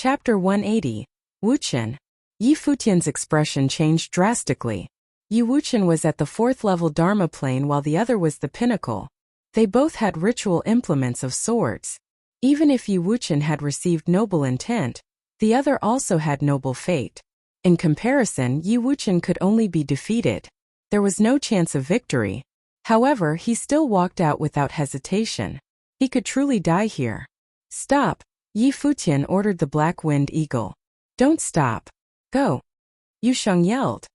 Chapter 180. Wuxian. Yi Futian's expression changed drastically. Yi Wuxian was at the 4th level Dharma plane while the other was the pinnacle. They both had ritual implements of swords. Even if Yi Wuxian had received noble intent, the other also had noble fate. In comparison, Yi Wuxian could only be defeated. There was no chance of victory. However, he still walked out without hesitation. He could truly die here. Stop, Yi Futian ordered the black-winged eagle. Don't stop. Go. Yu Sheng yelled.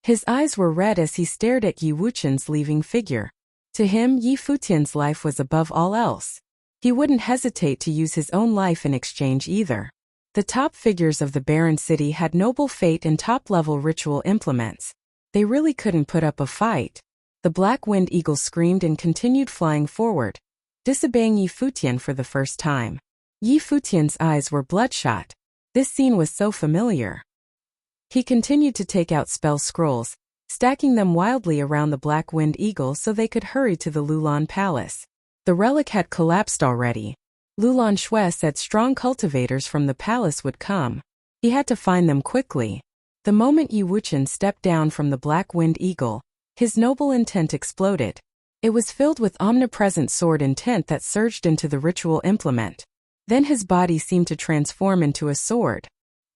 His eyes were red as he stared at Yi Wuxian's leaving figure. To him, Yi Futian's life was above all else. He wouldn't hesitate to use his own life in exchange either. The top figures of the barren city had noble fate and top-level ritual implements. They really couldn't put up a fight. The black-winged eagle screamed and continued flying forward, disobeying Yi Futian for the first time. Yi Futian's eyes were bloodshot. This scene was so familiar. He continued to take out spell scrolls, stacking them wildly around the black-winged eagle so they could hurry to the Lulan Palace. The relic had collapsed already. Lulan Shui said strong cultivators from the palace would come. He had to find them quickly. The moment Yi Wuxian stepped down from the black-winged eagle, his noble intent exploded. It was filled with omnipresent sword intent that surged into the ritual implement. Then his body seemed to transform into a sword.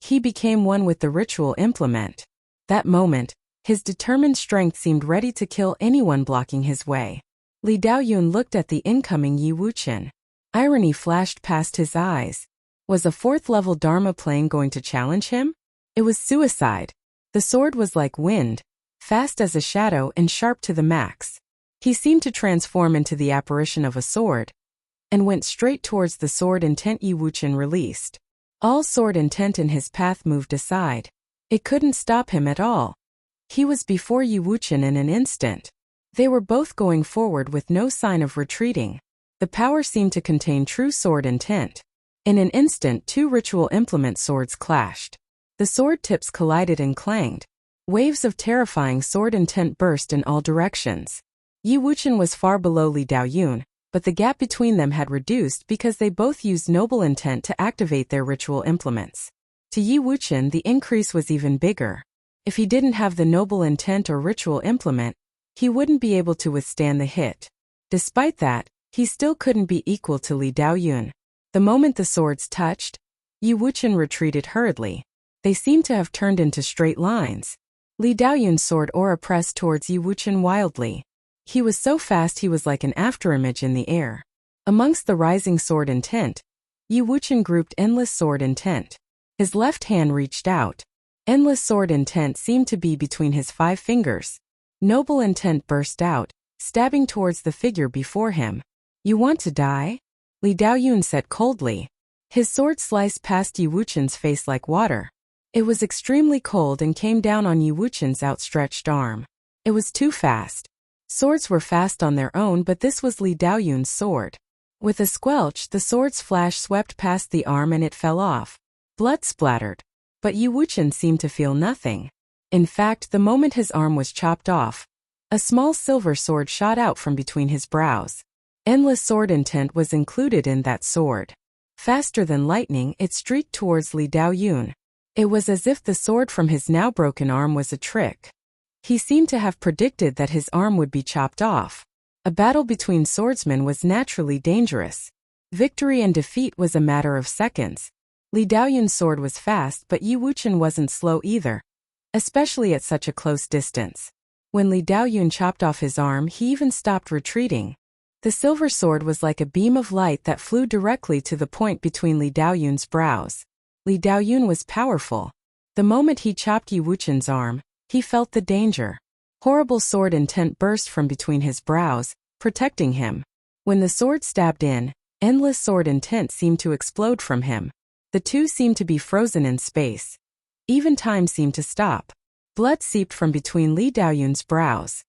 He became one with the ritual implement. That moment, his determined strength seemed ready to kill anyone blocking his way. Li Daoyun looked at the incoming Yi Wuxian. Irony flashed past his eyes. Was a 4th-level Dharma plane going to challenge him? It was suicide. The sword was like wind, fast as a shadow and sharp to the max. He seemed to transform into the apparition of a sword, and went straight towards the sword intent Yi Wuxian released. All sword intent in his path moved aside. It couldn't stop him at all. He was before Yi Wuxian in an instant. They were both going forward with no sign of retreating. The power seemed to contain true sword intent. In an instant, 2 ritual implement swords clashed. The sword tips collided and clanged. Waves of terrifying sword intent burst in all directions. Yi Wuxian was far below Li Daoyun, but the gap between them had reduced because they both used noble intent to activate their ritual implements. To Yi Wuxian, the increase was even bigger. If he didn't have the noble intent or ritual implement, he wouldn't be able to withstand the hit. Despite that, he still couldn't be equal to Li Daoyun. The moment the swords touched, Yi Wuxian retreated hurriedly. They seemed to have turned into straight lines. Li Daoyun's sword aura pressed towards Yi Wuxian wildly. He was so fast he was like an afterimage in the air. Amongst the rising sword intent, Yi Wuxian grouped endless sword intent. His left hand reached out. Endless sword intent seemed to be between his 5 fingers. Noble intent burst out, stabbing towards the figure before him. You want to die? Li Daoyun said coldly. His sword sliced past Yi Wuxian's face like water. It was extremely cold and came down on Yi Wuxian's outstretched arm. It was too fast. Swords were fast on their own, but this was Li Daoyun's sword. With a squelch, the sword's flash swept past the arm and it fell off. Blood splattered. But Yi Wuxian seemed to feel nothing. In fact, the moment his arm was chopped off, a small silver sword shot out from between his brows. Endless sword intent was included in that sword. Faster than lightning, it streaked towards Li Daoyun. It was as if the sword from his now broken arm was a trick. He seemed to have predicted that his arm would be chopped off. A battle between swordsmen was naturally dangerous. Victory and defeat was a matter of seconds. Li Daoyun's sword was fast, but Yi Wuxian wasn't slow either, especially at such a close distance. When Li Daoyun chopped off his arm, he even stopped retreating. The silver sword was like a beam of light that flew directly to the point between Li Daoyun's brows. Li Daoyun was powerful. The moment he chopped Yi Wuxian's arm, he felt the danger. Horrible sword intent burst from between his brows, protecting him. When the sword stabbed in, endless sword intent seemed to explode from him. The two seemed to be frozen in space. Even time seemed to stop. Blood seeped from between Li Daoyun's brows.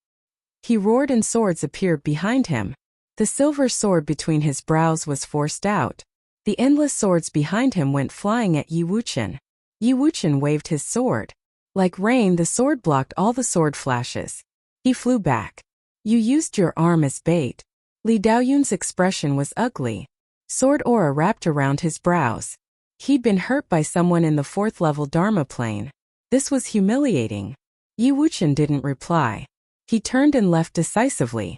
He roared and swords appeared behind him. The silver sword between his brows was forced out. The endless swords behind him went flying at Yi Wuxian. Yi Wuxian waved his sword. Like rain, the sword blocked all the sword flashes. He flew back. You used your arm as bait. Li Daoyun's expression was ugly. Sword aura wrapped around his brows. He'd been hurt by someone in the 4th level Dharma plane. This was humiliating. Yi Wuqian didn't reply. He turned and left decisively.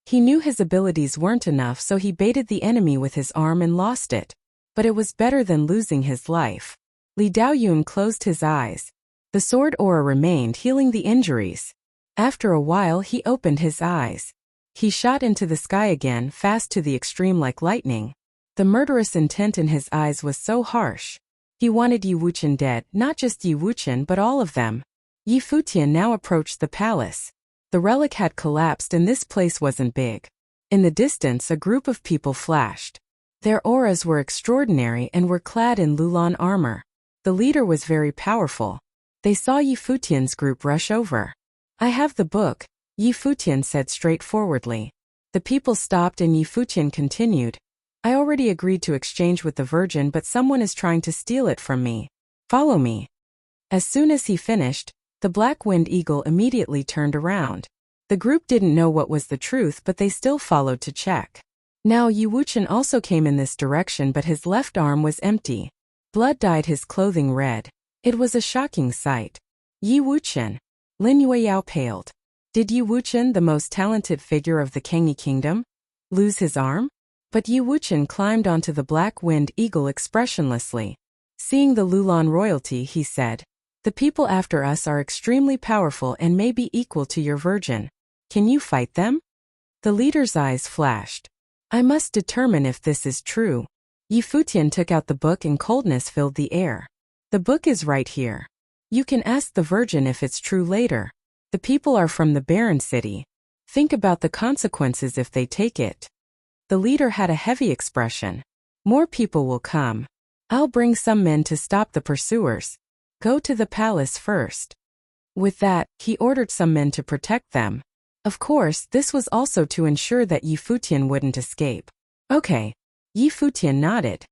He knew his abilities weren't enough, so he baited the enemy with his arm and lost it. But it was better than losing his life. Li Daoyun closed his eyes. The sword aura remained, healing the injuries. After a while he opened his eyes. He shot into the sky again, fast to the extreme like lightning. The murderous intent in his eyes was so harsh. He wanted Yi Wuqian dead, not just Yi Wuqian but all of them. Yi Futian now approached the palace. The relic had collapsed and this place wasn't big. In the distance a group of people flashed. Their auras were extraordinary and were clad in Lulan armor. The leader was very powerful. They saw Yi Futian's group rush over. "I have the book," Yi Futian said straightforwardly. The people stopped and Yi Futian continued. "I already agreed to exchange with the Virgin, but someone is trying to steal it from me. Follow me." As soon as he finished, the black-winged eagle immediately turned around. The group didn't know what was the truth, but they still followed to check. Now Yi Wuqian also came in this direction, but his left arm was empty. Blood dyed his clothing red. It was a shocking sight. Yi Wuqian. Lin Yueyao paled. Did Yi Wuqian, the most talented figure of the Kangyi kingdom, lose his arm? But Yi Wuqian climbed onto the black-winged eagle expressionlessly. Seeing the Lulan royalty, he said, "The people after us are extremely powerful and may be equal to your virgin. Can you fight them?" The leader's eyes flashed. "I must determine if this is true." Yi Futian took out the book and coldness filled the air. "The book is right here. You can ask the virgin if it's true later. The people are from the barren city. Think about the consequences if they take it." The leader had a heavy expression. "More people will come. I'll bring some men to stop the pursuers. Go to the palace first." With that, he ordered some men to protect them. Of course, this was also to ensure that Yi Futian wouldn't escape. "Okay." Yi Futian nodded.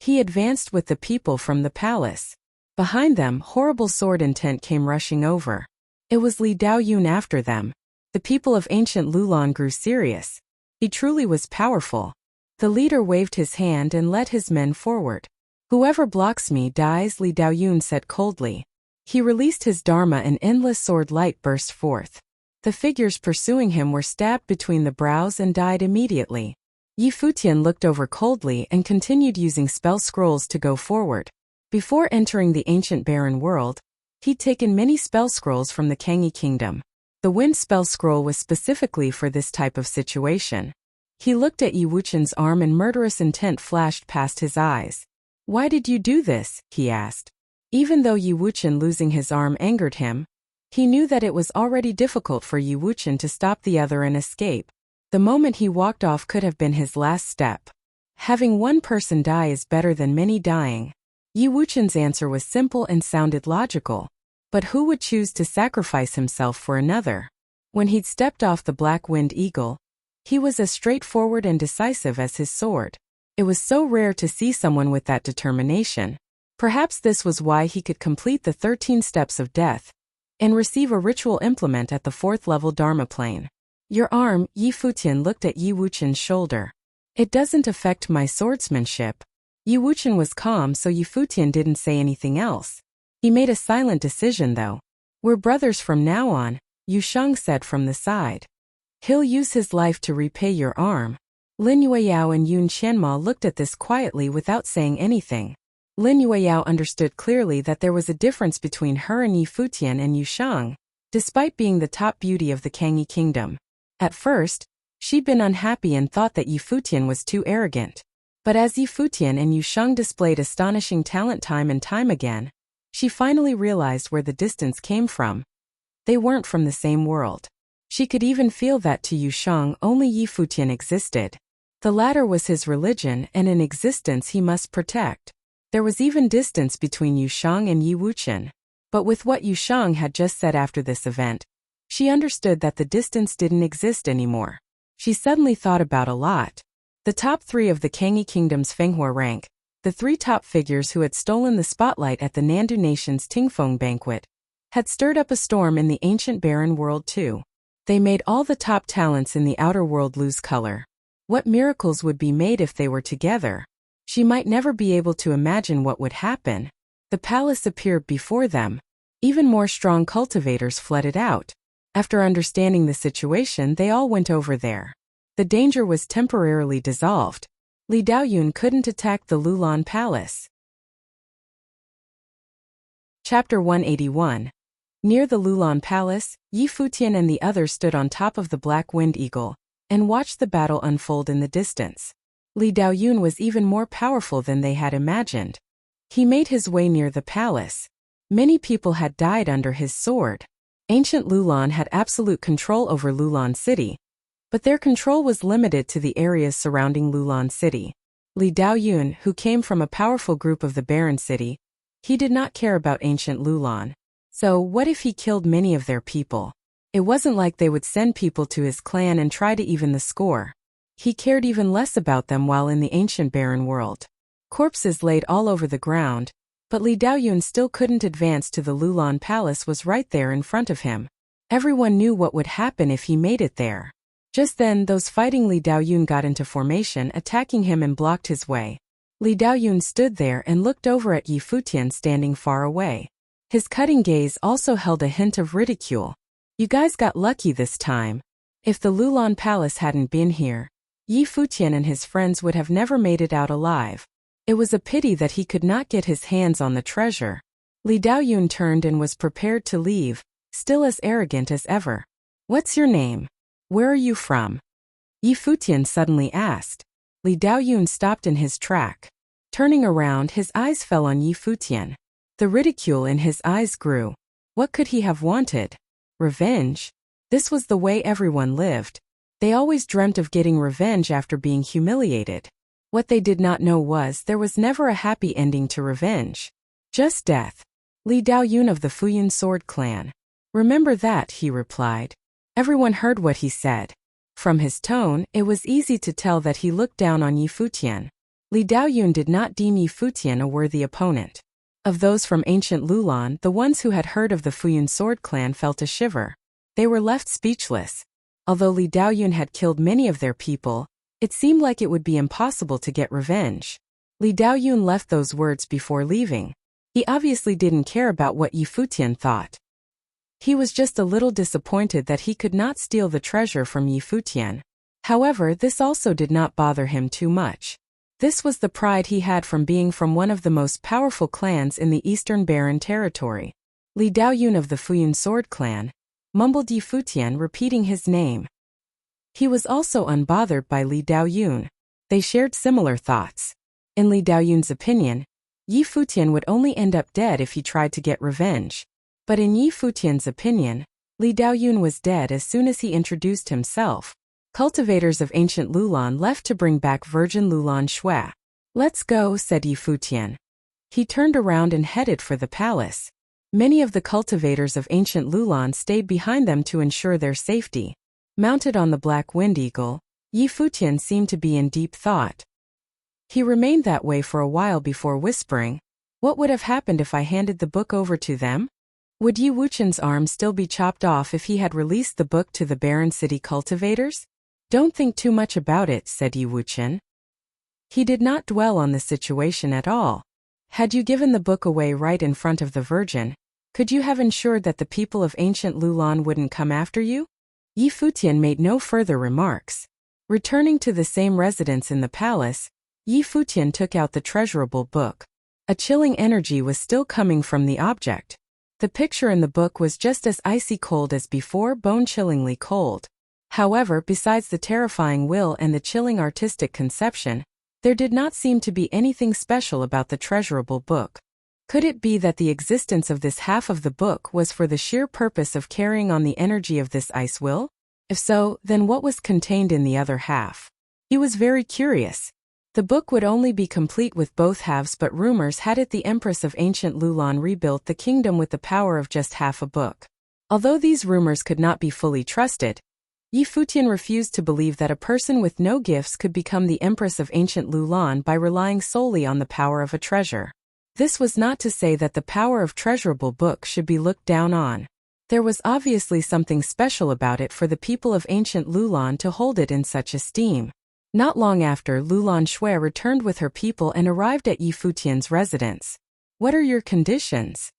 He advanced with the people from the palace. Behind them, horrible sword intent came rushing over. It was Li Daoyun after them. The people of ancient Lulan grew serious. He truly was powerful. The leader waved his hand and led his men forward. "Whoever blocks me dies," Li Daoyun said coldly. He released his dharma and endless sword light burst forth. The figures pursuing him were stabbed between the brows and died immediately. Yi Futian looked over coldly and continued using spell scrolls to go forward. Before entering the ancient barren world, he'd taken many spell scrolls from the Kangyi kingdom. The wind spell scroll was specifically for this type of situation. He looked at Yi Wuqian's arm and murderous intent flashed past his eyes. "Why did you do this?" he asked. Even though Yi Wuqian losing his arm angered him, he knew that it was already difficult for Yi Wuqian to stop the other and escape. The moment he walked off could have been his last step. Having one person die is better than many dying. Yi Wuqian's answer was simple and sounded logical. But who would choose to sacrifice himself for another? When he'd stepped off the black-winged eagle, he was as straightforward and decisive as his sword. It was so rare to see someone with that determination. Perhaps this was why he could complete the 13 steps of death and receive a ritual implement at the 4th level Dharma plane. "Your arm," Yi Futian looked at Yi Wuqian's shoulder. "It doesn't affect my swordsmanship." Yi Wuqian was calm, so Yi Futian didn't say anything else. He made a silent decision though. "We're brothers from now on," Yu Sheng said from the side. "He'll use his life to repay your arm." Lin Yueyao and Yun Qianma looked at this quietly without saying anything. Lin Yueyao understood clearly that there was a difference between her and Yi Futian and Yu Sheng, despite being the top beauty of the Kangyi kingdom. At first, she'd been unhappy and thought that Yi Futian was too arrogant. But as Yi Futian and Yu Sheng displayed astonishing talent time and time again, she finally realized where the distance came from. They weren't from the same world. She could even feel that to Yu Sheng only Yi Futian existed. The latter was his religion and an existence he must protect. There was even distance between Yu Sheng and Yi Wuqian. But with what Yu Sheng had just said after this event, she understood that the distance didn't exist anymore. She suddenly thought about a lot. The top 3 of the Kangyi kingdom's Fenghua rank, the 3 top figures who had stolen the spotlight at the Nandu nation's Tingfeng banquet, had stirred up a storm in the ancient barren world too. They made all the top talents in the outer world lose color. What miracles would be made if they were together? She might never be able to imagine what would happen. The palace appeared before them. Even more strong cultivators flooded out. After understanding the situation, they all went over there. The danger was temporarily dissolved. Li Daoyun couldn't attack the Lulan Palace. Chapter 181. Near the Lulan Palace, Yi Futian and the others stood on top of the Black Wind Eagle and watched the battle unfold in the distance. Li Daoyun was even more powerful than they had imagined. He made his way near the palace. Many people had died under his sword. Ancient Lulan had absolute control over Lulan City, but their control was limited to the areas surrounding Lulan City. Li Daoyun, who came from a powerful group of the Barren City, he did not care about ancient Lulan. So what if he killed many of their people? It wasn't like they would send people to his clan and try to even the score. He cared even less about them while in the ancient barren world. Corpses laid all over the ground, but Li Daoyun still couldn't advance to the Lulan Palace was right there in front of him. Everyone knew what would happen if he made it there. Just then, those fighting Li Daoyun got into formation, attacking him and blocked his way. Li Daoyun stood there and looked over at Yi Futian standing far away. His cutting gaze also held a hint of ridicule. You guys got lucky this time. If the Lulan Palace hadn't been here, Yi Futian and his friends would have never made it out alive. It was a pity that he could not get his hands on the treasure. Li Daoyun turned and was prepared to leave, still as arrogant as ever. What's your name? Where are you from? Yi Futian suddenly asked. Li Daoyun stopped in his track. Turning around, his eyes fell on Yi Futian. The ridicule in his eyes grew. What could he have wanted? Revenge? This was the way everyone lived. They always dreamt of getting revenge after being humiliated. What they did not know was there was never a happy ending to revenge. Just death. Li Daoyun of the Futian sword clan. Remember that, he replied. Everyone heard what he said. From his tone, it was easy to tell that he looked down on Yi Futian. Li Daoyun did not deem Yi Futian a worthy opponent. Of those from ancient Lulan, the ones who had heard of the Futian sword clan felt a shiver. They were left speechless. Although Li Daoyun had killed many of their people, it seemed like it would be impossible to get revenge. Li Daoyun left those words before leaving. He obviously didn't care about what Yi Futian thought. He was just a little disappointed that he could not steal the treasure from Yi Futian. However, this also did not bother him too much. This was the pride he had from being from one of the most powerful clans in the Eastern Barren territory. Li Daoyun of the Futian sword clan, mumbled Yi Futian, repeating his name. He was also unbothered by Li Daoyun. They shared similar thoughts. In Li Daoyun's opinion, Yi Futian would only end up dead if he tried to get revenge. But in Yi Futian's opinion, Li Daoyun was dead as soon as he introduced himself. Cultivators of ancient Lulan left to bring back virgin Lulan Shui. Let's go, said Yi Futian. He turned around and headed for the palace. Many of the cultivators of ancient Lulan stayed behind them to ensure their safety. Mounted on the Black Wind Eagle, Yi Futian seemed to be in deep thought. He remained that way for a while before whispering, what would have happened if I handed the book over to them? Would Yi Wuqian's arm still be chopped off if he had released the book to the Barren City cultivators? Don't think too much about it, said Yi Wuqian. He did not dwell on the situation at all. Had you given the book away right in front of the Virgin, could you have ensured that the people of ancient Lulan wouldn't come after you? Yi Futian made no further remarks. Returning to the same residence in the palace, Yi Futian took out the treasurable book. A chilling energy was still coming from the object. The picture in the book was just as icy cold as before, bone-chillingly cold. However, besides the terrifying will and the chilling artistic conception, there did not seem to be anything special about the treasurable book. Could it be that the existence of this half of the book was for the sheer purpose of carrying on the energy of this ice will? If so, then what was contained in the other half? He was very curious. The book would only be complete with both halves, but rumors had it the Empress of ancient Lulan rebuilt the kingdom with the power of just half a book. Although these rumors could not be fully trusted, Yi Futian refused to believe that a person with no gifts could become the Empress of ancient Lulan by relying solely on the power of a treasure. This was not to say that the power of treasurable book should be looked down on. There was obviously something special about it for the people of ancient Lulan to hold it in such esteem. Not long after, Lulan Shui returned with her people and arrived at Yi Futian's residence. What are your conditions?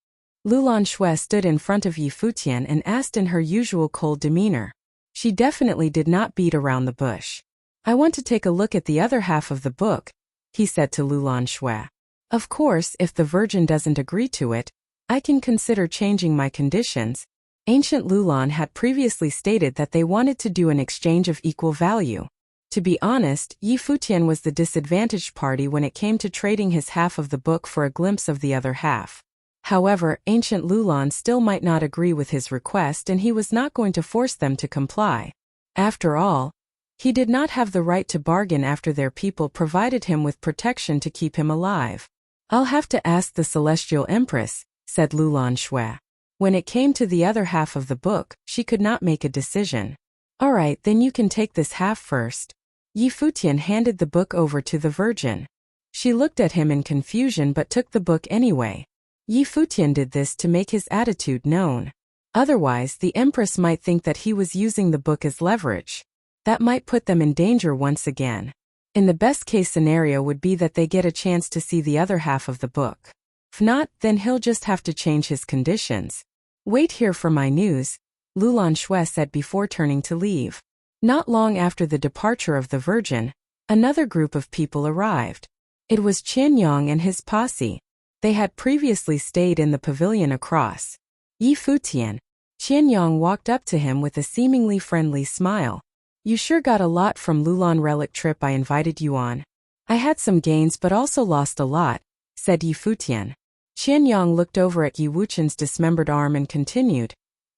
Lulan Shui stood in front of Yi Futian and asked in her usual cold demeanor. She definitely did not beat around the bush. I want to take a look at the other half of the book, he said to Lulan Shui. Of course, if the Virgin doesn't agree to it, I can consider changing my conditions. Ancient Lulan had previously stated that they wanted to do an exchange of equal value. To be honest, Yi Futian was the disadvantaged party when it came to trading his half of the book for a glimpse of the other half. However, Ancient Lulan still might not agree with his request and he was not going to force them to comply. After all, he did not have the right to bargain after their people provided him with protection to keep him alive. I'll have to ask the Celestial Empress, said Lulan Shui. When it came to the other half of the book, she could not make a decision. All right, then you can take this half first. Yi Futian handed the book over to the Virgin. She looked at him in confusion but took the book anyway. Yi Futian did this to make his attitude known. Otherwise, the Empress might think that he was using the book as leverage. That might put them in danger once again. In the best-case scenario would be that they get a chance to see the other half of the book. If not, then he'll just have to change his conditions. Wait here for my news, Lulan Shui said before turning to leave. Not long after the departure of the Virgin, another group of people arrived. It was Qian Yang and his posse. They had previously stayed in the pavilion across. Yi Futian. Qian Yang walked up to him with a seemingly friendly smile. You sure got a lot from Lulan relic trip I invited you on. I had some gains but also lost a lot, said Yi Futian. Qian Yang looked over at Yi Wuchen's dismembered arm and continued.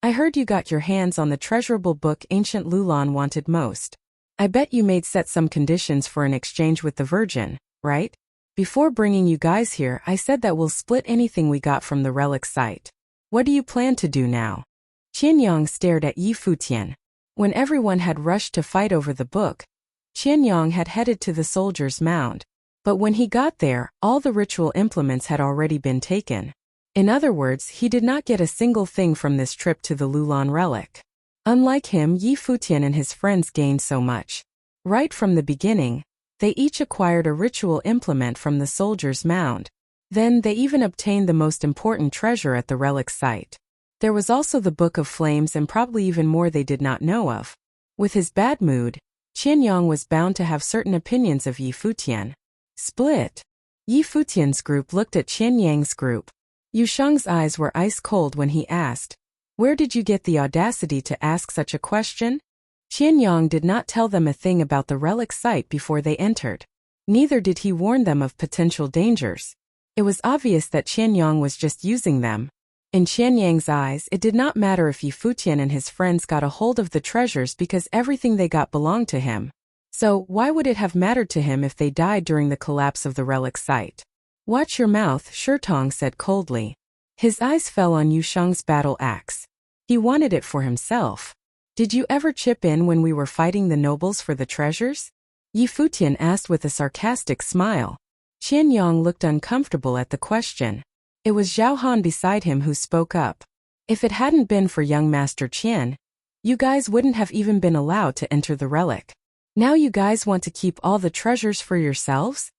I heard you got your hands on the treasurable book Ancient Lulan wanted most. I bet you made set some conditions for an exchange with the Virgin, right? Before bringing you guys here, I said that we'll split anything we got from the relic site. What do you plan to do now? Qian Yang stared at Yi Futian. When everyone had rushed to fight over the book, Qian Yang had headed to the soldier's mound. But when he got there, all the ritual implements had already been taken. In other words, he did not get a single thing from this trip to the Lulan relic. Unlike him, Yi Futian and his friends gained so much. Right from the beginning, they each acquired a ritual implement from the soldier's mound. Then they even obtained the most important treasure at the relic site. There was also the Book of Flames and probably even more they did not know of. With his bad mood, Qian Yang was bound to have certain opinions of Yi Futian. Split. Yi Futian's group looked at Qian Yang's group. Yu Sheng's eyes were ice cold when he asked, Where did you get the audacity to ask such a question? Qian Yang did not tell them a thing about the relic site before they entered. Neither did he warn them of potential dangers. It was obvious that Qian Yang was just using them. In Qian Yang's eyes, it did not matter if Yi Futian and his friends got a hold of the treasures because everything they got belonged to him. So, why would it have mattered to him if they died during the collapse of the relic site? Watch your mouth, Shurtong said coldly. His eyes fell on Yu Sheng's battle axe. He wanted it for himself. Did you ever chip in when we were fighting the nobles for the treasures? Yi Futian asked with a sarcastic smile. Qian Yang looked uncomfortable at the question. It was Zhao Han beside him who spoke up. If it hadn't been for young Master Qian, you guys wouldn't have even been allowed to enter the relic. Now you guys want to keep all the treasures for yourselves?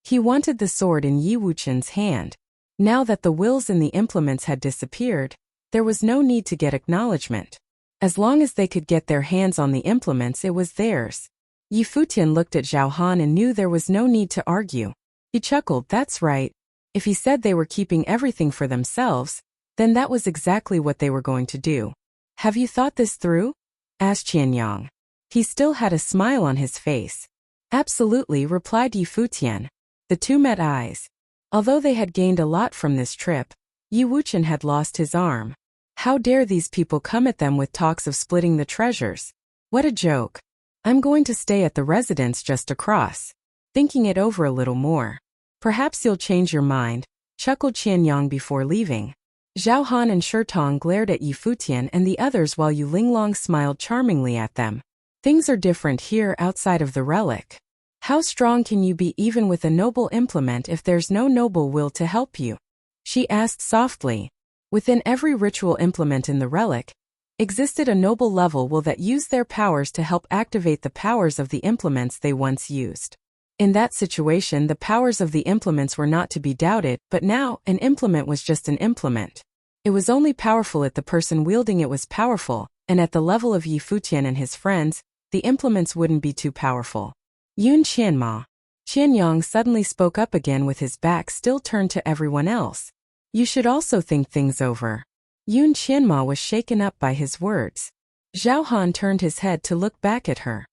He wanted the sword in Yi Wuchen's hand. Now that the wills and the implements had disappeared, there was no need to get acknowledgement. As long as they could get their hands on the implements, it was theirs. Yi Futian looked at Zhao Han and knew there was no need to argue. He chuckled, that's right. If he said they were keeping everything for themselves, then that was exactly what they were going to do. Have you thought this through? Asked Qian Yang. He still had a smile on his face. Absolutely, replied Yi Futian. The two met eyes. Although they had gained a lot from this trip, Yi Wuchen had lost his arm. How dare these people come at them with talks of splitting the treasures? What a joke. I'm going to stay at the residence just across. Thinking it over a little more. Perhaps you'll change your mind, chuckled Qian Yang before leaving. Zhao Han and Shurtong glared at Yi Futian and the others while Yu Linglong smiled charmingly at them. Things are different here outside of the relic. How strong can you be even with a noble implement if there's no noble will to help you? She asked softly. Within every ritual implement in the relic, existed a noble level will that use their powers to help activate the powers of the implements they once used. In that situation, the powers of the implements were not to be doubted, but now, an implement was just an implement. It was only powerful if the person wielding it was powerful, and at the level of Yi Futian and his friends, the implements wouldn't be too powerful. Yun Qianma. Qianyang suddenly spoke up again with his back still turned to everyone else. You should also think things over. Yun Qianma was shaken up by his words. Zhao Han turned his head to look back at her.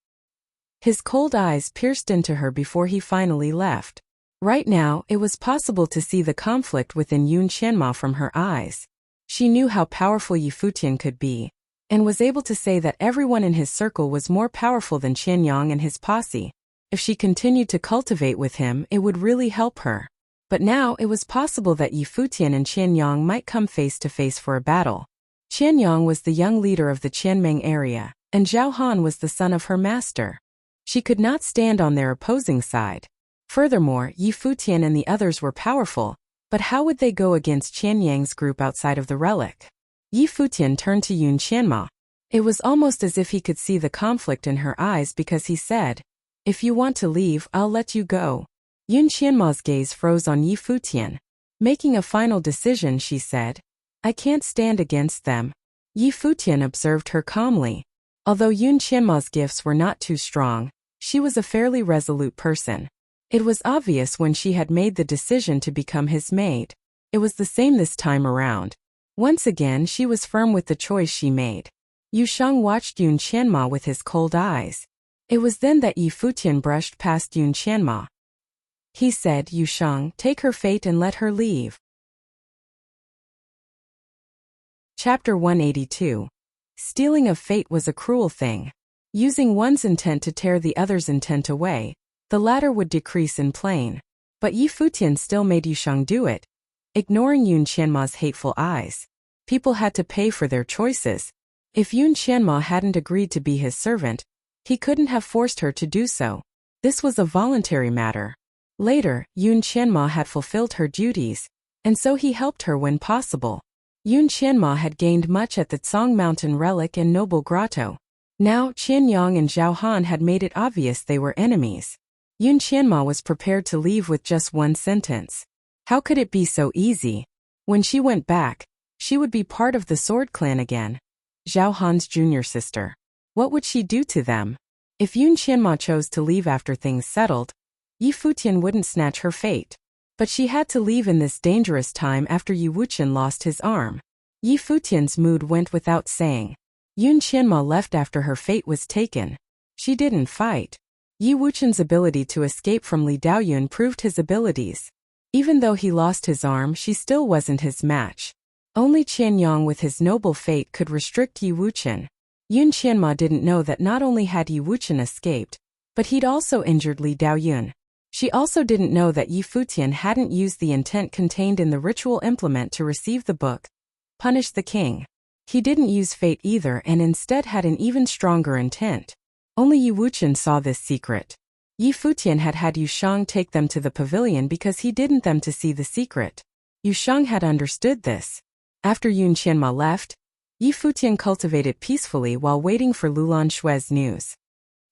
His cold eyes pierced into her before he finally left. Right now, it was possible to see the conflict within Yun Qianma from her eyes. She knew how powerful Yi Futian could be, and was able to say that everyone in his circle was more powerful than Qianyang and his posse. If she continued to cultivate with him, it would really help her. But now it was possible that Yi Futian and Qianyang might come face to face for a battle. Qianyang was the young leader of the Qianmeng area, and Zhao Han was the son of her master. She could not stand on their opposing side. Furthermore, Yi Futian and the others were powerful, but how would they go against Qianyang's group outside of the relic? Yi Futian turned to Yun Qianma. It was almost as if he could see the conflict in her eyes because he said, "If you want to leave, I'll let you go." Yun Qianma's gaze froze on Yi Futian. Making a final decision, she said, "I can't stand against them." Yi Futian observed her calmly. Although Yun Qianma's gifts were not too strong, she was a fairly resolute person. It was obvious when she had made the decision to become his maid. It was the same this time around. Once again, she was firm with the choice she made. Yu Sheng watched Yun Qianma with his cold eyes. It was then that Yi Futian brushed past Yun Qianma. He said, "Yu Sheng, take her fate and let her leave." Chapter 182. Stealing of fate was a cruel thing. Using one's intent to tear the other's intent away, the latter would decrease in plane. But Yi Futian still made Yu Sheng do it. Ignoring Yun Qianma's hateful eyes. People had to pay for their choices. If Yun Qianma hadn't agreed to be his servant, he couldn't have forced her to do so. This was a voluntary matter. Later, Yun Qianma had fulfilled her duties, and so he helped her when possible. Yun Qianma had gained much at the Tsang Mountain Relic and Noble Grotto. Now, Qianyang and Zhao Han had made it obvious they were enemies. Yun Qianma was prepared to leave with just one sentence. How could it be so easy? When she went back, she would be part of the Sword Clan again. Zhao Han's junior sister. What would she do to them? If Yun Qianma chose to leave after things settled, Yi Futian wouldn't snatch her fate. But she had to leave in this dangerous time after Yi Wuchen lost his arm. Yi Futian's mood went without saying. Yun Qianma left after her fate was taken. She didn't fight. Yi Wuchen's ability to escape from Li Daoyun proved his abilities. Even though he lost his arm, she still wasn't his match. Only Qianyang with his noble fate could restrict Yi Wuchen. Yun Qianma didn't know that not only had Yi Wuchen escaped, but he'd also injured Li Daoyun. She also didn't know that Yi Futian hadn't used the intent contained in the ritual implement to receive the book, punish the king. He didn't use fate either and instead had an even stronger intent. Only Yi Wuchen saw this secret. Yi Futian had had Yu Sheng take them to the pavilion because he didn't them to see the secret. Yu Sheng had understood this. After Yun Qianma left, Yi Futian cultivated peacefully while waiting for Lulan Shui's news.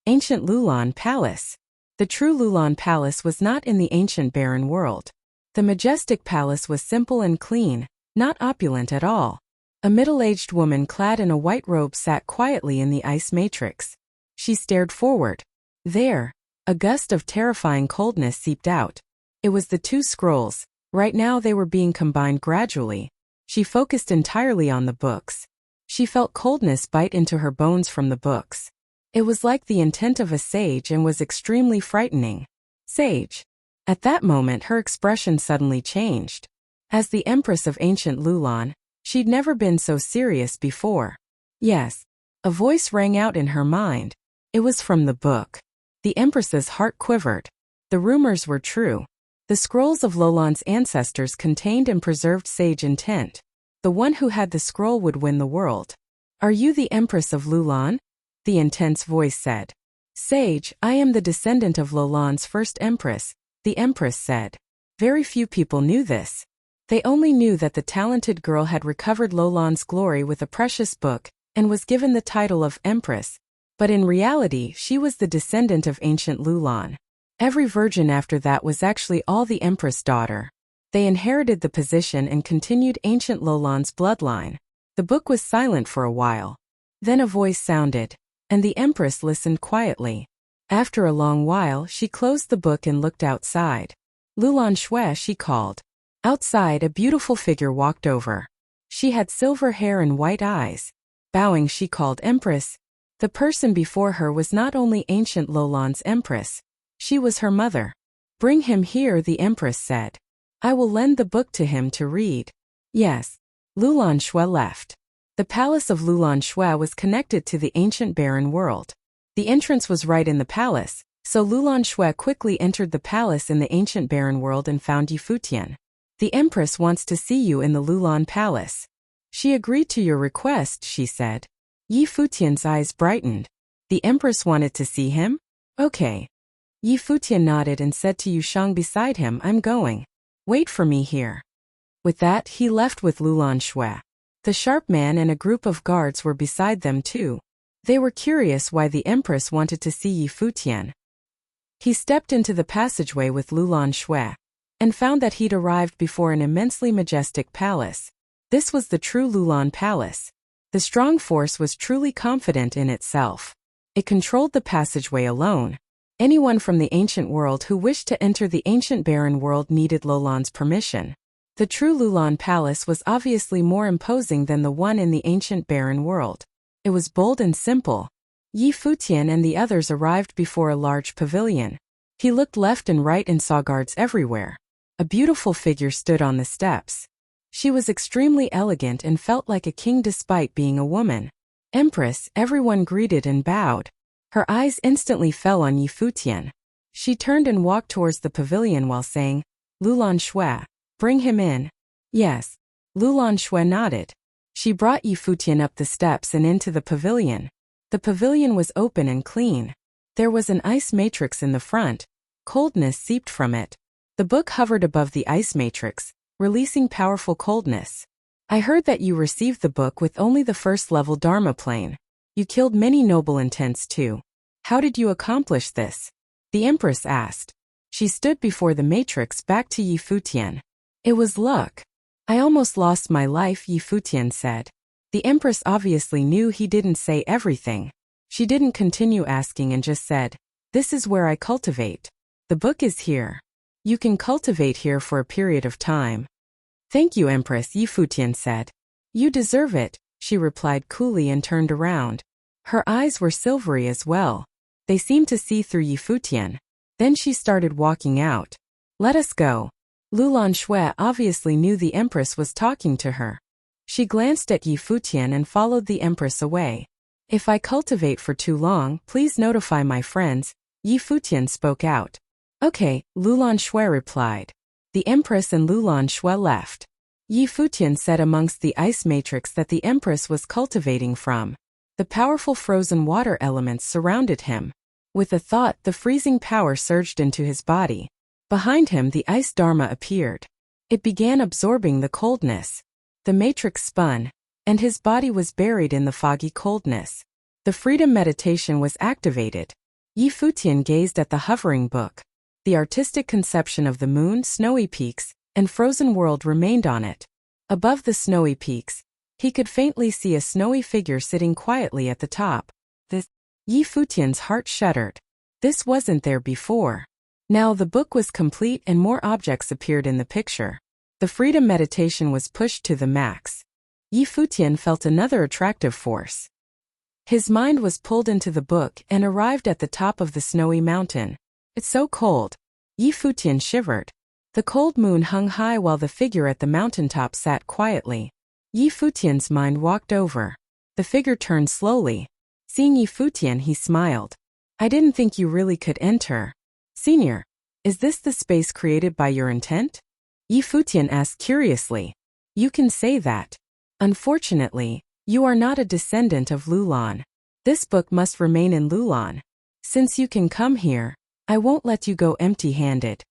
Ancient Lulan Palace. The true Lulan Palace was not in the ancient barren world. The majestic palace was simple and clean, not opulent at all. A middle-aged woman clad in a white robe sat quietly in the ice matrix. She stared forward. There, a gust of terrifying coldness seeped out. It was the two scrolls. Right now they were being combined gradually. She focused entirely on the books. She felt coldness bite into her bones from the books. It was like the intent of a sage and was extremely frightening. Sage. At that moment her expression suddenly changed. As the Empress of ancient Lulan, she'd never been so serious before. Yes. A voice rang out in her mind. It was from the book. The Empress's heart quivered. The rumors were true. The scrolls of Lulan's ancestors contained and preserved sage intent. The one who had the scroll would win the world. Are you the Empress of Lulan? The intense voice said. Sage, I am the descendant of Lulan's first empress, the Empress said. Very few people knew this. They only knew that the talented girl had recovered Lulan's glory with a precious book, and was given the title of Empress, but in reality she was the descendant of ancient Lulan. Every virgin after that was actually all the Empress daughter. They inherited the position and continued ancient Lulan's bloodline. The book was silent for a while. Then a voice sounded, and the Empress listened quietly. After a long while she closed the book and looked outside. Lulan Xue, she called. Outside a beautiful figure walked over. She had silver hair and white eyes. Bowing she called Empress. The person before her was not only ancient Lulan's Empress, she was her mother. Bring him here, the Empress said. I will lend the book to him to read. Yes. Lulan Xue left. The palace of Lulan Xue was connected to the ancient barren world. The entrance was right in the palace, so Lulan Xue quickly entered the palace in the ancient barren world and found Futian. The Empress wants to see you in the Lulan Palace. She agreed to your request, she said. Futian's eyes brightened. The Empress wanted to see him? Okay. Futian nodded and said to Yushang beside him, I'm going. Wait for me here. With that, he left with Lulan Xue. The sharp man and a group of guards were beside them too. They were curious why the Empress wanted to see Futian. He stepped into the passageway with Lulan Xue and found that he'd arrived before an immensely majestic palace. This was the true Lulan Palace. The strong force was truly confident in itself. It controlled the passageway alone. Anyone from the ancient world who wished to enter the ancient barren world needed Lulan's permission. The true Lulan Palace was obviously more imposing than the one in the ancient barren world. It was bold and simple. Futian and the others arrived before a large pavilion. He looked left and right and saw guards everywhere. A beautiful figure stood on the steps. She was extremely elegant and felt like a king despite being a woman. Empress, everyone greeted and bowed. Her eyes instantly fell on Futian. She turned and walked towards the pavilion while saying, Lulan Xue, bring him in. Yes. Lulan Xue nodded. She brought Futian up the steps and into the pavilion. The pavilion was open and clean. There was an ice matrix in the front. Coldness seeped from it. The book hovered above the ice matrix, releasing powerful coldness. I heard that you received the book with only the first-level Dharma plane. You killed many noble intents too. How did you accomplish this? The Empress asked. She stood before the matrix back to Futian. It was luck. I almost lost my life, Futian said. The Empress obviously knew he didn't say everything. She didn't continue asking and just said, This is where I cultivate. The book is here. You can cultivate here for a period of time. Thank you, Empress, Futian said. You deserve it, she replied coolly and turned around. Her eyes were silvery as well. They seemed to see through Futian. Then she started walking out. Let us go. Lulan Xue obviously knew the Empress was talking to her. She glanced at Futian and followed the Empress away. If I cultivate for too long, please notify my friends, Futian spoke out. Okay, Lulan Xue replied. The Empress and Lulan Xue left. Futian said amongst the ice matrix that the Empress was cultivating from. The powerful frozen water elements surrounded him. With a thought, the freezing power surged into his body. Behind him, the ice Dharma appeared. It began absorbing the coldness. The matrix spun, and his body was buried in the foggy coldness. The freedom meditation was activated. Futian gazed at the hovering book. The artistic conception of the moon, snowy peaks, and frozen world remained on it. Above the snowy peaks, he could faintly see a snowy figure sitting quietly at the top. Futian's heart shuddered. This wasn't there before. Now the book was complete and more objects appeared in the picture. The freedom meditation was pushed to the max. Futian felt another attractive force. His mind was pulled into the book and arrived at the top of the snowy mountain. It's so cold. Futian shivered. The cold moon hung high while the figure at the mountaintop sat quietly. Futian's mind walked over. The figure turned slowly. Seeing Futian, he smiled. I didn't think you really could enter. Senior, is this the space created by your intent? Futian asked curiously. You can say that. Unfortunately, you are not a descendant of Lulan. This book must remain in Lulan. Since you can come here, I won't let you go empty-handed.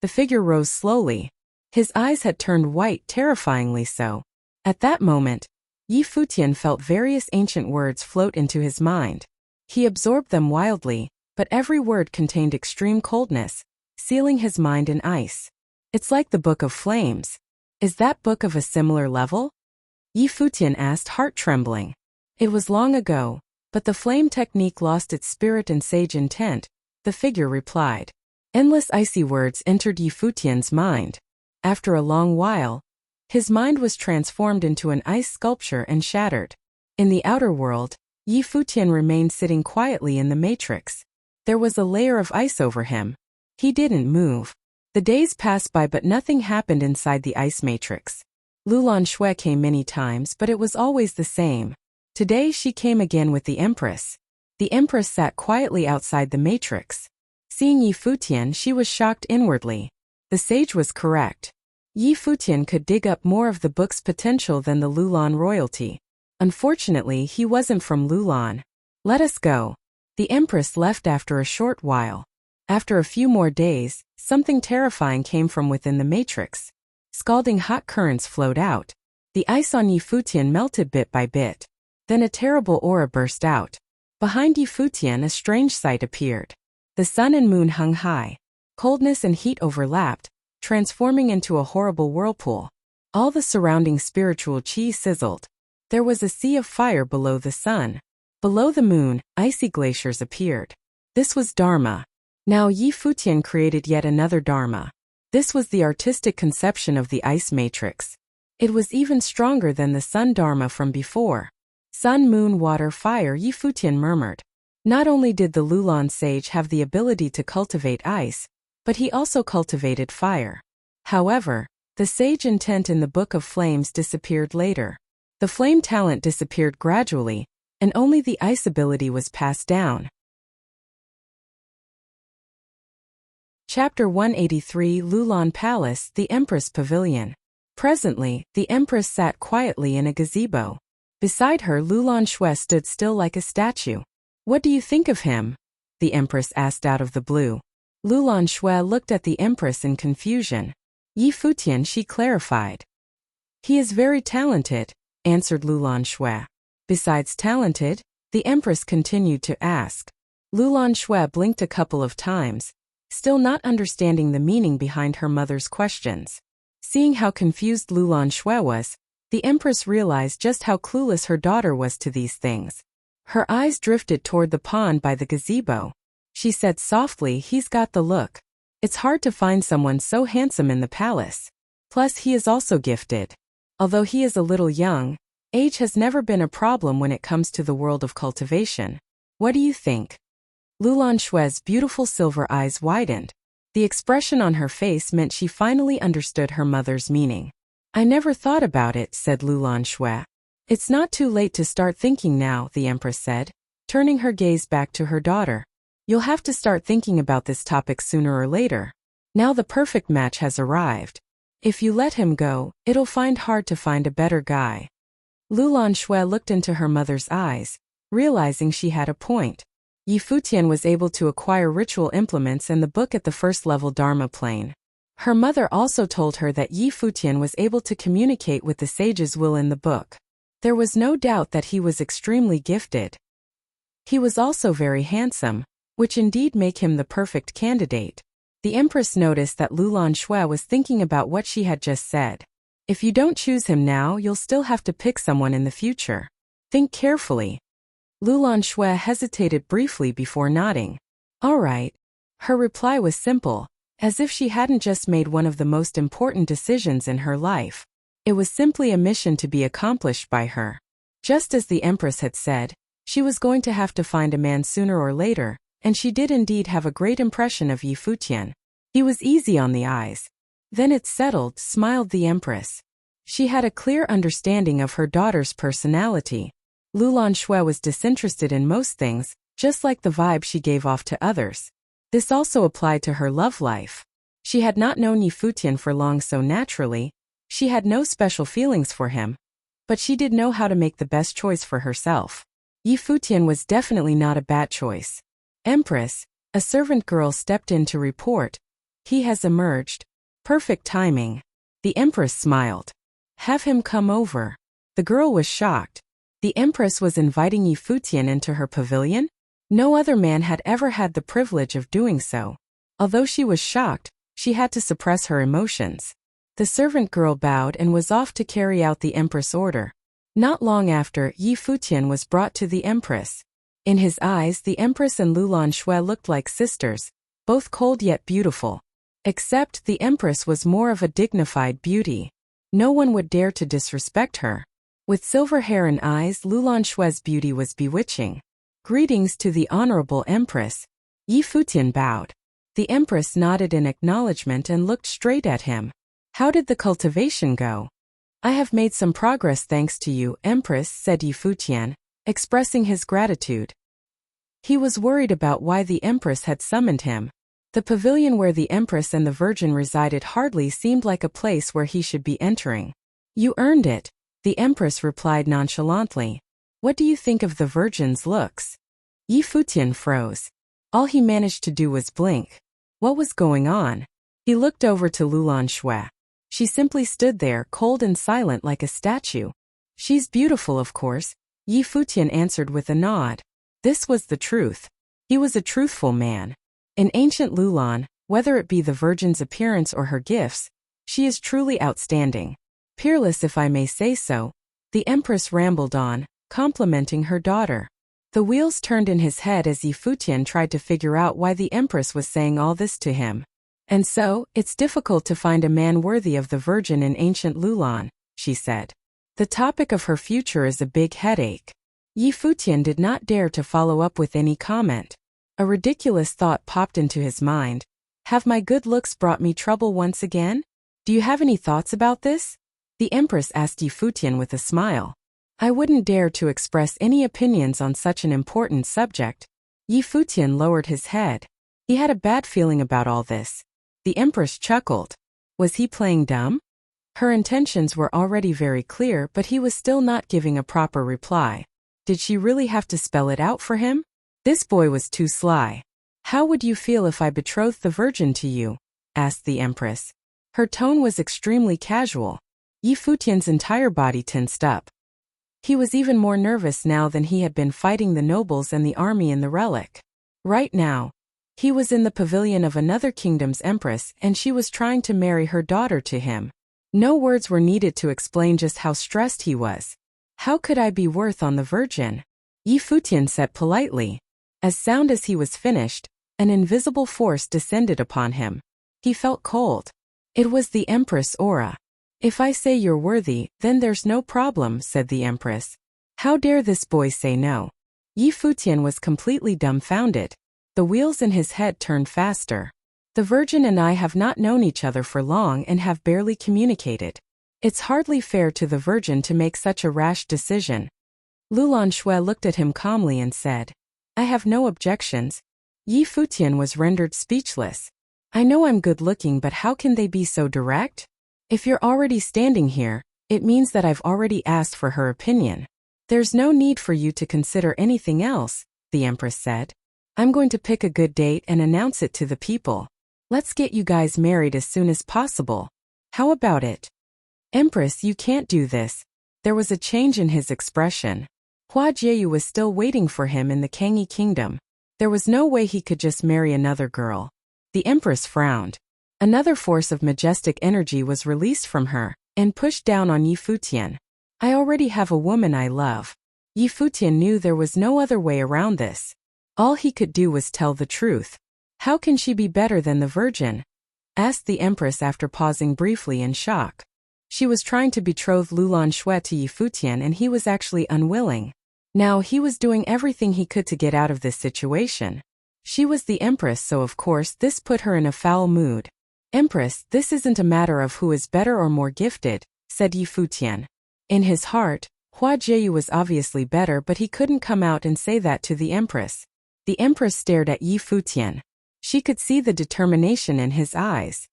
The figure rose slowly. His eyes had turned white, terrifyingly so. At that moment, Yi Futian felt various ancient words float into his mind. He absorbed them wildly, but every word contained extreme coldness, sealing his mind in ice. It's like the Book of Flames. Is that book of a similar level? Yi Futian asked, heart trembling. It was long ago, but the flame technique lost its spirit and sage intent, the figure replied. Endless icy words entered Yi Futian's mind. After a long while, his mind was transformed into an ice sculpture and shattered. In the outer world, Yi Futian remained sitting quietly in the matrix. There was a layer of ice over him. He didn't move. The days passed by but nothing happened inside the ice matrix. Lulan Shui came many times but it was always the same. Today she came again with the Empress. The Empress sat quietly outside the matrix. Seeing Yi Futian, she was shocked inwardly. The sage was correct. Yi Futian could dig up more of the book's potential than the Lulan royalty. Unfortunately, he wasn't from Lulan. Let us go. The Empress left after a short while. After a few more days, something terrifying came from within the matrix. Scalding hot currents flowed out. The ice on Yi Futian melted bit by bit. Then a terrible aura burst out. Behind Yi Futian, a strange sight appeared. The sun and moon hung high. Coldness and heat overlapped, transforming into a horrible whirlpool. All the surrounding spiritual chi sizzled. There was a sea of fire below the sun. Below the moon, icy glaciers appeared. This was Dharma. Now Yi Futian created yet another Dharma. This was the artistic conception of the ice matrix. It was even stronger than the sun Dharma from before. Sun, moon, water, fire, Yi Futian murmured. Not only did the Lulan sage have the ability to cultivate ice, but he also cultivated fire. However, the sage intent in the Book of Flames disappeared later. The flame talent disappeared gradually, and only the ice ability was passed down. Chapter 183, Lulan Palace, the Empress Pavilion. Presently, the Empress sat quietly in a gazebo. Beside her, Lulan Shui stood still like a statue. What do you think of him? The Empress asked out of the blue. Lulan Shui looked at the Empress in confusion. Yi Futian, she clarified. He is very talented, answered Lulan Shui. Besides talented? The Empress continued to ask. Lulan Shui blinked a couple of times, still not understanding the meaning behind her mother's questions. Seeing how confused Lulan Shui was, the Empress realized just how clueless her daughter was to these things. Her eyes drifted toward the pond by the gazebo. She said softly, he's got the look. It's hard to find someone so handsome in the palace. Plus he is also gifted. Although he is a little young, age has never been a problem when it comes to the world of cultivation. What do you think? Lulan Shui's beautiful silver eyes widened. The expression on her face meant she finally understood her mother's meaning. I never thought about it, said Lulan Shui. It's not too late to start thinking now, the Empress said, turning her gaze back to her daughter. You'll have to start thinking about this topic sooner or later. Now the perfect match has arrived. If you let him go, it'll find hard to find a better guy. Lulan Shui looked into her mother's eyes, realizing she had a point. Yi Futian was able to acquire ritual implements and the book at the first level Dharma plane. Her mother also told her that Yi Futian was able to communicate with the sage's will in the book. There was no doubt that he was extremely gifted. He was also very handsome, which indeed make him the perfect candidate. The Empress noticed that Lulan Shui was thinking about what she had just said. If you don't choose him now, you'll still have to pick someone in the future. Think carefully. Lulan Shui hesitated briefly before nodding. All right. Her reply was simple, as if she hadn't just made one of the most important decisions in her life. It was simply a mission to be accomplished by her. Just as the Empress had said, she was going to have to find a man sooner or later, and she did indeed have a great impression of Yi Futian. He was easy on the eyes. Then it's settled, smiled the Empress. She had a clear understanding of her daughter's personality. Lulan Shui was disinterested in most things, just like the vibe she gave off to others. This also applied to her love life. She had not known Yi Futian for long, so naturally, she had no special feelings for him. But she did know how to make the best choice for herself. Yi Futian was definitely not a bad choice. Empress, a servant girl stepped in to report. He has emerged. Perfect timing. The Empress smiled. Have him come over. The The girl was shocked. The empress was inviting Yi Futian into her pavilion? No other man had ever had the privilege of doing so. Although she was shocked, she had to suppress her emotions. The servant girl bowed and was off to carry out the empress' order. Not long after, Yi Futian was brought to the empress. In his eyes, the empress and Lulan Shui looked like sisters, both cold yet beautiful. Except the empress was more of a dignified beauty. No one would dare to disrespect her. With silver hair and eyes, Lulan Shui's beauty was bewitching. Greetings to the honorable empress. Yi Futian bowed. The empress nodded in acknowledgement and looked straight at him. How did the cultivation go? I have made some progress thanks to you, empress, said Yi Futian, expressing his gratitude. He was worried about why the empress had summoned him. The pavilion where the empress and the virgin resided hardly seemed like a place where he should be entering. You earned it, the empress replied nonchalantly. What do you think of the virgin's looks? Yi Futian froze. All he managed to do was blink. What was going on? He looked over to Lulan Shui. She simply stood there, cold and silent like a statue. She's beautiful, of course, Yi Futian answered with a nod. This was the truth. He was a truthful man. In ancient Lulan, whether it be the virgin's appearance or her gifts, she is truly outstanding. Peerless, if I may say so, the empress rambled on, complimenting her daughter. The wheels turned in his head as Yi Futian tried to figure out why the empress was saying all this to him. And so, it's difficult to find a man worthy of the virgin in ancient Lulan, she said. The topic of her future is a big headache. Yi Futian did not dare to follow up with any comment. A ridiculous thought popped into his mind. Have my good looks brought me trouble once again? Do you have any thoughts about this? The empress asked Yi Futian with a smile. I wouldn't dare to express any opinions on such an important subject. Yi Futian lowered his head. He had a bad feeling about all this. The empress chuckled. Was he playing dumb? Her intentions were already very clear, but he was still not giving a proper reply. Did she really have to spell it out for him? This boy was too sly. How would you feel if I betrothed the virgin to you? Asked the empress. Her tone was extremely casual. Yi Futian's entire body tensed up. He was even more nervous now than he had been fighting the nobles and the army in the relic. Right now, he was in the pavilion of another kingdom's empress and she was trying to marry her daughter to him. No words were needed to explain just how stressed he was. How could I be worth on the virgin? Yi Futian said politely. As soon as he was finished, an invisible force descended upon him. He felt cold. It was the empress aura. If I say you're worthy, then there's no problem, said the empress. How dare this boy say no? Yi Futian was completely dumbfounded. The wheels in his head turned faster. The virgin and I have not known each other for long and have barely communicated. It's hardly fair to the virgin to make such a rash decision. Lulan Shui looked at him calmly and said, I have no objections. Yi Futian was rendered speechless. I know I'm good looking, but how can they be so direct? If you're already standing here, it means that I've already asked for her opinion. There's no need for you to consider anything else, the empress said. I'm going to pick a good date and announce it to the people. Let's get you guys married as soon as possible. How about it? Empress, you can't do this. There was a change in his expression. Hua Jieyu was still waiting for him in the Kangyi kingdom. There was no way he could just marry another girl. The empress frowned. Another force of majestic energy was released from her and pushed down on Yi Futian. I already have a woman I love. Yi Futian knew there was no other way around this. All he could do was tell the truth. How can she be better than the virgin? Asked the empress after pausing briefly in shock. She was trying to betroth Lulan Shui to Yi Futian and he was actually unwilling. Now he was doing everything he could to get out of this situation. She was the empress, so of course this put her in a foul mood. Empress, this isn't a matter of who is better or more gifted, said Yi Futian. In his heart, Hua Jieyu was obviously better, but he couldn't come out and say that to the empress. The empress stared at Yi Futian. She could see the determination in his eyes.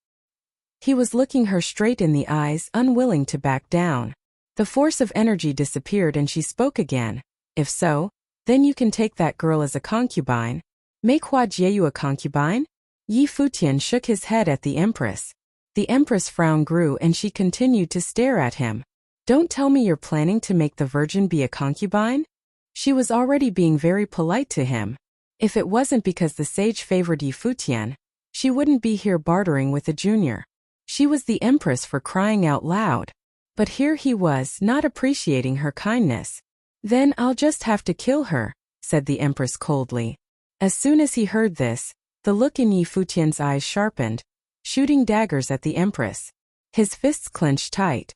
He was looking her straight in the eyes, unwilling to back down. The force of energy disappeared and she spoke again. If so, then you can take that girl as a concubine. Make Hua Jieyu a concubine? Yi Futian shook his head at the empress. The empress' frown grew and she continued to stare at him. Don't tell me you're planning to make the virgin be a concubine? She was already being very polite to him. If it wasn't because the sage favored Yi Futian, she wouldn't be here bartering with a junior. She was the empress, for crying out loud. But here he was, not appreciating her kindness. Then I'll just have to kill her, said the empress coldly. As soon as he heard this, the look in Yi Futian's eyes sharpened, shooting daggers at the empress. His fists clenched tight.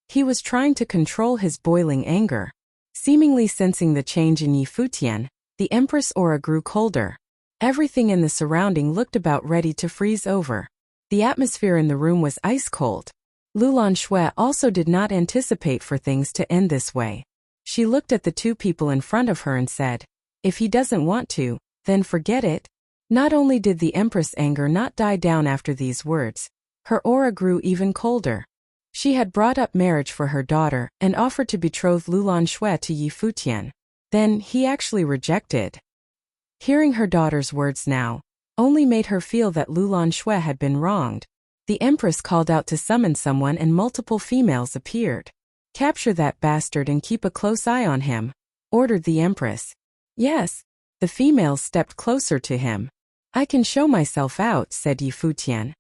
He was trying to control his boiling anger. Seemingly sensing the change in Yi Futian, the empress' aura grew colder. Everything in the surrounding looked about ready to freeze over. The atmosphere in the room was ice cold. Lulan Shui also did not anticipate for things to end this way. She looked at the two people in front of her and said, "If he doesn't want to, then forget it." Not only did the empress' anger not die down after these words, her aura grew even colder. She had brought up marriage for her daughter and offered to betroth Lulan Shui to Yi Futian. Then he actually rejected. Hearing her daughter's words now only made her feel that Lulan Shui had been wronged. The empress called out to summon someone and multiple females appeared. "Capture that bastard and keep a close eye on him," ordered the empress. "Yes." The females stepped closer to him. "I can show myself out," said Yi Futian.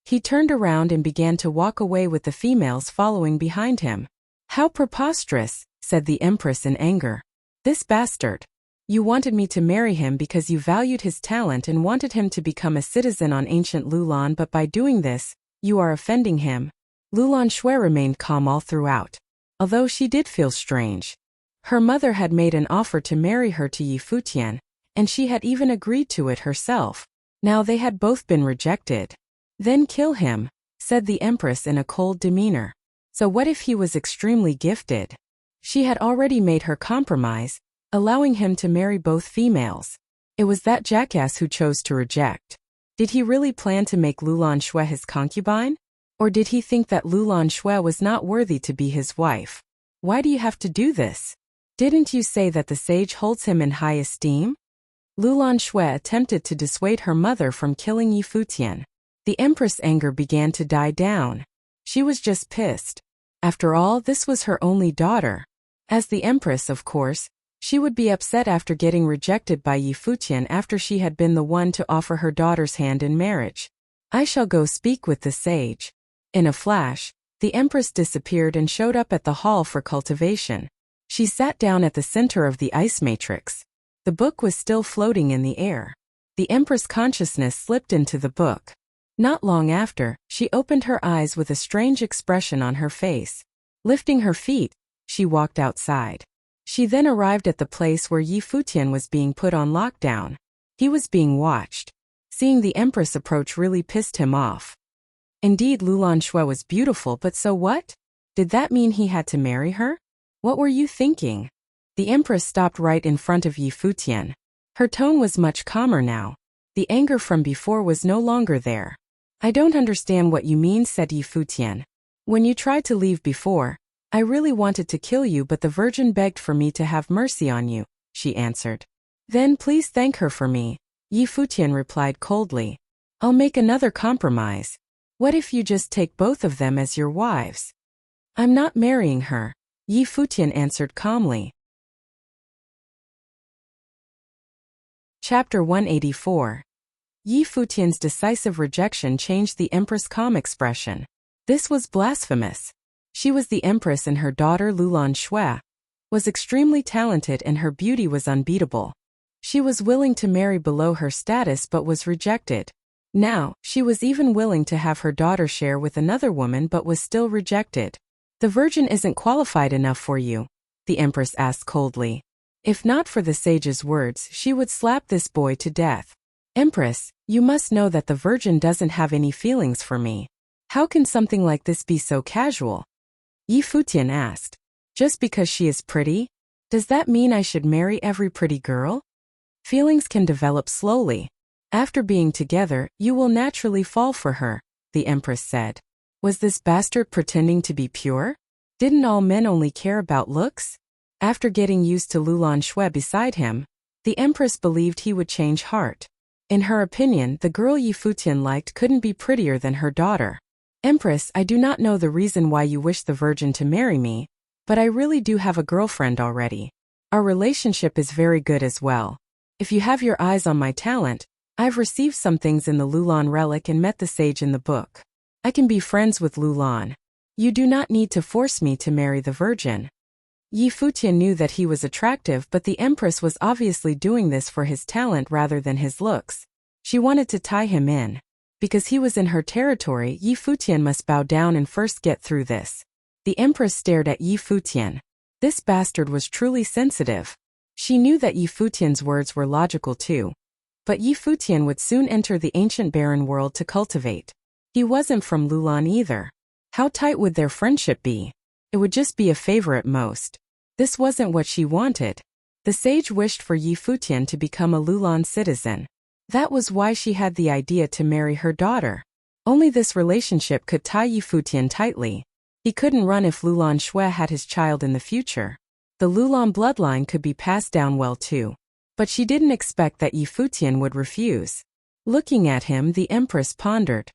He turned around and began to walk away with the females following behind him. "How preposterous," said the empress in anger. "This bastard. You wanted me to marry him because you valued his talent and wanted him to become a citizen on ancient Lulan, but by doing this, you are offending him." Lulan Shui remained calm all throughout, although she did feel strange. Her mother had made an offer to marry her to Yi Futian, and she had even agreed to it herself. Now they had both been rejected. "Then kill him," said the empress in a cold demeanor. So what if he was extremely gifted? She had already made her compromise, allowing him to marry both females. It was that jackass who chose to reject. Did he really plan to make Lulan Shui his concubine? Or did he think that Lulan Shui was not worthy to be his wife? "Why do you have to do this? Didn't you say that the sage holds him in high esteem?" Lulan Shui attempted to dissuade her mother from killing Yi Futian. The empress' anger began to die down. She was just pissed. After all, this was her only daughter. As the empress, of course, she would be upset after getting rejected by Yi Futian after she had been the one to offer her daughter's hand in marriage. "I shall go speak with the sage." In a flash, the empress disappeared and showed up at the hall for cultivation. She sat down at the center of the ice matrix. The book was still floating in the air. The empress' consciousness slipped into the book. Not long after, she opened her eyes with a strange expression on her face. Lifting her feet, she walked outside. She then arrived at the place where Yi Futian was being put on lockdown. He was being watched. Seeing the empress approach really pissed him off. Indeed, Lulan Shui was beautiful, but so what? Did that mean he had to marry her? What were you thinking? The empress stopped right in front of Yi Futian. Her tone was much calmer now. The anger from before was no longer there. "I don't understand what you mean," said Yi Futian. "When you tried to leave before, I really wanted to kill you, but the virgin begged for me to have mercy on you," she answered. "Then please thank her for me," Yi Futian replied coldly. "I'll make another compromise. What if you just take both of them as your wives?" "I'm not marrying her," Yi Futian answered calmly. Chapter 184. Yi Futian's decisive rejection changed the empress' calm expression. This was blasphemous. She was the empress and her daughter Lulan Shui was extremely talented and her beauty was unbeatable. She was willing to marry below her status but was rejected. Now, she was even willing to have her daughter share with another woman but was still rejected. "The virgin isn't qualified enough for you?" the empress asked coldly. If not for the sage's words, she would slap this boy to death. "Empress, you must know that the virgin doesn't have any feelings for me. How can something like this be so casual?" Yi Futian asked. "Just because she is pretty? Does that mean I should marry every pretty girl? Feelings can develop slowly. After being together, you will naturally fall for her," the empress said. Was this bastard pretending to be pure? Didn't all men only care about looks? After getting used to Lulan Shui beside him, the empress believed he would change heart. In her opinion, the girl Yi Futian liked couldn't be prettier than her daughter. Empress, I do not know the reason why you wish the Virgin to marry me, but I really do have a girlfriend already. Our relationship is very good as well. If you have your eyes on my talent, I've received some things in the Lulan relic and met the sage in the book. I can be friends with Lulan. You do not need to force me to marry the Virgin. Yi Futian knew that he was attractive, but the Empress was obviously doing this for his talent rather than his looks. She wanted to tie him in. Because he was in her territory, Yi Futian must bow down and first get through this. The Empress stared at Yi Futian. This bastard was truly sensitive. She knew that Yi Futian's words were logical too. But Yi Futian would soon enter the ancient barren world to cultivate. He wasn't from Lulan either. How tight would their friendship be? It would just be a favor at most. This wasn't what she wanted. The sage wished for Yi Futian to become a Lulan citizen. That was why she had the idea to marry her daughter. Only this relationship could tie Yi Futian tightly. He couldn't run if Lulan Shui had his child in the future. The Lulan bloodline could be passed down well too. But she didn't expect that Yi Futian would refuse. Looking at him, the Empress pondered.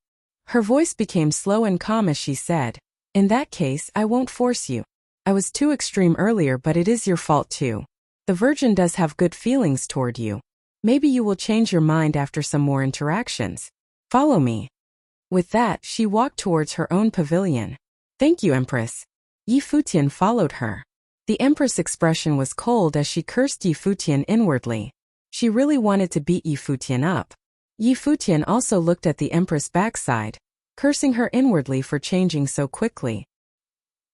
Her voice became slow and calm as she said, "In that case, I won't force you. I was too extreme earlier, but it is your fault too. The Virgin does have good feelings toward you. Maybe you will change your mind after some more interactions. Follow me." With that, she walked towards her own pavilion. "Thank you, Empress." Yi Futian followed her. The Empress' expression was cold as she cursed Yi Futian inwardly. She really wanted to beat Yi Futian up. Yi Futian also looked at the Empress' backside, cursing her inwardly for changing so quickly.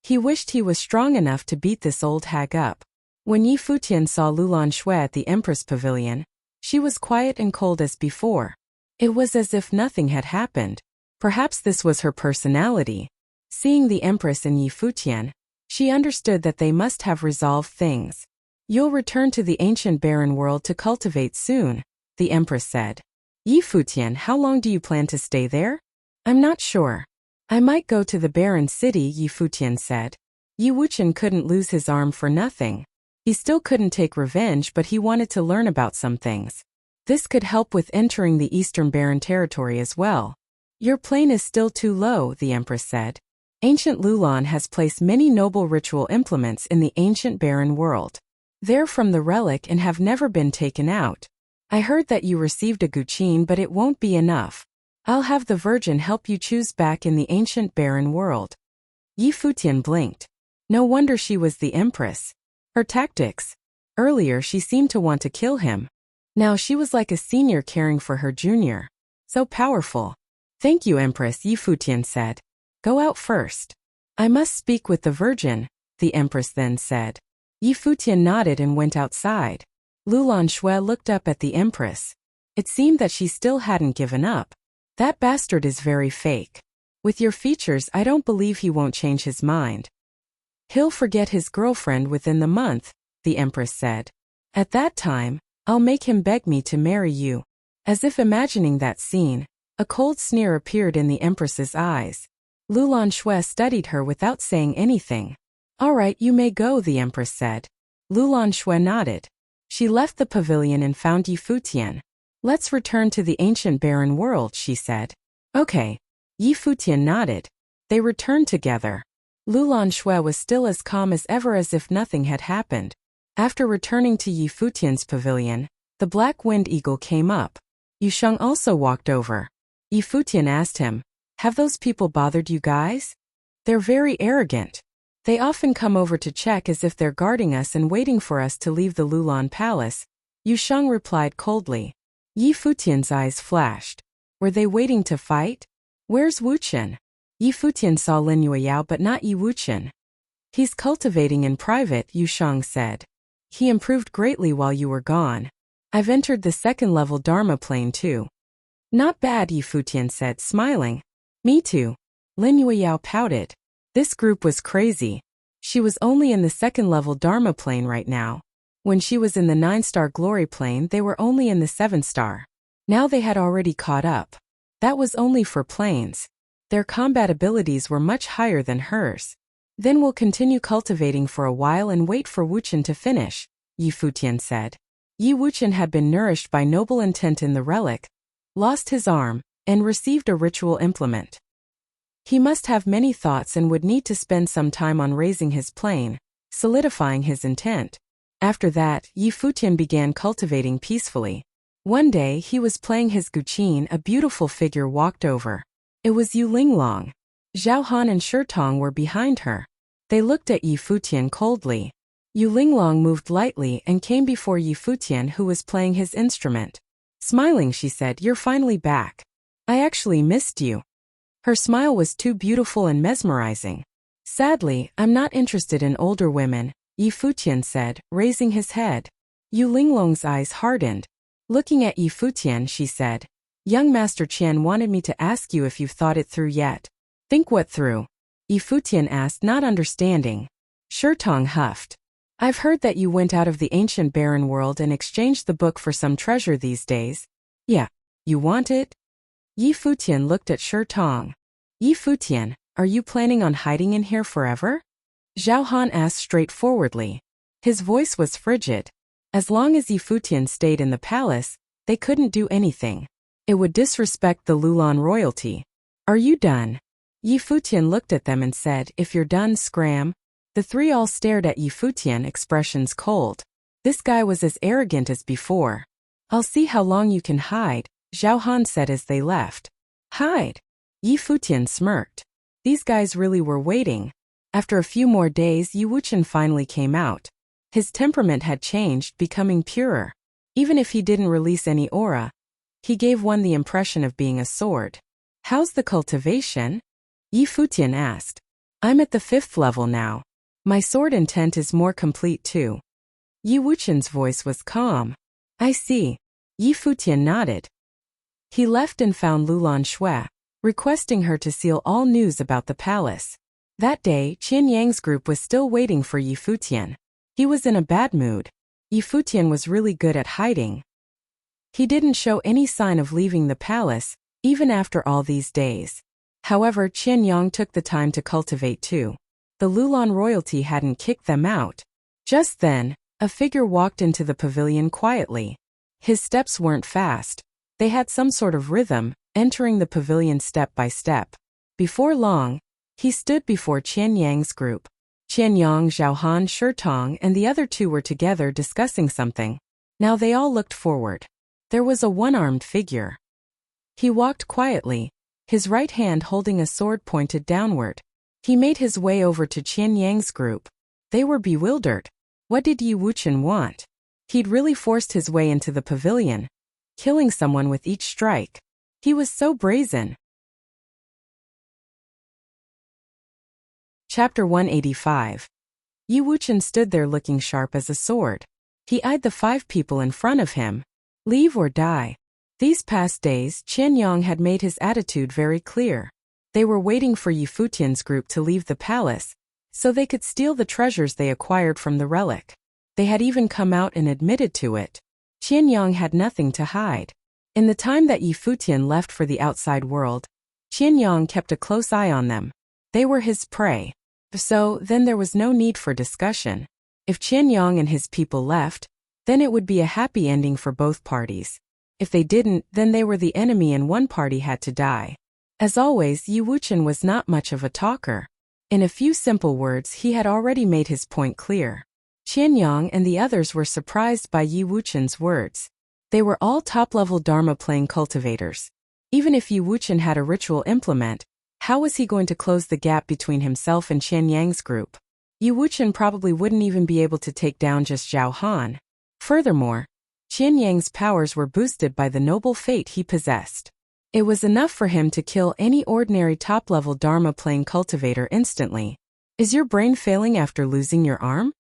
He wished he was strong enough to beat this old hag up. When Yi Futian saw Lulan Shui at the Empress' pavilion, she was quiet and cold as before. It was as if nothing had happened. Perhaps this was her personality. Seeing the Empress and Yi Futian, she understood that they must have resolved things. "You'll return to the ancient barren world to cultivate soon," the Empress said. "Yi Futian, how long do you plan to stay there?" "I'm not sure. I might go to the barren city," Yi Futian said. Yi Wuchen couldn't lose his arm for nothing. He still couldn't take revenge, but he wanted to learn about some things. This could help with entering the Eastern Barren territory as well. "Your plane is still too low," the Empress said. "Ancient Lulan has placed many noble ritual implements in the ancient barren world. They're from the relic and have never been taken out. I heard that you received a guqin, but it won't be enough. I'll have the Virgin help you choose back in the ancient barren world." Yi Futian blinked. No wonder she was the Empress. Her tactics. Earlier she seemed to want to kill him. Now she was like a senior caring for her junior. So powerful. "Thank you, Empress," Yi Futian said. "Go out first." "I must speak with the Virgin," the Empress then said. Yi Futian nodded and went outside. Lulan Shui looked up at the Empress. It seemed that she still hadn't given up. "That bastard is very fake. With your features, I don't believe he won't change his mind. He'll forget his girlfriend within the month," the Empress said. "At that time, I'll make him beg me to marry you." As if imagining that scene, a cold sneer appeared in the Empress's eyes. Lulan Shui studied her without saying anything. "All right, you may go," the Empress said. Lulan Shui nodded. She left the pavilion and found Yi Futian. "Let's return to the ancient barren world," she said. "Okay." Yi Futian nodded. They returned together. Lulan Shui was still as calm as ever, as if nothing had happened. After returning to Yi Futian's pavilion, the black wind eagle came up. Yusheng also walked over. Yi Futian asked him, "Have those people bothered you guys? They're very arrogant. They often come over to check as if they're guarding us and waiting for us to leave the Lulan Palace." Yusheng replied coldly. Yi Futian's eyes flashed. Were they waiting to fight? "Where's Wuchen?" Yi Futian saw Lin Yueyao but not Yi Wuchen. "He's cultivating in private," Yusheng said. "He improved greatly while you were gone. I've entered the second-level Dharma plane too." "Not bad," Yi Futian said, smiling. "Me too." Lin Yueyao pouted. This group was crazy. She was only in the second-level Dharma plane right now. When she was in the 9-star glory plane, they were only in the 7-star. Now they had already caught up. That was only for planes. Their combat abilities were much higher than hers. "Then we'll continue cultivating for a while and wait for Wuchen to finish," Yi Futian said. Yi Wuchen had been nourished by noble intent in the relic, lost his arm, and received a ritual implement. He must have many thoughts and would need to spend some time on raising his plane, solidifying his intent. After that, Yi Futian began cultivating peacefully. One day he was playing his guqin. A beautiful figure walked over. It was Yu Linglong. Zhao Han and Shitong were behind her. They looked at Yi Futian coldly. Yu Linglong moved lightly and came before Yi Futian, who was playing his instrument. Smiling, she said, "You're finally back. I actually missed you." Her smile was too beautiful and mesmerizing. "Sadly, I'm not interested in older women," Yi Futian said, raising his head. Yu Linglong's eyes hardened. Looking at Yi Futian, she said, "Young Master Qian wanted me to ask you if you've thought it through yet." "Think what through?" Yi Futian asked, not understanding. Shitong huffed. "I've heard that you went out of the ancient barren world and exchanged the book for some treasure these days." "Yeah. You want it?" Yi Futian looked at Shitong. "Yi Futian, are you planning on hiding in here forever?" Zhao Han asked straightforwardly. His voice was frigid. As long as Yi Futian stayed in the palace, they couldn't do anything. It would disrespect the Lulan royalty. "Are you done?" Yi Futian looked at them and said, "If you're done, scram." The three all stared at Yi Futian, expressions cold. This guy was as arrogant as before. "I'll see how long you can hide," Zhao Han said as they left. "Hide?" Yi Futian smirked. These guys really were waiting. After a few more days, Yi Wuchen finally came out. His temperament had changed, becoming purer. Even if he didn't release any aura, he gave one the impression of being a sword. "How's the cultivation?" Yi Futian asked. "I'm at the 5th level now. My sword intent is more complete too." Yi Wuchen's voice was calm. "I see." Yi Futian nodded. He left and found Lulan Shui, requesting her to seal all news about the palace. That day, Qian Yang's group was still waiting for Yi Futian. He was in a bad mood. Yi Futian was really good at hiding. He didn't show any sign of leaving the palace, even after all these days. However, Qian Yang took the time to cultivate too. The Lulan royalty hadn't kicked them out. Just then, a figure walked into the pavilion quietly. His steps weren't fast. They had some sort of rhythm, entering the pavilion step by step. Before long, he stood before Qian Yang's group. Qian Yang, Zhao Han, Shitong, and the other two were together discussing something. Now they all looked forward. There was a one-armed figure. He walked quietly, his right hand holding a sword pointed downward. He made his way over to Qian Yang's group. They were bewildered. What did Yi Wuchen want? He'd really forced his way into the pavilion, killing someone with each strike. He was so brazen. Chapter 185. Yi Wuchen stood there looking sharp as a sword. He eyed the 5 people in front of him. Leave or die. These past days, Qian Yang had made his attitude very clear. They were waiting for Yi Futian's group to leave the palace, so they could steal the treasures they acquired from the relic. They had even come out and admitted to it. Qian Yang had nothing to hide. In the time that Yi Futian left for the outside world, Qian Yang kept a close eye on them. They were his prey. So, then there was no need for discussion. If Qian Yang and his people left, then it would be a happy ending for both parties. If they didn't, then they were the enemy and one party had to die. As always, Yi Wuchen was not much of a talker. In a few simple words, he had already made his point clear. Qian Yang and the others were surprised by Yi Wuchen's words. They were all top-level Dharma plane cultivators. Even if Yi Wuchen had a ritual implement, how was he going to close the gap between himself and Qian Yang's group? Yi Wuchen probably wouldn't even be able to take down just Zhao Han. Furthermore, Qian Yang's powers were boosted by the noble fate he possessed. It was enough for him to kill any ordinary top-level Dharma plane cultivator instantly. "Is your brain failing after losing your arm?"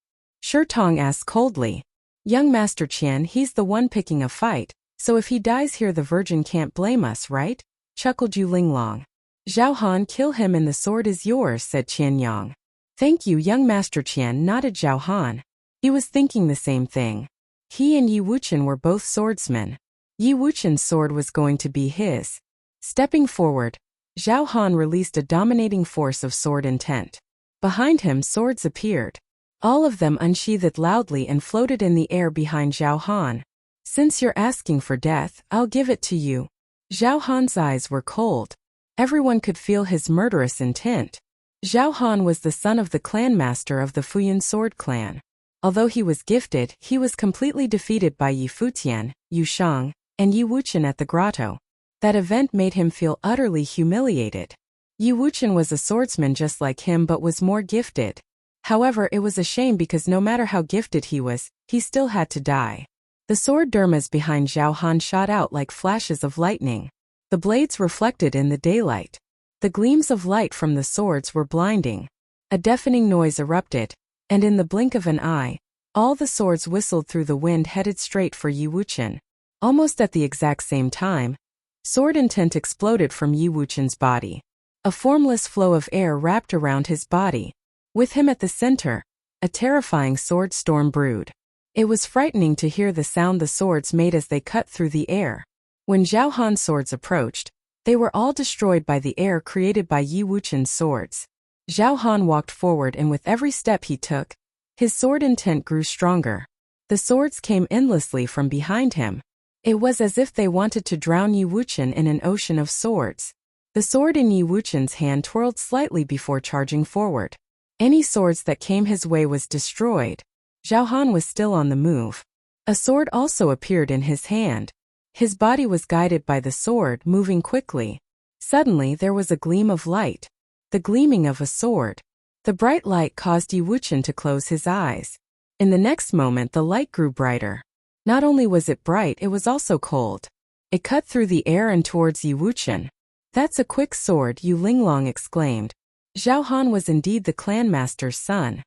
Shitong asked coldly. "Young Master Qian, he's the one picking a fight, so if he dies here the Virgin can't blame us, right?" chuckled Yu Linglong. "Zhao Han, kill him and the sword is yours," said Qian Yang. "Thank you, young Master Qian," nodded Zhao Han. He was thinking the same thing. He and Yi Wuchen were both swordsmen. Yi Wuchen's sword was going to be his. Stepping forward, Zhao Han released a dominating force of sword intent. Behind him, swords appeared. All of them unsheathed loudly and floated in the air behind Zhao Han. "Since you're asking for death, I'll give it to you." Zhao Han's eyes were cold. Everyone could feel his murderous intent. Zhao Han was the son of the clan master of the Futian sword clan. Although he was gifted, he was completely defeated by Yi Futian, Yu Shang, and Yi Wuchen at the grotto. That event made him feel utterly humiliated. Yi Wuchen was a swordsman just like him but was more gifted. However, it was a shame because no matter how gifted he was, he still had to die. The sword dermas behind Zhao Han shot out like flashes of lightning. The blades reflected in the daylight. The gleams of light from the swords were blinding. A deafening noise erupted, and in the blink of an eye, all the swords whistled through the wind headed straight for Yi Wuchen. Almost at the exact same time, sword intent exploded from Yi Wuchen's body. A formless flow of air wrapped around his body. With him at the center, a terrifying sword storm brewed. It was frightening to hear the sound the swords made as they cut through the air. When Zhao Han's swords approached, they were all destroyed by the air created by Yi Wuchen's swords. Zhao Han walked forward and with every step he took, his sword intent grew stronger. The swords came endlessly from behind him. It was as if they wanted to drown Yi Wuchen in an ocean of swords. The sword in Yi Wuchen's hand twirled slightly before charging forward. Any swords that came his way was destroyed. Zhao Han was still on the move. A sword also appeared in his hand. His body was guided by the sword, moving quickly. Suddenly there was a gleam of light. The gleaming of a sword. The bright light caused Yi Wuchen to close his eyes. In the next moment the light grew brighter. Not only was it bright, it was also cold. It cut through the air and towards Yi Wuchen. "That's a quick sword," Yu Linglong exclaimed. Zhao Han was indeed the clan master's son.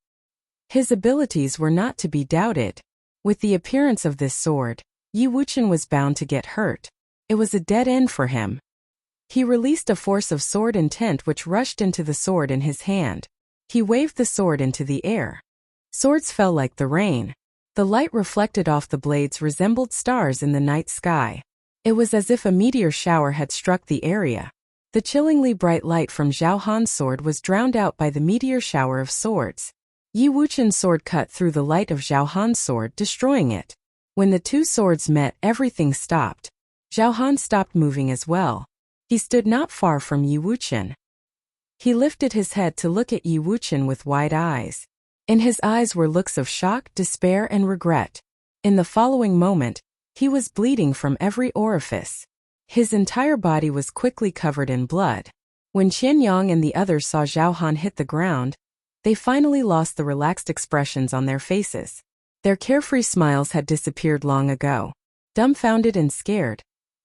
His abilities were not to be doubted. With the appearance of this sword, Yi Wuchen was bound to get hurt. It was a dead end for him. He released a force of sword intent which rushed into the sword in his hand. He waved the sword into the air. Swords fell like the rain. The light reflected off the blades resembled stars in the night sky. It was as if a meteor shower had struck the area. The chillingly bright light from Zhao Han's sword was drowned out by the meteor shower of swords. Yi Wuchen's sword cut through the light of Zhao Han's sword, destroying it. When the two swords met, everything stopped. Zhao Han stopped moving as well. He stood not far from Yi Wuchen. He lifted his head to look at Yi Wuchen with wide eyes. In his eyes were looks of shock, despair, and regret. In the following moment, he was bleeding from every orifice. His entire body was quickly covered in blood. When Qian Yang and the others saw Zhao Han hit the ground, they finally lost the relaxed expressions on their faces. Their carefree smiles had disappeared long ago. Dumbfounded and scared,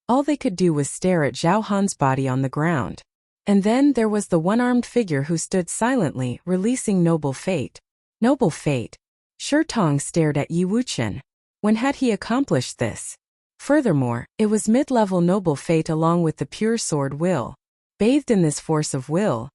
all they could do was stare at Zhao Han's body on the ground. And then there was the one-armed figure who stood silently, releasing Noble Fate. Noble Fate. Shi Tong stared at Yi Wuchen. When had he accomplished this? Furthermore, it was mid-level Noble Fate along with the pure sword will. Bathed in this force of will,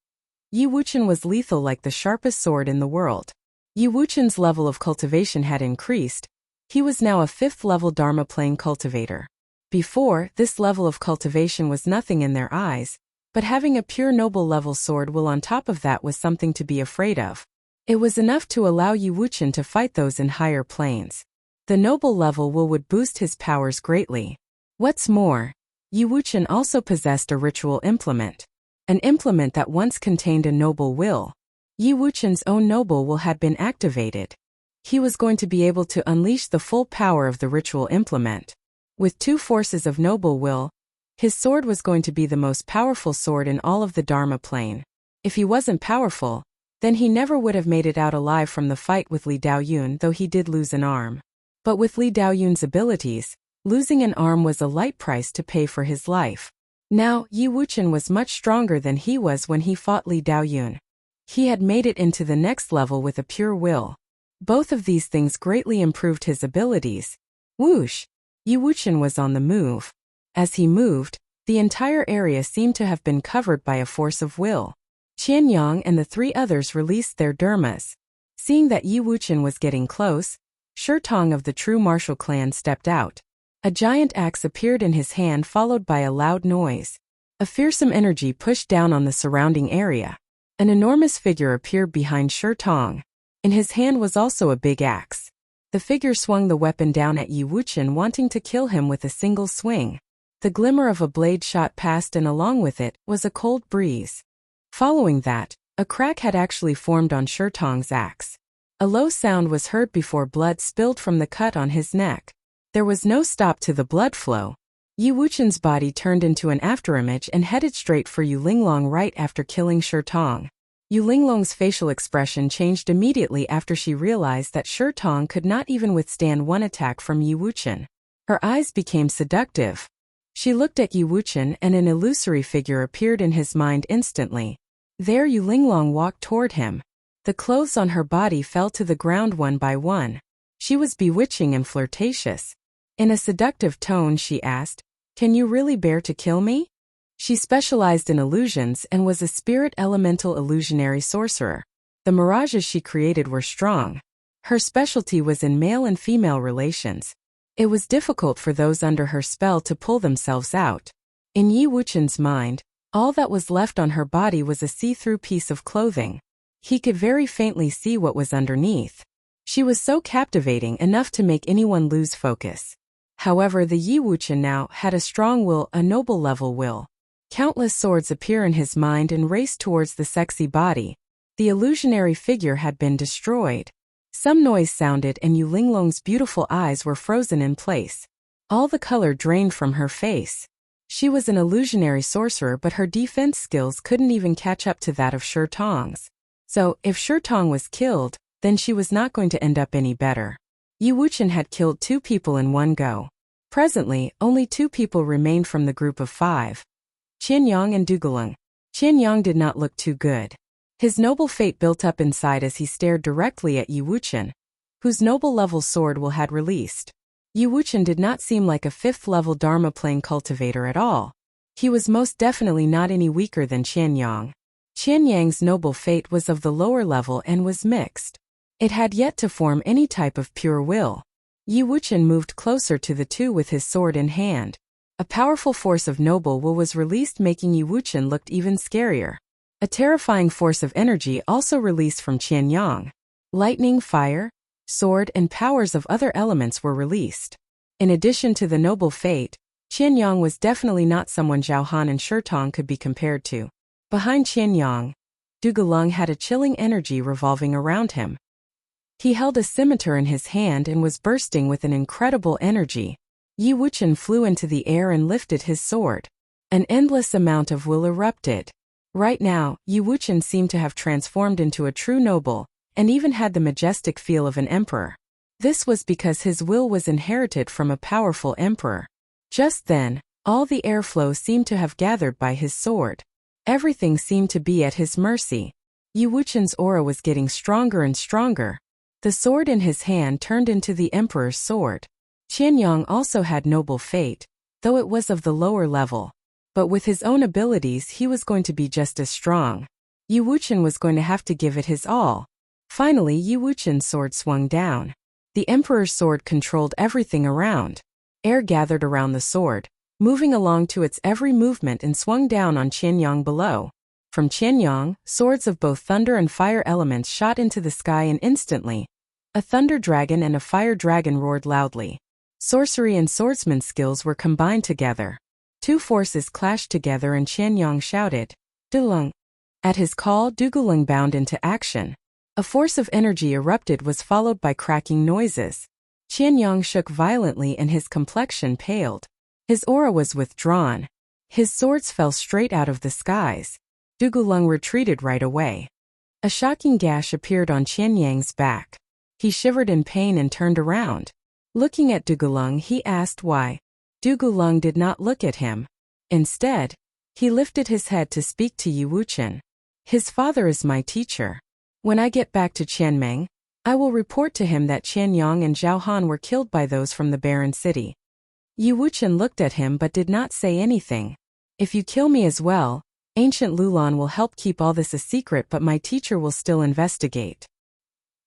Yi Wuchen was lethal like the sharpest sword in the world. Yi Wuchen's level of cultivation had increased. He was now a 5th level Dharma plane cultivator. Before, this level of cultivation was nothing in their eyes, but having a pure noble level sword will on top of that was something to be afraid of. It was enough to allow Yi Wuchen to fight those in higher planes. The noble level will would boost his powers greatly. What's more, Yi Wuchen also possessed a ritual implement. An implement that once contained a noble will. Yi Wuchen's own noble will had been activated. He was going to be able to unleash the full power of the ritual implement. With 2 forces of noble will, his sword was going to be the most powerful sword in all of the Dharma plane. If he wasn't powerful, then he never would have made it out alive from the fight with Li Daoyun, though he did lose an arm. But with Li Daoyun's abilities, losing an arm was a light price to pay for his life. Now, Yi Wuchen was much stronger than he was when he fought Li Daoyun. He had made it into the next level with a pure will. Both of these things greatly improved his abilities. Whoosh! Yi Wuchen was on the move. As he moved, the entire area seemed to have been covered by a force of will. Qian Yang and the 3 others released their dermas. Seeing that Yi Wuchen was getting close, Shi Tong of the true martial clan stepped out. A giant axe appeared in his hand followed by a loud noise. A fearsome energy pushed down on the surrounding area. An enormous figure appeared behind Shi Tong. In his hand was also a big axe. The figure swung the weapon down at Yi Wuchen, wanting to kill him with a single swing. The glimmer of a blade shot past, and along with it was a cold breeze. Following that, a crack had actually formed on Shurtong's axe. A low sound was heard before blood spilled from the cut on his neck. There was no stop to the blood flow. Yi Wuqian's body turned into an afterimage and headed straight for Yu Linglong right after killing Shurtong. Yu Linglong's facial expression changed immediately after she realized that Shurtong could not even withstand one attack from Yi Wuqian. Her eyes became seductive. She looked at Yi Wuqian, and an illusory figure appeared in his mind instantly. There Yu Linglong walked toward him. The clothes on her body fell to the ground one by one. She was bewitching and flirtatious. In a seductive tone she asked, "Can you really bear to kill me?" She specialized in illusions and was a spirit elemental illusionary sorcerer. The mirages she created were strong. Her specialty was in male and female relations. It was difficult for those under her spell to pull themselves out. In Yi Wuqian's mind, all that was left on her body was a see-through piece of clothing. He could very faintly see what was underneath. She was so captivating enough to make anyone lose focus. However, the Yi Wuqian now had a strong will, a noble level will. Countless swords appear in his mind and race towards the sexy body. The illusionary figure had been destroyed. Some noise sounded and Yu Linglong's beautiful eyes were frozen in place. All the color drained from her face. She was an illusionary sorcerer, but her defense skills couldn't even catch up to that of Shurtong's. So, if Shurtong was killed, then she was not going to end up any better. Yi Wuqian had killed 2 people in one go. Presently, only 2 people remained from the group of 5. Qianyang and Dugalung. Qianyang did not look too good. His noble fate built up inside as he stared directly at Yi Wuqian, whose noble level sword will had released. Yi Wuqian did not seem like a 5th level Dharma plane cultivator at all. He was most definitely not any weaker than Qianyang. Qianyang's noble fate was of the lower level and was mixed. It had yet to form any type of pure will. Yi Wuqian moved closer to the two with his sword in hand. A powerful force of noble will was released, making Yi Wuqian look even scarier. A terrifying force of energy also released from Qianyang. Lightning, fire, sword, and powers of other elements were released. In addition to the noble fate, Qianyang was definitely not someone Zhao Han and Shurtong could be compared to. Behind Qianyang, Dugalung had a chilling energy revolving around him. He held a scimitar in his hand and was bursting with an incredible energy. Yi Wuqian flew into the air and lifted his sword. An endless amount of will erupted. Right now, Yi Wuqian seemed to have transformed into a true noble, and even had the majestic feel of an emperor. This was because his will was inherited from a powerful emperor. Just then, all the airflow seemed to have gathered by his sword. Everything seemed to be at his mercy. Yi Wuqian's aura was getting stronger and stronger. The sword in his hand turned into the emperor's sword. Qianyang also had noble fate, though it was of the lower level. But with his own abilities he was going to be just as strong. Yi Wuqian was going to have to give it his all. Finally, Yi Wuqian's sword swung down. The emperor's sword controlled everything around. Air gathered around the sword, moving along to its every movement, and swung down on Qianyang below. From Qianyang, swords of both thunder and fire elements shot into the sky, and instantly, a thunder dragon and a fire dragon roared loudly. Sorcery and swordsman skills were combined together. 2 forces clashed together and Qianyang shouted, "Dugalung!" At his call, Dugalung bounded into action. A force of energy erupted, was followed by cracking noises. Qianyang shook violently and his complexion paled. His aura was withdrawn. His swords fell straight out of the skies. Dugalung retreated right away. A shocking gash appeared on Qianyang's back. He shivered in pain and turned around. Looking at Dugalung, he asked why. Dugalung did not look at him. Instead, he lifted his head to speak to Yi Wuqian. "His father is my teacher. When I get back to Qianmeng, I will report to him that Qianyang and Zhao Han were killed by those from the barren city." Yi Wuqian looked at him but did not say anything. "If you kill me as well, Ancient Lulan will help keep all this a secret, but my teacher will still investigate.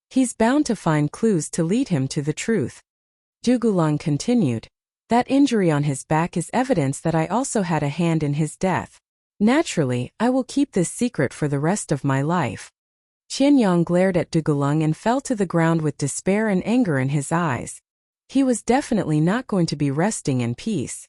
He's bound to find clues to lead him to the truth." Dugalung continued. "That injury on his back is evidence that I also had a hand in his death. Naturally, I will keep this secret for the rest of my life." Qianyang glared at Dugalung and fell to the ground with despair and anger in his eyes. He was definitely not going to be resting in peace.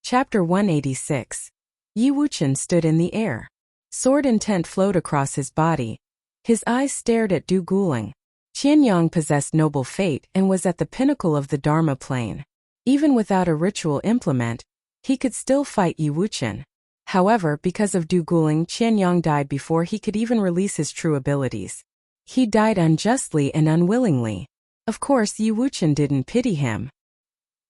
Chapter 186. Yi Wuqian stood in the air. Sword intent flowed across his body. His eyes stared at Du Guling. Qianyang possessed noble fate and was at the pinnacle of the Dharma plane. Even without a ritual implement, he could still fight Yi Wuqian. However, because of Du Guling, Qianyang died before he could even release his true abilities. He died unjustly and unwillingly. Of course, Yi Wuqian didn't pity him.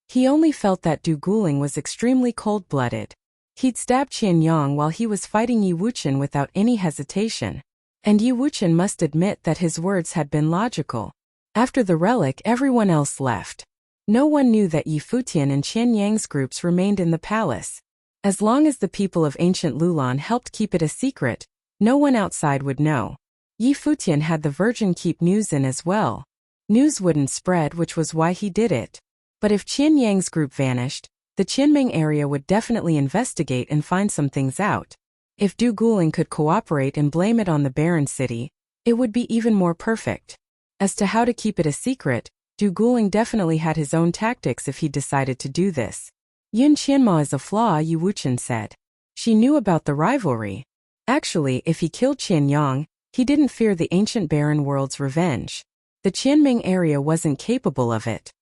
He only felt that Du Guling was extremely cold-blooded. He'd stabbed Qianyang while he was fighting Yi Wuqian without any hesitation. And Yi Wuqian must admit that his words had been logical. After the relic, everyone else left. No one knew that Yi Futian and Qianyang's groups remained in the palace. As long as the people of ancient Lulan helped keep it a secret, no one outside would know. Yi Futian had the Virgin keep news in as well. News wouldn't spread, which was why he did it. But if Qianyang's group vanished, the Qianming area would definitely investigate and find some things out. If Du Guling could cooperate and blame it on the barren city, it would be even more perfect. As to how to keep it a secret, Du Guling definitely had his own tactics if he decided to do this. Yun Qianma is a flaw, Yi Wuqian said. She knew about the rivalry. Actually, if he killed Qianyang, he didn't fear the ancient barren world's revenge. The Qianming area wasn't capable of it.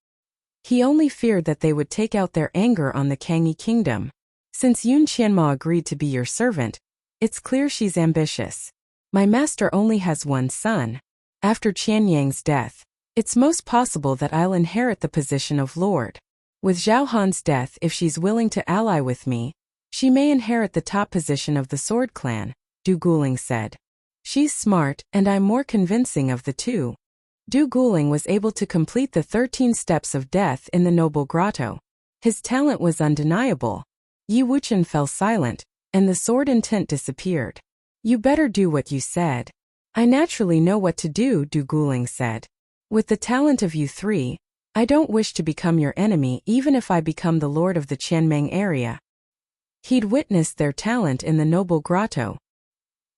He only feared that they would take out their anger on the Kangyi kingdom. Since Yun Qianma agreed to be your servant, it's clear she's ambitious. My master only has one son. After Qianyang's death, it's most possible that I'll inherit the position of lord. With Zhao Han's death, if she's willing to ally with me, she may inherit the top position of the Sword Clan, Du Guling said. She's smart, and I'm more convincing of the two. Du Guling was able to complete the 13 steps of death in the Noble Grotto. His talent was undeniable. Yi Wuqian fell silent, and the sword intent disappeared. You better do what you said. I naturally know what to do, Du Guling said. With the talent of you three, I don't wish to become your enemy even if I become the lord of the Qianming area. He'd witnessed their talent in the Noble Grotto.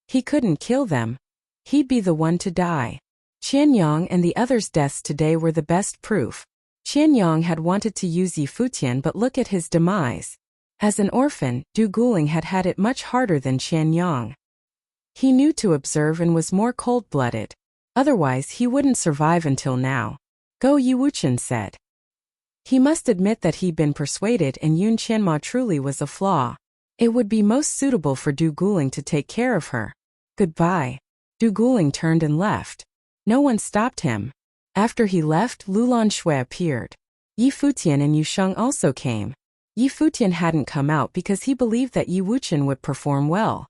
He couldn't kill them. He'd be the one to die. Qianyang and the others' deaths today were the best proof. Qianyang had wanted to use Yi Futian, but look at his demise. As an orphan, Du Guling had had it much harder than Qianyang. He knew to observe and was more cold-blooded. Otherwise, he wouldn't survive until now. Go, Yi Wuqian said. He must admit that he'd been persuaded and Yun Qianma truly was a flaw. It would be most suitable for Du Guling to take care of her. Goodbye. Du Guling turned and left. No one stopped him. After he left, Lulan Shui appeared. Yi Futian and Yu Sheng also came. Yi Futian hadn't come out because he believed that Yi Wuqian would perform well.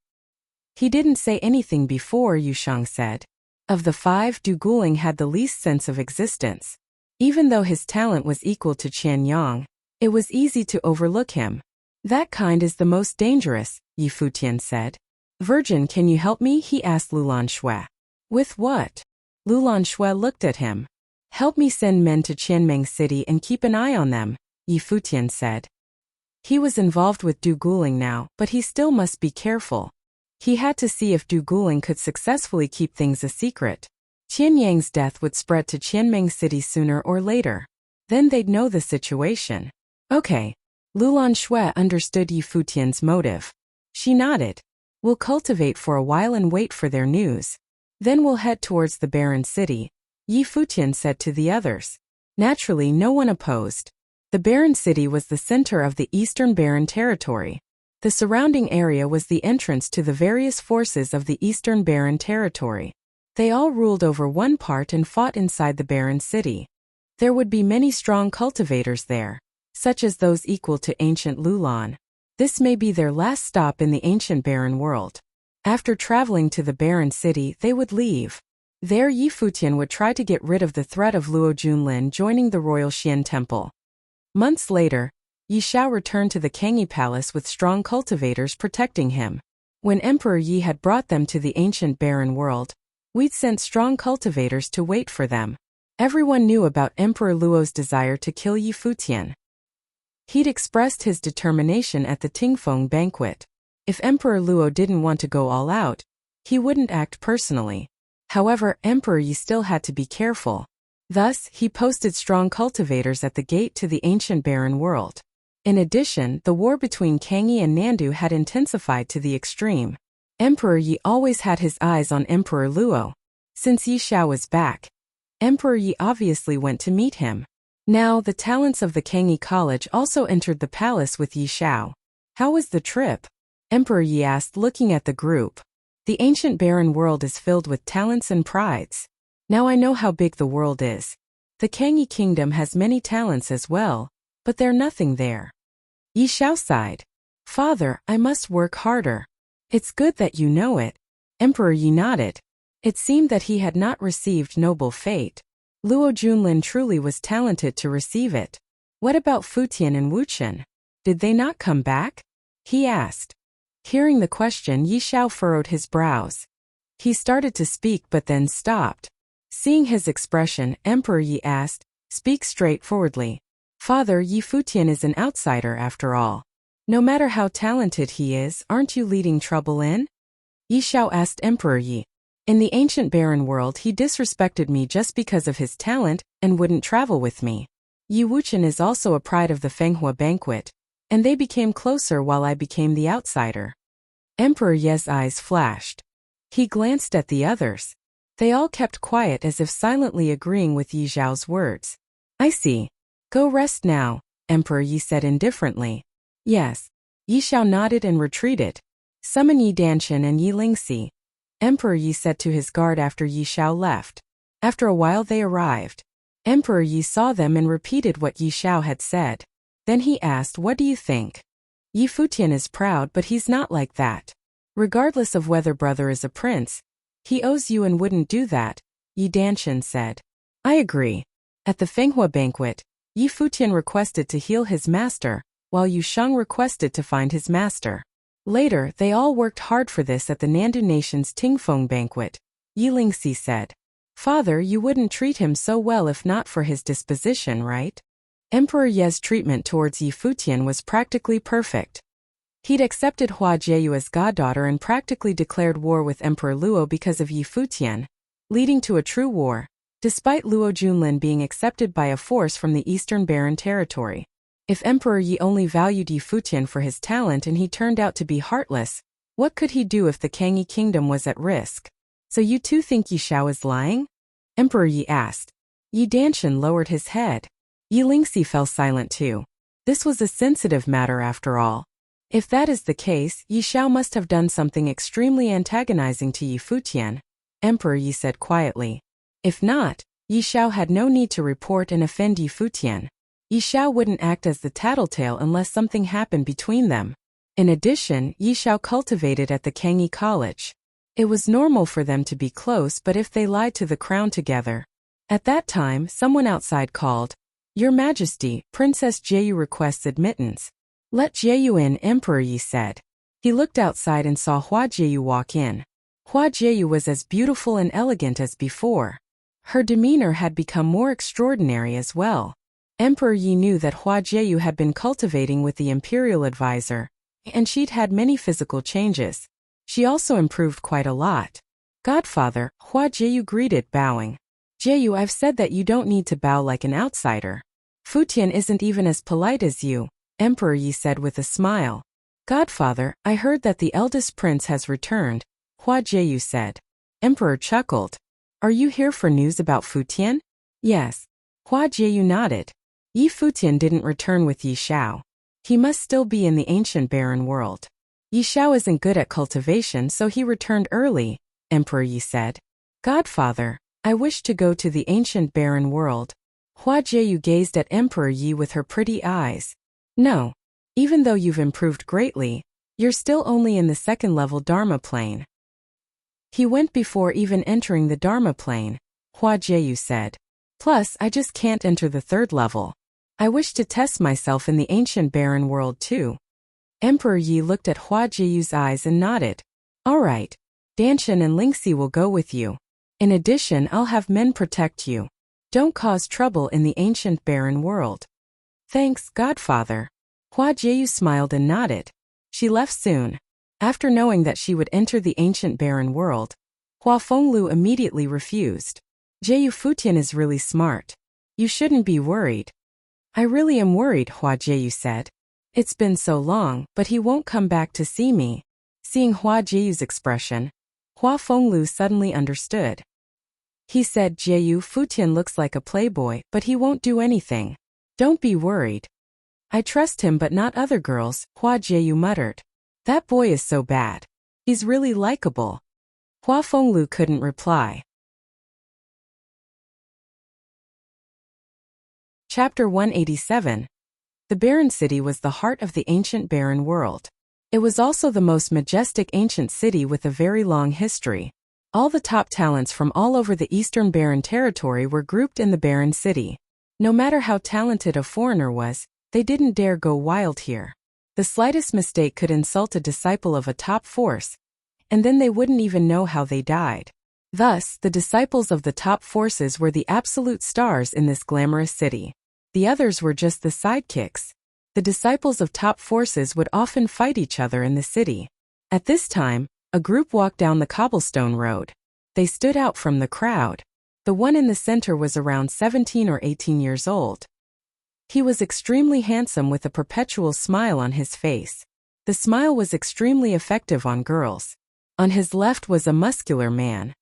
He didn't say anything before, Yu Sheng said. Of the five, Du Guling had the least sense of existence. Even though his talent was equal to Qianyang, it was easy to overlook him. That kind is the most dangerous, Yi Futian said. Virgin, can you help me? He asked Lulan Shui. With what? Lulan Shui looked at him. Help me send men to Qianming City and keep an eye on them, Yi Futian said. He was involved with Du Guling now, but he still must be careful. He had to see if Du Guling could successfully keep things a secret. Qianyang's death would spread to Qianming City sooner or later. Then they'd know the situation. Okay. Lulan Shui understood Yi Futian's motive. She nodded. We'll cultivate for a while and wait for their news. Then we'll head towards the barren city, Yi Futian said to the others. Naturally, no one opposed. The barren city was the center of the Eastern Barren Territory. The surrounding area was the entrance to the various forces of the Eastern Barren Territory. They all ruled over one part and fought inside the barren city. There would be many strong cultivators there, such as those equal to ancient Lulan. This may be their last stop in the ancient barren world. After traveling to the barren city, they would leave. There, Yi Futian would try to get rid of the threat of Luo Junlin joining the royal Xian temple. Months later, Yi Shao returned to the Kangyi palace with strong cultivators protecting him. When Emperor Yi had brought them to the ancient barren world, we'd sent strong cultivators to wait for them. Everyone knew about Emperor Luo's desire to kill Yi Futian. He'd expressed his determination at the Tingfeng banquet. If Emperor Luo didn't want to go all out, he wouldn't act personally. However, Emperor Yi still had to be careful. Thus, he posted strong cultivators at the gate to the ancient barren world. In addition, the war between Kangyi and Nandu had intensified to the extreme. Emperor Yi always had his eyes on Emperor Luo. Since Yi Xiao was back, Emperor Yi obviously went to meet him. Now, the talents of the Kangyi College also entered the palace with Yi Xiao. How was the trip? Emperor Yi asked, looking at the group. The ancient barren world is filled with talents and prides. Now I know how big the world is. The Kangyi kingdom has many talents as well, but they're nothing there. Yi Xiao sighed. Father, I must work harder. It's good that you know it. Emperor Yi nodded. It seemed that he had not received noble fate. Luo Junlin truly was talented to receive it. What about Futian and Wuxian? Did they not come back? He asked. Hearing the question, Yi Xiao furrowed his brows. He started to speak but then stopped. Seeing his expression, Emperor Yi asked, Speak straightforwardly. Father, Yi Futian is an outsider after all. No matter how talented he is, aren't you leading trouble in? Yi Xiao asked Emperor Yi. In the ancient barren world he disrespected me just because of his talent and wouldn't travel with me. Yi Wuxian is also a pride of the Fenghua banquet, and they became closer while I became the outsider. Emperor Ye's eyes flashed. He glanced at the others. They all kept quiet as if silently agreeing with Yi Xiao's words. I see. Go rest now, Emperor Yi said indifferently. Yes. Yi Xiao nodded and retreated. Summon Yi Danshan and Yi Lingxi. Emperor Yi said to his guard after Yi Xiao left. After a while they arrived. Emperor Yi saw them and repeated what Yi Xiao had said. Then he asked, What do you think? Yi Futian is proud but he's not like that. Regardless of whether brother is a prince, he owes you and wouldn't do that, Yi Danshan said. I agree. At the Fenghua banquet, Yi Futian requested to heal his master, while Yu Sheng requested to find his master. Later, they all worked hard for this at the Nandu Nation's Tingfeng banquet. Yi Lingxi said. Father, you wouldn't treat him so well if not for his disposition, right? Emperor Ye's treatment towards Yi Futian was practically perfect. He'd accepted Hua Jieyu as goddaughter and practically declared war with Emperor Luo because of Yi Futian, leading to a true war, despite Luo Junlin being accepted by a force from the Eastern Barren territory. If Emperor Yi only valued Yi Futian for his talent and he turned out to be heartless, what could he do if the Kangyi kingdom was at risk? So you too think Yi Xiao is lying? Emperor Yi asked. Yi Danshan lowered his head. Yi Lingxi fell silent too. This was a sensitive matter after all. If that is the case, Yi Xiao must have done something extremely antagonizing to Yi Futian, Emperor Yi said quietly. If not, Yi Xiao had no need to report and offend Yi Futian. Yi Xiao wouldn't act as the tattletale unless something happened between them. In addition, Yi Xiao cultivated at the Kangyi College. It was normal for them to be close, but if they lied to the crown together. At that time, someone outside called, Your Majesty, Princess Jieyu requests admittance. Let Jieyu in, Emperor Yi said. He looked outside and saw Hua Jieyu walk in. Hua Jieyu was as beautiful and elegant as before. Her demeanor had become more extraordinary as well. Emperor Yi knew that Hua Jieyu had been cultivating with the imperial advisor, and she'd had many physical changes. She also improved quite a lot. Godfather, Hua Jieyu greeted, bowing. Jieyu, I've said that you don't need to bow like an outsider. Futian isn't even as polite as you, Emperor Yi said with a smile. Godfather, I heard that the eldest prince has returned, Hua Jieyu said. Emperor chuckled. Are you here for news about Futian? Yes. Hua Jieyu nodded. Yi Futian didn't return with Yi Xiao. He must still be in the ancient barren world. Yi Xiao isn't good at cultivation, so he returned early, Emperor Yi said. Godfather, I wish to go to the ancient barren world. Hua Jieyu gazed at Emperor Yi with her pretty eyes. No. Even though you've improved greatly, you're still only in the second-level Dharma plane. He went before even entering the Dharma plane, Hua Jieyu said. Plus, I just can't enter the third level. I wish to test myself in the ancient barren world too. Emperor Yi looked at Hua Jieyu's eyes and nodded. All right. Danshan and Lingxi will go with you. In addition, I'll have men protect you. Don't cause trouble in the ancient barren world. Thanks, Godfather. Hua Jieyu smiled and nodded. She left soon. After knowing that she would enter the ancient barren world, Hua Fenglu immediately refused. Jieyu Futian is really smart. You shouldn't be worried. I really am worried, Hua Jieyu said. It's been so long, but he won't come back to see me. Seeing Hua Jieyu's expression, Hua Fenglu suddenly understood. He said, Jiayu, Futian looks like a playboy, but he won't do anything. Don't be worried. I trust him but not other girls, Hua Jiayu muttered. That boy is so bad. He's really likable. Hua Fenglu couldn't reply. Chapter 187. The barren city was the heart of the ancient barren world. It was also the most majestic ancient city with a very long history. All the top talents from all over the eastern barren territory were grouped in the barren city. No matter how talented a foreigner was, they didn't dare go wild here. The slightest mistake could insult a disciple of a top force, and then they wouldn't even know how they died. Thus, the disciples of the top forces were the absolute stars in this glamorous city. The others were just the sidekicks. The disciples of top forces would often fight each other in the city. At this time, a group walked down the cobblestone road. They stood out from the crowd. The one in the center was around 17 or 18 years old. He was extremely handsome with a perpetual smile on his face. The smile was extremely effective on girls. On his left was a muscular man.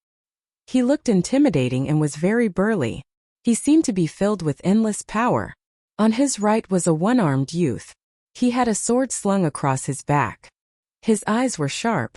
He looked intimidating and was very burly. He seemed to be filled with endless power. On his right was a one-armed youth. He had a sword slung across his back. His eyes were sharp.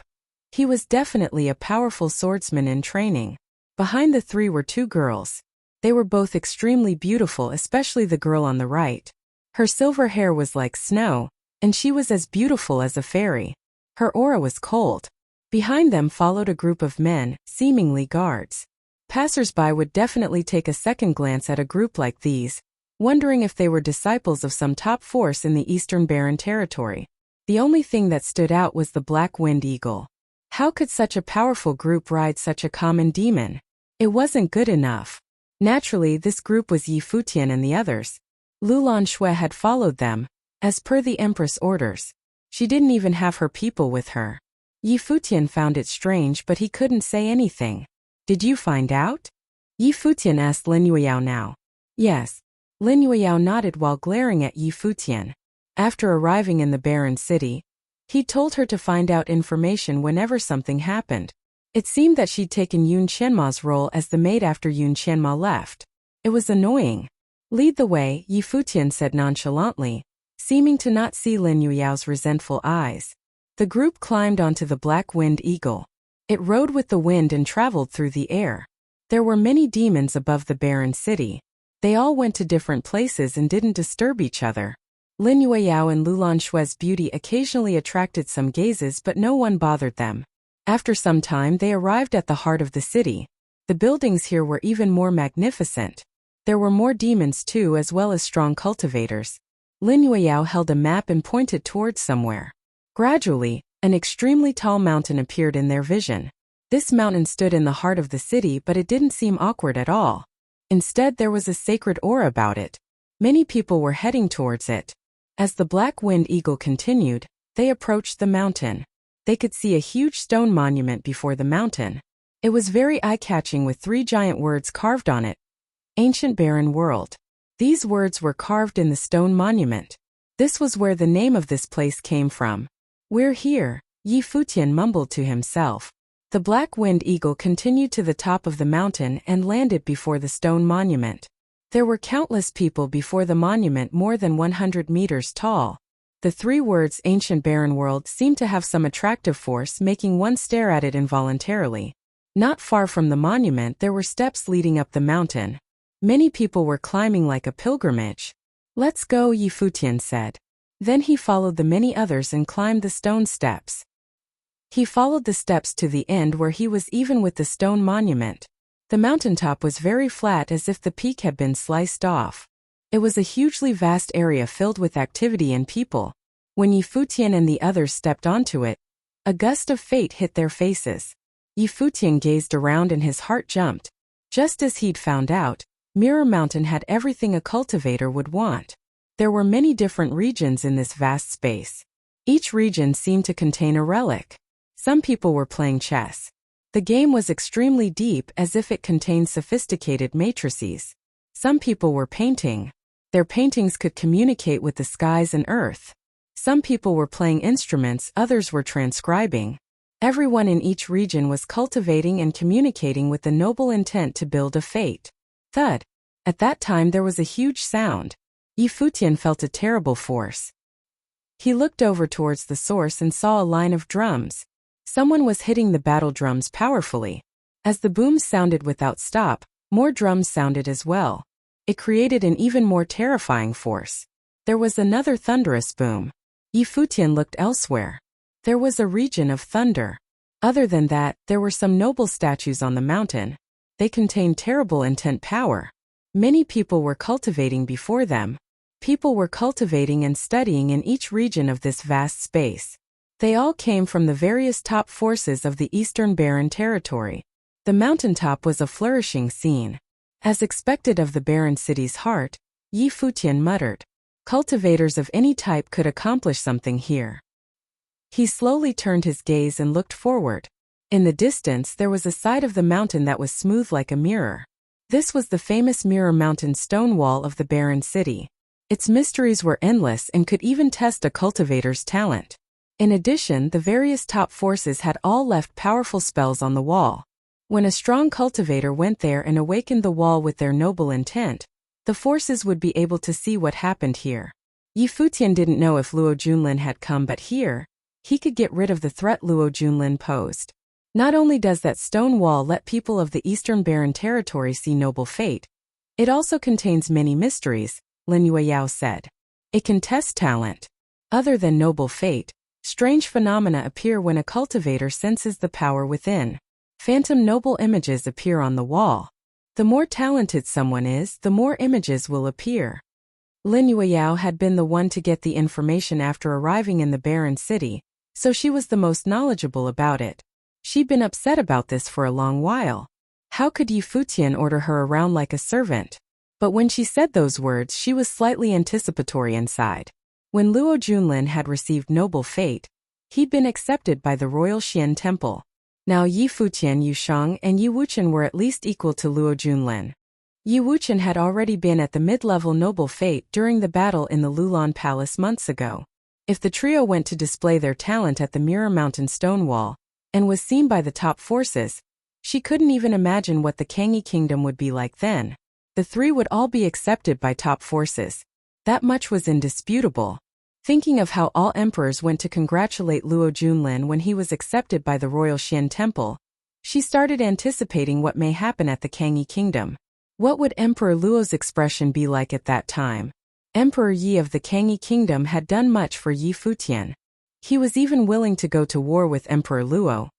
He was definitely a powerful swordsman in training. Behind the three were two girls. They were both extremely beautiful, especially the girl on the right. Her silver hair was like snow, and she was as beautiful as a fairy. Her aura was cold. Behind them followed a group of men, seemingly guards. Passers-by would definitely take a second glance at a group like these, wondering if they were disciples of some top force in the Eastern Barren Territory. The only thing that stood out was the Black Wind Eagle. How could such a powerful group ride such a common demon? It wasn't good enough. Naturally, this group was Yi Futian and the others. Lulan Shui had followed them, as per the Empress' orders. She didn't even have her people with her. Yi Futian found it strange, but he couldn't say anything. Did you find out? Yi Futian asked Lin Yueyao now. Yes. Lin Yueyao nodded while glaring at Yi Futian. After arriving in the barren city, he told her to find out information whenever something happened. It seemed that she'd taken Yun Qianma's role as the maid after Yun Qianma left. It was annoying. Lead the way, Yi Futian said nonchalantly, seeming to not see Lin Yueyao's resentful eyes. The group climbed onto the Black Wind Eagle. It rode with the wind and traveled through the air. There were many demons above the barren city. They all went to different places and didn't disturb each other. Lin Yueyao and Lulan Shui's beauty occasionally attracted some gazes, but no one bothered them. After some time they arrived at the heart of the city. The buildings here were even more magnificent. There were more demons too, as well as strong cultivators. Lin Yueyao held a map and pointed towards somewhere. Gradually, an extremely tall mountain appeared in their vision. This mountain stood in the heart of the city, but it didn't seem awkward at all. Instead, there was a sacred aura about it. Many people were heading towards it. As the Black Wind Eagle continued, they approached the mountain. They could see a huge stone monument before the mountain. It was very eye-catching with 3 giant words carved on it. Ancient Barren World. These words were carved in the stone monument. This was where the name of this place came from. We're here, Yi Futian mumbled to himself. The Black Wind Eagle continued to the top of the mountain and landed before the stone monument. There were countless people before the monument, more than 100 meters tall. The 3 words Ancient Barren World seemed to have some attractive force, making one stare at it involuntarily. Not far from the monument there were steps leading up the mountain. Many people were climbing like a pilgrimage. Let's go, Yi Futian said. Then he followed the many others and climbed the stone steps. He followed the steps to the end where he was even with the stone monument. The mountaintop was very flat, as if the peak had been sliced off. It was a hugely vast area filled with activity and people. When Yi Futian and the others stepped onto it, a gust of fate hit their faces. Yi Futian gazed around and his heart jumped. Just as he'd found out, Mirror Mountain had everything a cultivator would want. There were many different regions in this vast space. Each region seemed to contain a relic. Some people were playing chess. The game was extremely deep, as if it contained sophisticated matrices. Some people were painting. Their paintings could communicate with the skies and earth. Some people were playing instruments, others were transcribing. Everyone in each region was cultivating and communicating with the noble intent to build a fate. Thud. At that time there was a huge sound. Futian felt a terrible force. He looked over towards the source and saw a line of drums. Someone was hitting the battle drums powerfully. As the booms sounded without stop, more drums sounded as well. It created an even more terrifying force. There was another thunderous boom. Futian looked elsewhere. There was a region of thunder. Other than that, there were some noble statues on the mountain. They contained terrible intent power. Many people were cultivating before them. People were cultivating and studying in each region of this vast space. They all came from the various top forces of the Eastern Barren Territory. The mountaintop was a flourishing scene. As expected of the barren city's heart, Futian muttered, "Cultivators of any type could accomplish something here." He slowly turned his gaze and looked forward. In the distance there was a side of the mountain that was smooth like a mirror. This was the famous Mirror Mountain stone wall of the barren city. Its mysteries were endless and could even test a cultivator's talent. In addition, the various top forces had all left powerful spells on the wall. When a strong cultivator went there and awakened the wall with their noble intent, the forces would be able to see what happened here. Futian didn't know if Luo Junlin had come, but here, he could get rid of the threat Luo Junlin posed. Not only does that stone wall let people of the Eastern Barren Territory see noble fate, it also contains many mysteries, Lin Yueyao said. It can test talent. Other than noble fate, strange phenomena appear when a cultivator senses the power within. Phantom noble images appear on the wall. The more talented someone is, the more images will appear. Lin Yueyao had been the one to get the information after arriving in the barren city, so she was the most knowledgeable about it. She'd been upset about this for a long while. How could Futian order her around like a servant? But when she said those words, she was slightly anticipatory inside. When Luo Junlin had received noble fate, he'd been accepted by the royal Xian temple. Now Futian, Yushang, and Wuchen were at least equal to Luo Junlin. Wuchen had already been at the mid-level noble fate during the battle in the Lulan Palace months ago. If the trio went to display their talent at the Mirror Mountain stone wall, and was seen by the top forces, she couldn't even imagine what the Kangyi kingdom would be like then. The three would all be accepted by top forces. That much was indisputable. Thinking of how all emperors went to congratulate Luo Junlin when he was accepted by the royal Xian temple, she started anticipating what may happen at the Kangyi kingdom. What would Emperor Luo's expression be like at that time? Emperor Yi of the Kangyi kingdom had done much for Futian. He was even willing to go to war with Emperor Luo.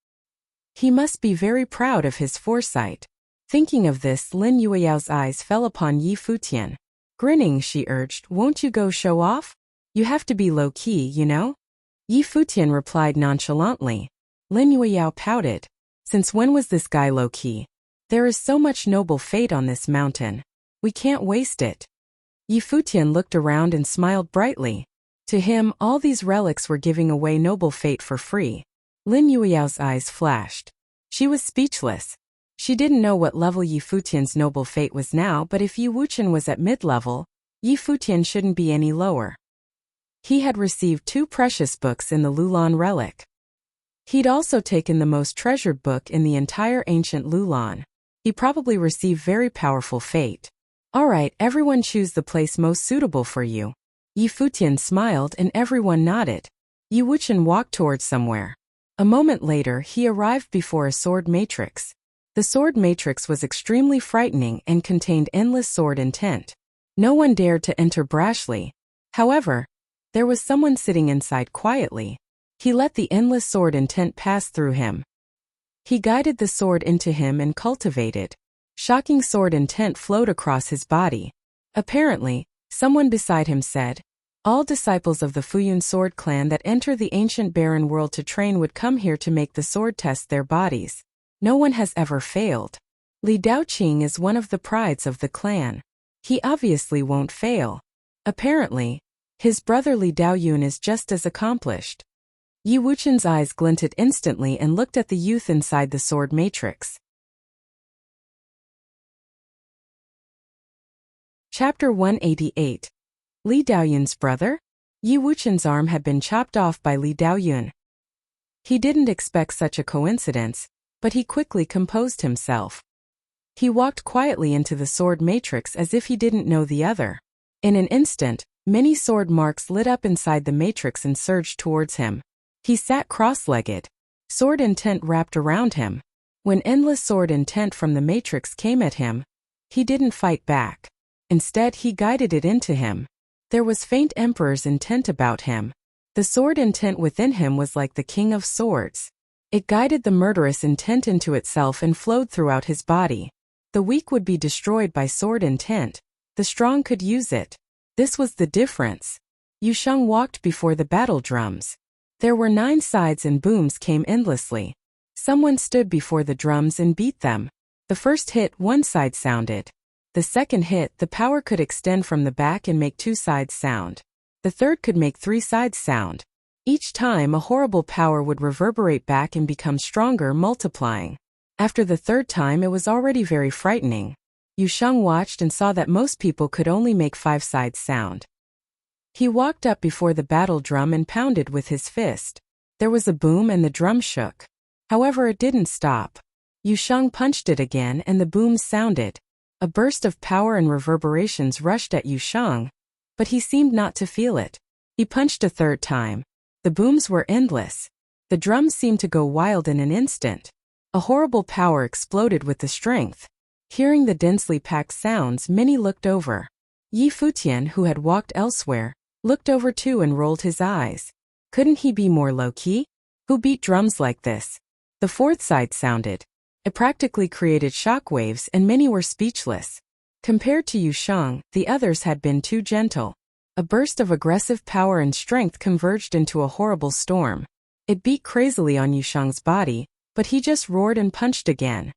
He must be very proud of his foresight. Thinking of this, Lin Yueyao's eyes fell upon Futian. Grinning, she urged, "Won't you go show off? You have to be low-key, you know?" Futian replied nonchalantly. Lin Yueyao pouted. "Since when was this guy low-key? There is so much noble fate on this mountain. We can't waste it." Futian looked around and smiled brightly. To him, all these relics were giving away noble fate for free. Lin Yueyao's eyes flashed. She was speechless. She didn't know what level Futian's noble fate was now, but if Wuchen was at mid-level, Futian shouldn't be any lower. He had received 2 precious books in the Lulan relic. He'd also taken the most treasured book in the entire ancient Lulan. He probably received very powerful fate. "All right, everyone choose the place most suitable for you." Futian smiled and everyone nodded. Wuchen walked towards somewhere. A moment later, he arrived before a sword matrix. The sword matrix was extremely frightening and contained endless sword intent. No one dared to enter brashly. However, there was someone sitting inside quietly. He let the endless sword intent pass through him. He guided the sword into him and cultivated. Shocking sword intent flowed across his body. Apparently, someone beside him said, "All disciples of the Fuyun sword clan that enter the ancient barren world to train would come here to make the sword test their bodies. No one has ever failed. Li Daoqing is one of the prides of the clan. He obviously won't fail. Apparently, his brother Li Daoyun is just as accomplished." Wuchen's eyes glinted instantly and looked at the youth inside the sword matrix. Chapter 188. Li Daoyun's brother? Yi Wuqian's arm had been chopped off by Li Daoyun. He didn't expect such a coincidence, but he quickly composed himself. He walked quietly into the sword matrix as if he didn't know the other. In an instant, many sword marks lit up inside the matrix and surged towards him. He sat cross-legged. Sword intent wrapped around him. When endless sword intent from the matrix came at him, he didn't fight back. Instead, he guided it into him. There was faint emperor's intent about him. The sword intent within him was like the king of swords. It guided the murderous intent into itself and flowed throughout his body. The weak would be destroyed by sword intent. The strong could use it. This was the difference. Yusheng walked before the battle drums. There were 9 sides and booms came endlessly. Someone stood before the drums and beat them. The first hit, 1 side sounded. The second hit, the power could extend from the back and make 2 sides sound. The third could make 3 sides sound. Each time a horrible power would reverberate back and become stronger, multiplying. After the third time it was already very frightening. Yusheng watched and saw that most people could only make 5 sides sound. He walked up before the battle drum and pounded with his fist. There was a boom and the drum shook. However, it didn't stop. Yusheng punched it again and the booms sounded. A burst of power and reverberations rushed at Yusheng, but he seemed not to feel it. He punched a third time. The booms were endless. The drums seemed to go wild in an instant. A horrible power exploded with the strength. Hearing the densely packed sounds, many looked over. Yi Futian, who had walked elsewhere, looked over too and rolled his eyes. Couldn't he be more low-key? Who beat drums like this? The fourth side sounded. It practically created shockwaves and many were speechless. Compared to Yusheng, the others had been too gentle. A burst of aggressive power and strength converged into a horrible storm. It beat crazily on Yusheng's body, but he just roared and punched again.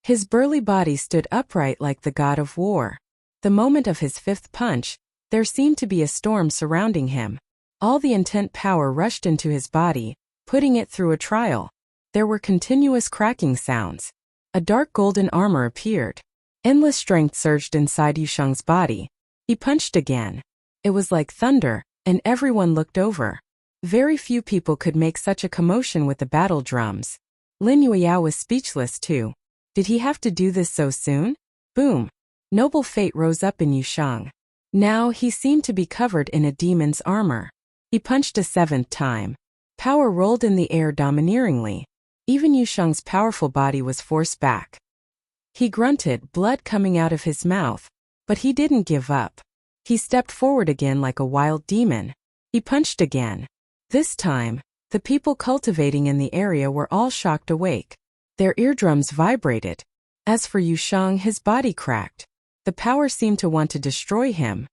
His burly body stood upright like the god of war. The moment of his 5th punch, there seemed to be a storm surrounding him. All the intent power rushed into his body, putting it through a trial. There were continuous cracking sounds. A dark golden armor appeared. Endless strength surged inside Yusheng's body. He punched again. It was like thunder, and everyone looked over. Very few people could make such a commotion with the battle drums. Lin Yueyao was speechless too. Did he have to do this so soon? Boom! Noble fate rose up in Yusheng. Now he seemed to be covered in a demon's armor. He punched a 7th time. Power rolled in the air domineeringly. Even Yusheng's powerful body was forced back. He grunted, blood coming out of his mouth, but he didn't give up. He stepped forward again like a wild demon. He punched again. This time, the people cultivating in the area were all shocked awake. Their eardrums vibrated. As for Yusheng, his body cracked. The power seemed to want to destroy him.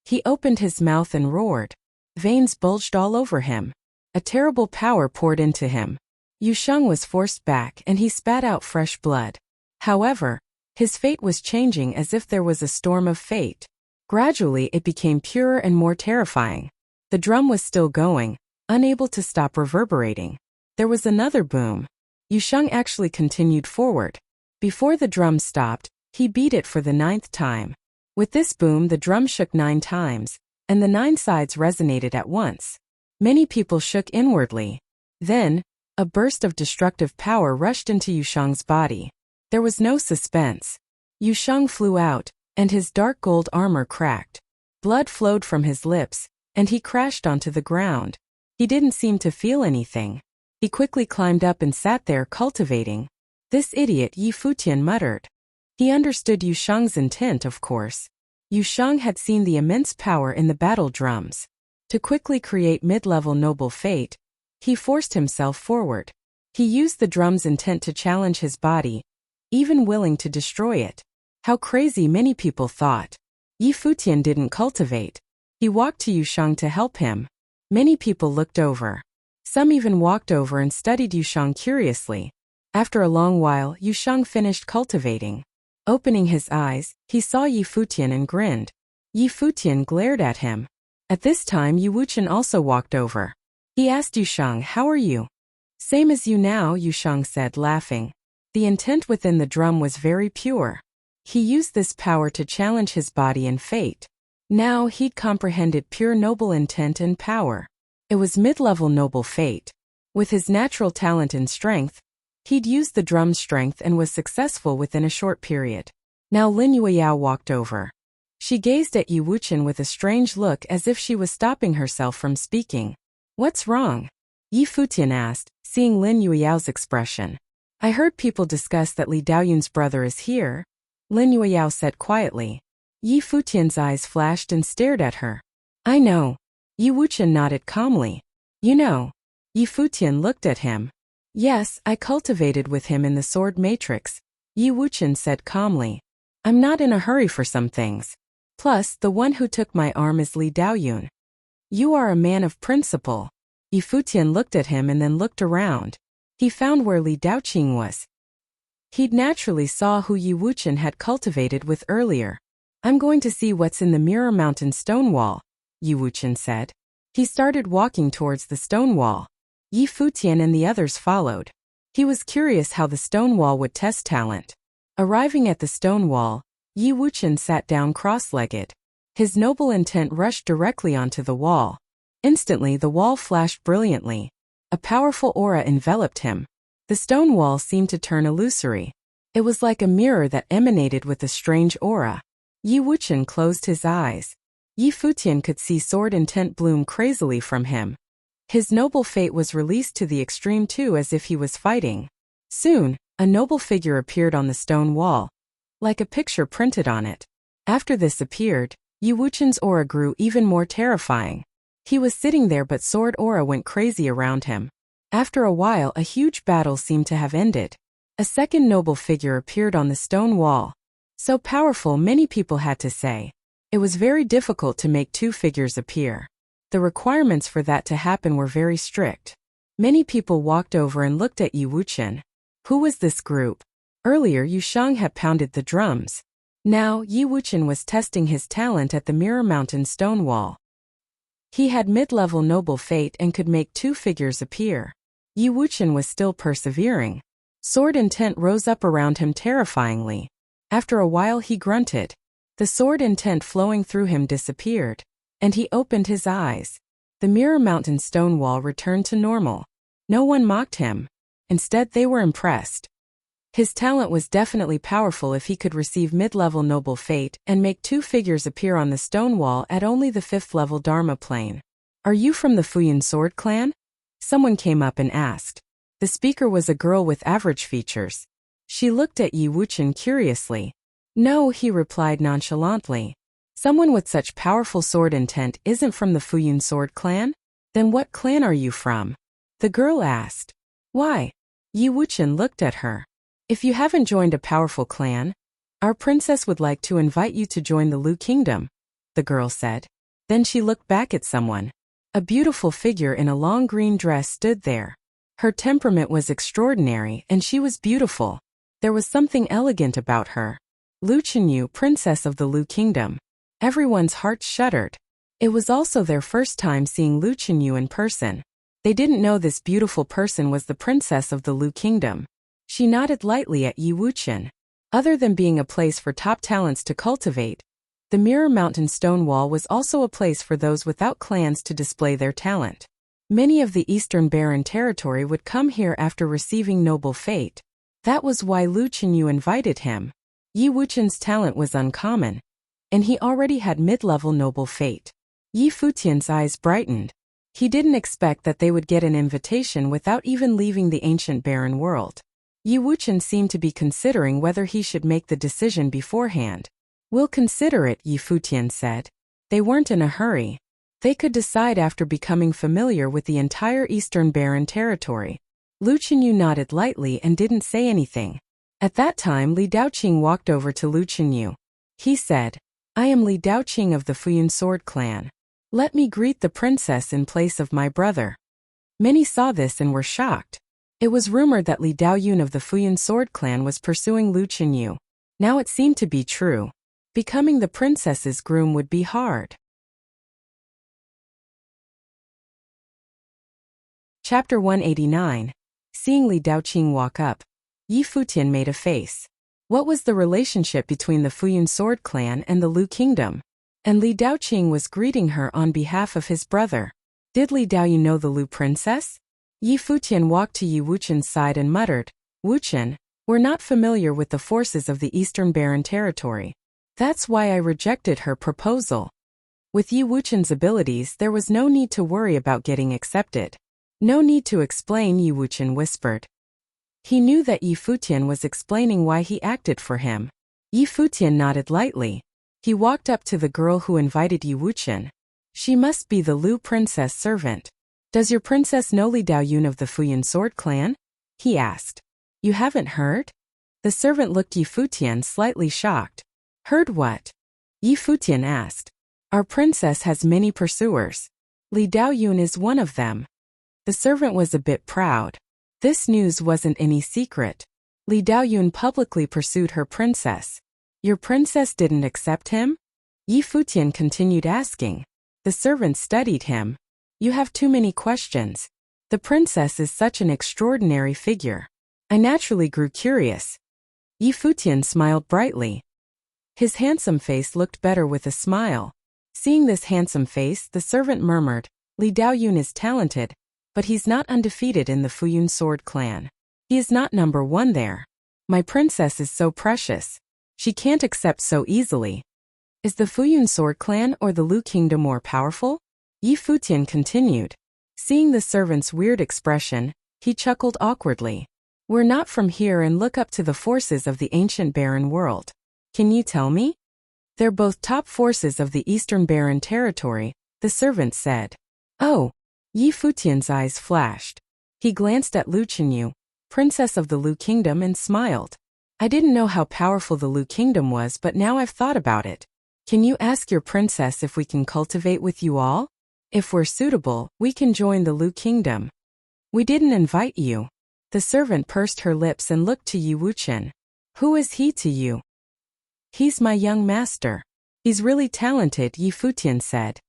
He opened his mouth and roared. Veins bulged all over him. A terrible power poured into him. Yusheng was forced back and he spat out fresh blood. However, his fate was changing as if there was a storm of fate. Gradually it became purer and more terrifying. The drum was still going, unable to stop reverberating. There was another boom. Yusheng actually continued forward. Before the drum stopped, he beat it for the 9th time. With this boom the drum shook 9 times, and the 9 sides resonated at once. Many people shook inwardly. Then, a burst of destructive power rushed into Yusheng's body. There was no suspense. Yusheng flew out, and his dark gold armor cracked. Blood flowed from his lips, and he crashed onto the ground. He didn't seem to feel anything. He quickly climbed up and sat there cultivating. This idiot, Yi Futian muttered. He understood Yusheng's intent, of course. Yusheng had seen the immense power in the battle drums. To quickly create mid-level noble fate, he forced himself forward. He used the drum's intent to challenge his body, even willing to destroy it. How crazy, many people thought. Yi Futian didn't cultivate. He walked to Yusheng to help him. Many people looked over. Some even walked over and studied Yusheng curiously. After a long while, Yusheng finished cultivating. Opening his eyes, he saw Yi Futian and grinned. Yi Futian glared at him. At this time Yi Wuqian also walked over. He asked Yusheng, "How are you?" "Same as you now," Yusheng said, laughing. The intent within the drum was very pure. He used this power to challenge his body and fate. Now he'd comprehended pure noble intent and power. It was mid-level noble fate. With his natural talent and strength, he'd used the drum's strength and was successful within a short period. Now Lin Yueyao walked over. She gazed at Yi Wuqian with a strange look as if she was stopping herself from speaking. "What's wrong?" Yi Futian asked, seeing Lin Yueyao's expression. "I heard people discuss that Li Daoyun's brother is here," Lin Yueyao said quietly. Yi Futian's eyes flashed and stared at her. "I know." Yi Wuqian nodded calmly. "You know?" Yi Futian looked at him. "Yes, I cultivated with him in the sword matrix," Yi Wuqian said calmly. "I'm not in a hurry for some things. Plus, the one who took my arm is Li Daoyun." "You are a man of principle." Yi Futian looked at him and then looked around. He found where Li Daoqing was. He'd naturally saw who Yi Wuqian had cultivated with earlier. "I'm going to see what's in the Mirror Mountain stone wall," Yi Wuqian said. He started walking towards the stone wall. Yi Futian and the others followed. He was curious how the stone wall would test talent. Arriving at the stone wall, Yi Wuqian sat down cross-legged. His noble intent rushed directly onto the wall. Instantly the wall flashed brilliantly. A powerful aura enveloped him. The stone wall seemed to turn illusory. It was like a mirror that emanated with a strange aura. Yi Wuqian closed his eyes. Yi Futian could see sword intent bloom crazily from him. His noble fate was released to the extreme too, as if he was fighting. Soon, a noble figure appeared on the stone wall, like a picture printed on it. After this appeared, Yi Wuqian's aura grew even more terrifying. He was sitting there but sword aura went crazy around him. After a while a huge battle seemed to have ended. A second noble figure appeared on the stone wall. So powerful, many people had to say. It was very difficult to make two figures appear. The requirements for that to happen were very strict. Many people walked over and looked at Yi Wuqian. Who was this group? Earlier Yu Shang had pounded the drums. Now Yi Wuqian was testing his talent at the Mirror Mountain stone wall. He had mid-level noble fate and could make two figures appear. Yi Wuqian was still persevering. Sword intent rose up around him terrifyingly. After a while he grunted. The sword intent flowing through him disappeared, and he opened his eyes. The Mirror Mountain stone wall returned to normal. No one mocked him. Instead they were impressed. His talent was definitely powerful if he could receive mid-level noble fate and make two figures appear on the stone wall at only the 5th level Dharma plane. "Are you from the Futian sword clan?" Someone came up and asked. The speaker was a girl with average features. She looked at Yi Wuqian curiously. "No," he replied nonchalantly. "Someone with such powerful sword intent isn't from the Futian sword clan? Then what clan are you from?" The girl asked. "Why?" Yi Wuqian looked at her. "If you haven't joined a powerful clan, our princess would like to invite you to join the Lu Kingdom," the girl said. Then she looked back at someone. A beautiful figure in a long green dress stood there. Her temperament was extraordinary and she was beautiful. There was something elegant about her. Lu Chenyu, princess of the Lu Kingdom. Everyone's hearts shuddered. It was also their first time seeing Lu Chenyu in person. They didn't know this beautiful person was the princess of the Lu Kingdom. She nodded lightly at Yi Wuqian. Other than being a place for top talents to cultivate, the Mirror Mountain stone wall was also a place for those without clans to display their talent. Many of the Eastern Barren territory would come here after receiving noble fate. That was why Lu Chenyu invited him. Yi Wuqian's talent was uncommon, and he already had mid-level noble fate. Yi Futian's eyes brightened. He didn't expect that they would get an invitation without even leaving the ancient barren world. Yi Wuqian seemed to be considering whether he should make the decision beforehand. "We'll consider it," Yi Futian said. They weren't in a hurry. They could decide after becoming familiar with the entire Eastern Barren territory. Lu Chenyu nodded lightly and didn't say anything. At that time Li Daoqing walked over to Lu Chenyu. He said, "I am Li Daoqing of the Futian sword clan. Let me greet the princess in place of my brother." Many saw this and were shocked. It was rumored that Li Daoyun of the Futian sword clan was pursuing Lu Chenyu. Now it seemed to be true. Becoming the princess's groom would be hard. Chapter 189. Seeing Li Daoqing walk up, Yi Futian made a face. What was the relationship between the Futian sword clan and the Lu Kingdom? and Li Daoqing was greeting her on behalf of his brother. Did Li Daoyu know the Lu princess? Yi Futian walked to Yi Wuqian's side and muttered, Wuqian, we're not familiar with the forces of the Eastern Barren Territory. That's why I rejected her proposal. With Yi Wuqian's abilities, there was no need to worry about getting accepted. No need to explain, Yi Wuqian whispered. He knew that Yi Futian was explaining why he acted for him. Yi Futian nodded lightly. He walked up to the girl who invited Yi Wuqian. She must be the Lu princess servant. Does your princess know Li Daoyun of the Futian sword clan? He asked. You haven't heard? The servant looked Yi Futian slightly shocked. Heard what? Yi Futian asked. Our princess has many pursuers. Li Daoyun is one of them. The servant was a bit proud. This news wasn't any secret. Li Daoyun publicly pursued her princess. Your princess didn't accept him? Yi Futian continued asking. The servant studied him. You have too many questions. The princess is such an extraordinary figure. I naturally grew curious. Yi Futian smiled brightly. His handsome face looked better with a smile. Seeing this handsome face, the servant murmured, Li Daoyun is talented, but he's not undefeated in the Futian sword clan. He is not number one there. My princess is so precious. She can't accept so easily. Is the Futian sword clan or the Lu kingdom more powerful? Yi Futian continued. Seeing the servant's weird expression, he chuckled awkwardly. We're not from here and look up to the forces of the ancient barren world. Can you tell me? They're both top forces of the Eastern Barren Territory, the servant said. Oh! Yi Futian's eyes flashed. He glanced at Lu Qinyu, princess of the Lu kingdom, and smiled. I didn't know how powerful the Lu kingdom was, but now I've thought about it. Can you ask your princess if we can cultivate with you all? If we're suitable, we can join the Lu kingdom. We didn't invite you. The servant pursed her lips and looked to Yi Wuqian. Who is he to you? He's my young master. He's really talented, Yi Futian said.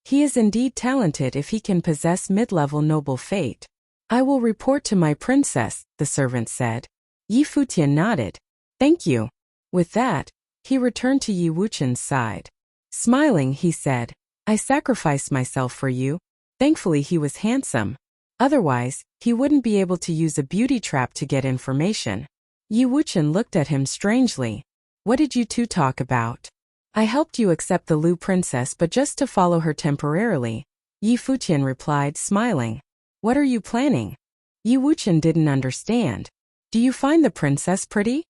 He is indeed talented if he can possess mid-level noble fate. I will report to my princess, the servant said. Yi Futian nodded. Thank you. With that, he returned to Yi Wuqian's side. Smiling, he said, I sacrificed myself for you. Thankfully he was handsome. Otherwise, he wouldn't be able to use a beauty trap to get information. Yi Wuqian looked at him strangely. What did you two talk about? I helped you accept the Lu princess, but just to follow her temporarily. Yi Futian replied, smiling. What are you planning? Yi Wuqian didn't understand. Do you find the princess pretty?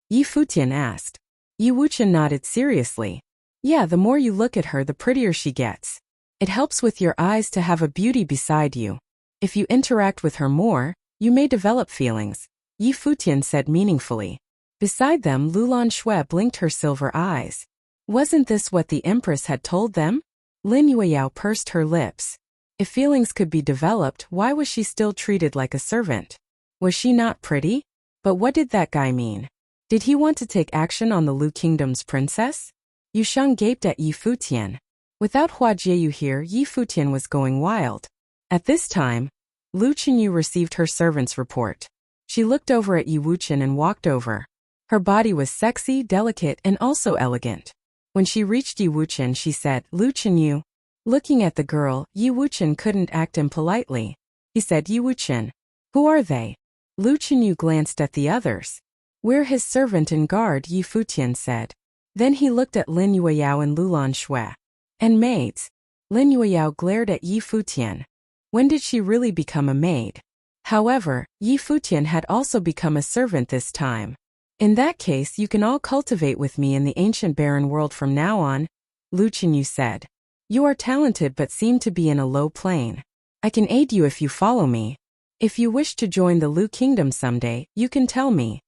Yi Futian asked. Yi Wuqian nodded seriously. Yeah, the more you look at her, the prettier she gets. It helps with your eyes to have a beauty beside you. If you interact with her more, you may develop feelings, Yi Futian said meaningfully. Beside them, Lulan Shui blinked her silver eyes. Wasn't this what the empress had told them? Lin Yueyao pursed her lips. If feelings could be developed, why was she still treated like a servant? Was she not pretty? But what did that guy mean? Did he want to take action on the Lu kingdom's princess? Yu Sheng gaped at Yi Futian. Without Hua Jieyu here, Yi Futian was going wild. At this time, Lu Qinyu received her servant's report. She looked over at Yi Wuqian and walked over. Her body was sexy, delicate, and also elegant. When she reached Yi Wuqian, she said, Lu Qinyu. Looking at the girl, Yi Wuqian couldn't act impolitely. He said, Yi Wuqian. Who are they? Lu Qinyu glanced at the others. We're his servant and guard, Yi Futian said. Then he looked at Lin Yueyao and Lulan Shui. And maids. Lin Yueyao glared at Yi Futian. When did she really become a maid? However, Yi Futian had also become a servant this time. In that case, you can all cultivate with me in the ancient barren world from now on, Lu Qinyu said. You are talented but seem to be in a low plane. I can aid you if you follow me. If you wish to join the Lu kingdom someday, you can tell me.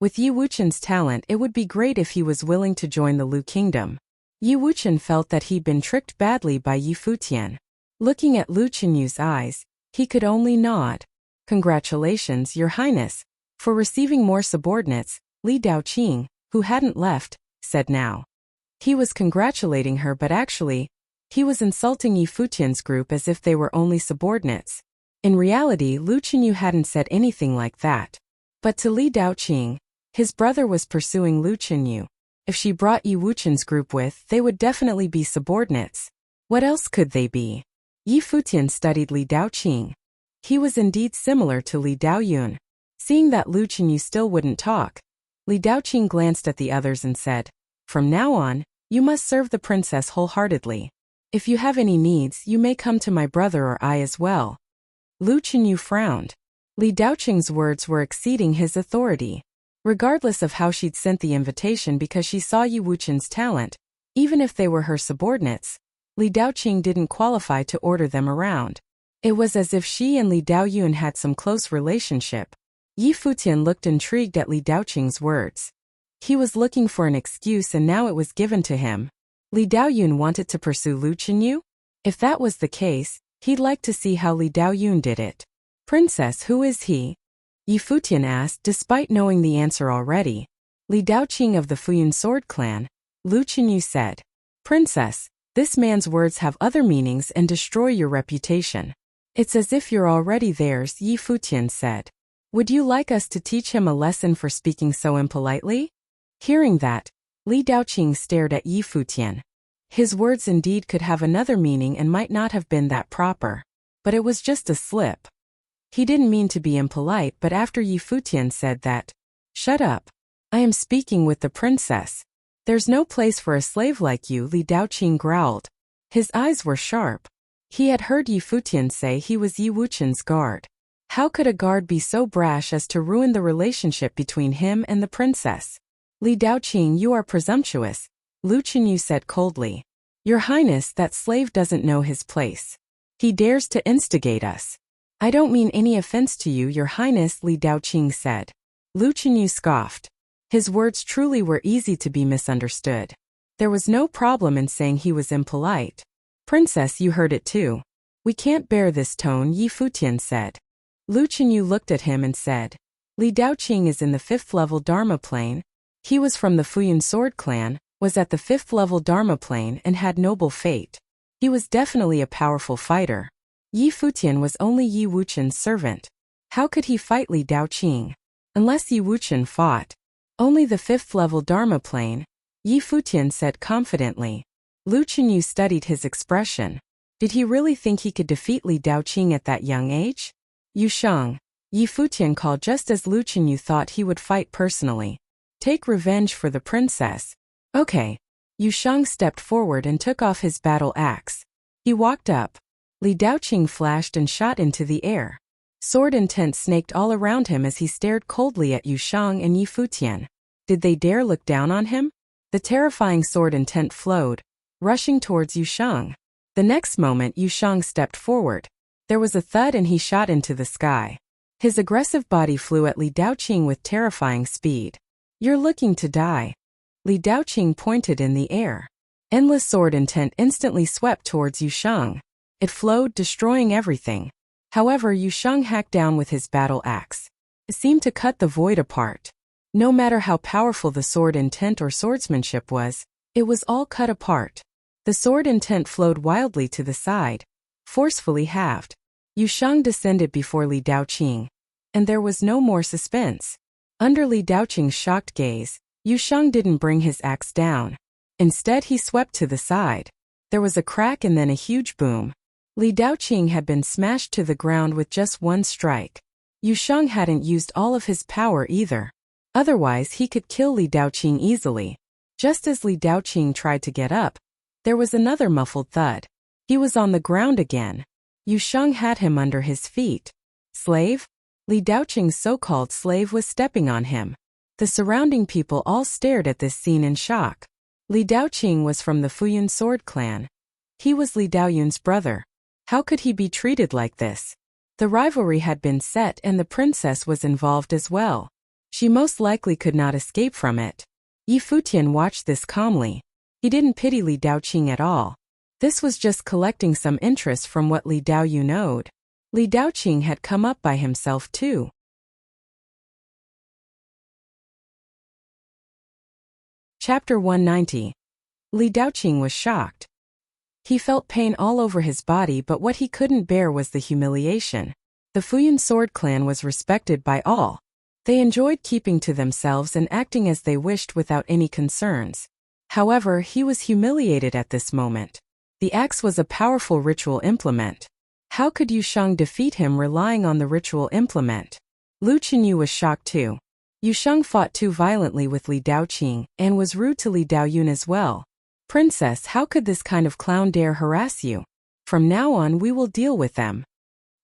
With Yi Wuqian's talent, it would be great if he was willing to join the Lu kingdom. Yi Wuqian felt that he'd been tricked badly by Yi Futian. Looking at Lu Qinyu's eyes, he could only nod. Congratulations, Your Highness, for receiving more subordinates, Li Daoqing, who hadn't left, said now. He was congratulating her, but actually, he was insulting Yi Futian's group as if they were only subordinates. In reality, Lu Qinyu hadn't said anything like that. But to Li Daoqing, his brother was pursuing Lu Qinyu. If she brought Yi Wuqian's group with, they would definitely be subordinates. What else could they be? Yi Futian studied Li Daoqing. He was indeed similar to Li Daoyun. Seeing that Lu Qinyu still wouldn't talk, Li Daoqing glanced at the others and said, "From now on, you must serve the princess wholeheartedly. If you have any needs, you may come to my brother or I as well." Lu Qinyu frowned. Li Daoqing's words were exceeding his authority. Regardless of how she'd sent the invitation because she saw Yi Wuqian's talent, even if they were her subordinates, Li Daoqing didn't qualify to order them around. It was as if she and Li Daoyun had some close relationship. Yi Futian looked intrigued at Li Daoqing's words. He was looking for an excuse and now it was given to him. Li Daoyun wanted to pursue Lu Qinyu? If that was the case, he'd like to see how Li Daoyun did it. "Princess, who is he?" Yi Futian asked, despite knowing the answer already. Li Daoqing of the Futian sword clan. Lu Qinyu said, "Princess, this man's words have other meanings and destroy your reputation." "It's as if you're already theirs," Yi Futian said. "Would you like us to teach him a lesson for speaking so impolitely?" Hearing that, Li Daoqing stared at Yi Futian. His words indeed could have another meaning and might not have been that proper. But it was just a slip. He didn't mean to be impolite, but after Yi Futian said that, "Shut up. I am speaking with the princess. There's no place for a slave like you," Li Daoqing growled. His eyes were sharp. He had heard Yi Futian say he was Yi Wuqian's guard. How could a guard be so brash as to ruin the relationship between him and the princess? "Li Daoqing, you are presumptuous," Lu Qinyu said coldly. "Your Highness, that slave doesn't know his place. He dares to instigate us." "I don't mean any offense to you, Your Highness," Li Daoqing said. Lu Qinyu scoffed. His words truly were easy to be misunderstood. There was no problem in saying he was impolite. "Princess, you heard it too. We can't bear this tone," Yi Futian said. Lu Qinyu looked at him and said, "Li Daoqing is in the 5th level Dharma plane. He was from the Futian sword clan, was at the 5th level Dharma plane and had noble fate. He was definitely a powerful fighter. Yi Futian was only Yi Wuqian's servant. How could he fight Li Daoqing? Unless Yi Wuqian fought. Only the 5th level Dharma plane," Yi Futian said confidently. Lu Qinyu studied his expression. Did he really think he could defeat Li Daoqing at that young age? "Yu Shang," Yi Futian called just as Lu Qinyu thought he would fight personally. "Take revenge for the princess." "Okay." Yu Shang stepped forward and took off his battle axe. He walked up. Li Daoqing flashed and shot into the air. Sword intent snaked all around him as he stared coldly at Yu Shang and Yi Futian. Did they dare look down on him? The terrifying sword intent flowed, rushing towards Yu Shang. The next moment Yu Shang stepped forward. There was a thud and he shot into the sky. His aggressive body flew at Li Daoqing with terrifying speed. "You're looking to die." Li Daoqing pointed in the air. Endless sword intent instantly swept towards Yu Shang. It flowed, destroying everything. However, Yu Shang hacked down with his battle axe. It seemed to cut the void apart. No matter how powerful the sword intent or swordsmanship was, it was all cut apart. The sword intent flowed wildly to the side, forcefully halved. Yu Shang descended before Li Daoqing. And there was no more suspense. Under Li Daoqing's shocked gaze, Yu Shang didn't bring his axe down. Instead, he swept to the side. There was a crack and then a huge boom. Li Daoqing had been smashed to the ground with just one strike. Yu Shang hadn't used all of his power either. Otherwise, he could kill Li Daoqing easily. Just as Li Daoqing tried to get up, there was another muffled thud. He was on the ground again. Yu Shang had him under his feet. Slave? Li Daoqing's so-called slave was stepping on him. The surrounding people all stared at this scene in shock. Li Daoqing was from the Futian sword clan. He was Li Daoyun's brother. How could he be treated like this? The rivalry had been set and the princess was involved as well. She most likely could not escape from it. Yi Futian watched this calmly. He didn't pity Li Daoqing at all. This was just collecting some interest from what Li Daoyun owed. Li Daoqing had come up by himself too. Chapter 190. Li Daoqing was shocked. He felt pain all over his body, but what he couldn't bear was the humiliation. The Futian sword clan was respected by all. They enjoyed keeping to themselves and acting as they wished without any concerns. However, he was humiliated at this moment. The axe was a powerful ritual implement. How could Yu Sheng defeat him relying on the ritual implement? Lu Qinyu was shocked too. Yu Sheng fought too violently with Li Daoqing and was rude to Li Daoyun as well. Princess, how could this kind of clown dare harass you? From now on we will deal with them.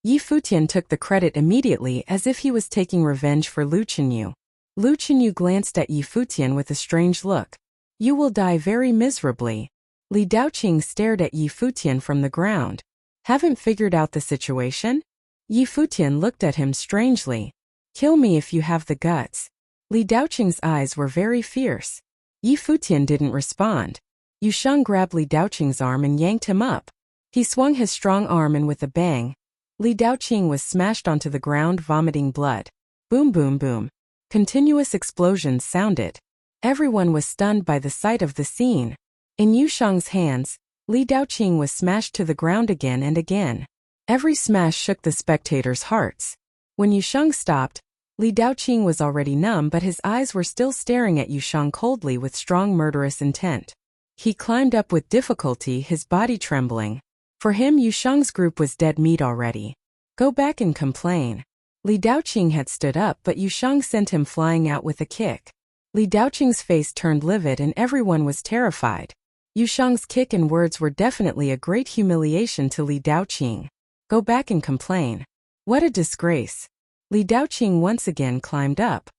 Yi Futian took the credit immediately as if he was taking revenge for Lu Qinyu. Lu Qinyu glanced at Yi Futian with a strange look. You will die very miserably. Li Daoqing stared at Yi Futian from the ground. Haven't figured out the situation? Yi Futian looked at him strangely. Kill me if you have the guts. Li Daoqing's eyes were very fierce. Yi Futian didn't respond. Yu Sheng grabbed Li Daoqing's arm and yanked him up. He swung his strong arm and with a bang, Li Daoqing was smashed onto the ground, vomiting blood. Boom, boom, boom. Continuous explosions sounded. Everyone was stunned by the sight of the scene. In Yu Sheng's hands, Li Daoqing was smashed to the ground again and again. Every smash shook the spectators' hearts. When Yu Sheng stopped, Li Daoqing was already numb, but his eyes were still staring at Yu Sheng coldly with strong murderous intent. He climbed up with difficulty, his body trembling. For him, Yu Sheng's group was dead meat already. Go back and complain. Li Daoqing had stood up, but Yu Sheng sent him flying out with a kick. Li Daoqing's face turned livid and everyone was terrified. Yu Sheng's kick and words were definitely a great humiliation to Li Daoqing. Go back and complain. What a disgrace. Li Daoqing once again climbed up.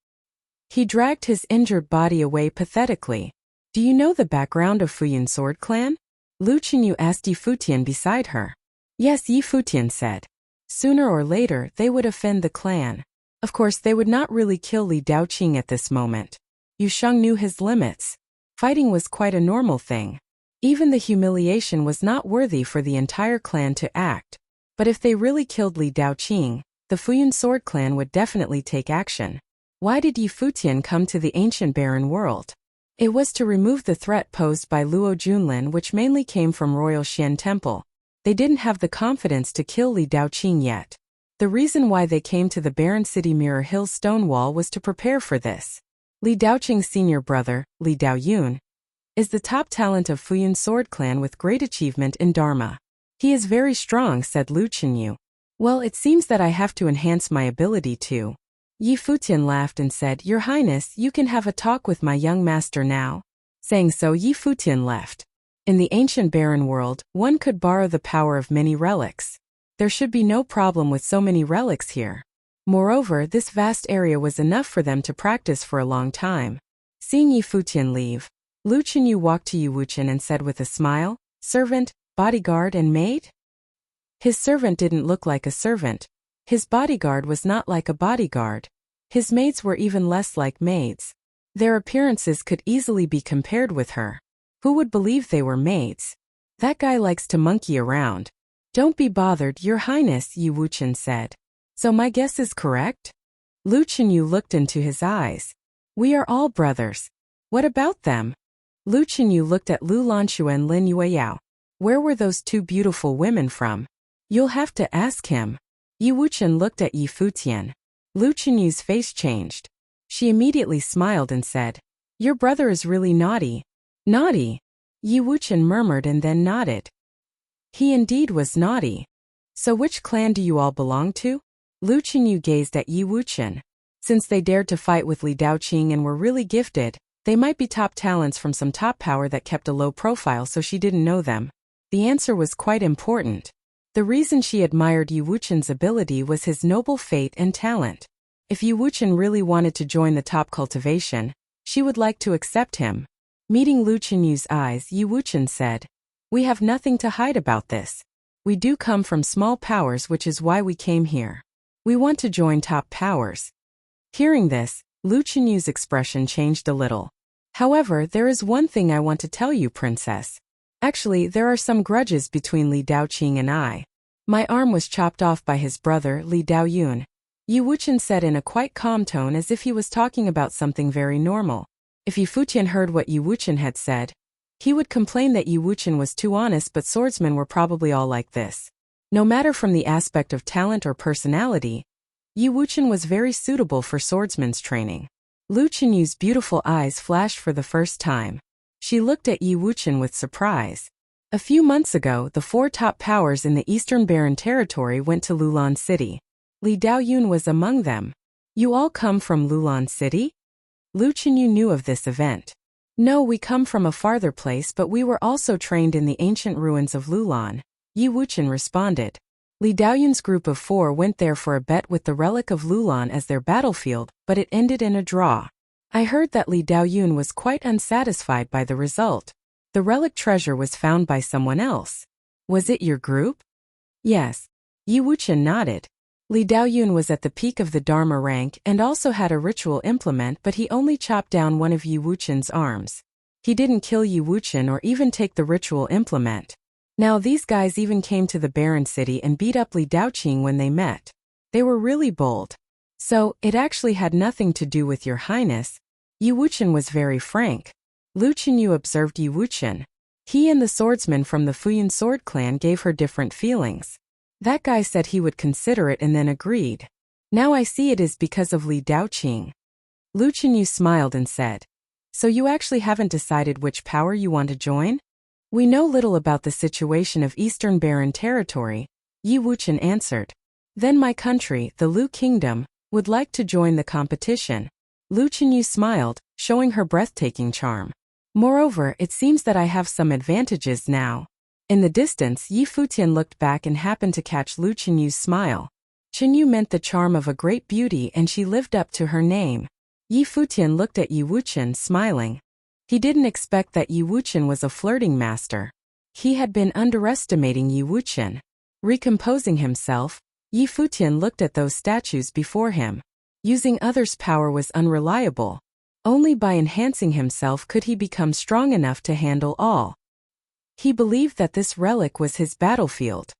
He dragged his injured body away pathetically. Do you know the background of Futian Sword Clan? Lu Qinyu asked Yi Futian beside her. Yes, Yi Futian said. Sooner or later, they would offend the clan. Of course, they would not really kill Li Daoqing at this moment. Yu Sheng knew his limits. Fighting was quite a normal thing. Even the humiliation was not worthy for the entire clan to act. But if they really killed Li Daoqing, the Futian Sword Clan would definitely take action. Why did Yi Futian come to the ancient barren world? It was to remove the threat posed by Luo Junlin, which mainly came from Royal Xian Temple. They didn't have the confidence to kill Li Daoqing yet. The reason why they came to the barren city Mirror Hill Stone Wall was to prepare for this. Li Daoqing's senior brother, Li Daoyun, is the top talent of Futian Sword Clan with great achievement in Dharma. He is very strong, said Lu Qinyu. Well, it seems that I have to enhance my ability too. Yi Futian laughed and said, Your Highness, you can have a talk with my young master now. Saying so, Yi Futian left. In the ancient barren world, one could borrow the power of many relics. There should be no problem with so many relics here. Moreover, this vast area was enough for them to practice for a long time. Seeing Yi Futian leave, Lu Qinyu walked to Yu Wuchen and said with a smile, Servant, bodyguard and maid? His servant didn't look like a servant. His bodyguard was not like a bodyguard. His maids were even less like maids. Their appearances could easily be compared with her. Who would believe they were maids? That guy likes to monkey around. Don't be bothered, Your Highness, Yu Wuchen said. So my guess is correct? Lu Qinyu looked into his eyes. We are all brothers. What about them? Lu Qinyu looked at Lu Lanxue and Lin Yueyao. Where were those two beautiful women from? You'll have to ask him. Yi Wuchen looked at Yi Futian. Lu Qinyu's face changed. She immediately smiled and said, Your brother is really naughty. Naughty? Yi Wuchen murmured and then nodded. He indeed was naughty. So which clan do you all belong to? Lu Qinyu gazed at Yi Wuchen. Since they dared to fight with Li Daoqing and were really gifted, they might be top talents from some top power that kept a low profile, so she didn't know them. The answer was quite important. The reason she admired Yi Wuchen's ability was his noble fate and talent. If Yi Wuchen really wanted to join the top cultivation, she would like to accept him. Meeting Lu Qinyu's eyes, Yi Wuchen said, We have nothing to hide about this. We do come from small powers, which is why we came here. We want to join top powers. Hearing this, Lu Qinyu's expression changed a little. However, there is one thing I want to tell you, Princess. Actually, there are some grudges between Li Daoqing and I. My arm was chopped off by his brother, Li Daoyun. Yi Wuchen said in a quite calm tone as if he was talking about something very normal. If Yi Futian heard what Yi Wuchen had said, he would complain that Yi Wuchen was too honest, but swordsmen were probably all like this. No matter from the aspect of talent or personality, Yi Wuqian was very suitable for swordsman's training. Lu Qinyu's beautiful eyes flashed for the first time. She looked at Yi Wuqian with surprise. A few months ago, the 4 top powers in the Eastern Barren Territory went to Lulan City. Li Daoyun was among them. You all come from Lulan City? Lu Qinyu knew of this event. No, we come from a farther place, but we were also trained in the ancient ruins of Lulan, Yi Wuqian responded. Li Daoyun's group of 4 went there for a bet with the relic of Lulan as their battlefield, but it ended in a draw. I heard that Li Daoyun was quite unsatisfied by the result. The relic treasure was found by someone else. Was it your group? Yes. Yi Wuqian nodded. Li Daoyun was at the peak of the Dharma rank and also had a ritual implement, but he only chopped down one of Yi Wuqian's arms. He didn't kill Yi Wuqian or even take the ritual implement. Now these guys even came to the Barren City and beat up Li Daoqing when they met. They were really bold. So, it actually had nothing to do with your highness. Yi Wuqian was very frank. Lu Qinyu observed Yi Wuqian. He and the swordsman from the Futian sword clan gave her different feelings. That guy said he would consider it and then agreed. Now I see it is because of Li Daoqing. Lu Qinyu smiled and said, so you actually haven't decided which power you want to join? We know little about the situation of Eastern Barren Territory, Yi Wuqian answered. Then my country, the Lu Kingdom, would like to join the competition. Lu Qinyu smiled, showing her breathtaking charm. Moreover, it seems that I have some advantages now. In the distance, Yi Futian looked back and happened to catch Lu Qinyu's smile. Qinyu meant the charm of a great beauty and she lived up to her name. Yi Futian looked at Yi Wuqian, smiling. He didn't expect that Yi Wuqian was a flirting master. He had been underestimating Yi Wuqian. Recomposing himself, Yi Futian looked at those statues before him. Using others' power was unreliable. Only by enhancing himself could he become strong enough to handle all. He believed that this relic was his battlefield.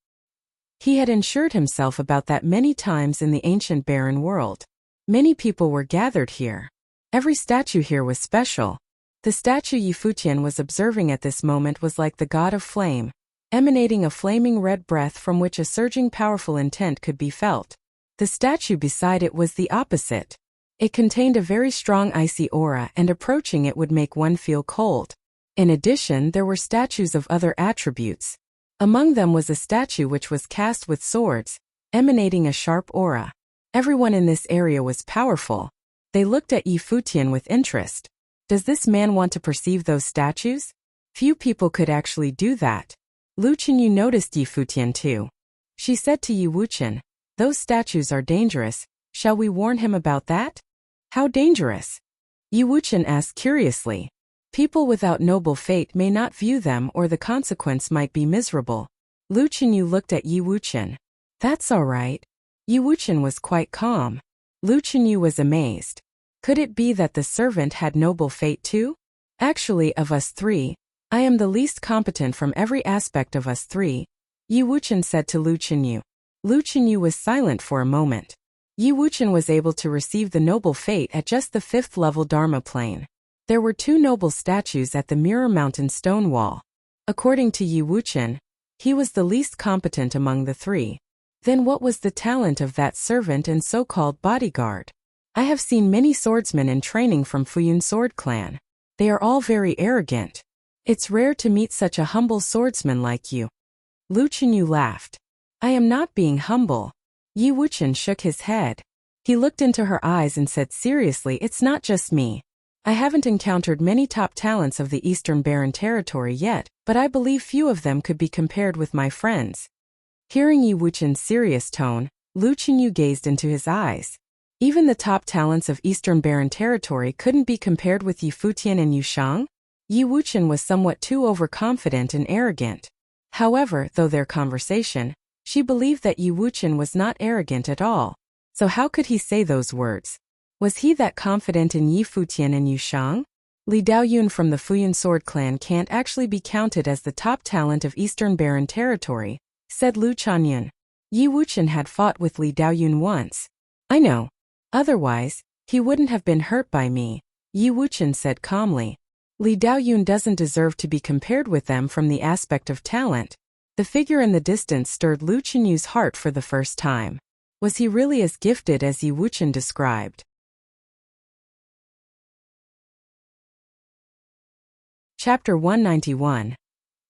He had assured himself about that many times in the ancient barren world. Many people were gathered here. Every statue here was special. The statue Yi Futian was observing at this moment was like the god of flame, emanating a flaming red breath from which a surging powerful intent could be felt. The statue beside it was the opposite. It contained a very strong icy aura and approaching it would make one feel cold. In addition, there were statues of other attributes. Among them was a statue which was cast with swords, emanating a sharp aura. Everyone in this area was powerful. They looked at Yi Futian with interest. Does this man want to perceive those statues? Few people could actually do that. Lu Qinyu noticed Yi Futian too. She said to Yi Wuqian, those statues are dangerous, shall we warn him about that? How dangerous? Yi Wuqian asked curiously. People without noble fate may not view them or the consequence might be miserable. Lu Qinyu looked at Yi Wuqian. That's all right. Yi Wuqian was quite calm. Lu Qinyu was amazed. Could it be that the servant had noble fate too? Actually, of us 3, I am the least competent from every aspect of us 3, Yi Wuqian said to Lu Qinyu. Lu Qinyu was silent for a moment. Yi Wuqian was able to receive the noble fate at just the 5th level Dharma plane. There were 2 noble statues at the Mirror Mountain stone wall. According to Yi Wuqian, he was the least competent among the 3. Then what was the talent of that servant and so-called bodyguard? I have seen many swordsmen in training from Futian sword clan. They are all very arrogant. It's rare to meet such a humble swordsman like you. Lu Qinyu laughed. I am not being humble. Yi Wuqian shook his head. He looked into her eyes and said seriously, it's not just me. I haven't encountered many top talents of the Eastern Barren Territory yet, but I believe few of them could be compared with my friends. Hearing Yi Wuqian's serious tone, Lu Qinyu gazed into his eyes. Even the top talents of Eastern Barren Territory couldn't be compared with Yi Futian and Yu Shang? Yi Wuqian was somewhat too overconfident and arrogant. However, though their conversation, she believed that Yi Wuqian was not arrogant at all. So how could he say those words? Was he that confident in Yi Futian and Yu Shang? Li Daoyun from the Futian sword clan can't actually be counted as the top talent of Eastern Barren Territory, said Lu Changyun. Yi Wuqian had fought with Li Daoyun once. I know. Otherwise, he wouldn't have been hurt by me, Yi Wuqian said calmly. Li Daoyun doesn't deserve to be compared with them from the aspect of talent. The figure in the distance stirred Lu Qinyu's heart for the first time. Was he really as gifted as Yi Wuqian described? Chapter 191.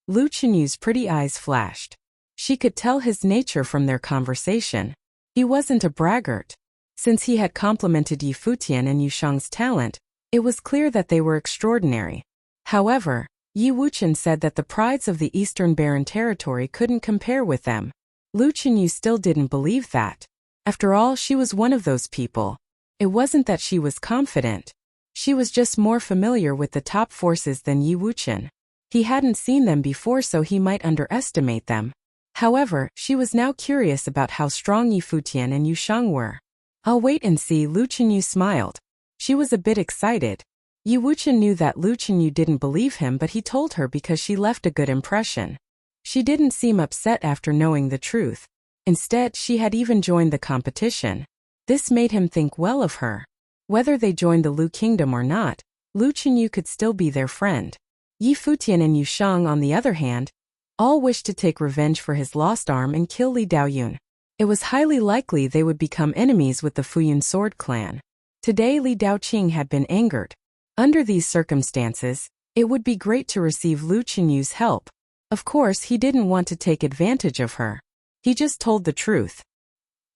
Lu Qinyu's pretty eyes flashed. She could tell his nature from their conversation. He wasn't a braggart. Since he had complimented Yi Futian and Yu Shang's talent, it was clear that they were extraordinary. However, Yi Wuqian said that the prides of the Eastern Barren Territory couldn't compare with them. Lu Qinyu still didn't believe that. After all, she was one of those people. It wasn't that she was confident. She was just more familiar with the top forces than Yi Wuqian. He hadn't seen them before, so he might underestimate them. However, she was now curious about how strong Yi Futian and Yu Shang were. "I'll wait and see," Lu Qinyu smiled. She was a bit excited. Yi Wuqian knew that Lu Qinyu didn't believe him, but he told her because she left a good impression. She didn't seem upset after knowing the truth. Instead, she had even joined the competition. This made him think well of her. Whether they joined the Lu Kingdom or not, Lu Qinyu could still be their friend. Yi Futian and Yu Shang, on the other hand, all wished to take revenge for his lost arm and kill Li Daoyun. It was highly likely they would become enemies with the Fuyun sword clan. Today Li Daoqing had been angered. Under these circumstances, it would be great to receive Lu Qinyu's help. Of course, he didn't want to take advantage of her. He just told the truth.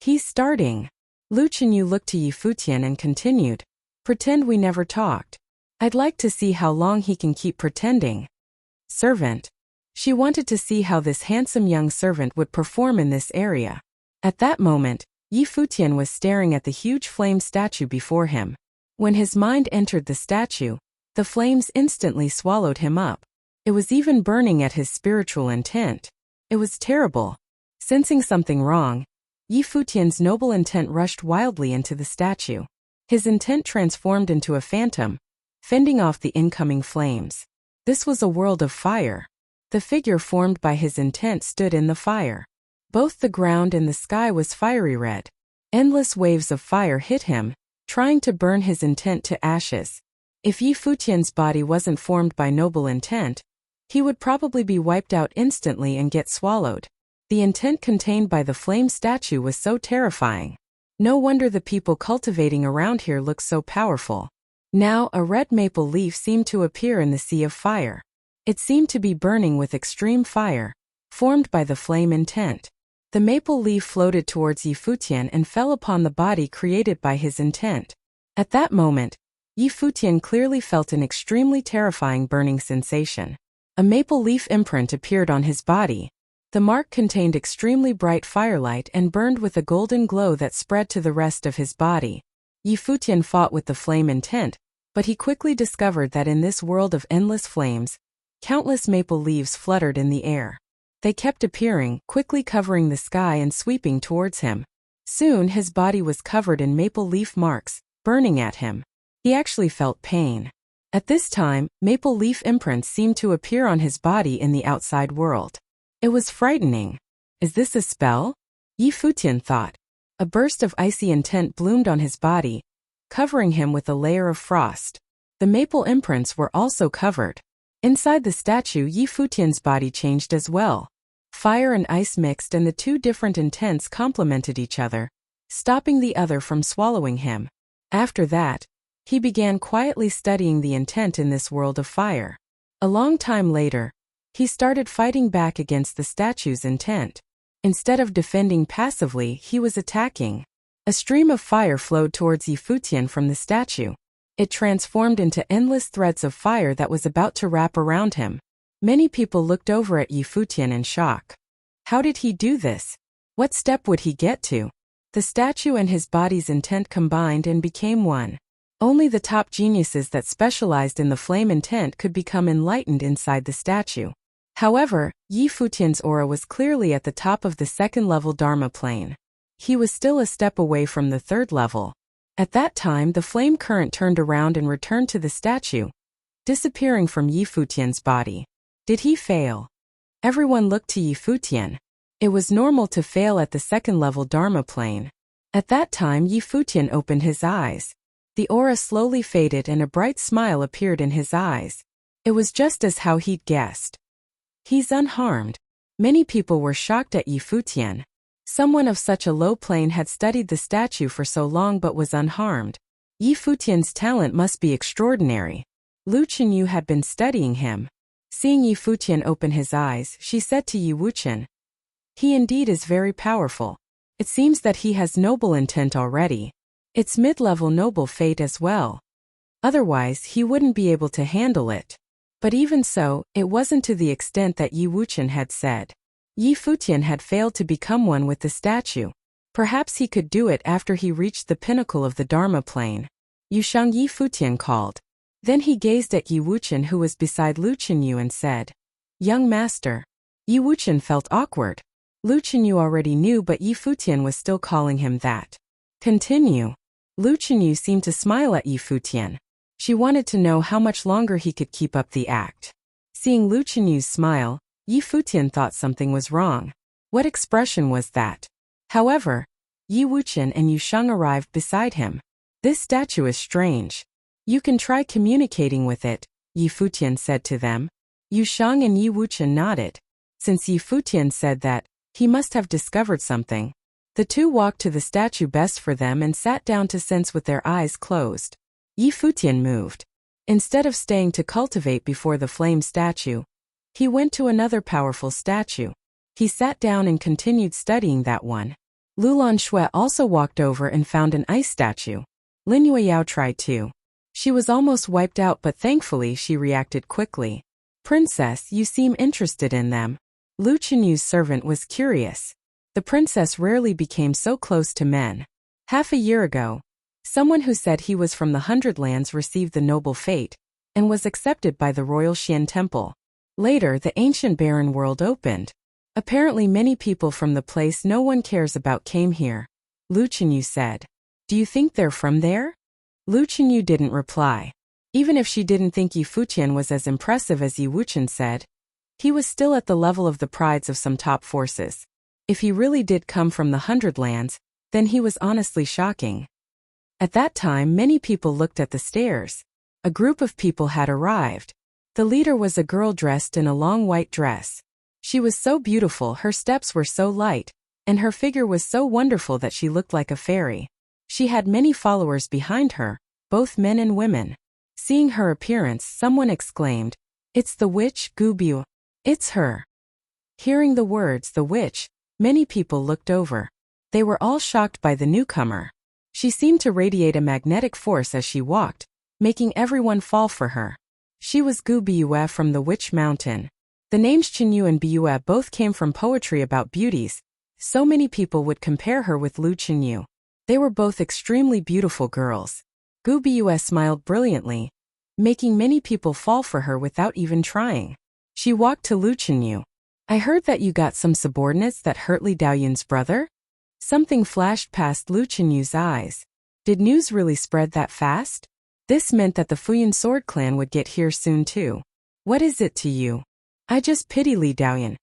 "He's starting." Lu Qinyu looked to Yi Futian and continued, "Pretend we never talked. I'd like to see how long he can keep pretending." Servant. She wanted to see how this handsome young servant would perform in this area. At that moment, Yi Futian was staring at the huge flame statue before him. When his mind entered the statue, the flames instantly swallowed him up. It was even burning at his spiritual intent. It was terrible. Sensing something wrong, Yi Futian's noble intent rushed wildly into the statue. His intent transformed into a phantom, fending off the incoming flames. This was a world of fire. The figure formed by his intent stood in the fire. Both the ground and the sky was fiery red. Endless waves of fire hit him, trying to burn his intent to ashes. If Yi Futian's body wasn't formed by noble intent, he would probably be wiped out instantly and get swallowed. The intent contained by the flame statue was so terrifying. No wonder the people cultivating around here looked so powerful. Now, a red maple leaf seemed to appear in the sea of fire. It seemed to be burning with extreme fire, formed by the flame intent. The maple leaf floated towards Yi Futian and fell upon the body created by his intent. At that moment, Yi Futian clearly felt an extremely terrifying burning sensation. A maple leaf imprint appeared on his body. The mark contained extremely bright firelight and burned with a golden glow that spread to the rest of his body. Yi Futian fought with the flame intent, but he quickly discovered that in this world of endless flames, countless maple leaves fluttered in the air. They kept appearing, quickly covering the sky and sweeping towards him. Soon his body was covered in maple leaf marks, burning at him. He actually felt pain. At this time, maple leaf imprints seemed to appear on his body in the outside world. It was frightening. Is this a spell? Yi Futian thought. A burst of icy intent bloomed on his body, covering him with a layer of frost. The maple imprints were also covered. Inside the statue, Yi Futian's body changed as well. Fire and ice mixed and the two different intents complemented each other, stopping the other from swallowing him. After that, he began quietly studying the intent in this world of fire. A long time later, he started fighting back against the statue's intent. Instead of defending passively, he was attacking. A stream of fire flowed towards Yi Futian from the statue. It transformed into endless threads of fire that was about to wrap around him. Many people looked over at Yi Futian in shock. How did he do this? What step would he get to? The statue and his body's intent combined and became one. Only the top geniuses that specialized in the flame intent could become enlightened inside the statue. However, Yi Futian's aura was clearly at the top of the second-level Dharma plane. He was still a step away from the third level. At that time, the flame current turned around and returned to the statue, disappearing from Yi Futian's body. Did he fail? Everyone looked to Yi Futian. It was normal to fail at the second-level Dharma plane. At that time, Yi Futian opened his eyes. The aura slowly faded and a bright smile appeared in his eyes. It was just as how he'd guessed. He's unharmed. Many people were shocked at Yi Futian. Someone of such a low plane had studied the statue for so long but was unharmed. Yi Futian's talent must be extraordinary. Lu Qinyu had been studying him. Seeing Yi Futian open his eyes, she said to Yi Wuqian, "He indeed is very powerful. It seems that he has noble intent already. It's mid-level noble fate as well. Otherwise, he wouldn't be able to handle it." But even so, it wasn't to the extent that Yi Wuqian had said. Yi Futian had failed to become one with the statue. Perhaps he could do it after he reached the pinnacle of the Dharma plane. Yusheng, Yi Futian called. Then he gazed at Yi Wuqian, who was beside Lu Qinyu, and said, "Young master." Yi Wuqian felt awkward. Lu Qinyu already knew, but Yi Futian was still calling him that. "Continue." Lu Qinyu seemed to smile at Yi Futian. She wanted to know how much longer he could keep up the act. Seeing Lu Qinyu's smile, Yi Futian thought something was wrong. What expression was that? However, Yi Wuqian and Yusheng arrived beside him. "This statue is strange. You can try communicating with it," Yi Futian said to them. Yusheng and Yi Wuqian nodded. Since Yi Futian said that, he must have discovered something. The two walked to the statue best for them and sat down to sense with their eyes closed. Yi Futian moved. Instead of staying to cultivate before the flame statue, he went to another powerful statue. He sat down and continued studying that one. Lulan Shui also walked over and found an ice statue. Lin Yueyao tried too. She was almost wiped out, but thankfully she reacted quickly. "Princess, you seem interested in them." Lu Qinyu's servant was curious. The princess rarely became so close to men. Half a year ago, someone who said he was from the Hundred Lands received the noble fate, and was accepted by the royal Xian temple. Later, the ancient barren world opened. Apparently many people from the place no one cares about came here. Lu Qinyu said, "Do you think they're from there?" Lu Qinyu didn't reply. Even if she didn't think Yi Futian was as impressive as Yi Wuqian said, he was still at the level of the prides of some top forces. If he really did come from the Hundred Lands, then he was honestly shocking. At that time, many people looked at the stairs. A group of people had arrived. The leader was a girl dressed in a long white dress. She was so beautiful, her steps were so light, and her figure was so wonderful that she looked like a fairy. She had many followers behind her, both men and women. Seeing her appearance, someone exclaimed, "It's the witch, Gubiu. It's her." Hearing the words, "the witch," many people looked over. They were all shocked by the newcomer. She seemed to radiate a magnetic force as she walked, making everyone fall for her. She was Gu Biue from the Witch Mountain. The names Qinyu and Biue both came from poetry about beauties, so many people would compare her with Lu Qinyu. They were both extremely beautiful girls. Gu Biue smiled brilliantly, making many people fall for her without even trying. She walked to Lu Qinyu. "I heard that you got some subordinates that hurt Li Daoyun's brother?" Something flashed past Lu Qinyu's eyes. Did news really spread that fast? This meant that the Futian sword clan would get here soon too. "What is it to you?" "I just pity Li Daoyun.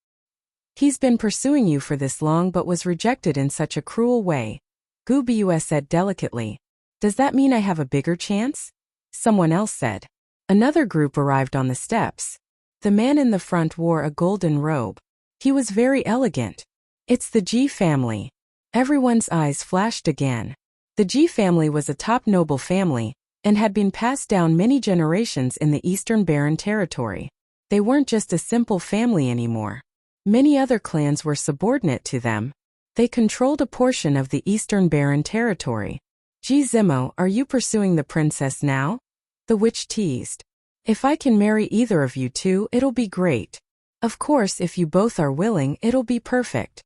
He's been pursuing you for this long but was rejected in such a cruel way," Gu Biue said delicately. "Does that mean I have a bigger chance?" Someone else said. Another group arrived on the steps. The man in the front wore a golden robe. He was very elegant. "It's the Ji family." Everyone's eyes flashed again. The Ji family was a top noble family, and had been passed down many generations in the Eastern Barren territory. They weren't just a simple family anymore. Many other clans were subordinate to them. They controlled a portion of the Eastern Barren territory. "Ji Zimo, are you pursuing the princess now?" the witch teased. "If I can marry either of you two, it'll be great. Of course, if you both are willing, it'll be perfect."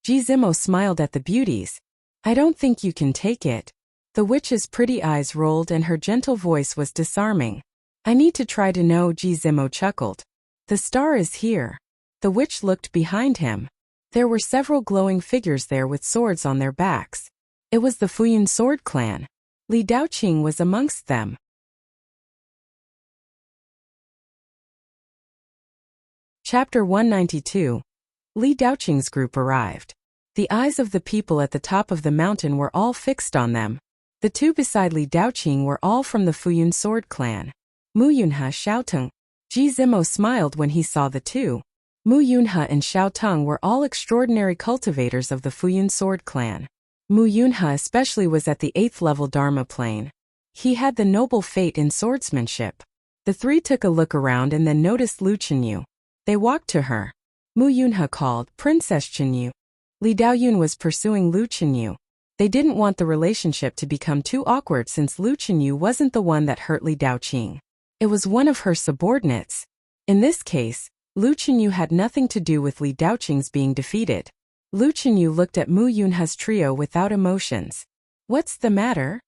Ji Zimo smiled at the beauties. "I don't think you can take it." The witch's pretty eyes rolled and her gentle voice was disarming. "I need to try to know," Ji Zimo chuckled. "The star is here." The witch looked behind him. There were several glowing figures there with swords on their backs. It was the Futian sword clan. Li Daoqing was amongst them. Chapter 192. Li Daoqing's group arrived. The eyes of the people at the top of the mountain were all fixed on them. The two beside Li Daoqing were all from the Futian sword clan. Mu Yunhe Xiaoteng. Ji Zimo smiled when he saw the two. Mu Yunhe and Xiao Teng were all extraordinary cultivators of the Futian sword clan. Mu Yunhe especially was at the 8th level Dharma plane. He had the noble fate in swordsmanship. The three took a look around and then noticed Lu Chenyu. They walked to her. Mu Yunhe called, "Princess Chenyu." Li Daoyun was pursuing Lu Chenyu. They didn't want the relationship to become too awkward since Lu Chenyu wasn't the one that hurt Li Daoqing. It was one of her subordinates. In this case, Lu Chenyu had nothing to do with Li Daoqing's being defeated. Lu Chenyu looked at Mu Yunhe's trio without emotions. "What's the matter?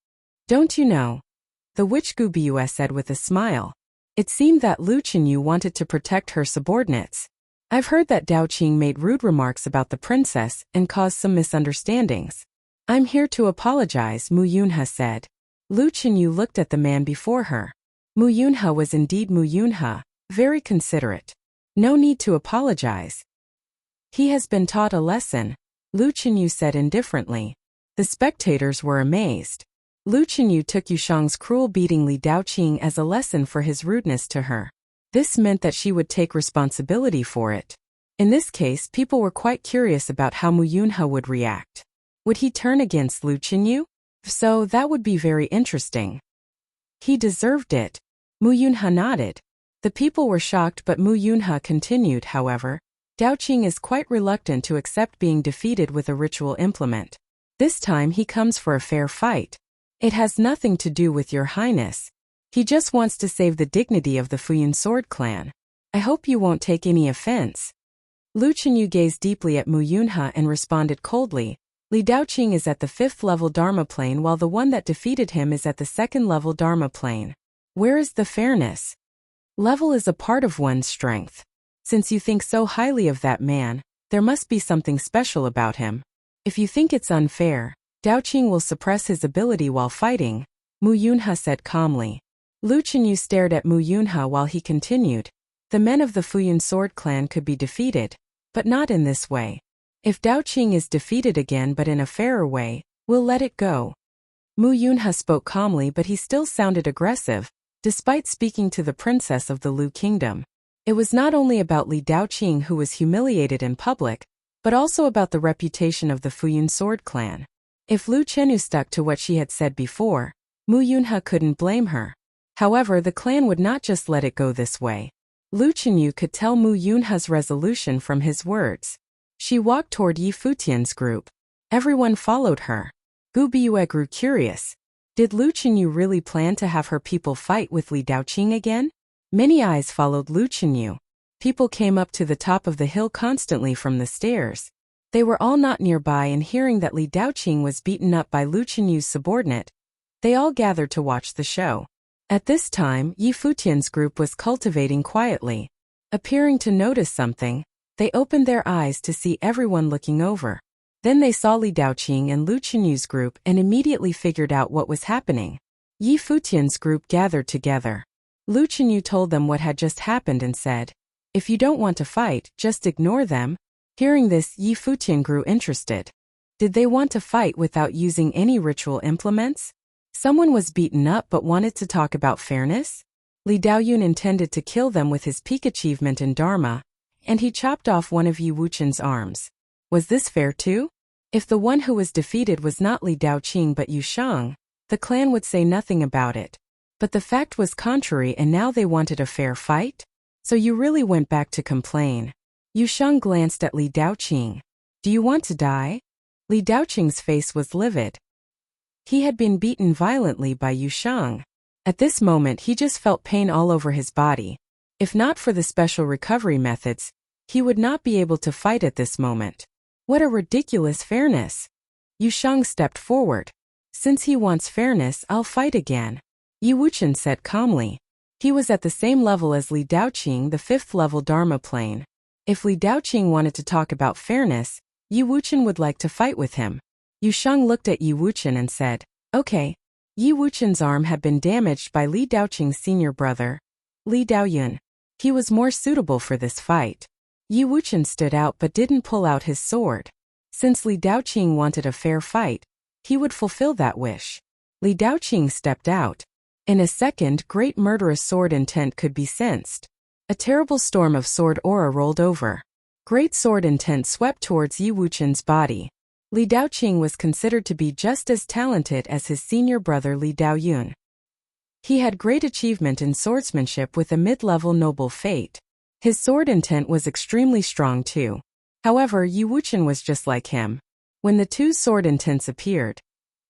Don't you know?" The witch Gu Bua said with a smile. It seemed that Lu Chenyu wanted to protect her subordinates. "I've heard that Daoqing made rude remarks about the princess and caused some misunderstandings. I'm here to apologize," Mu Yunhe said. Lu Chenyu looked at the man before her. Mu Yunhe was indeed Mu Yunhe, very considerate. "No need to apologize. He has been taught a lesson," Lu Chenyu said indifferently. The spectators were amazed. Lu Chenyu took Yushang's cruel beating Li Daoqing as a lesson for his rudeness to her. This meant that she would take responsibility for it. In this case, people were quite curious about how Mu Yunhe would react. Would he turn against Lu Chenyu? If so, that would be very interesting. He deserved it. Mu Yunhe nodded. The people were shocked, but Mu Yunhe continued, however. Daoqing is quite reluctant to accept being defeated with a ritual implement. This time he comes for a fair fight. It has nothing to do with your highness. He just wants to save the dignity of the Futian sword clan. I hope you won't take any offense. Lu Chenyu gazed deeply at Mu Yunhe and responded coldly. Li Daoqing is at the 5th level Dharma plane while the one that defeated him is at the 2nd level Dharma plane. Where is the fairness? Level is a part of one's strength. Since you think so highly of that man, there must be something special about him. If you think it's unfair, Daoqing will suppress his ability while fighting, Mu Yunhe said calmly. Lu Chenyu stared at Mu Yunhe while he continued. The men of the Futian sword clan could be defeated, but not in this way. If Daoqing is defeated again but in a fairer way, we'll let it go. Mu Yunhe spoke calmly, but he still sounded aggressive, despite speaking to the princess of the Lu kingdom. It was not only about Li Daoqing who was humiliated in public, but also about the reputation of the Futian sword clan. If Lu Chenyu stuck to what she had said before, Mu Yunhe couldn't blame her. However, the clan would not just let it go this way. Lu Chenyu could tell Mu Yunhe's resolution from his words. She walked toward Yi Futian's group. Everyone followed her. Gu Bua grew curious. Did Lu Chenyu really plan to have her people fight with Li Daoqing again? Many eyes followed Lu Chenyu. People came up to the top of the hill constantly from the stairs. They were all not nearby, and hearing that Li Daoqing was beaten up by Lu Chenyu's subordinate, they all gathered to watch the show. At this time, Yi Futian's group was cultivating quietly. Appearing to notice something, they opened their eyes to see everyone looking over. Then they saw Li Daoqing and Lu Chenyu's group and immediately figured out what was happening. Yi Futian's group gathered together. Lu Chenyu told them what had just happened and said, "If you don't want to fight, just ignore them." Hearing this, Yi Futian grew interested. Did they want to fight without using any ritual implements? Someone was beaten up but wanted to talk about fairness? Li Daoyun intended to kill them with his peak achievement in Dharma, and he chopped off one of Yi Wuchen's arms. Was this fair too? If the one who was defeated was not Li Daoqing but Yu Shang, the clan would say nothing about it. But the fact was contrary, and now they wanted a fair fight? So you really went back to complain. Yu Shang glanced at Li Daoqing. Do you want to die? Li Daoqing's face was livid. He had been beaten violently by Yu Shang. At this moment he just felt pain all over his body. If not for the special recovery methods, he would not be able to fight at this moment. What a ridiculous fairness! Yu Shang stepped forward. Since he wants fairness, I'll fight again. Yi Wuchen said calmly. He was at the same level as Li Daoqing, the 5th level Dharma plane. If Li Daoqing wanted to talk about fairness, Yi Wuchen would like to fight with him. Yu Shang looked at Yi Wuchen and said, "Okay." Yi Wuchen's arm had been damaged by Li Daoqing's senior brother, Li Daoyun. He was more suitable for this fight. Yi Wuchen stood out but didn't pull out his sword. Since Li Daoqing wanted a fair fight, he would fulfill that wish. Li Daoqing stepped out. In a second, great murderous sword intent could be sensed. A terrible storm of sword aura rolled over. Great sword intent swept towards Yi Wuqian's body. Li Daoqing was considered to be just as talented as his senior brother Li Daoyun. He had great achievement in swordsmanship with a mid-level noble fate. His sword intent was extremely strong too. However, Yi Wuqian was just like him. When the two sword intents appeared,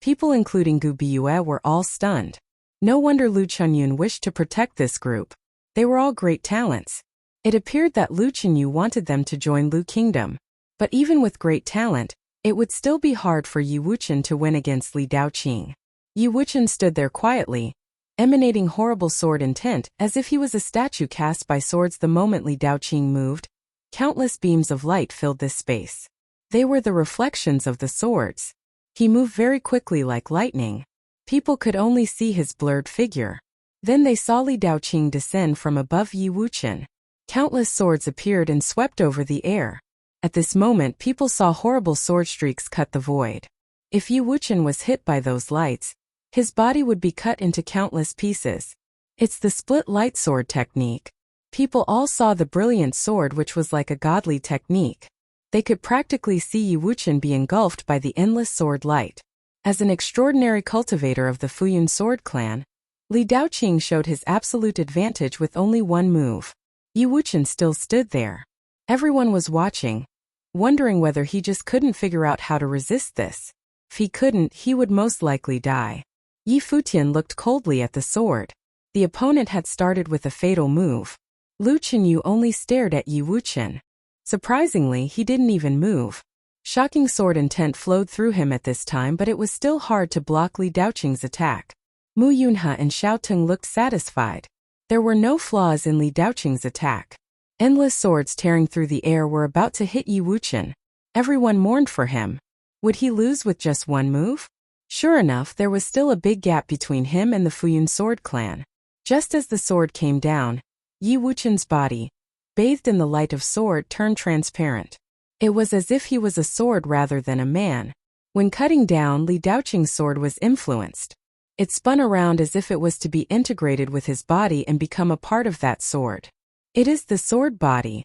people including Gu Biyue were all stunned. No wonder Lu Chunyun wished to protect this group. They were all great talents. It appeared that Lu Chunyu wanted them to join Lu Kingdom. But even with great talent, it would still be hard for Yi Wuqian to win against Li Daoqing. Yi Wuqian stood there quietly, emanating horrible sword intent as if he was a statue cast by swords. The moment Li Daoqing moved, countless beams of light filled this space. They were the reflections of the swords. He moved very quickly like lightning. People could only see his blurred figure. Then they saw Li Daoqing descend from above Yi Wuqian. Countless swords appeared and swept over the air. At this moment, people saw horrible sword streaks cut the void. If Yi Wuqian was hit by those lights, his body would be cut into countless pieces. It's the split light sword technique. People all saw the brilliant sword, which was like a godly technique. They could practically see Yi Wuqian be engulfed by the endless sword light. As an extraordinary cultivator of the Futian sword clan, Li Daoqing showed his absolute advantage with only one move. Yi Wuqian still stood there. Everyone was watching, wondering whether he just couldn't figure out how to resist this. If he couldn't, he would most likely die. Yi Futian looked coldly at the sword. The opponent had started with a fatal move. Lu Chunyu only stared at Yi Wuqian. Surprisingly, he didn't even move. Shocking sword intent flowed through him at this time, but it was still hard to block Li Daoqing's attack. Mu Yunhe and Xiao Teng looked satisfied. There were no flaws in Li Daoqing's attack. Endless swords tearing through the air were about to hit Yi Wuqian. Everyone mourned for him. Would he lose with just one move? Sure enough, there was still a big gap between him and the Futian sword clan. Just as the sword came down, Yi Wuqian's body, bathed in the light of sword, turned transparent. It was as if he was a sword rather than a man. When cutting down, Li Daoqing's sword was influenced. It spun around as if it was to be integrated with his body and become a part of that sword. It is the sword body.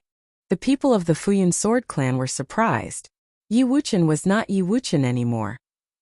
The people of the Futian sword clan were surprised. Yi Wuqian was not Yi Wuqian anymore.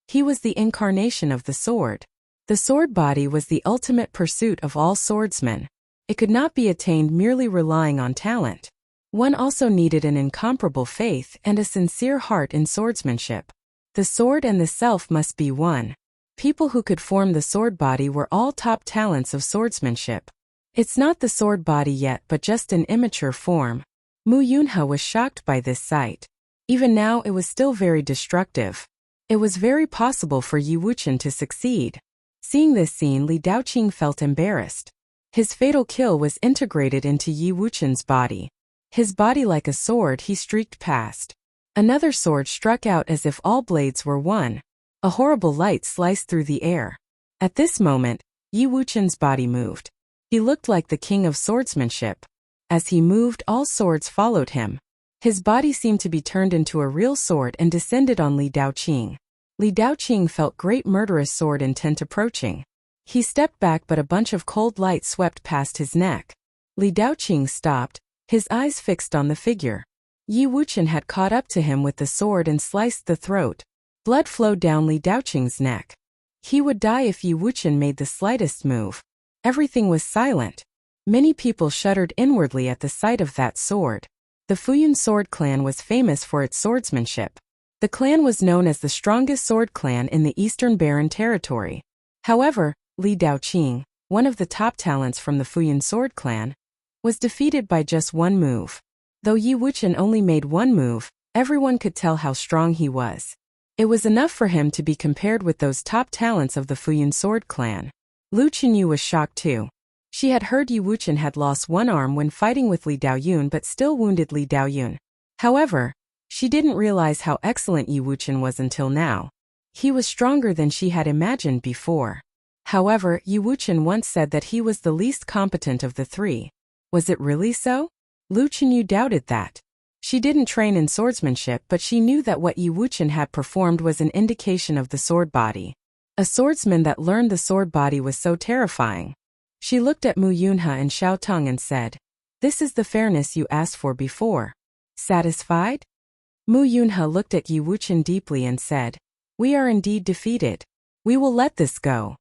He was the incarnation of the sword. The sword body was the ultimate pursuit of all swordsmen. It could not be attained merely relying on talent. One also needed an incomparable faith and a sincere heart in swordsmanship. The sword and the self must be one. People who could form the sword body were all top talents of swordsmanship. It's not the sword body yet, but just an immature form. Mu Yunhe was shocked by this sight. Even now, it was still very destructive. It was very possible for Yi Wuqian to succeed. Seeing this scene, Li Daoqing felt embarrassed. His fatal kill was integrated into Yi Wuqian's body. His body like a sword, he streaked past. Another sword struck out as if all blades were one. A horrible light sliced through the air. At this moment, Yi Wuqian's body moved. He looked like the king of swordsmanship. As he moved, all swords followed him. His body seemed to be turned into a real sword and descended on Li Daoqing. Li Daoqing felt great murderous sword intent approaching. He stepped back, but a bunch of cold light swept past his neck. Li Daoqing stopped, his eyes fixed on the figure. Yi Wuqian had caught up to him with the sword and sliced the throat. Blood flowed down Li Daoqing's neck. He would die if Yi Wuqian made the slightest move. Everything was silent. Many people shuddered inwardly at the sight of that sword. The Futian sword clan was famous for its swordsmanship. The clan was known as the strongest sword clan in the Eastern Barren territory. However, Li Daoqing, one of the top talents from the Futian sword clan, was defeated by just one move. Though Yi Wuqian only made one move, everyone could tell how strong he was. It was enough for him to be compared with those top talents of the Futian sword clan. Lu Chunyu was shocked too. She had heard Yi Wuqian had lost one arm when fighting with Li Daoyun but still wounded Li Daoyun. However, she didn't realize how excellent Yi Wuqian was until now. He was stronger than she had imagined before. However, Yi Wuqian once said that he was the least competent of the three. Was it really so? Lu Chunyu doubted that. She didn't train in swordsmanship, but she knew that what Yi Wuqian had performed was an indication of the sword body. A swordsman that learned the sword body was so terrifying. She looked at Mu Yunhe and Xiao Teng and said, This is the fairness you asked for before. Satisfied? Mu Yunhe looked at Yi Wuqian deeply and said, "We are indeed defeated. We will let this go."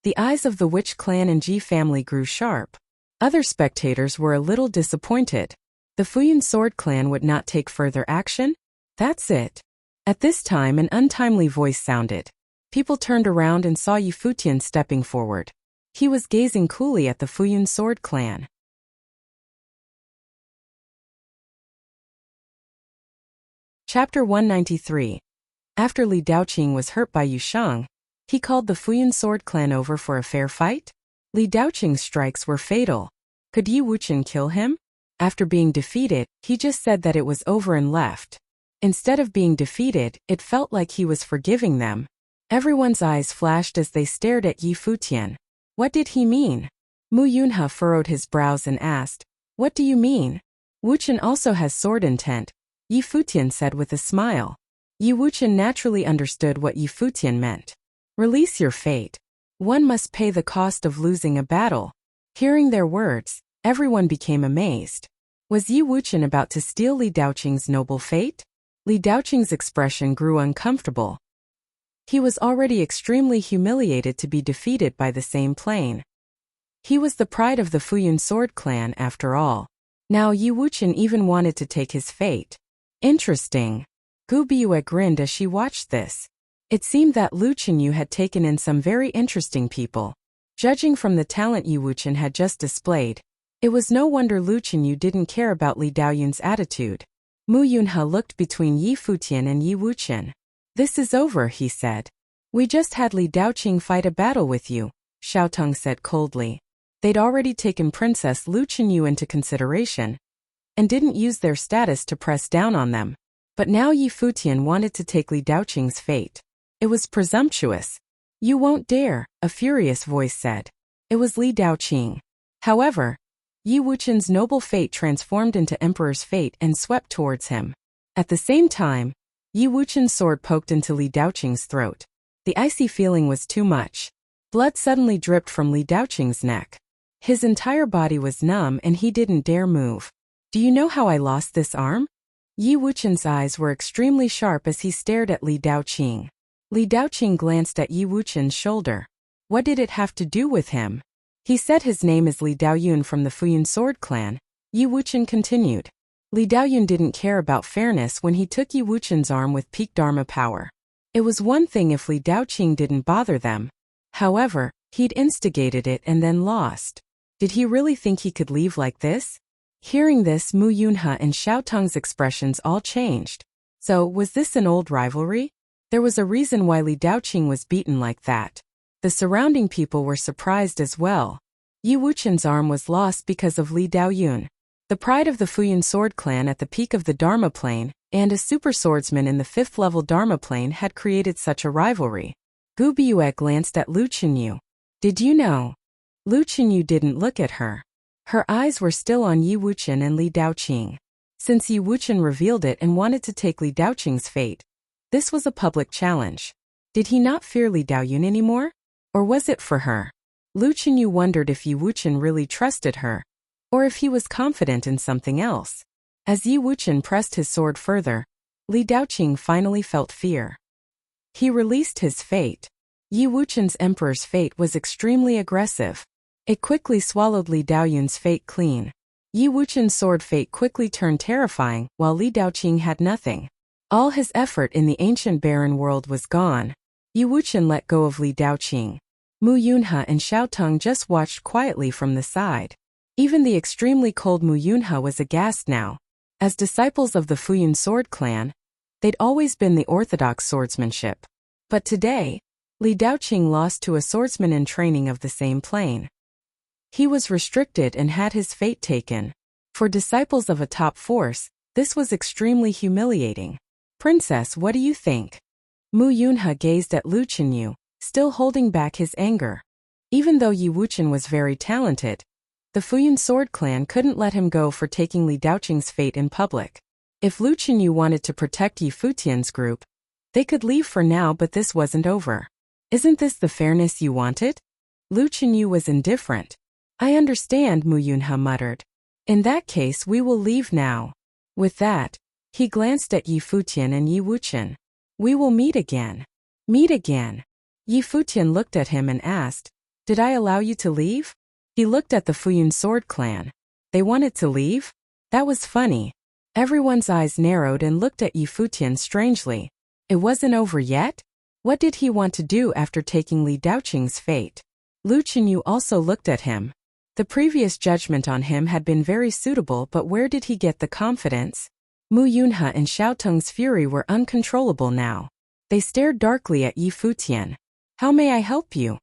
The eyes of the Witch clan and Ji family grew sharp. Other spectators were a little disappointed. The Futian sword clan would not take further action? That's it. At this time an untimely voice sounded. People turned around and saw Yi Futian stepping forward. He was gazing coolly at the Futian sword clan. Chapter 193. After Li Daoqing was hurt by Yu Sheng, he called the Futian sword clan over for a fair fight? Li Daoqing's strikes were fatal. Could Yi Wuqian kill him? After being defeated, he just said that it was over and left. Instead of being defeated, it felt like he was forgiving them. Everyone's eyes flashed as they stared at Yi Futian. What did he mean? Mu Yunhe furrowed his brows and asked, "What do you mean?" Wuqian also has sword intent, Yi Futian said with a smile. Yi Wuqian naturally understood what Yi Futian meant. Release your fate. One must pay the cost of losing a battle. Hearing their words, everyone became amazed. Was Yi Wuqian about to steal Li Daoqing's noble fate? Li Daoqing's expression grew uncomfortable. He was already extremely humiliated to be defeated by the same plane. He was the pride of the Futian sword clan after all. Now Yi Wuqian even wanted to take his fate. Interesting. Gu Biyue grinned as she watched this. It seemed that Lu Qinyu had taken in some very interesting people. Judging from the talent Yi Wuqian had just displayed, it was no wonder Lu Qinyu didn't care about Li Daoyun's attitude. Mu Yunhe looked between Yi Futian and Yi Wuqian. "This is over," he said. "We just had Li Daoqing fight a battle with you," Xiaotong said coldly. They'd already taken Princess Lu Qinyu into consideration and didn't use their status to press down on them. But now Yi Futian wanted to take Li Daoqing's fate. It was presumptuous. "You won't dare," a furious voice said. It was Li Daoqing. However, Yi Wuqian's noble fate transformed into Emperor's fate and swept towards him. At the same time, Yi Wuqian's sword poked into Li Daoqing's throat. The icy feeling was too much. Blood suddenly dripped from Li Daoqing's neck. His entire body was numb and he didn't dare move. "Do you know how I lost this arm?" Yi Wuqian's eyes were extremely sharp as he stared at Li Daoqing. Li Daoqing glanced at Yi Wuqian's shoulder. What did it have to do with him? He said his name is Li Daoyun from the Futian sword clan. Yi Wuqian continued. Li Daoyun didn't care about fairness when he took Yi Wuqian's arm with peak Dharma power. It was one thing if Li Daoqing didn't bother them. However, he'd instigated it and then lost. Did he really think he could leave like this? Hearing this, Mu Yunhe and Xiaotong's expressions all changed. So, was this an old rivalry? There was a reason why Li Daoqing was beaten like that. The surrounding people were surprised as well. Yi Wuqian's arm was lost because of Li Daoyun, the pride of the Futian sword clan at the peak of the Dharma plane, and a super swordsman in the 5th level Dharma plane had created such a rivalry. Gu Biyue glanced at Lu Qinyu. Did you know? Lu Qinyu didn't look at her. Her eyes were still on Yi Wuqian and Li Daoqing. Since Yi Wuqian revealed it and wanted to take Li Daoqing's fate, this was a public challenge. Did he not fear Li Daoyun anymore? Or was it for her? Lu Qinyu wondered if Yi Wuqian really trusted her, or if he was confident in something else. As Yi Wuqian pressed his sword further, Li Daoqing finally felt fear. He released his fate. Yi Wuqian's emperor's fate was extremely aggressive. It quickly swallowed Li Daoyun's fate clean. Yi Wuqian's sword fate quickly turned terrifying, while Li Daoqing had nothing. All his effort in the ancient barren world was gone. Yi Wuqian let go of Li Daoqing. Mu Yunhe and Xiaotong just watched quietly from the side. Even the extremely cold Mu Yunhe was aghast now. As disciples of the Futian sword clan, they'd always been the orthodox swordsmanship. But today, Li Daoqing lost to a swordsman in training of the same plane. He was restricted and had his fate taken. For disciples of a top force, this was extremely humiliating. "Princess, what do you think?" Mu Yunhe gazed at Lu Qinyu, still holding back his anger. Even though Yi Wuqian was very talented, the Futian sword clan couldn't let him go for taking Li Daoqing's fate in public. If Lu Qinyu wanted to protect Yi Futian's group, they could leave for now, but this wasn't over. "Isn't this the fairness you wanted?" Lu Qinyu was indifferent. "I understand," Mu Yunhe muttered. In that case we will leave now. With that, he glanced at Yi Futian and Yi Wuchen. We will meet again. Meet again. Yi Futian looked at him and asked, did I allow you to leave? He looked at the Fuyun sword clan. They wanted to leave? That was funny. Everyone's eyes narrowed and looked at Yi Futian strangely. It wasn't over yet? What did he want to do after taking Li Daoqing's fate? Lu Qinyu also looked at him. The previous judgment on him had been very suitable, but where did he get the confidence? Mu Yunhe and Xiao Teng's fury were uncontrollable now. They stared darkly at Yi Futian. How may I help you?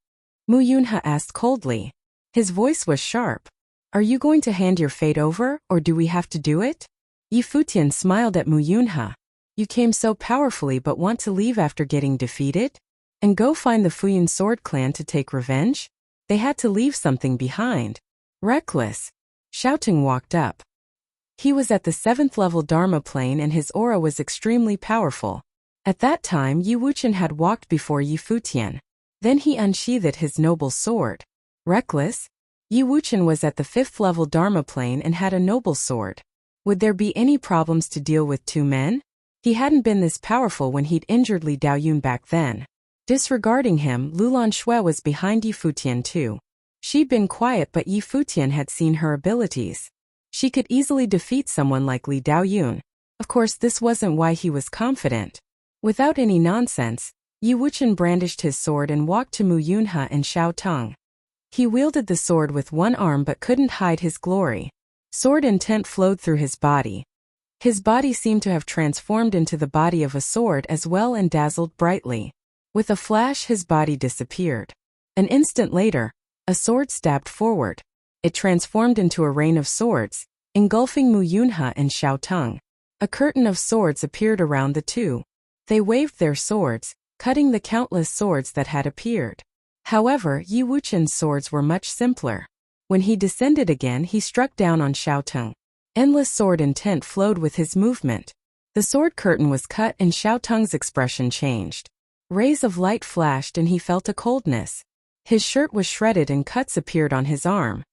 Mu Yunhe asked coldly. His voice was sharp. Are you going to hand your fate over, or do we have to do it? Yi Futian smiled at Mu Yunhe. You came so powerfully but want to leave after getting defeated? And go find the Fuyun sword clan to take revenge? They had to leave something behind. Reckless. Xiao Teng walked up. He was at the 7th level Dharma plane and his aura was extremely powerful. At that time Yi Wuchen had walked before Yi Futian. Then he unsheathed his noble sword. Reckless? Yi Wuchen was at the 5th level Dharma plane and had a noble sword. Would there be any problems to deal with two men? He hadn't been this powerful when he'd injured Li Daoyun back then. Disregarding him, Lulan Shui was behind Yi Futian too. She'd been quiet, but Yi Futian had seen her abilities. She could easily defeat someone like Li Daoyun. Of course, this wasn't why he was confident. Without any nonsense, Yi Wuchen brandished his sword and walked to Mu Yunhe and Xiao Teng. He wielded the sword with one arm but couldn't hide his glory. Sword intent flowed through his body. His body seemed to have transformed into the body of a sword as well and dazzled brightly. With a flash his body disappeared. An instant later, a sword stabbed forward. It transformed into a rain of swords, engulfing Mu Yunhe and Xiao Teng. A curtain of swords appeared around the two. They waved their swords, cutting the countless swords that had appeared. However, Yi Wuchen's swords were much simpler. When he descended again, he struck down on Xiao Teng. Endless sword intent flowed with his movement. The sword curtain was cut and Xiao Teng's expression changed. Rays of light flashed and he felt a coldness. His shirt was shredded and cuts appeared on his arm.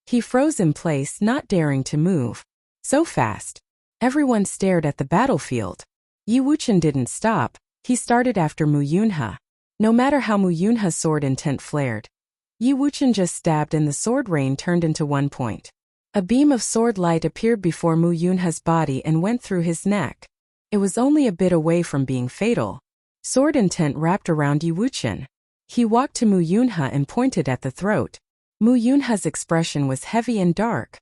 He froze in place, not daring to move. So fast. Everyone stared at the battlefield. Yi Wuchen didn't stop. He started after Mu Yunhe. No matter how Mu Yunhe's sword intent flared, Yi Wuchen just stabbed and the sword rain turned into one point. A beam of sword light appeared before Mu Yunhe's body and went through his neck. It was only a bit away from being fatal. Sword intent wrapped around Yi Wuchen. He walked to Mu Yunhe and pointed at the throat. Mu Yunhe's expression was heavy and dark.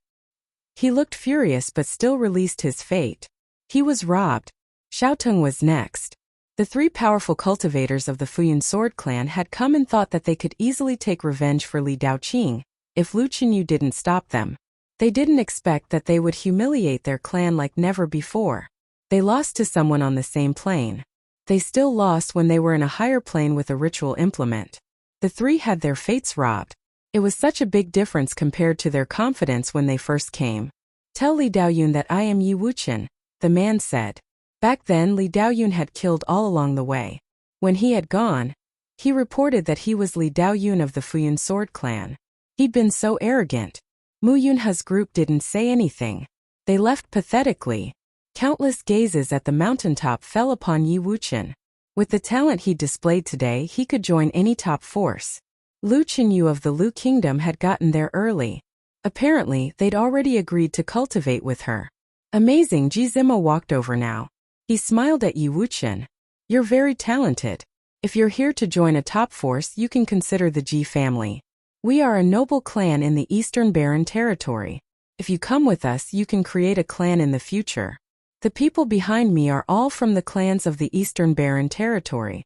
He looked furious but still released his fate. He was robbed. Xiao Teng was next. The three powerful cultivators of the Fuyun sword clan had come and thought that they could easily take revenge for Li Daoqing if Lu Qinyu didn't stop them. They didn't expect that they would humiliate their clan like never before. They lost to someone on the same plane. They still lost when they were in a higher plane with a ritual implement. The three had their fates robbed. It was such a big difference compared to their confidence when they first came. Tell Li Daoyun that I am Yi Wuchen, the man said. Back then Li Daoyun had killed all along the way. When he had gone, he reported that he was Li Daoyun of the Fuyun sword clan. He'd been so arrogant. Mu Yunhe's group didn't say anything. They left pathetically. Countless gazes at the mountaintop fell upon Yi Wuchen. With the talent he displayed today, he could join any top force. Lu Qinyu of the Lu Kingdom had gotten there early. Apparently, they'd already agreed to cultivate with her. Amazing. Ji Zimo walked over now. He smiled at Yi Wuchen. You're very talented. If you're here to join a top force, you can consider the Ji family. We are a noble clan in the Eastern Barren territory. If you come with us, you can create a clan in the future. The people behind me are all from the clans of the Eastern Barren territory.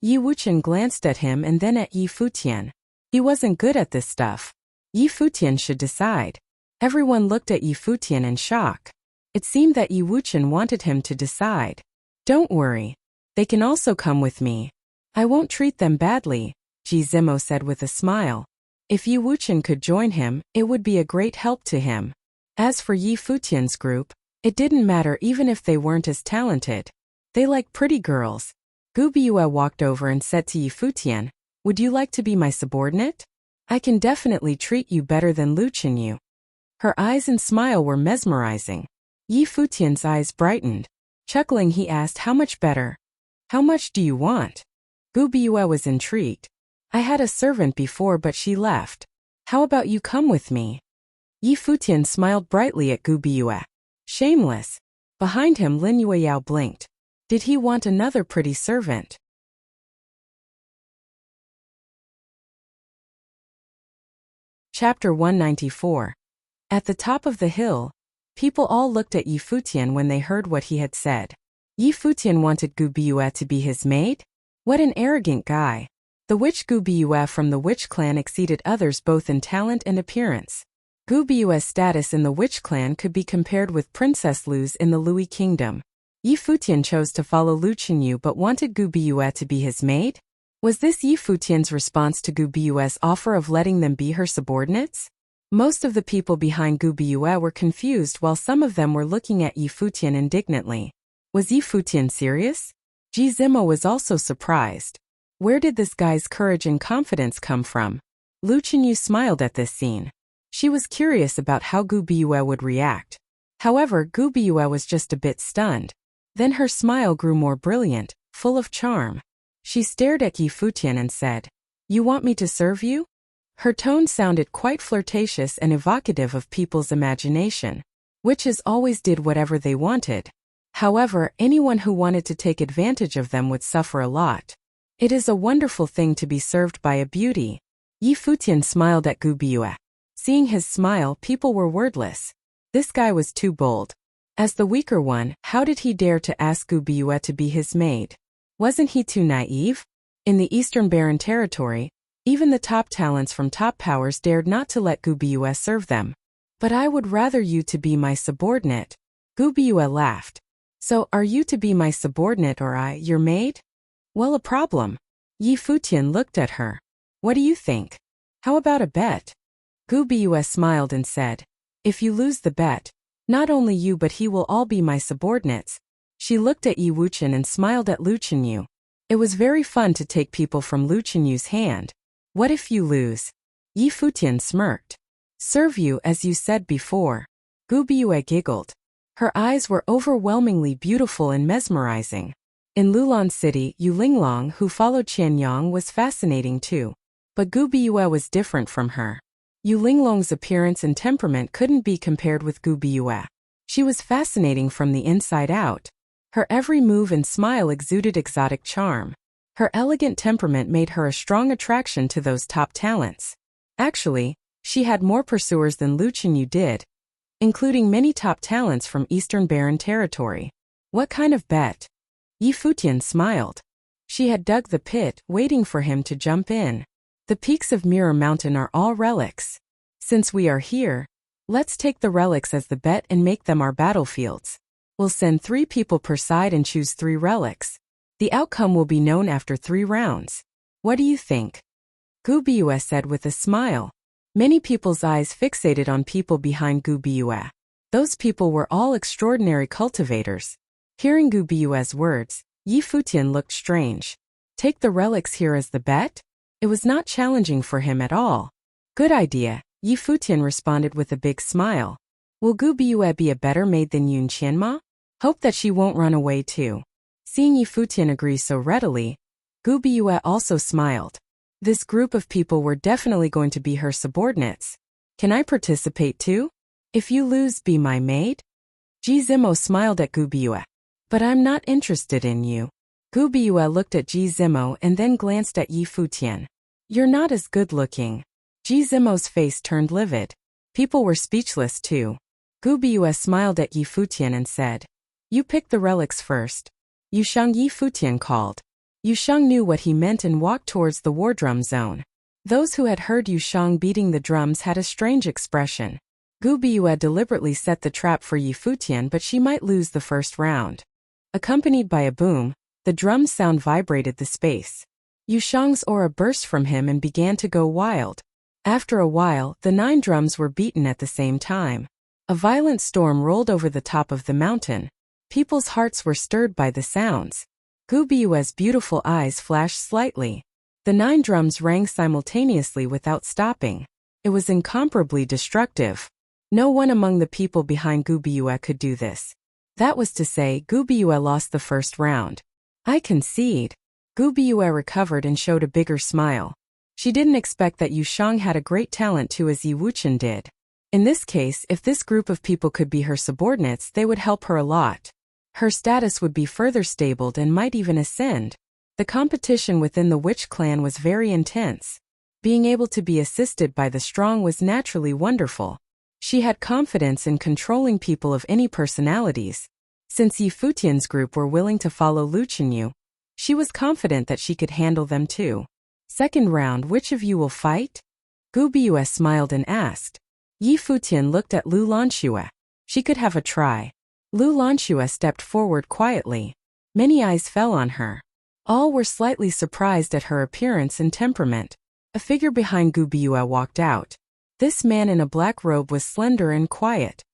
Yi Wuchen glanced at him and then at Yi Futian. He wasn't good at this stuff. Yi Futian should decide. Everyone looked at Yi Futian in shock. It seemed that Yi Wuchen wanted him to decide. Don't worry. They can also come with me. I won't treat them badly, Ji Zimo said with a smile. If Yi Wuchen could join him, it would be a great help to him. As for Yi Futian's group, it didn't matter even if they weren't as talented. They like pretty girls. Gu Biue walked over and said to Yi Futian, would you like to be my subordinate? I can definitely treat you better than Lu Qinyu. Her eyes and smile were mesmerizing. Yi Futian's eyes brightened. Chuckling, he asked, "How much better? How much do you want?" Gu Biyue was intrigued. "I had a servant before, but she left. How about you come with me?" Yi Futian smiled brightly at Gu Biyue. Shameless. Behind him, Lin Yueyao blinked. Did he want another pretty servant? Chapter 194. At the top of the hill, people all looked at Yi Futian when they heard what he had said. Yi Futian wanted Gu Biyue to be his maid? What an arrogant guy. The witch Gu Biyue from the witch clan exceeded others both in talent and appearance. Gu Biyue's status in the witch clan could be compared with Princess Lu's in the Lui kingdom. Yi Futian chose to follow Lu Chenyu but wanted Gu Biyue to be his maid? Was this Yi Futian's response to Gu Biyue's offer of letting them be her subordinates? Most of the people behind Gu Biyue were confused while some of them were looking at Yi Futian indignantly. Was Yi Futian serious? Ji Zimo was also surprised. Where did this guy's courage and confidence come from? Lu Chenyu smiled at this scene. She was curious about how Gu Biyue would react. However, Gu Biyue was just a bit stunned. Then her smile grew more brilliant, full of charm. She stared at Yi Futian and said, "You want me to serve you?" Her tone sounded quite flirtatious and evocative of people's imagination. Witches always did whatever they wanted. However, anyone who wanted to take advantage of them would suffer a lot. It is a wonderful thing to be served by a beauty. Yi Futian smiled at Gu Biyue. Seeing his smile, people were wordless. This guy was too bold. As the weaker one, how did he dare to ask Gu Biyue to be his maid? Wasn't he too naive? In the Eastern Barren Territory, even the top talents from top powers dared not to let Gu Biyue serve them. "But I would rather you to be my subordinate." Gu Biyue laughed. "So, are you to be my subordinate or I, your maid?" "Well, a problem." Yi Futian looked at her. "What do you think? How about a bet?" Gu Biyue smiled and said, "If you lose the bet, not only you but he will all be my subordinates." She looked at Yi Wuchen and smiled at Lu Chenyu. It was very fun to take people from Lu Chenyu's hand. "What if you lose?" Yi Futian smirked. "Serve you as you said before." Gu Biyue giggled. Her eyes were overwhelmingly beautiful and mesmerizing. In Lulan City, Yu Linglong, who followed Qianyang, was fascinating too. But Gu Biyue was different from her. Yu Linglong's appearance and temperament couldn't be compared with Gu Biyue. She was fascinating from the inside out. Her every move and smile exuded exotic charm. Her elegant temperament made her a strong attraction to those top talents. Actually, she had more pursuers than Lu Chenyu did, including many top talents from Eastern Barren Territory. "What kind of bet?" Yi Futian smiled. She had dug the pit, waiting for him to jump in. "The peaks of Mirror Mountain are all relics. Since we are here, let's take the relics as the bet and make them our battlefields. We'll send 3 people per side and choose 3 relics. The outcome will be known after 3 rounds. What do you think?" Gu Biyue said with a smile. Many people's eyes fixated on people behind Gu Biyue. Those people were all extraordinary cultivators. Hearing Gu Biyue's words, Yi Futian looked strange. Take the relics here as the bet? It was not challenging for him at all. "Good idea," Yi Futian responded with a big smile. "Will Gu Biyue be a better maid than Yun Qianma? Hope that she won't run away too." Seeing Yi Futian agree so readily, Gu Biyue also smiled. This group of people were definitely going to be her subordinates. "Can I participate too? If you lose, be my maid?" Ji Zimo smiled at Gu Biyue. "But I'm not interested in you." Gu Biyue looked at Ji Zimo and then glanced at Yi Futian. "You're not as good looking." Ji Zimo's face turned livid. People were speechless too. Gu Biyue smiled at Yi Futian and said, "You pick the relics first." "Yusheng," Yi Futian called. Yusheng knew what he meant and walked towards the war drum zone. Those who had heard Yusheng beating the drums had a strange expression. Gu Biyue deliberately set the trap for Yi Futian, but she might lose the first round. Accompanied by a boom, the drum's sound vibrated the space. Yusheng's aura burst from him and began to go wild. After a while, the 9 drums were beaten at the same time. A violent storm rolled over the top of the mountain. People's hearts were stirred by the sounds. Gu Biyue's beautiful eyes flashed slightly. The 9 drums rang simultaneously without stopping. It was incomparably destructive. No one among the people behind Gu Biyue could do this. That was to say, Gu Biyue lost the first round. I concede. Gu Biyue recovered and showed a bigger smile. She didn't expect that Yu Shang had a great talent too, as Yi Wuchen did. In this case, if this group of people could be her subordinates, they would help her a lot. Her status would be further stabled and might even ascend. The competition within the witch clan was very intense. Being able to be assisted by the strong was naturally wonderful. She had confidence in controlling people of any personalities. Since Yi Futian's group were willing to follow Lu Chenyu, she was confident that she could handle them too. Second round, which of you will fight? Gu Biyue smiled and asked. Yi Futian looked at Lu Lanxue. She could have a try. Lu Lanxue stepped forward quietly. Many eyes fell on her. All were slightly surprised at her appearance and temperament. A figure behind Gu Biyue walked out. This man in a black robe was slender and quiet.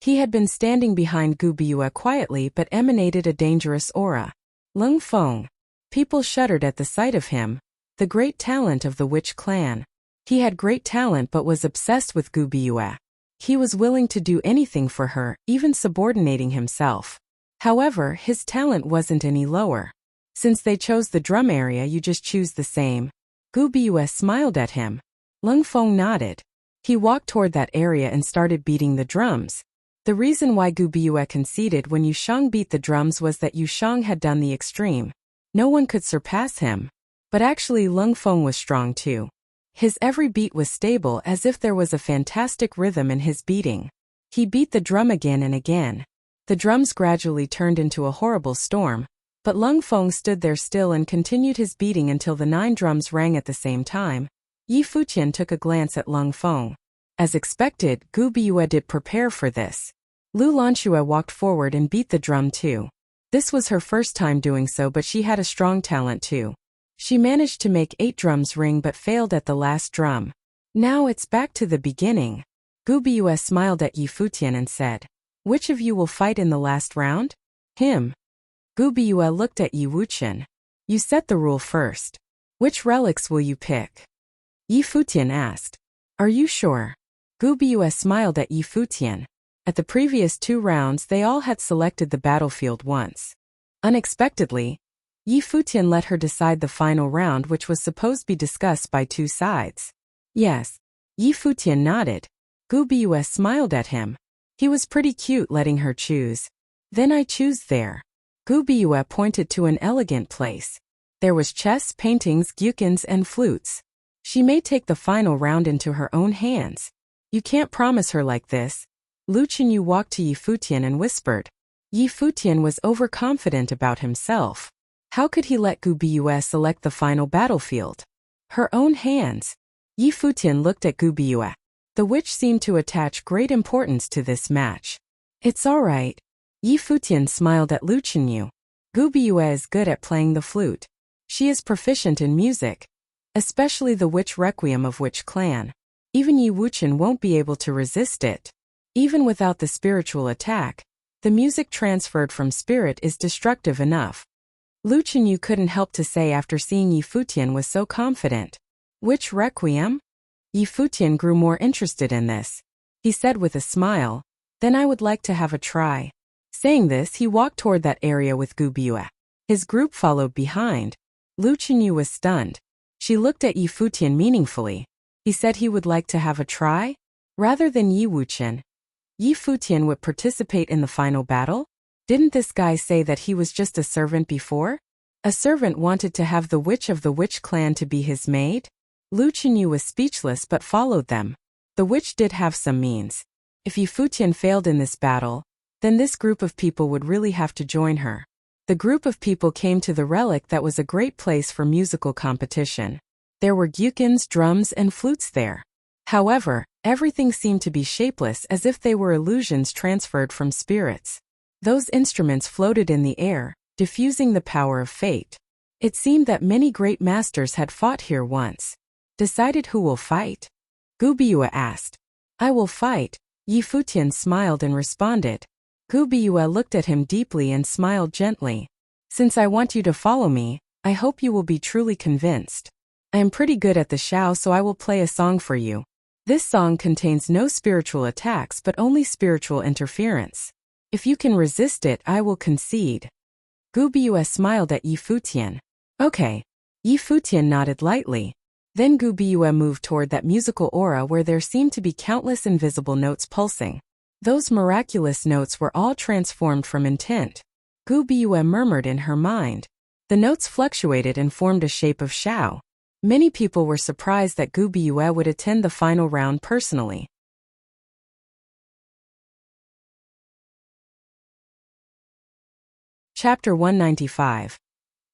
He had been standing behind Gu Biyue quietly but emanated a dangerous aura. Lung Feng. People shuddered at the sight of him. The great talent of the witch clan. He had great talent but was obsessed with Gu Biyue. He was willing to do anything for her, even subordinating himself. However, his talent wasn't any lower. Since they chose the drum area, you just choose the same. Gu Biyue smiled at him. Lung Feng nodded. He walked toward that area and started beating the drums. The reason why Gu Biyue conceded when Yu Shang beat the drums was that Yu Shang had done the extreme. No one could surpass him. But actually Lung Feng was strong too. His every beat was stable, as if there was a fantastic rhythm in his beating. He beat the drum again and again. The drums gradually turned into a horrible storm, but Lung Feng stood there still and continued his beating until the 9 drums rang at the same time. Yi Futian took a glance at Lung Feng. As expected, Gu Biyue did prepare for this. Lu Lanxue walked forward and beat the drum too. This was her first time doing so, but she had a strong talent too. She managed to make 8 drums ring but failed at the last drum. Now it's back to the beginning. Gu Biyue smiled at Yi Futian and said, "Which of you will fight in the last round?" Him. Gu Biyue looked at Yi Wuchen. "You set the rule first. Which relics will you pick?" Yi Futian asked. "Are you sure?" Gu Biyue smiled at Yi Futian. At the previous 2 rounds they all had selected the battlefield once. Unexpectedly, Yi Futian let her decide the final round, which was supposed to be discussed by 2 sides. Yes. Yi Futian nodded. Gu Biyue smiled at him. He was pretty cute letting her choose. "Then I choose there." Gu Biyue pointed to an elegant place. There was chess, paintings, gyukins, and flutes. She may take the final round into her own hands. "You can't promise her like this." Lu Chenyu walked to Yi Futian and whispered. Yi Futian was overconfident about himself. How could he let Gu Biyue select the final battlefield? Her own hands. Yi Futian looked at Gu Biyue. The witch seemed to attach great importance to this match. "It's all right." Yi Futian smiled at Lu Chenyu. Gu Biyue is good at playing the flute. She is proficient in music, especially the witch requiem of Witch Clan. Even Yi Wuchen won't be able to resist it. Even without the spiritual attack, the music transferred from spirit is destructive enough. Lu Chenyu couldn't help to say after seeing Yi Futian was so confident. "Which requiem?" Yi Futian grew more interested in this. He said with a smile, "Then I would like to have a try." Saying this, he walked toward that area with Gu Biyue. His group followed behind. Lu Chenyu was stunned. She looked at Yi Futian meaningfully. He said he would like to have a try? Rather than Yi Wuchen. Yi Futian would participate in the final battle? Didn't this guy say that he was just a servant before? A servant wanted to have the witch of the witch clan to be his maid? Lu Chenyu was speechless but followed them. The witch did have some means. If Yi Futian failed in this battle, then this group of people would really have to join her. The group of people came to the relic that was a great place for musical competition. There were gyukins, drums, and flutes there. However, everything seemed to be shapeless, as if they were illusions transferred from spirits. Those instruments floated in the air, diffusing the power of fate. It seemed that many great masters had fought here once. Decided who will fight? Gu Biyue asked. "I will fight." Yi Futian smiled and responded. Gu Biyue looked at him deeply and smiled gently. "Since I want you to follow me, I hope you will be truly convinced. I am pretty good at the shao, so I will play a song for you." This song contains no spiritual attacks but only spiritual interference. If you can resist it, I will concede. Gu Biyue smiled at Yi Futian. Okay. Yi Futian nodded lightly. Then Gu Biyue moved toward that musical aura where there seemed to be countless invisible notes pulsing. Those miraculous notes were all transformed from intent. Gu Biyue murmured in her mind. The notes fluctuated and formed a shape of Shao. Many people were surprised that Gu Biyue would attend the final round personally. Chapter 195.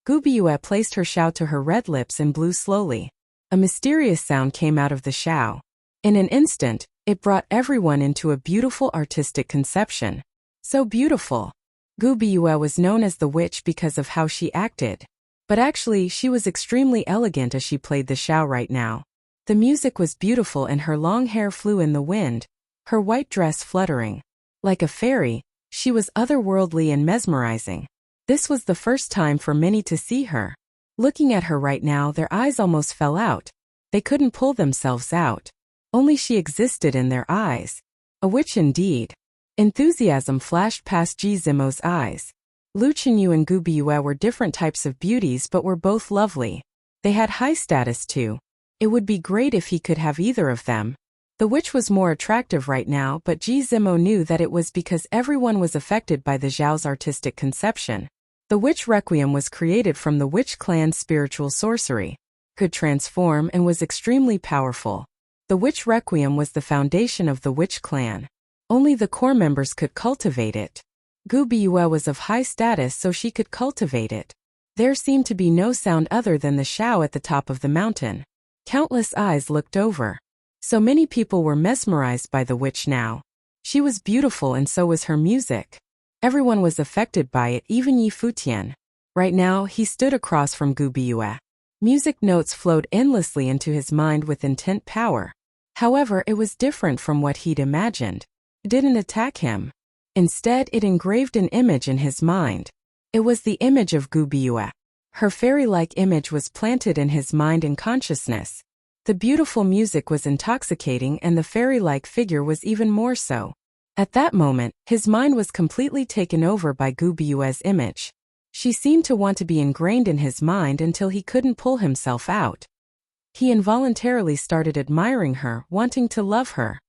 Gu Biyue placed her Shao to her red lips and blew slowly. A mysterious sound came out of the Shao. In an instant, it brought everyone into a beautiful artistic conception. So beautiful. Gu Biyue was known as the witch because of how she acted. But actually, she was extremely elegant as she played the Shao right now. The music was beautiful and her long hair flew in the wind, her white dress fluttering. Like a fairy, she was otherworldly and mesmerizing. This was the first time for many to see her. Looking at her right now, their eyes almost fell out. They couldn't pull themselves out. Only she existed in their eyes. A witch indeed. Enthusiasm flashed past Ji Zimo's eyes. Lu Chenyu and Gu Biyue were different types of beauties but were both lovely. They had high status too. It would be great if he could have either of them. The witch was more attractive right now, but Ji Zimo knew that it was because everyone was affected by the Zhao's artistic conception. The witch requiem was created from the witch clan's spiritual sorcery, could transform and was extremely powerful. The witch requiem was the foundation of the witch clan. Only the core members could cultivate it. Gu Biyue was of high status so she could cultivate it. There seemed to be no sound other than the Shao at the top of the mountain. Countless eyes looked over. So many people were mesmerized by the witch now. She was beautiful and so was her music. Everyone was affected by it, even Yi Futian. Right now, he stood across from Gu Biyue. Music notes flowed endlessly into his mind with intent power. However, it was different from what he'd imagined. It didn't attack him. Instead, it engraved an image in his mind. It was the image of Gu Biyue. Her fairy-like image was planted in his mind and consciousness. The beautiful music was intoxicating and the fairy-like figure was even more so. At that moment, his mind was completely taken over by Gu Biyue's image. She seemed to want to be ingrained in his mind until he couldn't pull himself out. He involuntarily started admiring her, wanting to love her.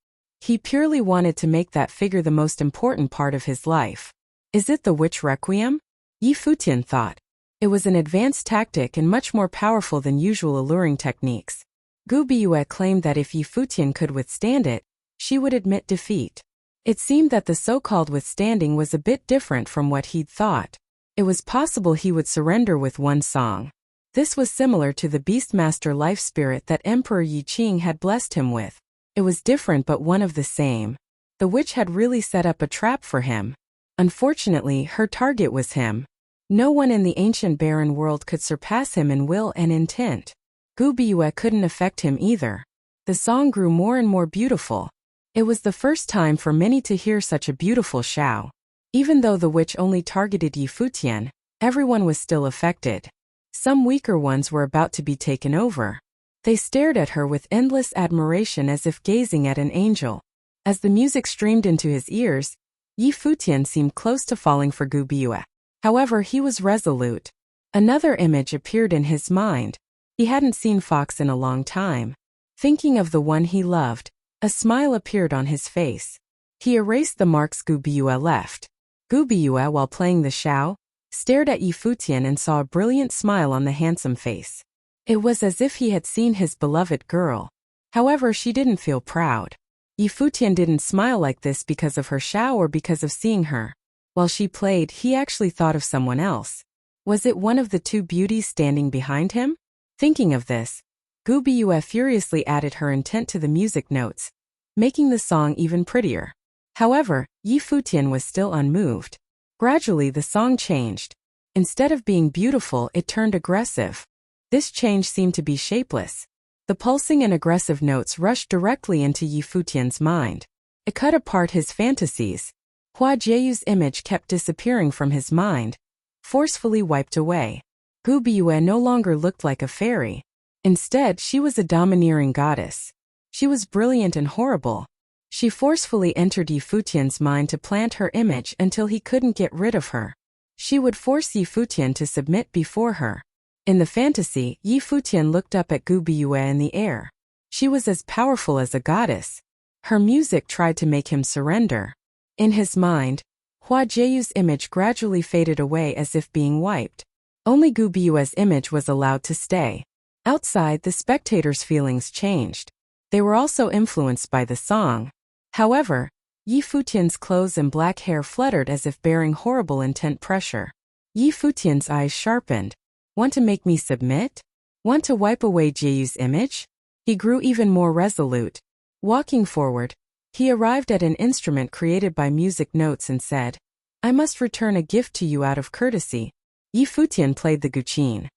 He purely wanted to make that figure the most important part of his life. Is it the witch requiem? Yi Futian thought. It was an advanced tactic and much more powerful than usual alluring techniques. Gu Biyue claimed that if Yi Futian could withstand it, she would admit defeat. It seemed that the so-called withstanding was a bit different from what he'd thought. It was possible he would surrender with one song. This was similar to the Beastmaster life spirit that Emperor Yi Qing had blessed him with. It was different but one of the same. The witch had really set up a trap for him. Unfortunately, her target was him. No one in the ancient barren world could surpass him in will and intent. Gu Biyue couldn't affect him either. The song grew more and more beautiful. It was the first time for many to hear such a beautiful Shao. Even though the witch only targeted Yi Futian, everyone was still affected. Some weaker ones were about to be taken over. They stared at her with endless admiration as if gazing at an angel. As the music streamed into his ears, Yi Futian seemed close to falling for Gu Biyue. However, he was resolute. Another image appeared in his mind. He hadn't seen Fox in a long time. Thinking of the one he loved, a smile appeared on his face. He erased the marks Gu Biyue left. Gu Biyue, while playing the Shao, stared at Yi Futian and saw a brilliant smile on the handsome face. It was as if he had seen his beloved girl. However, she didn't feel proud. Yi Futian didn't smile like this because of her Shao or because of seeing her. While she played, he actually thought of someone else. Was it one of the two beauties standing behind him? Thinking of this, Gu Biyue furiously added her intent to the music notes, making the song even prettier. However, Yi Futian was still unmoved. Gradually the song changed. Instead of being beautiful, it turned aggressive. This change seemed to be shapeless. The pulsing and aggressive notes rushed directly into Yi Futian's mind. It cut apart his fantasies. Hua Jieyu's image kept disappearing from his mind, forcefully wiped away. Gu Biyue no longer looked like a fairy. Instead, she was a domineering goddess. She was brilliant and horrible. She forcefully entered Yi Futian's mind to plant her image until he couldn't get rid of her. She would force Yi Futian to submit before her. In the fantasy, Yi Futian looked up at Gu Biyue in the air. She was as powerful as a goddess. Her music tried to make him surrender. In his mind, Hua Jieyu's image gradually faded away as if being wiped. Only Gu Biyue's image was allowed to stay. Outside, the spectators' feelings changed. They were also influenced by the song. However, Yi Futian's clothes and black hair fluttered as if bearing horrible intent pressure. Yi Futian's eyes sharpened. Want to make me submit? Want to wipe away Jieyu's image? He grew even more resolute. Walking forward, he arrived at an instrument created by music notes and said, I must return a gift to you out of courtesy. Yi Futian played the guqin.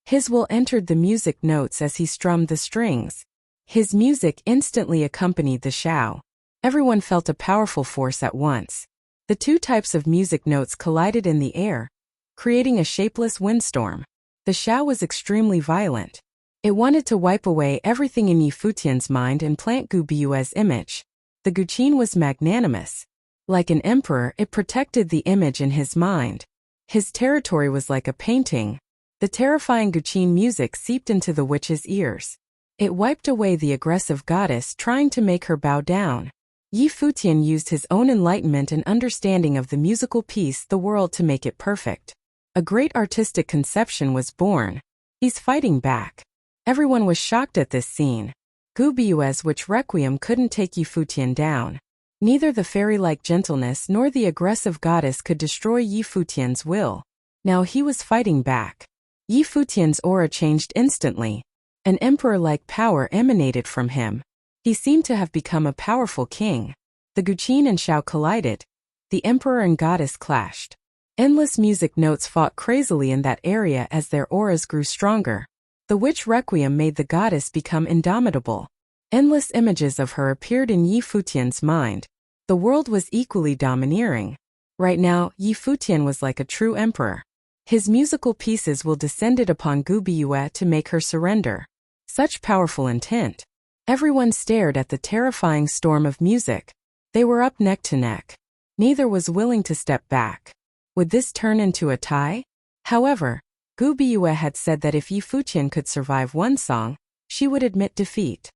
His will entered the music notes as he strummed the strings. His music instantly accompanied the shao. Everyone felt a powerful force at once. The two types of music notes collided in the air, creating a shapeless windstorm. The shao was extremely violent. It wanted to wipe away everything in Yi Futian's mind and plant Gu Biyue's image. The guqin was magnanimous. Like an emperor, it protected the image in his mind. His territory was like a painting. The terrifying guqin music seeped into the witch's ears. It wiped away the aggressive goddess, trying to make her bow down. Yi Futian used his own enlightenment and understanding of the musical piece, the world, to make it perfect. A great artistic conception was born. He's fighting back. Everyone was shocked at this scene. Gu Biyue's witch requiem couldn't take Yi Futian down. Neither the fairy-like gentleness nor the aggressive goddess could destroy Yi Futian's will. Now he was fighting back. Yi Futian's aura changed instantly. An emperor-like power emanated from him. He seemed to have become a powerful king. The guqin and shao collided. The emperor and goddess clashed. Endless music notes fought crazily in that area as their auras grew stronger. The witch requiem made the goddess become indomitable. Endless images of her appeared in Yi Futian's mind. The world was equally domineering. Right now, Yi Futian was like a true emperor. His musical pieces will descended upon Gu Biyue to make her surrender. Such powerful intent. Everyone stared at the terrifying storm of music. They were up neck to neck. Neither was willing to step back. Would this turn into a tie? However, Gu Biyue had said that if Yi Futian could survive one song, she would admit defeat.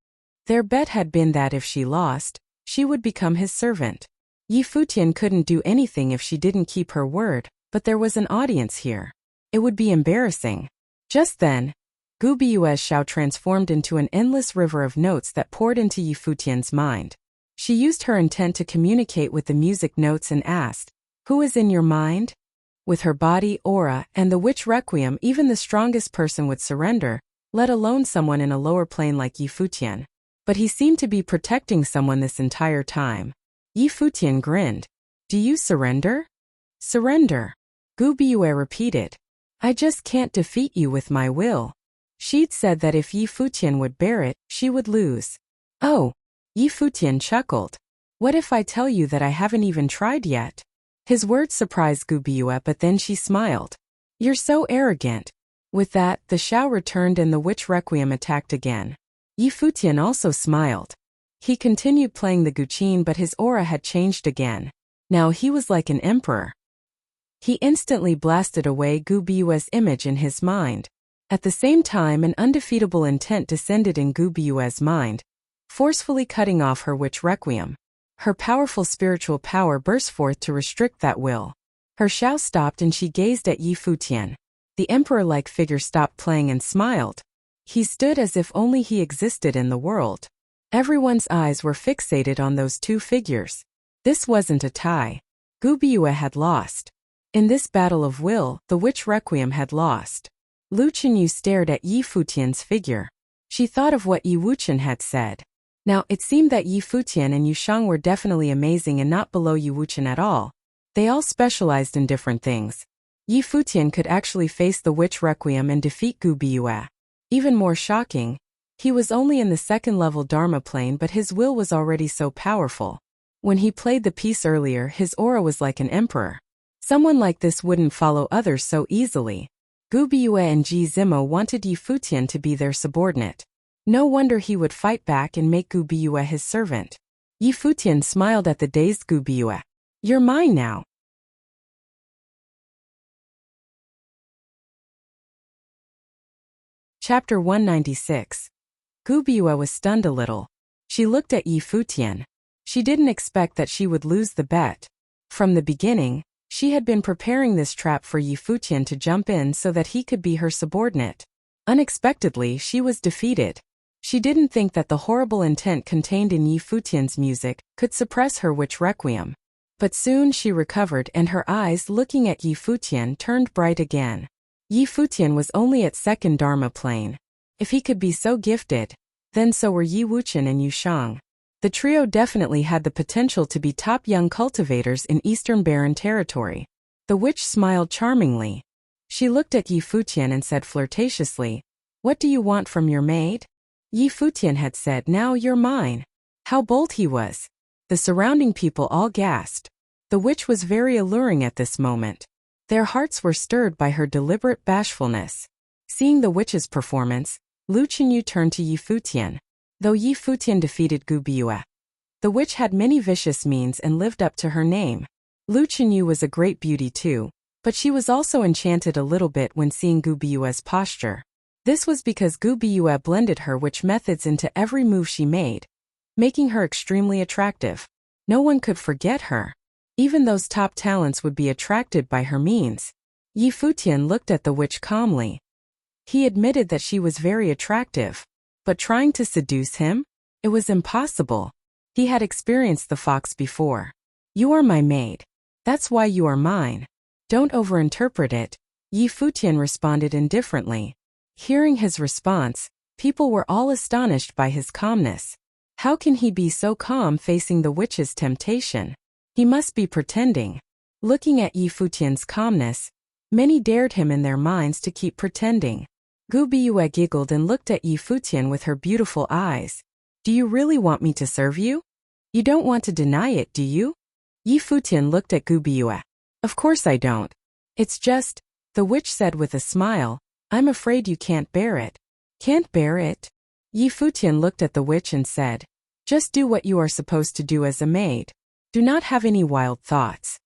Their bet had been that if she lost, she would become his servant. Yi Futian couldn't do anything if she didn't keep her word, but there was an audience here. It would be embarrassing. Just then, Gu Biyue's shao transformed into an endless river of notes that poured into Yi Futian's mind. She used her intent to communicate with the music notes and asked, Who is in your mind? With her body, aura, and the witch requiem, even the strongest person would surrender, let alone someone in a lower plane like Yi Futian. But he seemed to be protecting someone this entire time. Yi Futian grinned. Do you surrender? Surrender. Gu Biyue repeated. I just can't defeat you with my will. She'd said that if Yi Futian would bear it, she would lose. Oh. Yi Futian chuckled. What if I tell you that I haven't even tried yet? His words surprised Gu Biyue, but then she smiled. You're so arrogant. With that, the shao returned and the witch requiem attacked again. Yi Futian also smiled. He continued playing the guqin, but his aura had changed again. Now he was like an emperor. He instantly blasted away Gu Biyue's image in his mind. At the same time, an undefeatable intent descended in Gu Biyue's mind, forcefully cutting off her witch requiem. Her powerful spiritual power burst forth to restrict that will. Her shao stopped and she gazed at Yi Futian. The emperor-like figure stopped playing and smiled. He stood as if only he existed in the world. Everyone's eyes were fixated on those two figures. This wasn't a tie. Gu Biyue had lost. In this battle of will, the witch requiem had lost. Lu Chenyu stared at Yi Futian's figure. She thought of what Yi Wuchen had said. Now, it seemed that Yi Futian and Yu Shang were definitely amazing and not below Yi Wuchen at all. They all specialized in different things. Yi Futian could actually face the witch requiem and defeat Gu Biyue. Even more shocking, he was only in the second-level Dharma plane, but his will was already so powerful. When he played the piece earlier, his aura was like an emperor. Someone like this wouldn't follow others so easily. Gu Biyue and Ji Zimo wanted Yi Futian to be their subordinate. No wonder he would fight back and make Gu Biyue his servant. Yi Futian smiled at the dazed Gu Biyue. You're mine now. Chapter 196. Gu Biyue was stunned a little. She looked at Yi Futian. She didn't expect that she would lose the bet. From the beginning, she had been preparing this trap for Yi Futian to jump in so that he could be her subordinate. Unexpectedly, she was defeated. She didn't think that the horrible intent contained in Yi Futian's music could suppress her witch requiem. But soon she recovered and her eyes looking at Yi Futian turned bright again. Yi Futian was only at second Dharma plane. If he could be so gifted, then so were Yi Wuqian and Yu Shang. The trio definitely had the potential to be top young cultivators in Eastern Barren territory. The witch smiled charmingly. She looked at Yi Futian and said flirtatiously, "What do you want from your maid?" Yi Futian had said, "Now you're mine." How bold he was. The surrounding people all gasped. The witch was very alluring at this moment. Their hearts were stirred by her deliberate bashfulness. Seeing the witch's performance, Lu Qinyu turned to Yi Futian. Though Yi Futian defeated Gu Biyue, the witch had many vicious means and lived up to her name. Lu Qinyu was a great beauty too, but she was also enchanted a little bit when seeing Gu Biyue's posture. This was because Gu Biyue blended her witch methods into every move she made, making her extremely attractive. No one could forget her. Even those top talents would be attracted by her means. Yi Futian looked at the witch calmly. He admitted that she was very attractive. But trying to seduce him? It was impossible. He had experienced the fox before. You are my maid. That's why you are mine. Don't overinterpret it. Yi Futian responded indifferently. Hearing his response, people were all astonished by his calmness. How can he be so calm facing the witch's temptation? He must be pretending. Looking at Yi Futian's calmness, many dared him in their minds to keep pretending. Gu Biyue giggled and looked at Yi Futian with her beautiful eyes. Do you really want me to serve you? You don't want to deny it, do you? Yi Futian looked at Gu Biyue. Of course I don't. It's just, the witch said with a smile, I'm afraid you can't bear it. Can't bear it? Yi Futian looked at the witch and said, just do what you are supposed to do as a maid. Do not have any wild thoughts.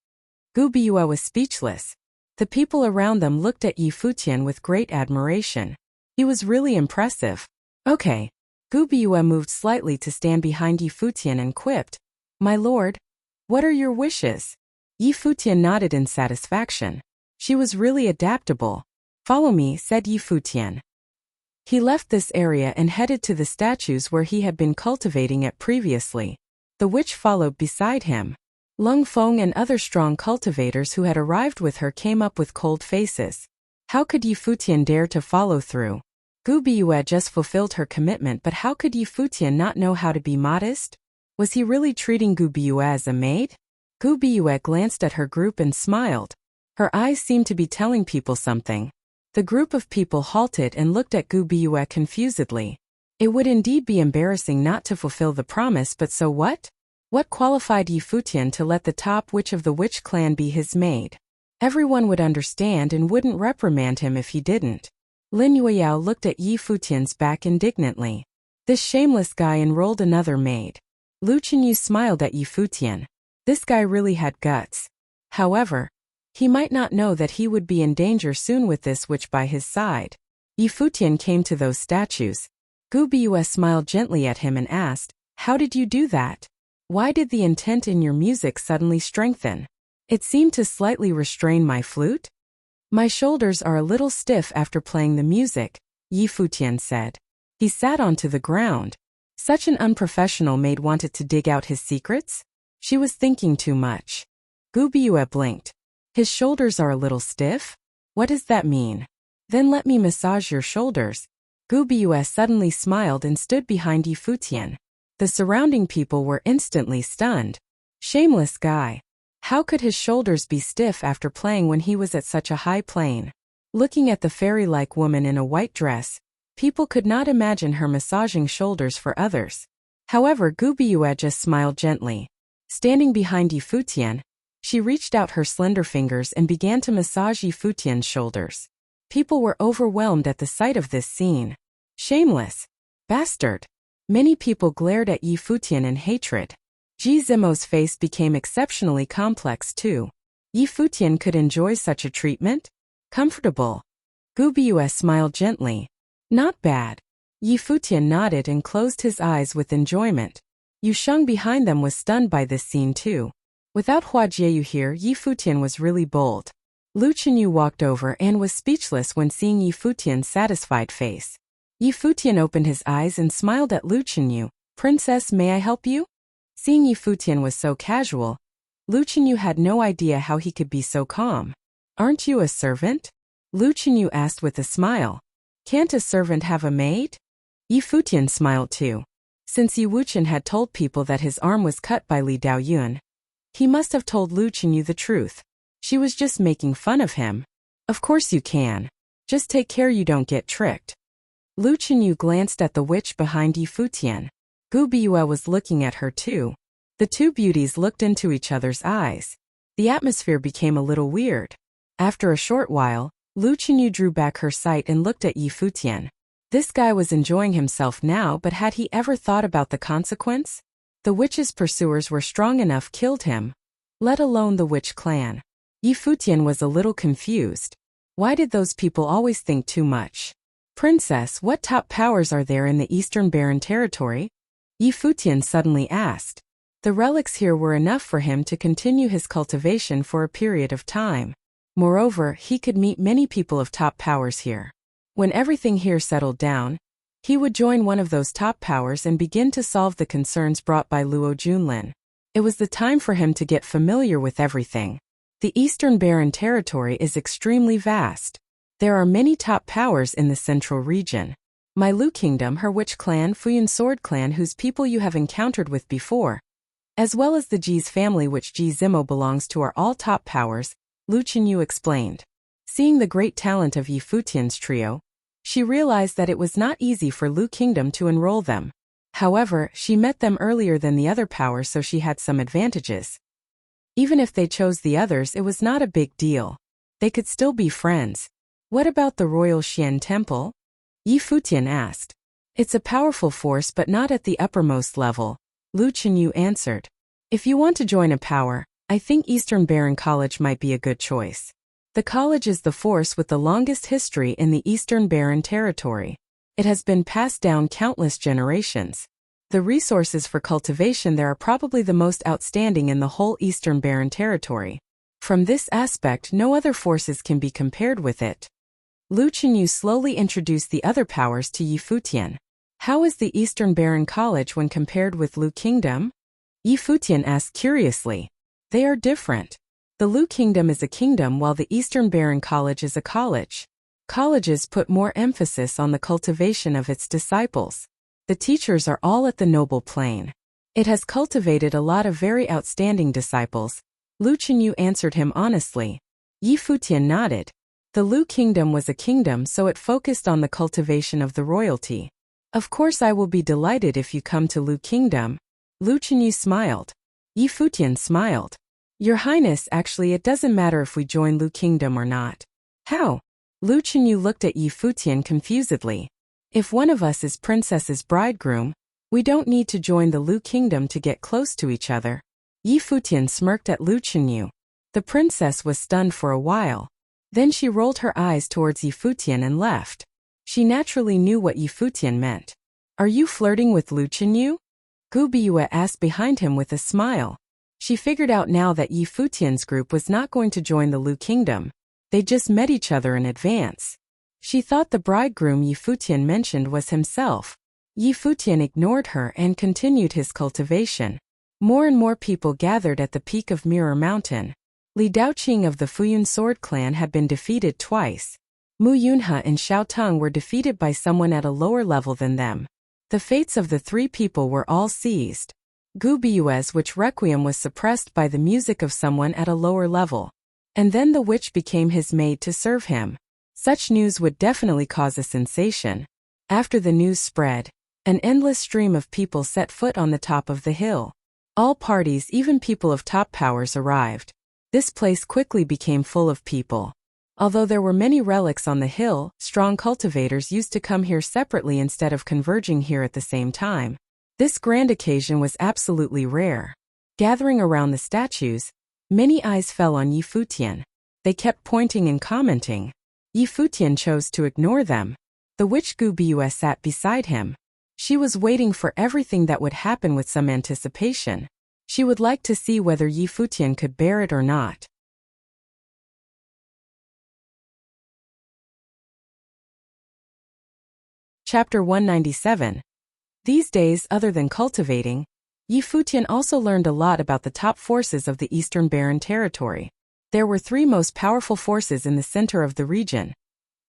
Gu Biyue was speechless. The people around them looked at Yi Futian with great admiration. He was really impressive. Okay. Gu Biyue moved slightly to stand behind Yi Futian and quipped, My lord, what are your wishes? Yi Futian nodded in satisfaction. She was really adaptable. Follow me, said Yi Futian. He left this area and headed to the statues where he had been cultivating it previously. The witch followed beside him. Lung Feng and other strong cultivators who had arrived with her came up with cold faces. How could Yi Futian dare to follow through? Gu Biyue just fulfilled her commitment, but how could Yi Futian not know how to be modest? Was he really treating Gu Biyue as a maid? Gu Biyue glanced at her group and smiled. Her eyes seemed to be telling people something. The group of people halted and looked at Gu Biyue confusedly. It would indeed be embarrassing not to fulfill the promise, but so what? What qualified Yi Futian to let the top witch of the witch clan be his maid? Everyone would understand and wouldn't reprimand him if he didn't. Lin Yueyao looked at Yi Futian's back indignantly. This shameless guy enrolled another maid. Lu Qinyu smiled at Yi Futian. This guy really had guts. However, he might not know that he would be in danger soon with this witch by his side. Yi Futian came to those statues. Gu Biyue smiled gently at him and asked, How did you do that? Why did the intent in your music suddenly strengthen? It seemed to slightly restrain my flute. My shoulders are a little stiff after playing the music, Yi Futian said. He sat onto the ground. Such an unprofessional maid wanted to dig out his secrets? She was thinking too much. Gu Biyue blinked. His shoulders are a little stiff? What does that mean? Then let me massage your shoulders. Gu Biyue suddenly smiled and stood behind Yi Futian. The surrounding people were instantly stunned. Shameless guy. How could his shoulders be stiff after playing when he was at such a high plane? Looking at the fairy-like woman in a white dress, people could not imagine her massaging shoulders for others. However, Gu Biyue just smiled gently. Standing behind Yi Futian, she reached out her slender fingers and began to massage Yi Futian's shoulders. People were overwhelmed at the sight of this scene. Shameless. Bastard! Many people glared at Yi Futian in hatred. Ji Zimo's face became exceptionally complex too. Yi Futian could enjoy such a treatment? Comfortable. Gu Bus smiled gently. Not bad. Yi Futian nodded and closed his eyes with enjoyment. Yu Sheng behind them was stunned by this scene too. Without Hua Jieyu here, Yi Futian was really bold. Lu Chenyu walked over and was speechless when seeing Yi Futian's satisfied face. Yi Futian opened his eyes and smiled at Lu Chenyu. Princess, may I help you? Seeing Yi Futian was so casual, Lu Chenyu had no idea how he could be so calm. Aren't you a servant? Lu Chenyu asked with a smile. Can't a servant have a maid? Yi Futian smiled too. Since Yi Wuchen had told people that his arm was cut by Li Daoyun, he must have told Lu Chenyu the truth. She was just making fun of him. Of course you can. Just take care you don't get tricked. Lu Chenyu glanced at the witch behind Yi Futian. Gu Biyue was looking at her too. The two beauties looked into each other's eyes. The atmosphere became a little weird. After a short while, Lu Chenyu drew back her sight and looked at Yi Futian. This guy was enjoying himself now, but had he ever thought about the consequence? The witch's pursuers were strong enough killed him, let alone the witch clan. Yi Futian was a little confused. Why did those people always think too much? Princess, what top powers are there in the Eastern Barren Territory? Yi Futian suddenly asked. The relics here were enough for him to continue his cultivation for a period of time. Moreover, he could meet many people of top powers here. When everything here settled down, he would join one of those top powers and begin to solve the concerns brought by Luo Junlin. It was the time for him to get familiar with everything. The Eastern Barren Territory is extremely vast. There are many top powers in the central region. My Lu Kingdom, her witch clan, Futian Sword Clan, whose people you have encountered with before, as well as the Ji's family which Ji Zimo belongs to, are all top powers, Lu Chenyu explained. Seeing the great talent of Yi Futian's trio, she realized that it was not easy for Lu Kingdom to enroll them. However, she met them earlier than the other powers, so she had some advantages. Even if they chose the others, it was not a big deal. They could still be friends. What about the Royal Xian Temple? Yi Futian asked. It's a powerful force but not at the uppermost level, Lu Chenyu answered. If you want to join a power, I think Eastern Barren College might be a good choice. The college is the force with the longest history in the Eastern Barren Territory. It has been passed down countless generations. The resources for cultivation there are probably the most outstanding in the whole Eastern Barren Territory. From this aspect, no other forces can be compared with it. Lu Chenyu slowly introduced the other powers to Yi Futian. How is the Eastern Barren College when compared with Lu Kingdom? Yi Futian asked curiously. They are different. The Lu Kingdom is a kingdom while the Eastern Barren College is a college. Colleges put more emphasis on the cultivation of its disciples. The teachers are all at the noble plane. It has cultivated a lot of very outstanding disciples. Lu Chenyu answered him honestly. Yi Futian nodded. The Lu Kingdom was a kingdom, so it focused on the cultivation of the royalty. Of course I will be delighted if you come to Lu Kingdom. Lu Chenyu smiled. Yi Futian smiled. Your Highness, actually it doesn't matter if we join Lu Kingdom or not. How? Lu Chenyu looked at Yi Futian confusedly. If one of us is princess's bridegroom, we don't need to join the Lu Kingdom to get close to each other. Yi Futian smirked at Lu Chenyu. The princess was stunned for a while. Then she rolled her eyes towards Yi Futian and left. She naturally knew what Yi Futian meant. Are you flirting with Lu Chenyu? Gu Biyue asked behind him with a smile. She figured out now that Yi Futian's group was not going to join the Lu Kingdom. They just met each other in advance. She thought the bridegroom Yi Futian mentioned was himself. Yi Futian ignored her and continued his cultivation. More and more people gathered at the peak of Mirror Mountain. Li Daoqing of the Futian Sword Clan had been defeated twice. Mu Yunhe and Xiao Teng were defeated by someone at a lower level than them. The fates of the three people were all seized. Gu Biyue's witch Requiem was suppressed by the music of someone at a lower level. And then the witch became his maid to serve him. Such news would definitely cause a sensation. After the news spread, an endless stream of people set foot on the top of the hill. All parties, even people of top powers, arrived. This place quickly became full of people. Although there were many relics on the hill, strong cultivators used to come here separately instead of converging here at the same time. This grand occasion was absolutely rare. Gathering around the statues, many eyes fell on Yi Futian. They kept pointing and commenting. Yi Futian chose to ignore them. The witch Gu Bue sat beside him. She was waiting for everything that would happen with some anticipation. She would like to see whether Yi Futian could bear it or not. Chapter 197. These days, other than cultivating, Yi Futian also learned a lot about the top forces of the Eastern Barren Territory. There were three most powerful forces in the center of the region: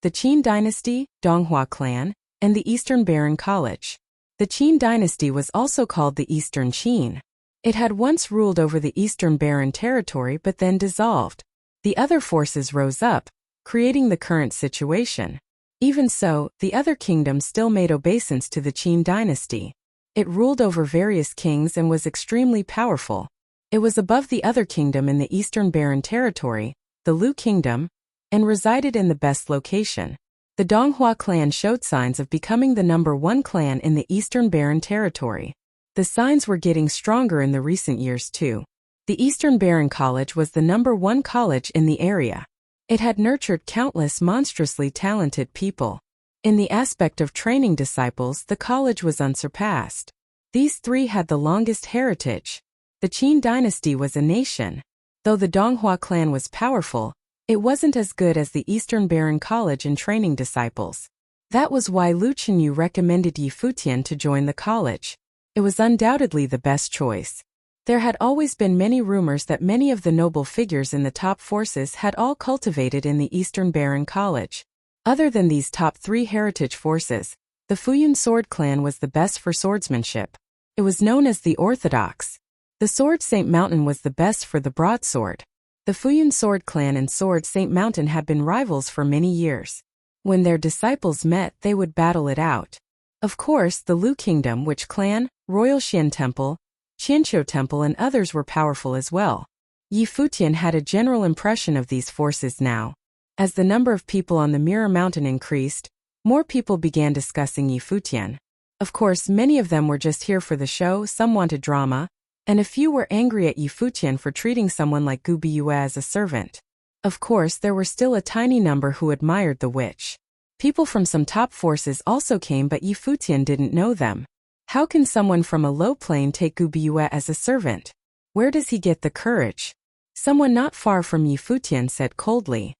the Qin dynasty, Donghua clan, and the Eastern Barren College. The Qin dynasty was also called the Eastern Qin. It had once ruled over the Eastern Barren Territory but then dissolved. The other forces rose up, creating the current situation. Even so, the other kingdom still made obeisance to the Qin dynasty. It ruled over various kings and was extremely powerful. It was above the other kingdom in the Eastern Barren Territory, the Lu Kingdom, and resided in the best location. The Donghua clan showed signs of becoming the #1 clan in the Eastern Barren Territory. The signs were getting stronger in the recent years too. The Eastern Barren College was the #1 college in the area. It had nurtured countless monstrously talented people. In the aspect of training disciples, the college was unsurpassed. These three had the longest heritage. The Qin dynasty was a nation. Though the Donghua clan was powerful, it wasn't as good as the Eastern Barren College in training disciples. That was why Lu Chenyu recommended Yi Futian to join the college. It was undoubtedly the best choice. There had always been many rumors that many of the noble figures in the top forces had all cultivated in the Eastern Barren College. Other than these top three heritage forces, the Futian sword clan was the best for swordsmanship. It was known as the Orthodox. The Sword Saint Mountain was the best for the broadsword. The Futian sword clan and Sword Saint Mountain had been rivals for many years. When their disciples met, they would battle it out. Of course, the Lu Kingdom, which clan, Royal Xian Temple, Qianqiu Temple and others were powerful as well. Yi Futian had a general impression of these forces now. As the number of people on the Mirror Mountain increased, more people began discussing Yi Futian. Of course, many of them were just here for the show, some wanted drama, and a few were angry at Yi Futian for treating someone like Gu Bue as a servant. Of course, there were still a tiny number who admired the witch. People from some top forces also came, but Yi Futian didn't know them. How can someone from a low plane take Gu Bue as a servant? Where does he get the courage? Someone not far from Yi Futian said coldly.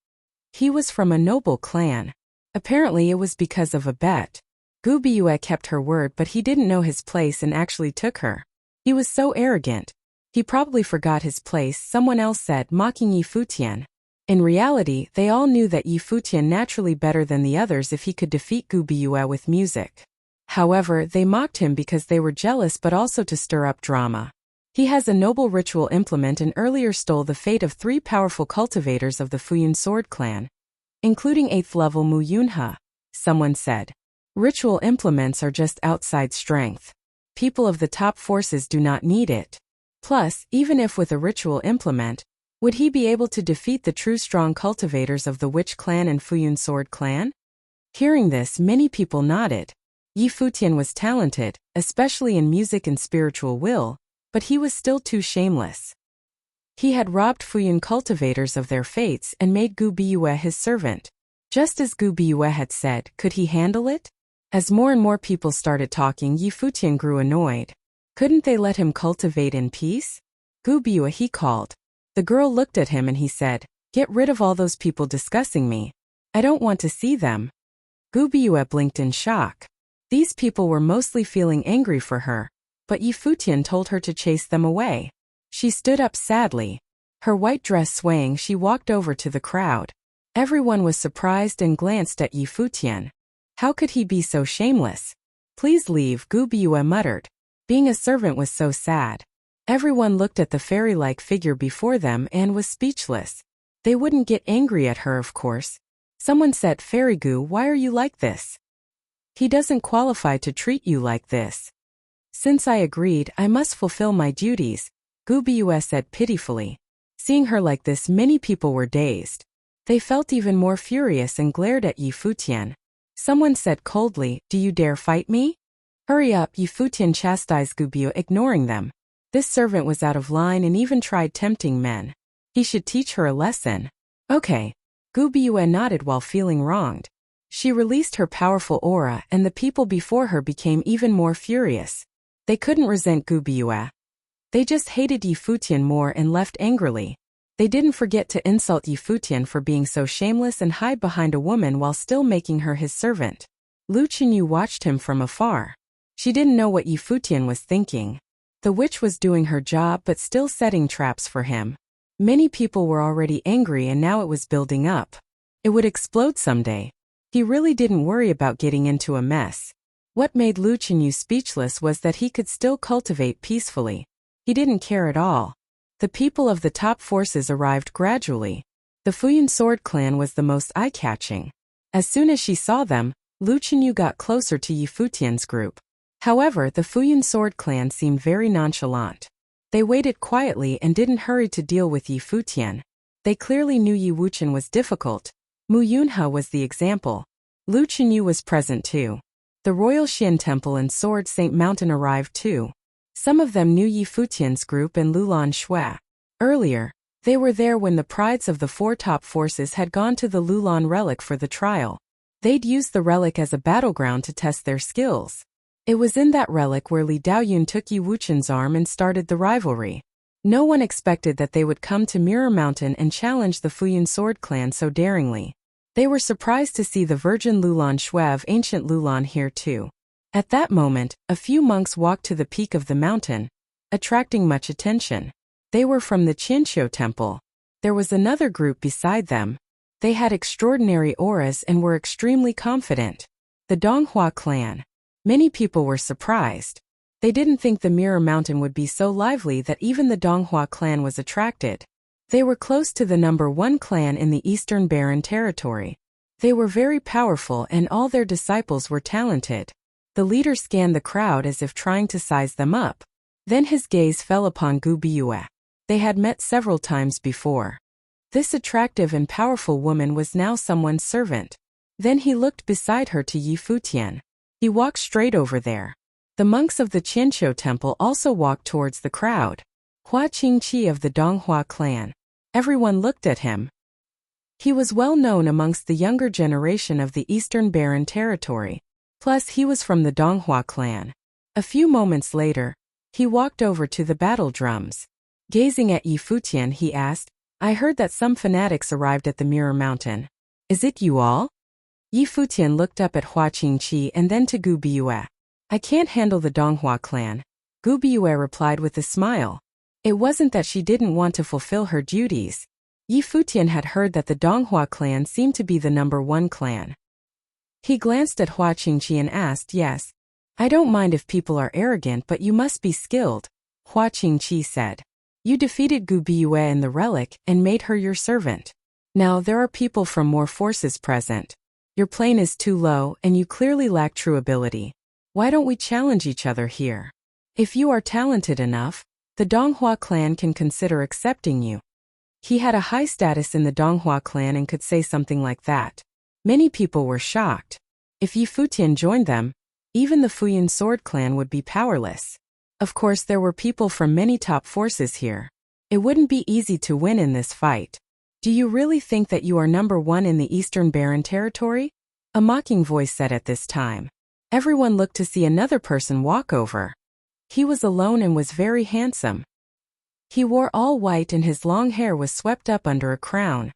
He was from a noble clan. Apparently it was because of a bet. Gu Bue kept her word, but he didn't know his place and actually took her. He was so arrogant. He probably forgot his place, someone else said, mocking Yi Futian. In reality, they all knew that Yi Futian naturally better than the others if he could defeat Gu Bue with music. However, they mocked him because they were jealous but also to stir up drama. He has a noble ritual implement and earlier stole the fate of three powerful cultivators of the Futian sword clan, including 8th level Mu Yunhe, someone said. Ritual implements are just outside strength. People of the top forces do not need it. Plus, even if with a ritual implement, would he be able to defeat the true strong cultivators of the Witch clan and Futian sword clan? Hearing this, many people nodded. Yi Futian was talented, especially in music and spiritual will, but he was still too shameless. He had robbed Futian cultivators of their fates and made Gu Bue his servant. Just as Gu Bue had said, could he handle it? As more and more people started talking, Yi Futian grew annoyed. Couldn't they let him cultivate in peace? Gu Bue, he called. The girl looked at him and he said, get rid of all those people discussing me. I don't want to see them. Gu Bue blinked in shock. These people were mostly feeling angry for her, but Yi Futian told her to chase them away. She stood up sadly. Her white dress swaying, she walked over to the crowd. Everyone was surprised and glanced at Yi Futian. How could he be so shameless? Please leave, Gu Bue muttered. Being a servant was so sad. Everyone looked at the fairy-like figure before them and was speechless. They wouldn't get angry at her, of course. Someone said, Fairy Gu, why are you like this? He doesn't qualify to treat you like this. Since I agreed, I must fulfill my duties, Gu Bue said pitifully. Seeing her like this, many people were dazed. They felt even more furious and glared at Yi Futian. Someone said coldly, "Do you dare fight me?" "Hurry up," Yi Futian chastised Gubiyu, ignoring them. This servant was out of line and even tried tempting men. He should teach her a lesson. Okay. Gubiyu nodded while feeling wronged. She released her powerful aura and the people before her became even more furious. They couldn't resent Gubiyu. They just hated Yi Futian more and left angrily. They didn't forget to insult Yi Futian for being so shameless and hide behind a woman while still making her his servant. Lu Qinyu watched him from afar. She didn't know what Yi Futian was thinking. The witch was doing her job but still setting traps for him. Many people were already angry and now it was building up. It would explode someday. He really didn't worry about getting into a mess. What made Lu Qinyu speechless was that he could still cultivate peacefully. He didn't care at all. The people of the top forces arrived gradually. The Futian sword clan was the most eye-catching. As soon as she saw them, Lu Qinyu got closer to Yi Futian's group. However, the Futian sword clan seemed very nonchalant. They waited quietly and didn't hurry to deal with Yi Futian. They clearly knew Yi Wuchen was difficult. Mu Yunhe was the example. Lu Qinyu was present too. The Royal Xian Temple and Sword Saint Mountain arrived too. Some of them knew Yi Futian's group and Lulan Shui. Earlier, they were there when the prides of the four top forces had gone to the Lulan relic for the trial. They'd used the relic as a battleground to test their skills. It was in that relic where Li Daoyun took Yi Wuchen's arm and started the rivalry. No one expected that they would come to Mirror Mountain and challenge the Futian sword clan so daringly. They were surprised to see the Virgin Lulan Shui of ancient Lulan here too. At that moment, a few monks walked to the peak of the mountain, attracting much attention. They were from the Qianqiu Temple. There was another group beside them. They had extraordinary auras and were extremely confident. The Donghua clan. Many people were surprised. They didn't think the Mirror Mountain would be so lively that even the Donghua clan was attracted. They were close to the number one clan in the Eastern Barren Territory. They were very powerful and all their disciples were talented. The leader scanned the crowd as if trying to size them up. Then his gaze fell upon Gubiyu. They had met several times before. This attractive and powerful woman was now someone's servant. Then he looked beside her to Yi Futian. He walked straight over there. The monks of the Qianqiu Temple also walked towards the crowd. Hua Qingqi of the Donghua clan. Everyone looked at him. He was well known amongst the younger generation of the Eastern Barren Territory. Plus he was from the Donghua clan. A few moments later, he walked over to the battle drums. Gazing at Yi Futian, he asked, "I heard that some fanatics arrived at the Mirror Mountain. Is it you all?" Yi Futian looked up at Hua Qingqi and then to Gubiyu. "I can't handle the Donghua clan," Gubiyu replied with a smile. It wasn't that she didn't want to fulfill her duties. Yi Futian had heard that the Donghua clan seemed to be the number one clan. He glanced at Hua Qingqi and asked, "Yes. I don't mind if people are arrogant, but you must be skilled," Hua Qingqi said. "You defeated Gubiyu in the relic and made her your servant. Now there are people from more forces present. Your plane is too low and you clearly lack true ability. Why don't we challenge each other here? If you are talented enough, the Donghua clan can consider accepting you." He had a high status in the Donghua clan and could say something like that. Many people were shocked. If Yi Futian joined them, even the Futian sword clan would be powerless. Of course there were people from many top forces here. It wouldn't be easy to win in this fight. "Do you really think that you are number one in the Eastern Barren Territory?" A mocking voice said at this time. Everyone looked to see another person walk over. He was alone and was very handsome. He wore all white and his long hair was swept up under a crown.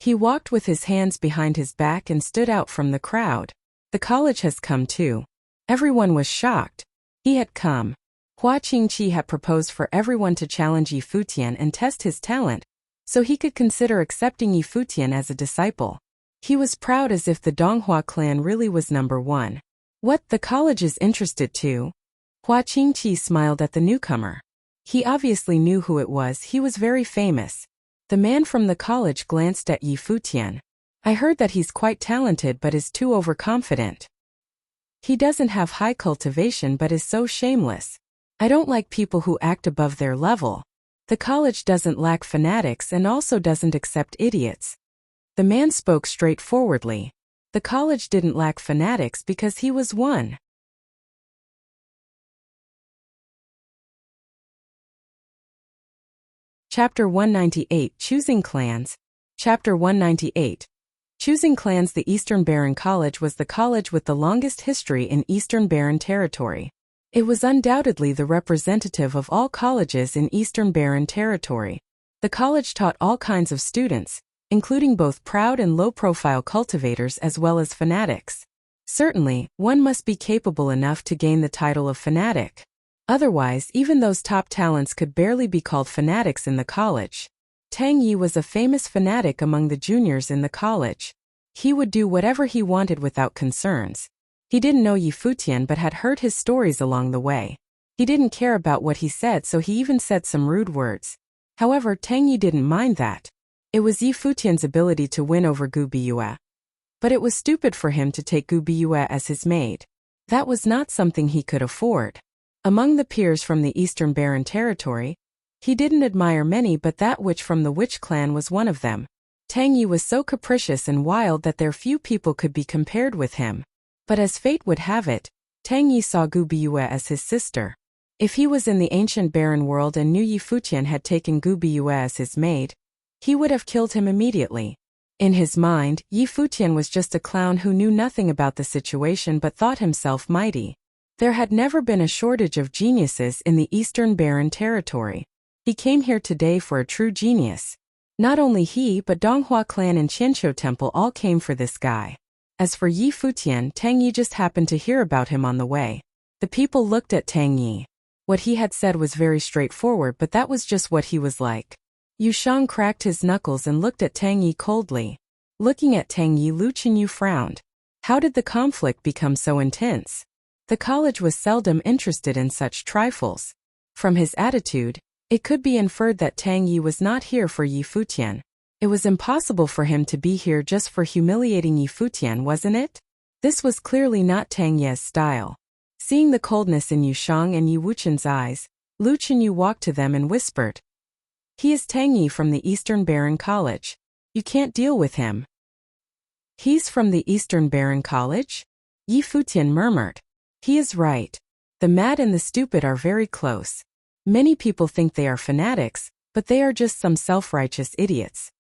He walked with his hands behind his back and stood out from the crowd. "The college has come too." Everyone was shocked. He had come. Hua Qingqi had proposed for everyone to challenge Yi Futian and test his talent, so he could consider accepting Yi Futian as a disciple. He was proud as if the Donghua clan really was number one. "What, the college is interested too?" Hua Qingqi smiled at the newcomer. He obviously knew who it was. He was very famous. The man from the college glanced at Yi Futian. "I heard that he's quite talented but is too overconfident. He doesn't have high cultivation but is so shameless. I don't like people who act above their level. The college doesn't lack fanatics and also doesn't accept idiots." The man spoke straightforwardly. The college didn't lack fanatics because he was one. Chapter 198 Choosing Clans. Chapter 198. Choosing Clans. The Eastern Baron College was the college with the longest history in Eastern Baron territory. It was undoubtedly the representative of all colleges in Eastern Baron territory. The college taught all kinds of students, including both proud and low-profile cultivators as well as fanatics. Certainly, one must be capable enough to gain the title of fanatic. Otherwise, even those top talents could barely be called fanatics in the college. Tang Yi was a famous fanatic among the juniors in the college. He would do whatever he wanted without concerns. He didn't know Yi Futian but had heard his stories along the way. He didn't care about what he said, so he even said some rude words. However, Tang Yi didn't mind that. It was Yi Futian's ability to win over Gu Biyue. But it was stupid for him to take Gu Biyue as his maid. That was not something he could afford. Among the peers from the Eastern Baron territory, he didn't admire many, but that witch from the Witch clan was one of them. Tang Yi was so capricious and wild that there few people could be compared with him. But as fate would have it, Tang Yi saw Gu Biyue as his sister. If he was in the ancient Baron world and knew Yi Futian had taken Gu Biyue as his maid, he would have killed him immediately. In his mind, Yi Futian was just a clown who knew nothing about the situation but thought himself mighty. There had never been a shortage of geniuses in the Eastern Baron territory. He came here today for a true genius. Not only he but Donghua clan and Qianqiu Temple all came for this guy. As for Yi Futian, Tang Yi just happened to hear about him on the way. The people looked at Tang Yi. What he had said was very straightforward, but that was just what he was like. Yu Shang cracked his knuckles and looked at Tang Yi coldly. Looking at Tang Yi, Lu Qinyu frowned. How did the conflict become so intense? The college was seldom interested in such trifles. From his attitude, it could be inferred that Tang Yi was not here for Yi Futian. It was impossible for him to be here just for humiliating Yi Futian, wasn't it? This was clearly not Tang Ye's style. Seeing the coldness in Yu Shang and Yi Wuchen's eyes, Lu Qinyu walked to them and whispered, "He is Tang Yi from the Eastern Baron College. You can't deal with him." "He's from the Eastern Baron College?" Yi Futian murmured. "He is right. The mad and the stupid are very close. Many people think they are fanatics, but they are just some self-righteous idiots."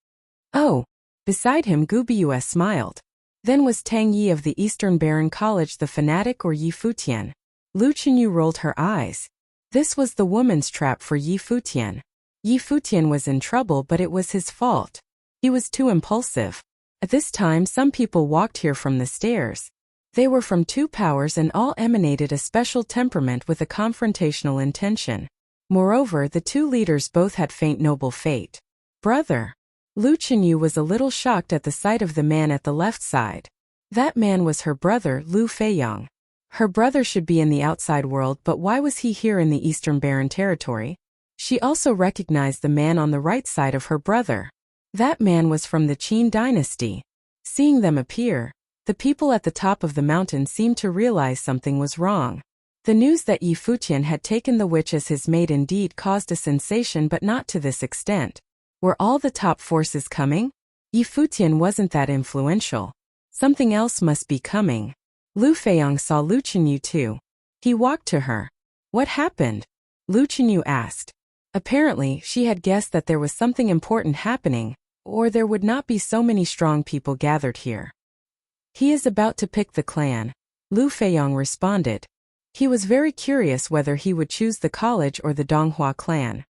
"Oh." Beside him, Gu Biyue smiled. Then was Tang Yi of the Eastern Baron College the fanatic or Yi Futian? Lu Qinyu rolled her eyes. This was the woman's trap for Yi Futian. Yi Futian was in trouble, but it was his fault. He was too impulsive. At this time, some people walked here from the stairs. They were from two powers and all emanated a special temperament with a confrontational intention. Moreover, the two leaders both had faint noble fate. "Brother." Lu Qinyu was a little shocked at the sight of the man at the left side. That man was her brother, Lu Feiyang. Her brother should be in the outside world, but why was he here in the Eastern Baron territory? She also recognized the man on the right side of her brother. That man was from the Qin dynasty. Seeing them appear, the people at the top of the mountain seemed to realize something was wrong. The news that Yi Futian had taken the witch as his maid indeed caused a sensation, but not to this extent. Were all the top forces coming? Yi Futian wasn't that influential. Something else must be coming. Lu Feiyang saw Lu Qinyu too. He walked to her. "What happened?" Lu Qinyu asked. Apparently, she had guessed that there was something important happening, or there would not be so many strong people gathered here. "He is about to pick the clan," Lu Feiyang responded. He was very curious whether he would choose the college or the Donghua clan.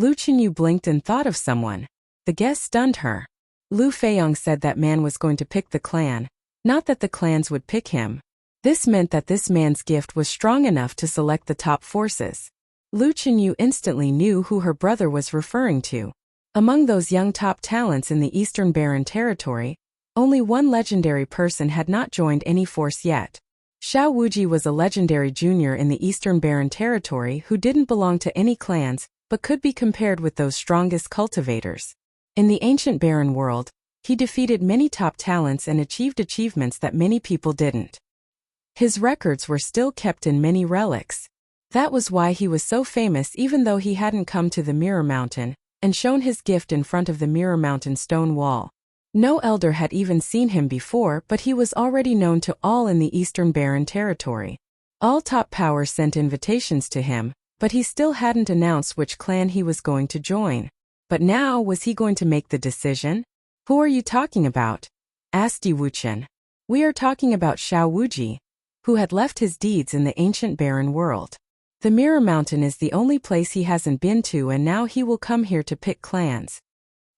Lu Qinyu blinked and thought of someone. The guess stunned her. Lu Feiyang said that man was going to pick the clan, not that the clans would pick him. This meant that this man's gift was strong enough to select the top forces. Lu Qinyu instantly knew who her brother was referring to. Among those young top talents in the Eastern Baron territory, only one legendary person had not joined any force yet. Xiao Wuji was a legendary junior in the Eastern Baron territory who didn't belong to any clans, but could be compared with those strongest cultivators. In the ancient Baron world, he defeated many top talents and achieved achievements that many people didn't. His records were still kept in many relics. That was why he was so famous, even though he hadn't come to the Mirror Mountain and shown his gift in front of the Mirror Mountain stone wall. No elder had even seen him before, but he was already known to all in the Eastern Barren territory. All top powers sent invitations to him, but he still hadn't announced which clan he was going to join. But now, was he going to make the decision? "Who are you talking about?" asked Yi Wuqian. "We are talking about Xiao Wuji, who had left his deeds in the ancient barren world. The Mirror Mountain is the only place he hasn't been to, and now he will come here to pick clans."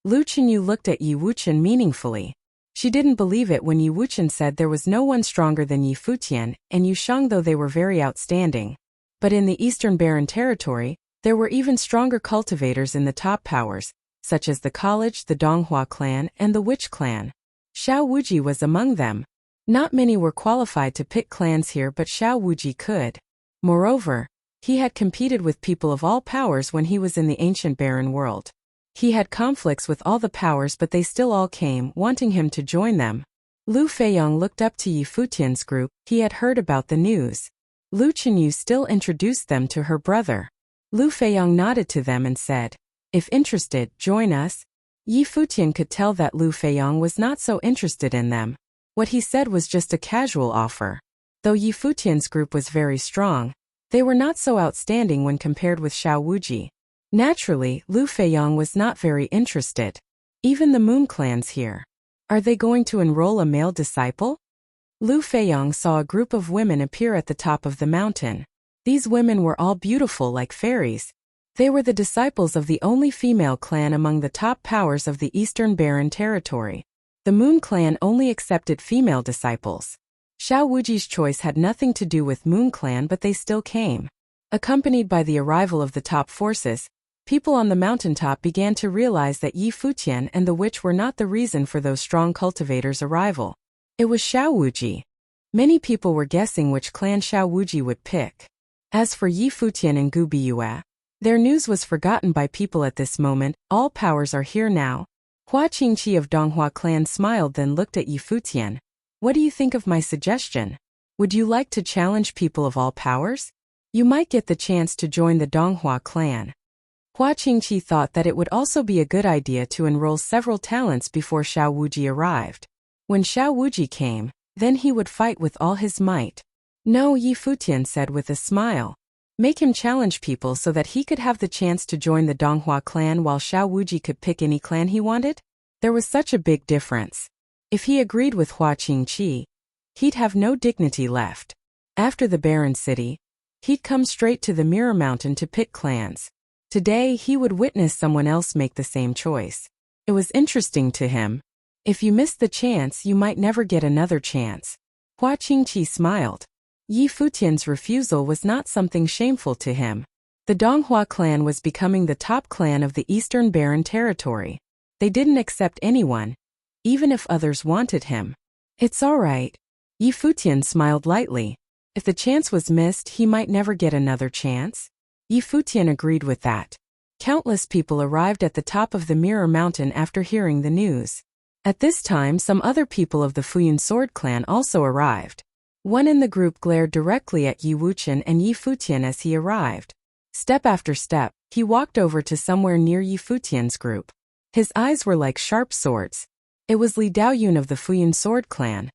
Lu Chenyu looked at Yi Wuqian meaningfully. She didn't believe it when Yi Wuqian said there was no one stronger than Yi Futian and Yu Sheng, though they were very outstanding. But in the Eastern Barren territory, there were even stronger cultivators in the top powers, such as the college, the Donghua clan, and the Witch clan. Xiao Wuji was among them. Not many were qualified to pick clans here, but Xiao Wuji could. Moreover, he had competed with people of all powers when he was in the ancient barren world. He had conflicts with all the powers, but they still all came, wanting him to join them. Lu Feiyong looked up to Yi Futian's group. He had heard about the news. Lu Chenyu still introduced them to her brother. Lu Feiyong nodded to them and said, "If interested, join us." Yi Futian could tell that Lu Feiyong was not so interested in them. What he said was just a casual offer. Though Yi Futian's group was very strong, they were not so outstanding when compared with Xiao Wuji. Naturally, Lu Feiyong was not very interested. Even the Moon clans here. Are they going to enroll a male disciple? Lu Feiyong saw a group of women appear at the top of the mountain. These women were all beautiful like fairies. They were the disciples of the only female clan among the top powers of the Eastern Barren territory. The Moon clan only accepted female disciples. Xiao Wuji's choice had nothing to do with Moon clan, but they still came. Accompanied by the arrival of the top forces, people on the mountaintop began to realize that Yi Futian and the witch were not the reason for those strong cultivators' arrival. It was Xiao Wuji. Many people were guessing which clan Xiao Wuji would pick. As for Yi Futian and Gu Biyue, their news was forgotten by people at this moment. All powers are here now. Hua Qingqi of Donghua clan smiled, then looked at Yi Futian. "What do you think of my suggestion? Would you like to challenge people of all powers? You might get the chance to join the Donghua clan." Hua Qingqi thought that it would also be a good idea to enroll several talents before Xiao Wuji arrived. When Xiao Wuji came, then he would fight with all his might. "No," Yi Futian said with a smile. "Make him challenge people so that he could have the chance to join the Donghua clan, while Xiao Wuji could pick any clan he wanted." There was such a big difference. If he agreed with Hua Qingqi, he'd have no dignity left. After the barren city, he'd come straight to the Mirror Mountain to pick clans. Today he would witness someone else make the same choice. It was interesting to him. If you missed the chance, you might never get another chance. Hua Qingqi smiled. Yi Futian's refusal was not something shameful to him. The Donghua clan was becoming the top clan of the Eastern Barren territory. They didn't accept anyone, even if others wanted him. "It's all right." Yi Futian smiled lightly. If the chance was missed, he might never get another chance. Yi Futian agreed with that. Countless people arrived at the top of the Mirror Mountain after hearing the news. At this time, some other people of the Futian Sword clan also arrived. One in the group glared directly at Yi Wuqian and Yi Futian as he arrived. Step after step, he walked over to somewhere near Yi Futian's group. His eyes were like sharp swords. It was Li Daoyun of the Futian Sword clan,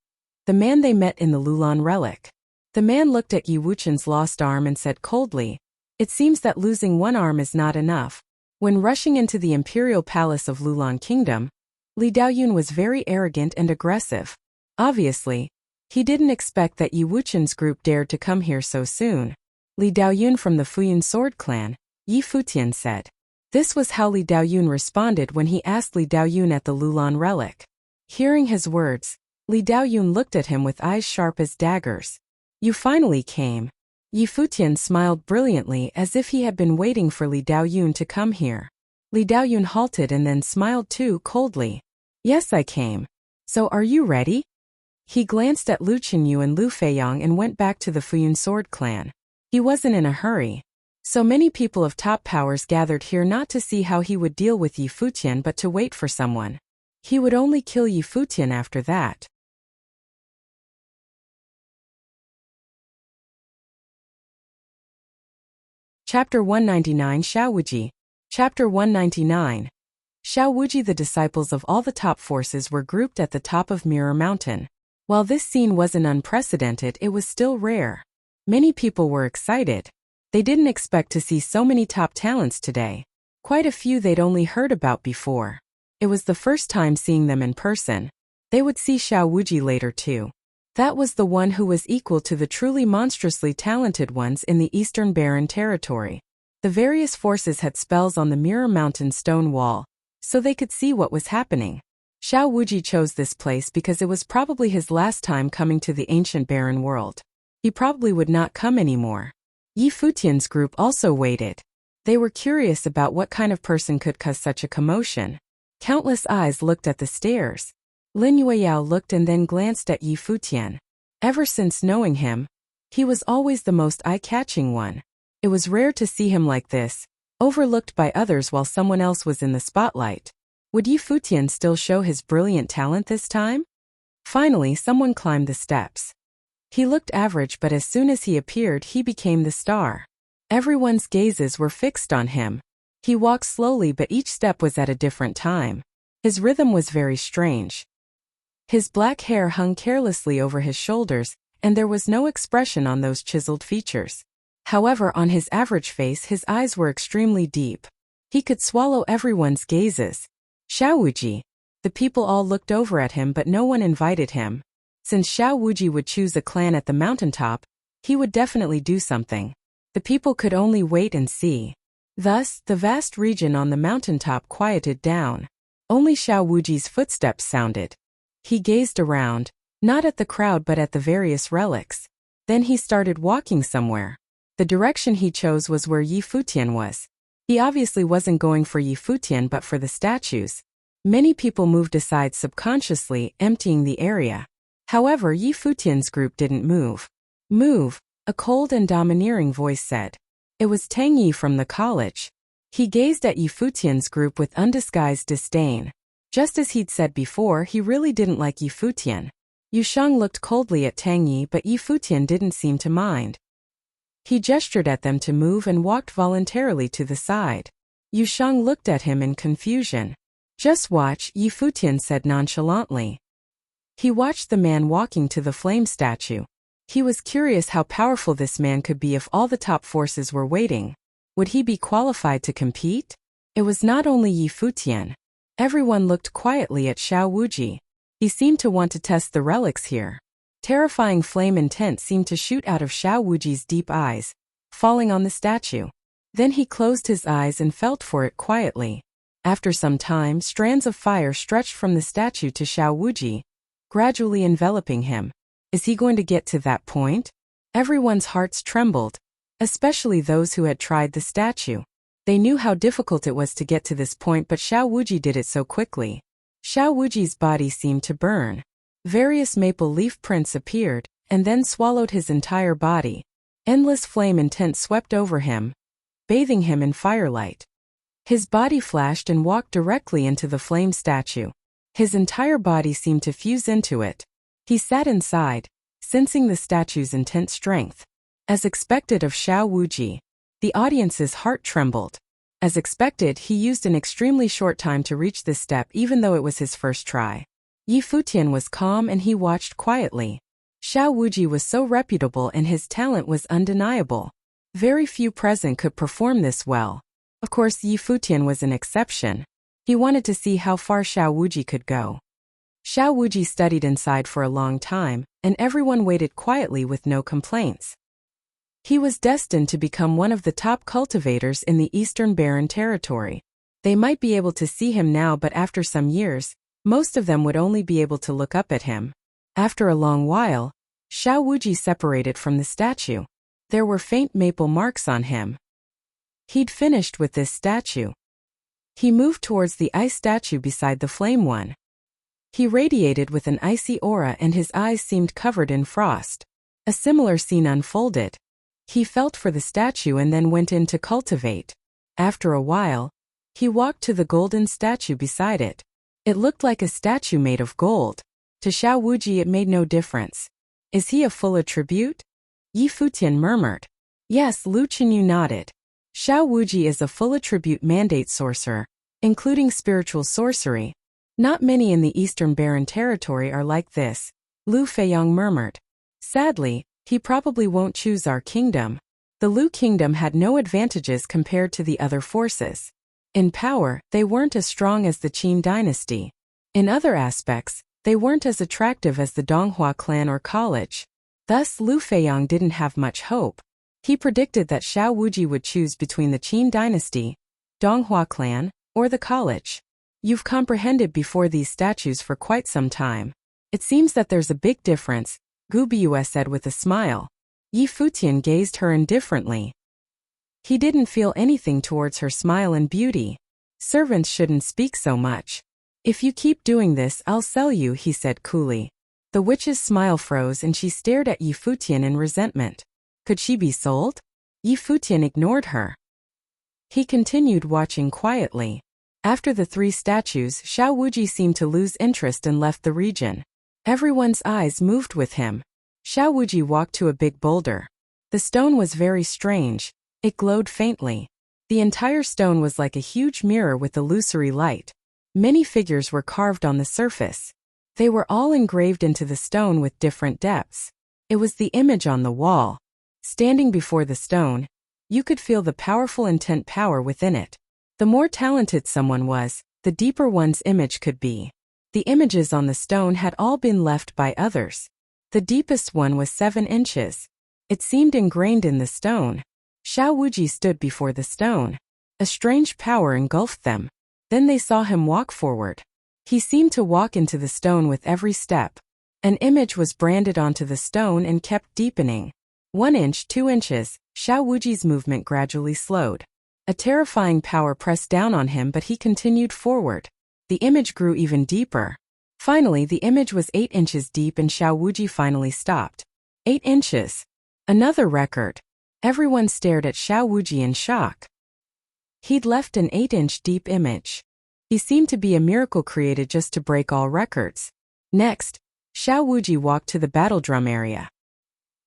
the man they met in the Lulan relic. The man looked at Yi Wuqian's lost arm and said coldly, "It seems that losing one arm is not enough." When rushing into the imperial palace of Lulan Kingdom, Li Daoyun was very arrogant and aggressive. Obviously, he didn't expect that Yi Wuqian's group dared to come here so soon. "Li Daoyun from the Futian Sword clan," Yi Futian said. This was how Li Daoyun responded when he asked Li Daoyun at the Lulan relic. Hearing his words, Li Daoyun looked at him with eyes sharp as daggers. "You finally came." Yi Futian smiled brilliantly as if he had been waiting for Li Daoyun to come here. Li Daoyun halted and then smiled too coldly. "Yes, I came. So are you ready?" He glanced at Lu Chenyu and Lu Feiyong and went back to the Futian Sword clan. He wasn't in a hurry. So many people of top powers gathered here not to see how he would deal with Yi Futian but to wait for someone. He would only kill Yi Futian after that. Chapter 199 Xiao Wuji. Chapter 199. Xiao Wuji, the disciples of all the top forces, were grouped at the top of Mirror Mountain. While this scene wasn't unprecedented, it was still rare. Many people were excited. They didn't expect to see so many top talents today. Quite a few they'd only heard about before. It was the first time seeing them in person. They would see Xiao Wuji later too. That was the one who was equal to the truly monstrously talented ones in the Eastern Barren territory. The various forces had spells on the Mirror Mountain stone wall, so they could see what was happening. Xiao Wuji chose this place because it was probably his last time coming to the ancient barren world. He probably would not come anymore. Yi Futian's group also waited. They were curious about what kind of person could cause such a commotion. Countless eyes looked at the stairs. Lin Yueyao looked and then glanced at Yi Futian. Ever since knowing him, he was always the most eye-catching one. It was rare to see him like this, overlooked by others while someone else was in the spotlight. Would Yi Futian still show his brilliant talent this time? Finally, someone climbed the steps. He looked average, but as soon as he appeared, he became the star. Everyone's gazes were fixed on him. He walked slowly, but each step was at a different time. His rhythm was very strange. His black hair hung carelessly over his shoulders, and there was no expression on those chiseled features. However, on his average face, his eyes were extremely deep. He could swallow everyone's gazes. Xiao Wuji. The people all looked over at him, but no one invited him. Since Xiao Wuji would choose a clan at the mountaintop, he would definitely do something. The people could only wait and see. Thus, the vast region on the mountaintop quieted down. Only Xiao Wuji's footsteps sounded. He gazed around, not at the crowd but at the various relics. Then he started walking somewhere. The direction he chose was where Yi Futian was. He obviously wasn't going for Yi Futian but for the statues. Many people moved aside subconsciously, emptying the area. However, Yi Futian's group didn't move. Move, a cold and domineering voice said. It was Tang Yi from the college. He gazed at Yi Futian's group with undisguised disdain. Just as he'd said before, he really didn't like Yi Futian. Yu Sheng looked coldly at Tang Yi, but Yi Futian didn't seem to mind. He gestured at them to move and walked voluntarily to the side. Yu Sheng looked at him in confusion. Just watch, Yi Futian said nonchalantly. He watched the man walking to the flame statue. He was curious how powerful this man could be if all the top forces were waiting. Would he be qualified to compete? It was not only Yi Futian. Everyone looked quietly at Xiao Wuji. He seemed to want to test the relics here. Terrifying flame intent seemed to shoot out of Xiao Wuji's deep eyes, falling on the statue. Then he closed his eyes and felt for it quietly. After some time, strands of fire stretched from the statue to Xiao Wuji, gradually enveloping him. Is he going to get to that point? Everyone's hearts trembled, especially those who had tried the statue. They knew how difficult it was to get to this point, but Xiao Wuji did it so quickly. Xiao Wuji's body seemed to burn. Various maple leaf prints appeared, and then swallowed his entire body. Endless flame intent swept over him, bathing him in firelight. His body flashed and walked directly into the flame statue. His entire body seemed to fuse into it. He sat inside, sensing the statue's intense strength. As expected of Xiao Wuji, the audience's heart trembled. As expected, he used an extremely short time to reach this step, even though it was his first try. Yi Futian was calm and he watched quietly. Xiao Wuji was so reputable and his talent was undeniable. Very few present could perform this well. Of course, Yi Futian was an exception. He wanted to see how far Xiao Wuji could go. Xiao Wuji studied inside for a long time, and everyone waited quietly with no complaints. He was destined to become one of the top cultivators in the Eastern Barren territory. They might be able to see him now, but after some years, most of them would only be able to look up at him. After a long while, Xiao Wuji separated from the statue. There were faint maple marks on him. He'd finished with this statue. He moved towards the ice statue beside the flame one. He radiated with an icy aura and his eyes seemed covered in frost. A similar scene unfolded. He felt for the statue and then went in to cultivate. After a while, he walked to the golden statue beside it. It looked like a statue made of gold. To Xiao Wuji it made no difference. Is he a full attribute? Yi Futian murmured. Yes, Lu Chenyu nodded. Xiao Wuji is a full attribute mandate sorcerer. including spiritual sorcery. Not many in the Eastern Barren Territory are like this, Lu Feiyang murmured. Sadly, he probably won't choose our kingdom. The Lu kingdom had no advantages compared to the other forces. In power, they weren't as strong as the Qin dynasty. In other aspects, they weren't as attractive as the Donghua clan or college. Thus, Lu Feiyang didn't have much hope. He predicted that Xiao Wuji would choose between the Qin dynasty, Donghua clan, or the college. You've comprehended before these statues for quite some time. It seems that there's a big difference, Gu Bue said with a smile. Yi Futian gazed her indifferently. He didn't feel anything towards her smile and beauty. Servants shouldn't speak so much. If you keep doing this, I'll sell you, he said coolly. The witch's smile froze and she stared at Yi Futian in resentment. Could she be sold? Yi Futian ignored her. He continued watching quietly. After the 3 statues, Xiao Wuji seemed to lose interest and left the region. Everyone's eyes moved with him. Xiao Wuji walked to a big boulder. The stone was very strange. It glowed faintly. The entire stone was like a huge mirror with illusory light. Many figures were carved on the surface. They were all engraved into the stone with different depths. It was the image on the wall. Standing before the stone, you could feel the powerful intent power within it. The more talented someone was, the deeper one's image could be. The images on the stone had all been left by others. The deepest one was 7 inches. It seemed ingrained in the stone. Xiao Wuji stood before the stone. A strange power engulfed them. Then they saw him walk forward. He seemed to walk into the stone with every step. An image was branded onto the stone and kept deepening. 1 inch, 2 inches, Xiao Wuji's movement gradually slowed. A terrifying power pressed down on him, but he continued forward. The image grew even deeper. Finally, the image was 8 inches deep and Xiao Wuji finally stopped. 8 inches. Another record. Everyone stared at Xiao Wuji in shock. He'd left an 8-inch deep image. He seemed to be a miracle created just to break all records. Next, Xiao Wuji walked to the battle drum area.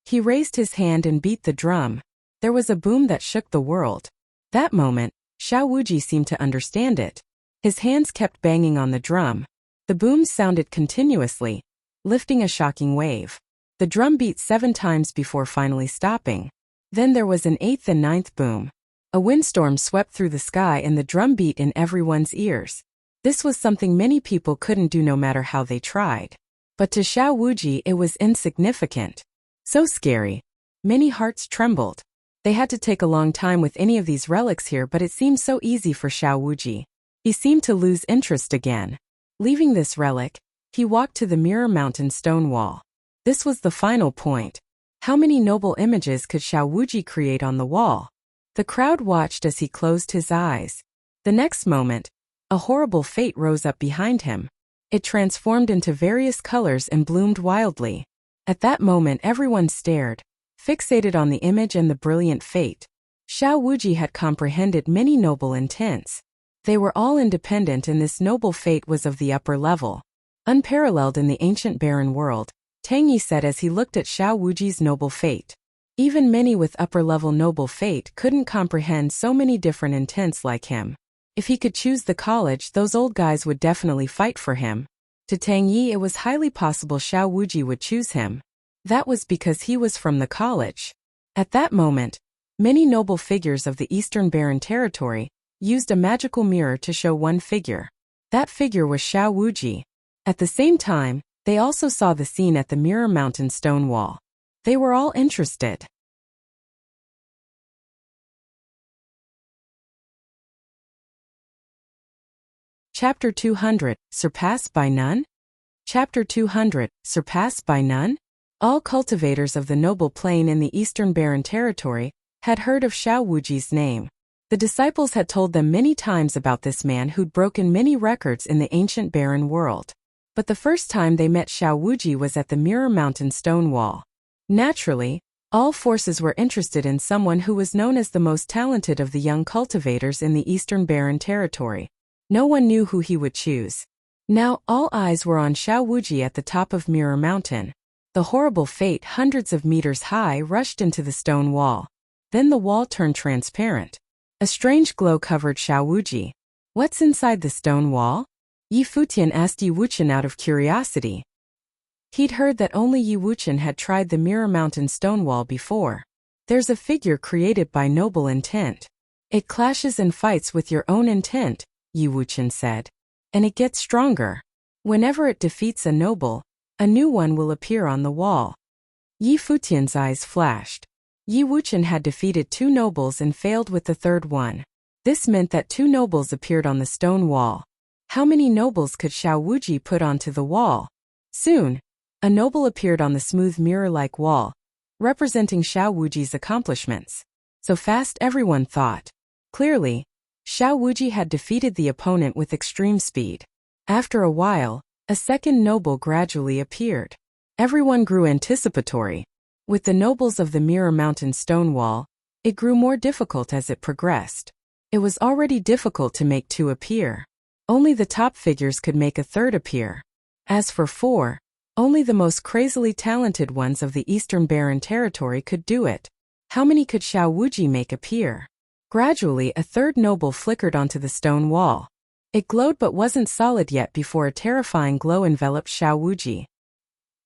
He raised his hand and beat the drum. There was a boom that shook the world. That moment, Xiao Wuji seemed to understand it. His hands kept banging on the drum. The booms sounded continuously, lifting a shocking wave. The drum beat 7 times before finally stopping. Then there was an 8th and 9th boom. A windstorm swept through the sky and the drum beat in everyone's ears. This was something many people couldn't do no matter how they tried. But to Xiao Wuji it was insignificant. So scary. Many hearts trembled. They had to take a long time with any of these relics here, but it seemed so easy for Xiao Wuji. He seemed to lose interest again. Leaving this relic, he walked to the Mirror Mountain stone wall. This was the final point. How many noble images could Xiao Wuji create on the wall? The crowd watched as he closed his eyes. The next moment, a horrible fate rose up behind him. It transformed into various colors and bloomed wildly. At that moment everyone stared, fixated on the image and the brilliant fate. Xiao Wuji had comprehended many noble intents. They were all independent and this noble fate was of the upper level. Unparalleled in the ancient barren world, Tang Yi said as he looked at Xiao Wuji's noble fate. Even many with upper-level noble fate couldn't comprehend so many different intents like him. If he could choose the college, those old guys would definitely fight for him. To Tang Yi, it was highly possible Xiao Wuji would choose him. That was because he was from the college. At that moment, many noble figures of the Eastern Barren Territory used a magical mirror to show one figure. That figure was Xiao Wuji. At the same time, they also saw the scene at the Mirror Mountain stone wall. They were all interested. Chapter 200, Surpassed by None? Chapter 200, Surpassed by None? All cultivators of the noble plane in the Eastern Barren Territory had heard of Xiao Wuji's name. The disciples had told them many times about this man who'd broken many records in the ancient barren world. But the first time they met Xiao Wuji was at the Mirror Mountain stone wall. Naturally, all forces were interested in someone who was known as the most talented of the young cultivators in the Eastern Barren Territory. No one knew who he would choose. Now, all eyes were on Xiao Wuji at the top of Mirror Mountain. The horrible fate, hundreds of meters high, rushed into the stone wall. Then the wall turned transparent. A strange glow covered Xiao Wuji. What's inside the stone wall? Yi Futian asked Yi Wuqian out of curiosity. He'd heard that only Yi Wuqian had tried the Mirror Mountain stone wall before. There's a figure created by noble intent. It clashes and fights with your own intent, Yi Wuqian said. And it gets stronger. Whenever it defeats a noble, a new one will appear on the wall. Yi Futian's eyes flashed. Yi Wuqian had defeated 2 nobles and failed with the third one. This meant that 2 nobles appeared on the stone wall. How many nobles could Xiao Wuji put onto the wall? Soon, a noble appeared on the smooth mirror-like wall, representing Xiao Wuji's accomplishments. So fast everyone thought. Clearly, Xiao Wuji had defeated the opponent with extreme speed. After a while, a second noble gradually appeared. Everyone grew anticipatory. With the nobles of the Mirror Mountain stone wall, it grew more difficult as it progressed. It was already difficult to make 2 appear. Only the top figures could make a third appear. As for 4, only the most crazily talented ones of the Eastern Barren territory could do it. How many could Xiao Wuji make appear? Gradually, a third noble flickered onto the stone wall. It glowed but wasn't solid yet before a terrifying glow enveloped Xiao Wuji.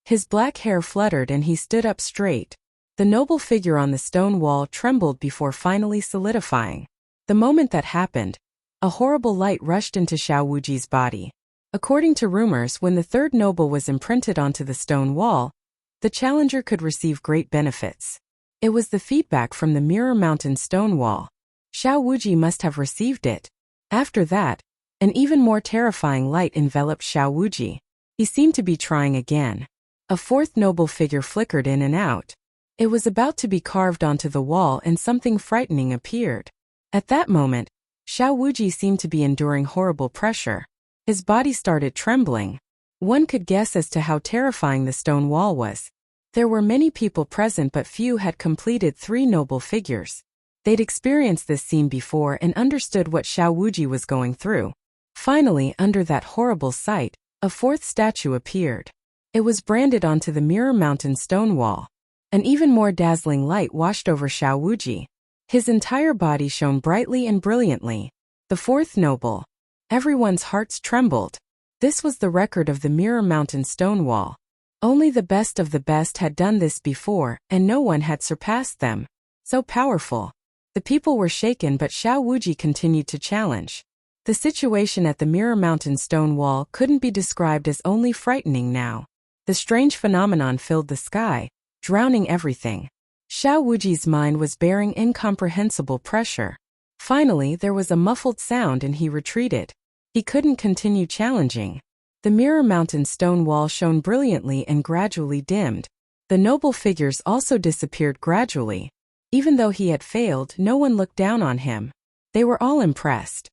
His black hair fluttered and he stood up straight. The noble figure on the stone wall trembled before finally solidifying. The moment that happened, a horrible light rushed into Xiao Wuji's body. According to rumors, when the third noble was imprinted onto the stone wall, the challenger could receive great benefits. It was the feedback from the Mirror Mountain stone wall. Xiao Wuji must have received it. After that, an even more terrifying light enveloped Xiao Wuji. He seemed to be trying again. A fourth noble figure flickered in and out. It was about to be carved onto the wall and something frightening appeared. At that moment, Xiao Wuji seemed to be enduring horrible pressure. His body started trembling. One could guess as to how terrifying the stone wall was. There were many people present but few had completed 3 noble figures. They'd experienced this scene before and understood what Xiao Wuji was going through. Finally, under that horrible sight, a 4th statue appeared. It was branded onto the Mirror Mountain stone wall. An even more dazzling light washed over Xiao Wuji. His entire body shone brightly and brilliantly. The 4th noble. Everyone's hearts trembled. This was the record of the Mirror Mountain stone wall. Only the best of the best had done this before, and no one had surpassed them. So powerful. The people were shaken, but Xiao Wuji continued to challenge. The situation at the Mirror Mountain stone wall couldn't be described as only frightening now. The strange phenomenon filled the sky, drowning everything. Xiao Wuji's mind was bearing incomprehensible pressure. Finally, there was a muffled sound and he retreated. He couldn't continue challenging. The Mirror Mountain stone wall shone brilliantly and gradually dimmed. The noble figures also disappeared gradually. Even though he had failed, no one looked down on him. They were all impressed.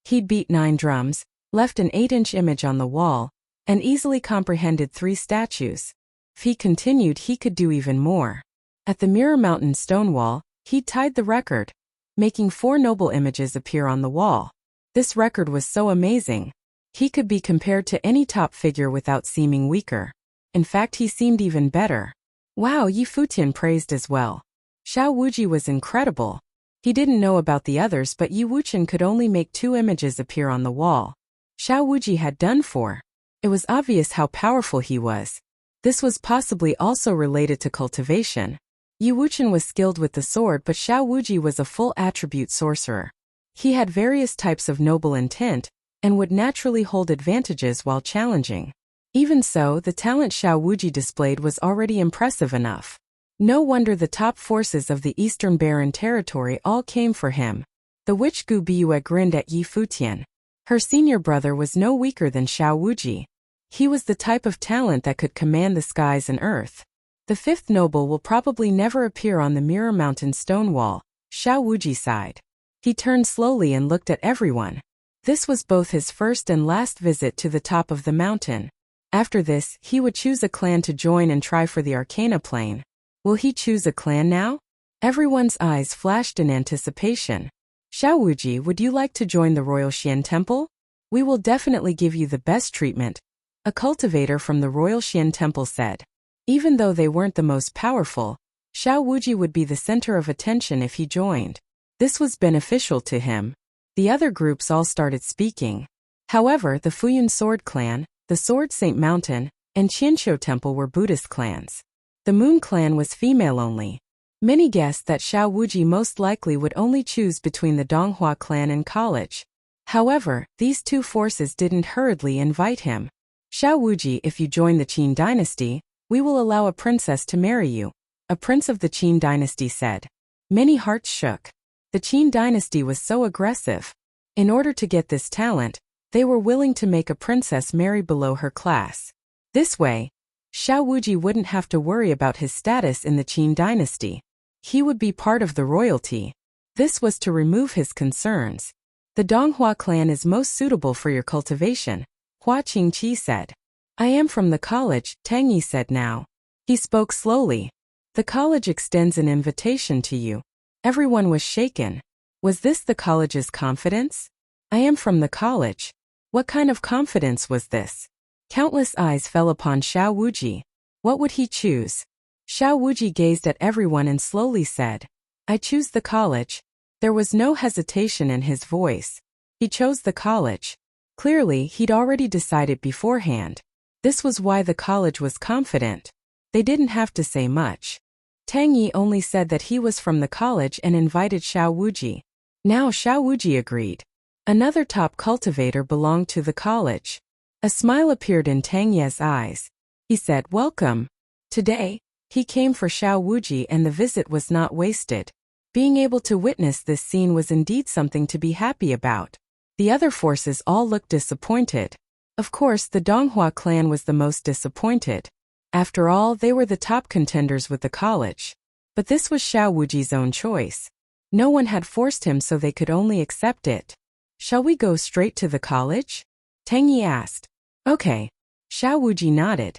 He'd beat 9 drums, left an 8-inch image on the wall, and easily comprehended 3 statues. If he continued, he could do even more. At the Mirror Mountain stone wall, he'd tied the record, making 4 noble images appear on the wall. This record was so amazing. He could be compared to any top figure without seeming weaker. In fact, he seemed even better. Wow, Yi Futian praised as well. Xiao Wuji was incredible. He didn't know about the others, but Yi Wuqian could only make 2 images appear on the wall. Xiao Wuji had done 4. It was obvious how powerful he was. This was possibly also related to cultivation. Yi Wuqian was skilled with the sword, but Xiao Wuji was a full attribute sorcerer. He had various types of noble intent, and would naturally hold advantages while challenging. Even so, the talent Xiao Wuji displayed was already impressive enough. No wonder the top forces of the Eastern Barren territory all came for him. The witch Gu Biyue grinned at Yi Futian. Her senior brother was no weaker than Xiao Wuji. He was the type of talent that could command the skies and earth. The 5th noble will probably never appear on the Mirror Mountain stone wall, Xiao Wuji sighed. He turned slowly and looked at everyone. This was both his first and last visit to the top of the mountain. After this, he would choose a clan to join and try for the Arcana Plane. Will he choose a clan now? Everyone's eyes flashed in anticipation. Xiao Wuji, would you like to join the Royal Xian Temple? We will definitely give you the best treatment, a cultivator from the Royal Xian Temple said. Even though they weren't the most powerful, Xiao Wuji would be the center of attention if he joined. This was beneficial to him. The other groups all started speaking. However, the Futian Sword Clan, the Sword Saint Mountain, and Qianqiu Temple were Buddhist clans. The Moon Clan was female only. Many guessed that Xiao Wuji most likely would only choose between the Donghua clan and college. However, these two forces didn't hurriedly invite him. Xiao Wuji, if you join the Qin dynasty, we will allow a princess to marry you, a prince of the Qin dynasty said. Many hearts shook. The Qin dynasty was so aggressive. In order to get this talent, they were willing to make a princess marry below her class. This way, Xiao Wuji wouldn't have to worry about his status in the Qin dynasty. He would be part of the royalty. This was to remove his concerns. The Donghua clan is most suitable for your cultivation, Hua Qingqi said. I am from the college, Tang Yi said now. He spoke slowly. The college extends an invitation to you. Everyone was shaken. Was this the college's confidence? I am from the college. What kind of confidence was this? Countless eyes fell upon Xiao Wuji. What would he choose? Xiao Wuji gazed at everyone and slowly said, I choose the college. There was no hesitation in his voice. He chose the college. Clearly, he'd already decided beforehand. This was why the college was confident. They didn't have to say much. Tang Yi only said that he was from the college and invited Xiao Wuji. Now Xiao Wuji agreed. Another top cultivator belonged to the college. A smile appeared in Tang Yi's eyes. He said, welcome. Today, he came for Xiao Wuji and the visit was not wasted. Being able to witness this scene was indeed something to be happy about. The other forces all looked disappointed. Of course, the Donghua clan was the most disappointed. After all, they were the top contenders with the college. But this was Xiao Wuji's own choice. No one had forced him, so they could only accept it. Shall we go straight to the college? Tang Yi asked. Okay. Xiao Wuji nodded.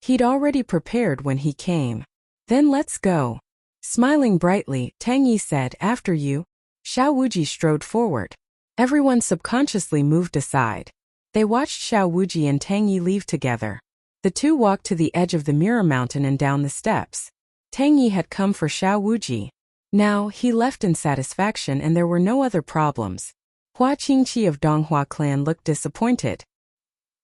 He'd already prepared when he came. Then let's go. Smiling brightly, Tang Yi said, after you. Xiao Wuji strode forward. Everyone subconsciously moved aside. They watched Xiao Wuji and Tang Yi leave together. The two walked to the edge of the Mirror Mountain and down the steps. Tang Yi had come for Xiao Wuji. Now, he left in satisfaction and there were no other problems. Hua Qingqi of Donghua clan looked disappointed.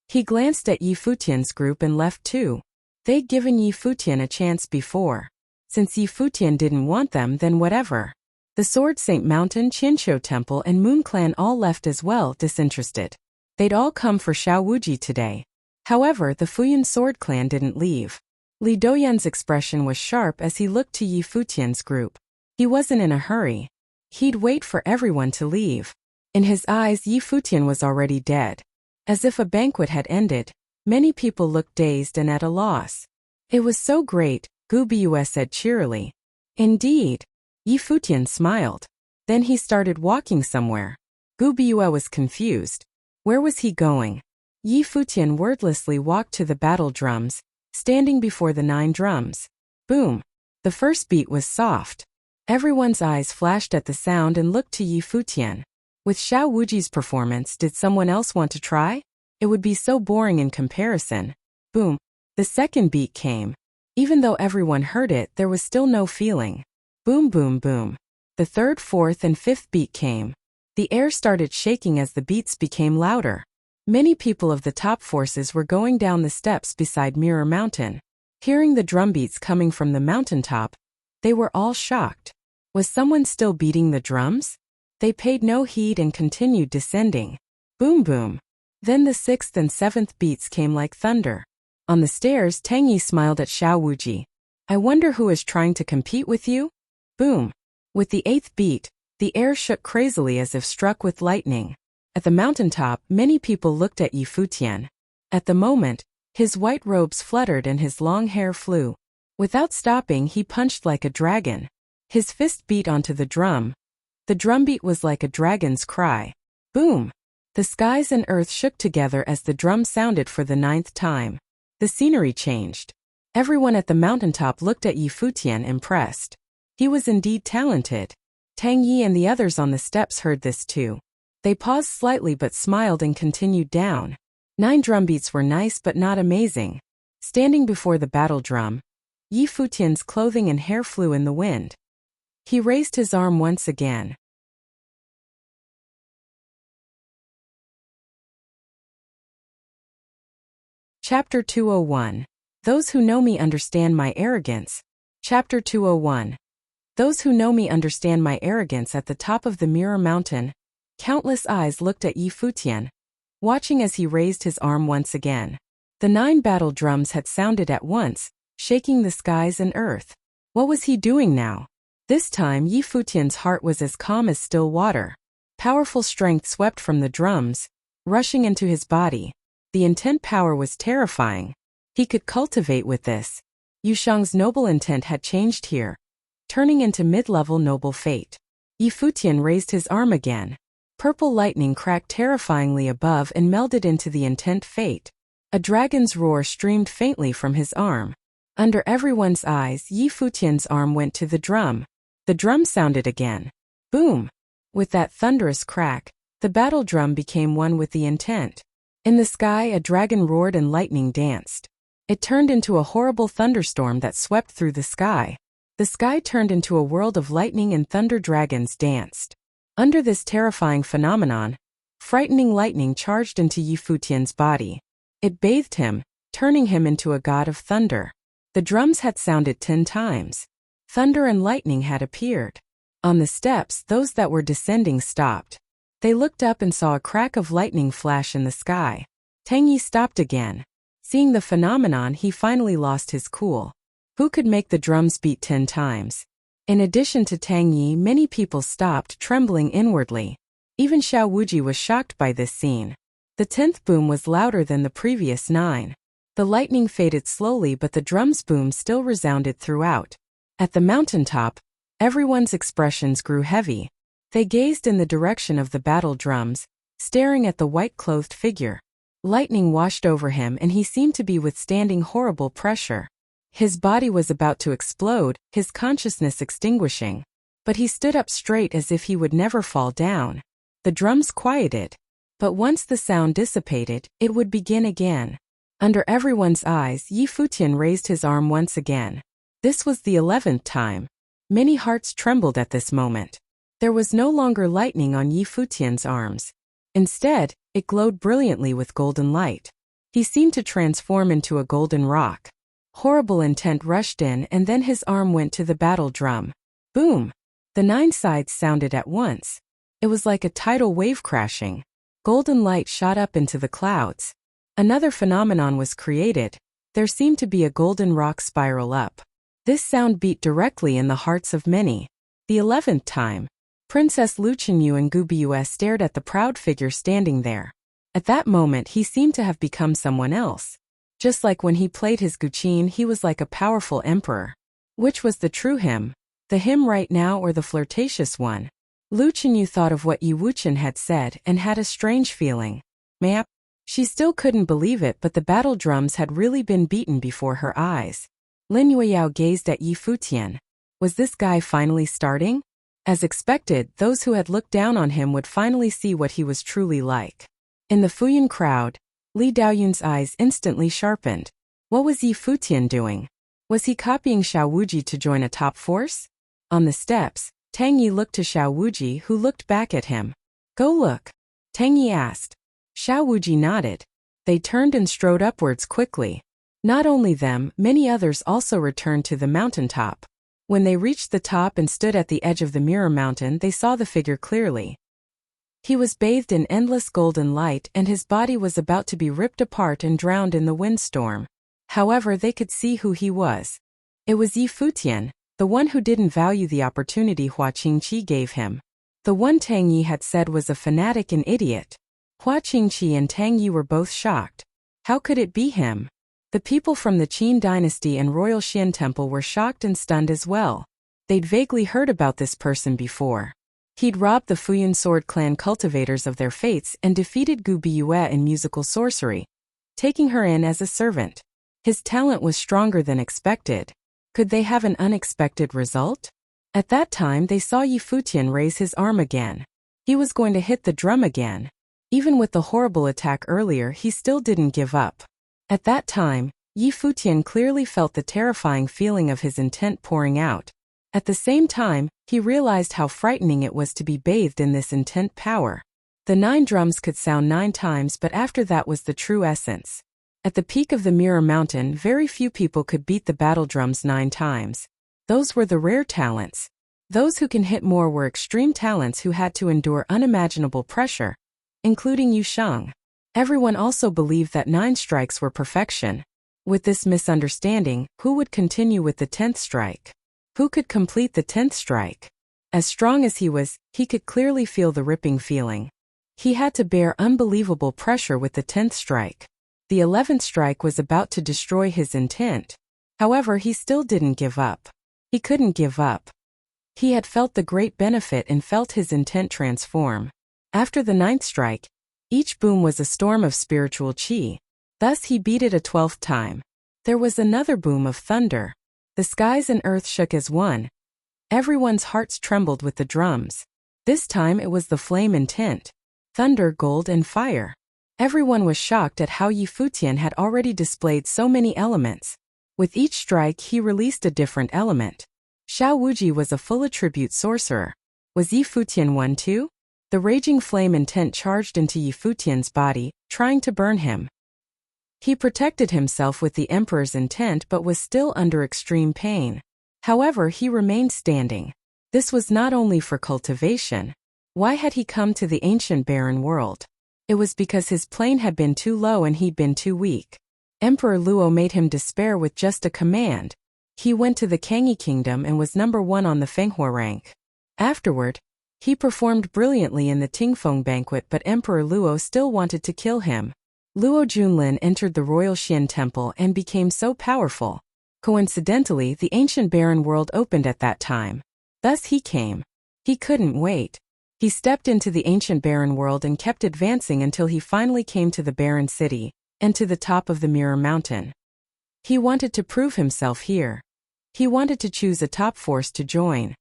He glanced at Yi Futian's group and left too. They'd given Yi Futian a chance before. Since Yi Futian didn't want them, then whatever. The Sword Saint Mountain, Qianqiu Temple and Moon Clan all left as well, disinterested. They'd all come for Xiao Wuji today. However, the Futian Sword Clan didn't leave. Li Doyan's expression was sharp as he looked to Yi Futian's group. He wasn't in a hurry. He'd wait for everyone to leave. In his eyes, Yi Futian was already dead. As if a banquet had ended, many people looked dazed and at a loss. It was so great, Gu Bue said cheerily. Indeed. Yi Futian smiled. Then he started walking somewhere. Gu Bue was confused. Where was he going? Yi Futian wordlessly walked to the battle drums, standing before the 9 drums. Boom. The first beat was soft. Everyone's eyes flashed at the sound and looked to Yi Futian. With Xiao Wuji's performance, did someone else want to try? It would be so boring in comparison. Boom. The second beat came. Even though everyone heard it, there was still no feeling. Boom, boom, boom. The third, fourth, and fifth beat came. The air started shaking as the beats became louder. Many people of the top forces were going down the steps beside Mirror Mountain. Hearing the drum beats coming from the mountaintop, they were all shocked. Was someone still beating the drums? They paid no heed and continued descending. Boom, boom. Then the 6th and 7th beats came like thunder. On the stairs, Tang Yi smiled at Xiao Wuji. I wonder who is trying to compete with you? Boom. With the 8th beat, the air shook crazily as if struck with lightning. At the mountaintop, many people looked at Yi Futian. At the moment, his white robes fluttered and his long hair flew. Without stopping, he punched like a dragon. His fist beat onto the drum. The drumbeat was like a dragon's cry. Boom! The skies and earth shook together as the drum sounded for the 9th time. The scenery changed. Everyone at the mountaintop looked at Yi Futian impressed. He was indeed talented. Tang Yi and the others on the steps heard this too. They paused slightly but smiled and continued down. 9 drumbeats were nice but not amazing. Standing before the battle drum, Yi Futian's clothing and hair flew in the wind. He raised his arm once again. Chapter 201. Those who know me understand my arrogance. Chapter 201. Those who know me understand my arrogance. At the top of the Mirror Mountain, countless eyes looked at Yi Futian, watching as he raised his arm once again. The 9 battle drums had sounded at once, shaking the skies and earth. What was he doing now? This time Yi Futian's heart was as calm as still water. Powerful strength swept from the drums, rushing into his body. The intent power was terrifying. He could cultivate with this. Yu Shang's noble intent had changed here, turning into mid-level noble fate. Yi Futian raised his arm again. Purple lightning cracked terrifyingly above and melded into the intent fate. A dragon's roar streamed faintly from his arm. Under everyone's eyes, Yi Futian's arm went to the drum. The drum sounded again. Boom! With that thunderous crack, the battle drum became one with the intent. In the sky, a dragon roared and lightning danced. It turned into a horrible thunderstorm that swept through the sky. The sky turned into a world of lightning and thunder. Dragons danced. Under this terrifying phenomenon, frightening lightning charged into Yi Futian's body. It bathed him, turning him into a god of thunder. The drums had sounded 10 times. Thunder and lightning had appeared. On the steps, those that were descending stopped. They looked up and saw a crack of lightning flash in the sky. Tang Yi stopped again. Seeing the phenomenon, he finally lost his cool. Who could make the drums beat 10 times? In addition to Tang Yi, many people stopped, trembling inwardly. Even Xiao Wuji was shocked by this scene. The 10th boom was louder than the previous 9. The lightning faded slowly, but the drum's boom still resounded throughout. At the mountaintop, everyone's expressions grew heavy. They gazed in the direction of the battle drums, staring at the white-clothed figure. Lightning washed over him and he seemed to be withstanding horrible pressure. His body was about to explode, his consciousness extinguishing. But he stood up straight as if he would never fall down. The drums quieted. But once the sound dissipated, it would begin again. Under everyone's eyes, Yi Futian raised his arm once again. This was the 11th time. Many hearts trembled at this moment. There was no longer lightning on Yi Futian's arms. Instead, it glowed brilliantly with golden light. He seemed to transform into a golden rock. Horrible intent rushed in and then his arm went to the battle drum. Boom! The 9 sides sounded at once. It was like a tidal wave crashing. Golden light shot up into the clouds. Another phenomenon was created. There seemed to be a golden rock spiral up. This sound beat directly in the hearts of many. The 11th time. Princess Lu Chenyu and Gu Biyue stared at the proud figure standing there. At that moment he seemed to have become someone else. Just like when he played his Guqin, he was like a powerful emperor. Which was the true him? The him right now or the flirtatious one? Lu Chenyu thought of what Yi Wuchen had said and had a strange feeling. Map. She still couldn't believe it, but the battle drums had really been beaten before her eyes. Lin Yueyao gazed at Yi Futian. Was this guy finally starting? As expected, those who had looked down on him would finally see what he was truly like. In the Futian crowd, Li Daoyun's eyes instantly sharpened. What was Yi Futian doing? Was he copying Xiao Wuji to join a top force? On the steps, Tang Yi looked to Xiao Wuji, who looked back at him. Go look. Tang Yi asked. Xiao Wuji nodded. They turned and strode upwards quickly. Not only them, many others also returned to the mountaintop. When they reached the top and stood at the edge of the Mirror Mountain, they saw the figure clearly. He was bathed in endless golden light and his body was about to be ripped apart and drowned in the windstorm. However, they could see who he was. It was Yi Futian, the one who didn't value the opportunity Hua Qingqi gave him. The one Tang Yi had said was a fanatic and idiot. Hua Qingqi and Tang Yi were both shocked. How could it be him? The people from the Qin dynasty and Royal Xian Temple were shocked and stunned as well. They'd vaguely heard about this person before. He'd robbed the Futian Sword Clan cultivators of their fates and defeated Gu Biyue in musical sorcery, taking her in as a servant. His talent was stronger than expected. Could they have an unexpected result? At that time they saw Yi Futian raise his arm again. He was going to hit the drum again. Even with the horrible attack earlier, he still didn't give up. At that time, Yi Futian clearly felt the terrifying feeling of his intent pouring out. At the same time, he realized how frightening it was to be bathed in this intent power. The 9 drums could sound 9 times, but after that was the true essence. At the peak of the Mirror Mountain, very few people could beat the battle drums 9 times. Those were the rare talents. Those who can hit more were extreme talents who had to endure unimaginable pressure, including Yu Sheng. Everyone also believed that 9 strikes were perfection. With this misunderstanding, who would continue with the 10th strike? Who could complete the 10th strike? As strong as he was, he could clearly feel the ripping feeling. He had to bear unbelievable pressure with the 10th strike. The 11th strike was about to destroy his intent. However, he still didn't give up. He couldn't give up. He had felt the great benefit and felt his intent transform. After the 9th strike, each boom was a storm of spiritual qi. Thus he beat it a 12th time. There was another boom of thunder. The skies and earth shook as one. Everyone's hearts trembled with the drums. This time it was the flame intent. Thunder, gold, and fire. Everyone was shocked at how Yi Futian had already displayed so many elements. With each strike he released a different element. Xiao Wuji was a full attribute sorcerer. Was Yi Futian one too? The raging flame intent charged into Yi Futian's body, trying to burn him. He protected himself with the Emperor's intent but was still under extreme pain. However, he remained standing. This was not only for cultivation. Why had he come to the ancient barren world? It was because his plane had been too low and he'd been too weak. Emperor Luo made him despair with just a command. He went to the Kangyi Kingdom and was number 1 on the Fenghua rank. Afterward, he performed brilliantly in the Tingfeng banquet, but Emperor Luo still wanted to kill him. Luo Junlin entered the Royal Xian Temple and became so powerful. Coincidentally, the ancient barren world opened at that time. Thus he came. He couldn't wait. He stepped into the ancient barren world and kept advancing until he finally came to the barren city, and to the top of the Mirror Mountain. He wanted to prove himself here. He wanted to choose a top force to join.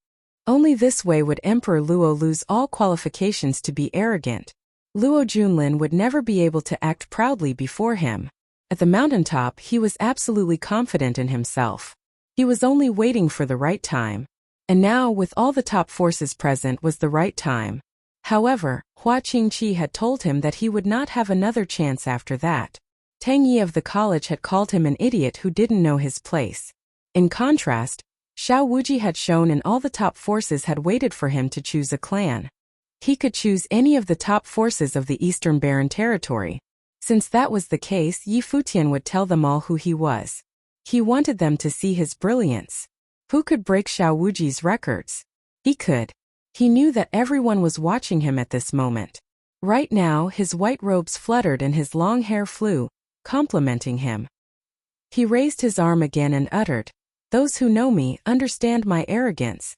Only this way would Emperor Luo lose all qualifications to be arrogant. Luo Junlin would never be able to act proudly before him. At the mountaintop, he was absolutely confident in himself. He was only waiting for the right time. And now, with all the top forces present, was the right time. However, Hua Qingqi had told him that he would not have another chance after that. Tang Yi of the college had called him an idiot who didn't know his place. In contrast, Xiao Wuji had shown and all the top forces had waited for him to choose a clan. He could choose any of the top forces of the Eastern Barren Territory. Since that was the case, Yi Futian would tell them all who he was. He wanted them to see his brilliance. Who could break Xiao Wuji's records? He could. He knew that everyone was watching him at this moment. Right now, his white robes fluttered and his long hair flew, complimenting him. He raised his arm again and uttered, "Those who know me understand my arrogance."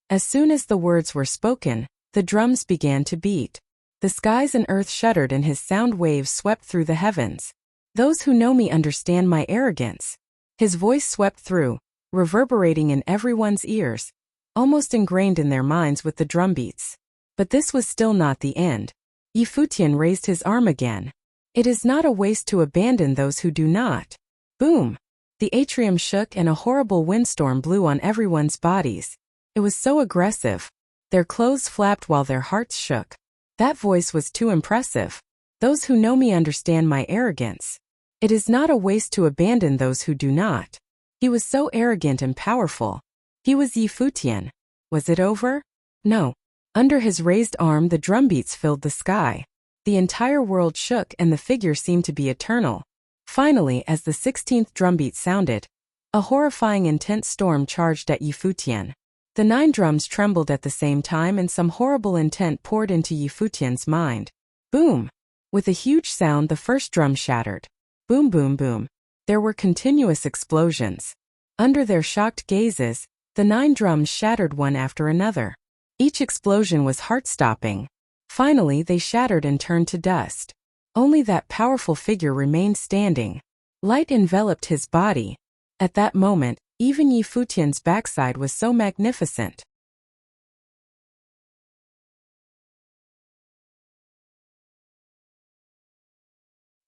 As soon as the words were spoken, the drums began to beat. The skies and earth shuddered and his sound waves swept through the heavens. "Those who know me understand my arrogance." His voice swept through, reverberating in everyone's ears, almost ingrained in their minds with the drumbeats. But this was still not the end. Yi Futian raised his arm again. "It is not a waste to abandon those who do not." Boom! The atrium shook and a horrible windstorm blew on everyone's bodies. It was so aggressive. Their clothes flapped while their hearts shook. That voice was too impressive. "Those who know me understand my arrogance. It is not a waste to abandon those who do not." He was so arrogant and powerful. He was Yi Futian. Was it over? No. Under his raised arm, the drumbeats filled the sky. The entire world shook and the figure seemed to be eternal. Finally, as the 16th drumbeat sounded, a horrifying intense storm charged at Yi Futian. The 9 drums trembled at the same time and some horrible intent poured into Yi Futian's mind. Boom! With a huge sound, the first drum shattered. Boom, boom, boom. There were continuous explosions. Under their shocked gazes, the 9 drums shattered one after another. Each explosion was heart-stopping. Finally, they shattered and turned to dust. Only that powerful figure remained standing. Light enveloped his body. At that moment, even Yi Futian's backside was so magnificent.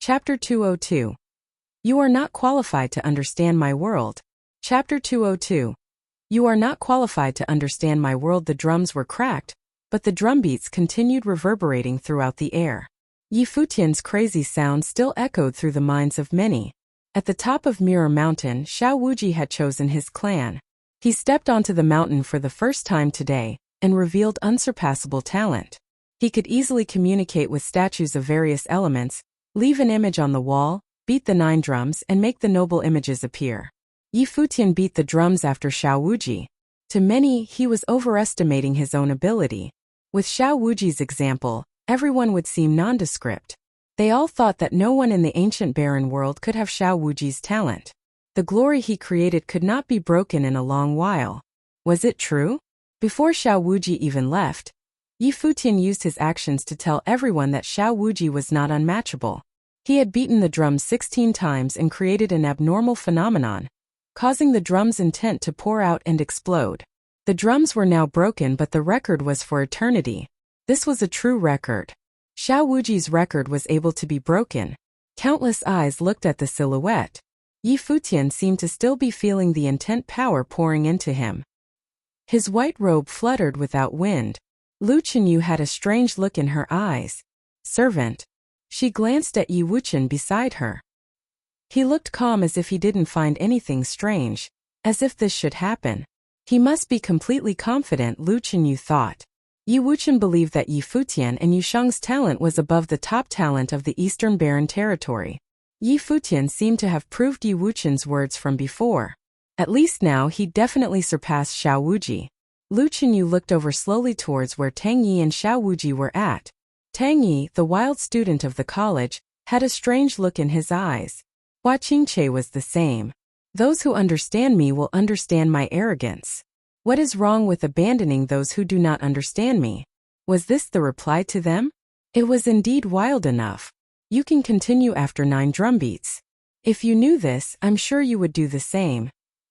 Chapter 202. You are not qualified to understand my world. Chapter 202. You are not qualified to understand my world. The drums were cracked, but the drumbeats continued reverberating throughout the air. Yi Futian's crazy sound still echoed through the minds of many. At the top of Mirror Mountain, Xiao Wuji had chosen his clan. He stepped onto the mountain for the first time today and revealed unsurpassable talent. He could easily communicate with statues of various elements, leave an image on the wall, beat the 9 drums and make the noble images appear. Yi Futian beat the drums after Xiao Wuji. To many, he was overestimating his own ability. With Xiao Wuji's example, everyone would seem nondescript. They all thought that no one in the ancient barren world could have Xiao Wuji's talent. The glory he created could not be broken in a long while. Was it true? Before Xiao Wuji even left, Yi Futian used his actions to tell everyone that Xiao Wuji was not unmatchable. He had beaten the drums 16 times and created an abnormal phenomenon, causing the drum's intent to pour out and explode. The drums were now broken, but the record was for eternity. This was a true record. Xiao Wuji's record was able to be broken. Countless eyes looked at the silhouette. Yi Futian seemed to still be feeling the intent power pouring into him. His white robe fluttered without wind. Lu Chenyu had a strange look in her eyes. Servant. She glanced at Yi Wuchen beside her. He looked calm, as if he didn't find anything strange, as if this should happen. He must be completely confident, Lu Chenyu thought. Yi Wuchen believed that Yi Futian and Yusheng's talent was above the top talent of the Eastern Barren Territory. Yi Futian seemed to have proved Yi Wuchen's words from before. At least now he definitely surpassed Xiao Wuji. Lu Chenyu looked over slowly towards where Tang Yi and Xiao Wuji were at. Tang Yi, the wild student of the college, had a strange look in his eyes. Hua Qingche was the same. Those who understand me will understand my arrogance. What is wrong with abandoning those who do not understand me? Was this the reply to them? It was indeed wild enough. You can continue after 9 drumbeats. If you knew this, I'm sure you would do the same.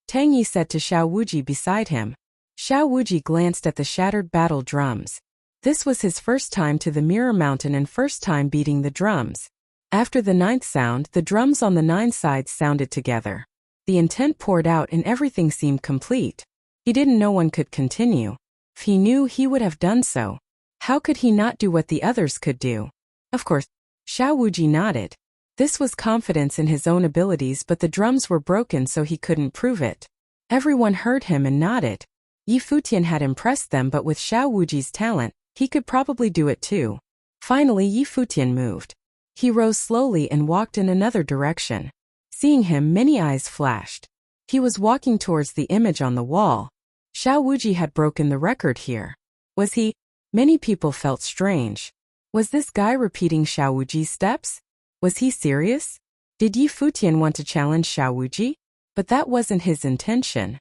Tang Yi said to Xiao Wuji beside him. Xiao Wuji glanced at the shattered battle drums. This was his first time to the Mirror Mountain and first time beating the drums. After the 9th sound, the drums on the 9 sides sounded together. The intent poured out and everything seemed complete. He didn't know one could continue. If he knew, he would have done so. How could he not do what the others could do? Of course. Xiao Wuji nodded. This was confidence in his own abilities, but the drums were broken, so he couldn't prove it. Everyone heard him and nodded. Yi Futian had impressed them, but with Xiao Wuji's talent, he could probably do it too. Finally, Yi Futian moved. He rose slowly and walked in another direction. Seeing him, many eyes flashed. He was walking towards the image on the wall. Xiao Wuji had broken the record here. Was he? Many people felt strange. Was this guy repeating Xiao Wuji's steps? Was he serious? Did Yi Futian want to challenge Xiao Wuji? But that wasn't his intention.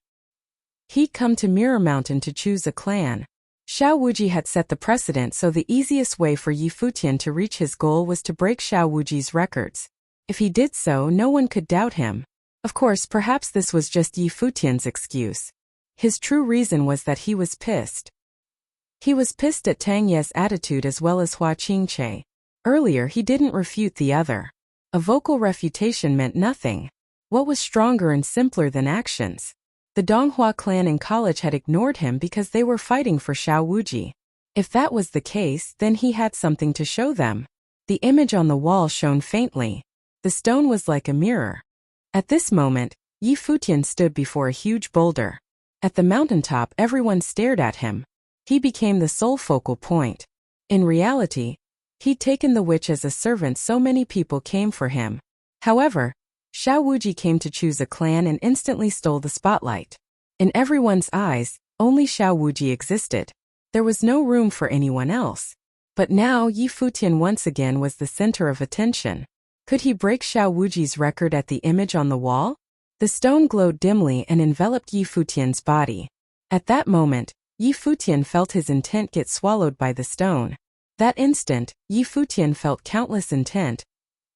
He'd come to Mirror Mountain to choose a clan. Xiao Wuji had set the precedent, so the easiest way for Yi Futian to reach his goal was to break Xiao Wuji's records. If he did so, no one could doubt him. Of course, perhaps this was just Yi Futian's excuse. His true reason was that he was pissed. He was pissed at Tang Ye's attitude as well as Hua Qingche. Earlier he didn't refute the other. A vocal refutation meant nothing. What was stronger and simpler than actions? The Donghua clan in college had ignored him because they were fighting for Xiao Wuji. If that was the case, then he had something to show them. The image on the wall shone faintly. The stone was like a mirror. At this moment, Yi Futian stood before a huge boulder. At the mountaintop, everyone stared at him. He became the sole focal point. In reality, he'd taken the witch as a servant, so many people came for him. However, Xiao Wuji came to choose a clan and instantly stole the spotlight. In everyone's eyes, only Xiao Wuji existed. There was no room for anyone else. But now Yi Futian once again was the center of attention. Could he break Xiao Wuji's record at the image on the wall? The stone glowed dimly and enveloped Yi Futian's body. At that moment, Yi Futian felt his intent get swallowed by the stone. That instant, Yi Futian felt countless intent,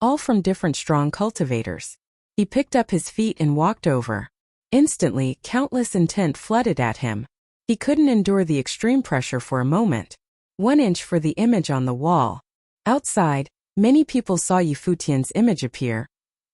all from different strong cultivators. He picked up his feet and walked over. Instantly, countless intent flooded at him. He couldn't endure the extreme pressure for a moment. 1 inch for the image on the wall. Outside, many people saw Yi Futian's image appear,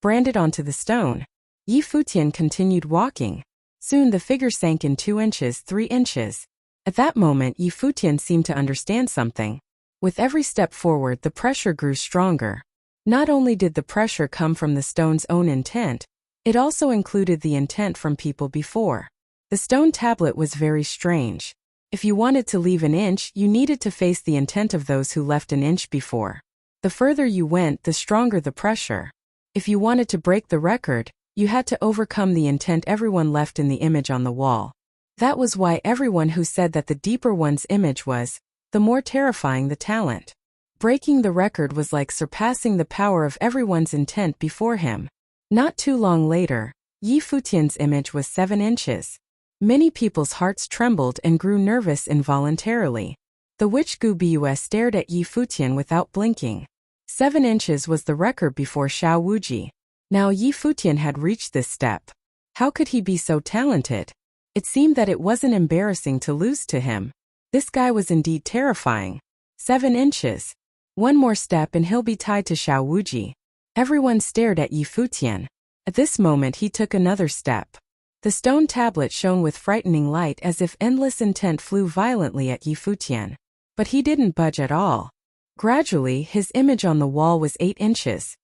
branded onto the stone. Yi Futian continued walking. Soon the figure sank in 2 inches, 3 inches. At that moment, Yi Futian seemed to understand something. With every step forward, the pressure grew stronger. Not only did the pressure come from the stone's own intent, it also included the intent from people before. The stone tablet was very strange. If you wanted to leave an inch, you needed to face the intent of those who left an inch before. The further you went, the stronger the pressure. If you wanted to break the record, you had to overcome the intent everyone left in the image on the wall. That was why everyone who said that the deeper one's image was, the more terrifying the talent. Breaking the record was like surpassing the power of everyone's intent before him. Not too long later, Yi Futian's image was 7 inches. Many people's hearts trembled and grew nervous involuntarily. The witch Gu Bua stared at Yi Futian without blinking. 7 inches was the record before Xiao Wuji. Now Yi Futian had reached this step. How could he be so talented? It seemed that it wasn't embarrassing to lose to him. This guy was indeed terrifying. 7 inches. One more step and he'll be tied to Xiao Wuji. Everyone stared at Yi Futian. At this moment he took another step. The stone tablet shone with frightening light as if endless intent flew violently at Yi Futian. But he didn't budge at all. Gradually, his image on the wall was 8 inches.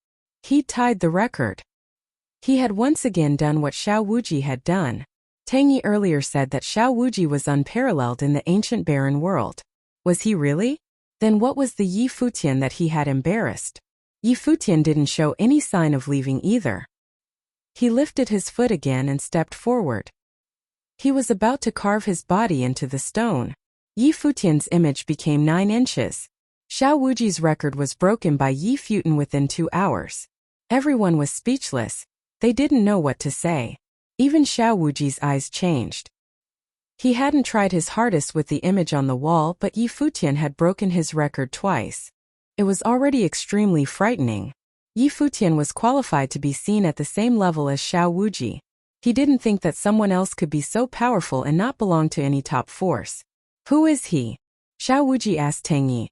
He'd tied the record. He had once again done what Xiao Wuji had done. Tang Yi earlier said that Xiao Wuji was unparalleled in the ancient barren world. Was he really? Then what was the Yi Futian that he had embarrassed? Yi Futian didn't show any sign of leaving either. He lifted his foot again and stepped forward. He was about to carve his body into the stone. Yi Futian's image became 9 inches. Xiao Wuji's record was broken by Yi Futian within 2 hours. Everyone was speechless. They didn't know what to say. Even Xiao Wuji's eyes changed. He hadn't tried his hardest with the image on the wall, but Yi Futian had broken his record twice. It was already extremely frightening. Yi Futian was qualified to be seen at the same level as Xiao Wuji. He didn't think that someone else could be so powerful and not belong to any top force. Who is he? Xiao Wuji asked Tang Yi.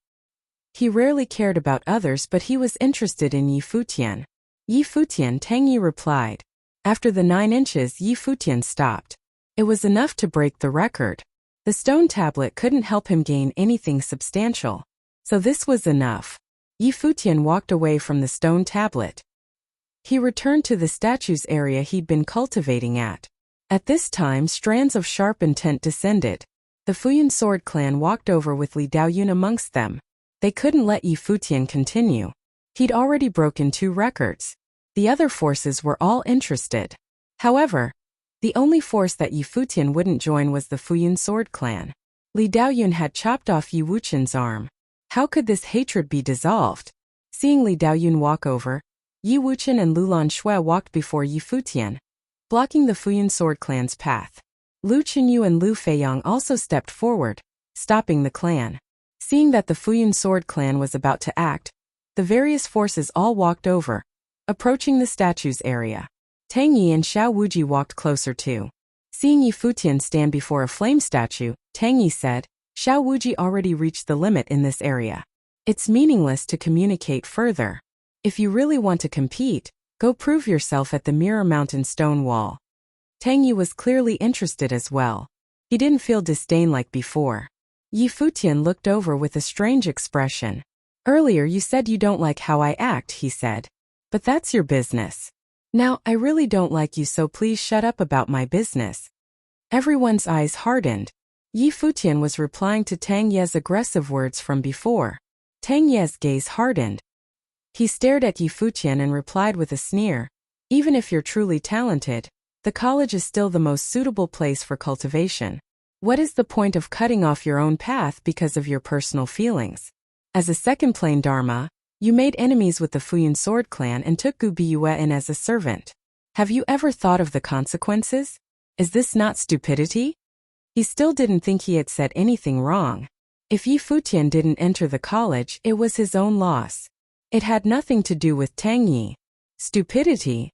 He rarely cared about others, but he was interested in Yi Futian. Yi Futian, Tang Yi replied. After the 9 inches, Yi Futian stopped. It was enough to break the record. The stone tablet couldn't help him gain anything substantial. So this was enough. Yi Futian walked away from the stone tablet. He returned to the statue's area he'd been cultivating at. At this time, strands of sharp intent descended. The Futian sword clan walked over with Li Daoyun amongst them. They couldn't let Yi Futian continue. He'd already broken 2 records. The other forces were all interested. However, the only force that Yi Futian wouldn't join was the Futian sword clan. Li Daoyun had chopped off Yi Wuchen's arm. How could this hatred be dissolved? Seeing Li Daoyun walk over, Yi Wuchen and Lulan Shui walked before Yi Futian, blocking the Futian sword clan's path. Lu Chenyu and Lu Feiyang also stepped forward, stopping the clan. Seeing that the Futian sword clan was about to act, the various forces all walked over, approaching the statue's area. Tang Yi and Xiao Wuji walked closer too. Seeing Yi Futian stand before a flame statue, Tang Yi said, Xiao Wuji already reached the limit in this area. It's meaningless to communicate further. If you really want to compete, go prove yourself at the Mirror Mountain stone wall. Tang Yi was clearly interested as well. He didn't feel disdain like before. Yi Futian looked over with a strange expression. Earlier you said you don't like how I act, he said. But that's your business. Now I really don't like you, so please shut up about my business. Everyone's eyes hardened. Yi Futian was replying to Tang Ye's aggressive words from before. Tang Ye's gaze hardened. He stared at Yi Futian and replied with a sneer. Even if you're truly talented, the college is still the most suitable place for cultivation. What is the point of cutting off your own path because of your personal feelings? As a second plane Dharma, you made enemies with the Futian sword clan and took Gu Biyue in as a servant. Have you ever thought of the consequences? Is this not stupidity? He still didn't think he had said anything wrong. If Yi Futian didn't enter the college, it was his own loss. It had nothing to do with Tang Yi. Stupidity?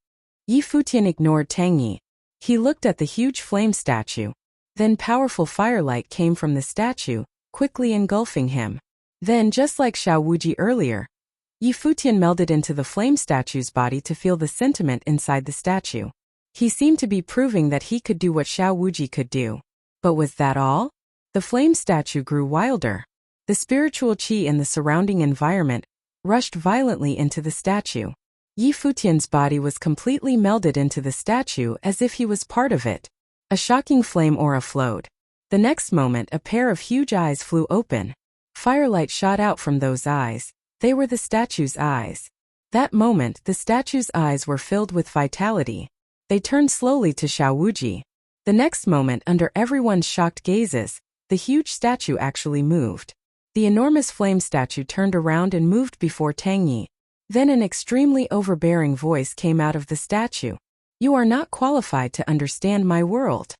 Yi Futian ignored Tang Yi. He looked at the huge flame statue. Then powerful firelight came from the statue, quickly engulfing him. Then, just like Xiao Wuji earlier, Yi Futian melded into the flame statue's body to feel the sentiment inside the statue. He seemed to be proving that he could do what Xiao Wuji could do. But was that all? The flame statue grew wilder. The spiritual qi in the surrounding environment rushed violently into the statue. Yi Futian's body was completely melded into the statue as if he was part of it. A shocking flame aura flowed. The next moment, a pair of huge eyes flew open. Firelight shot out from those eyes. They were the statue's eyes. That moment, the statue's eyes were filled with vitality. They turned slowly to Xiao Wuji. The next moment, under everyone's shocked gazes, the huge statue actually moved. The enormous flame statue turned around and moved before Tang Yi. Then an extremely overbearing voice came out of the statue. "You are not qualified to understand my world.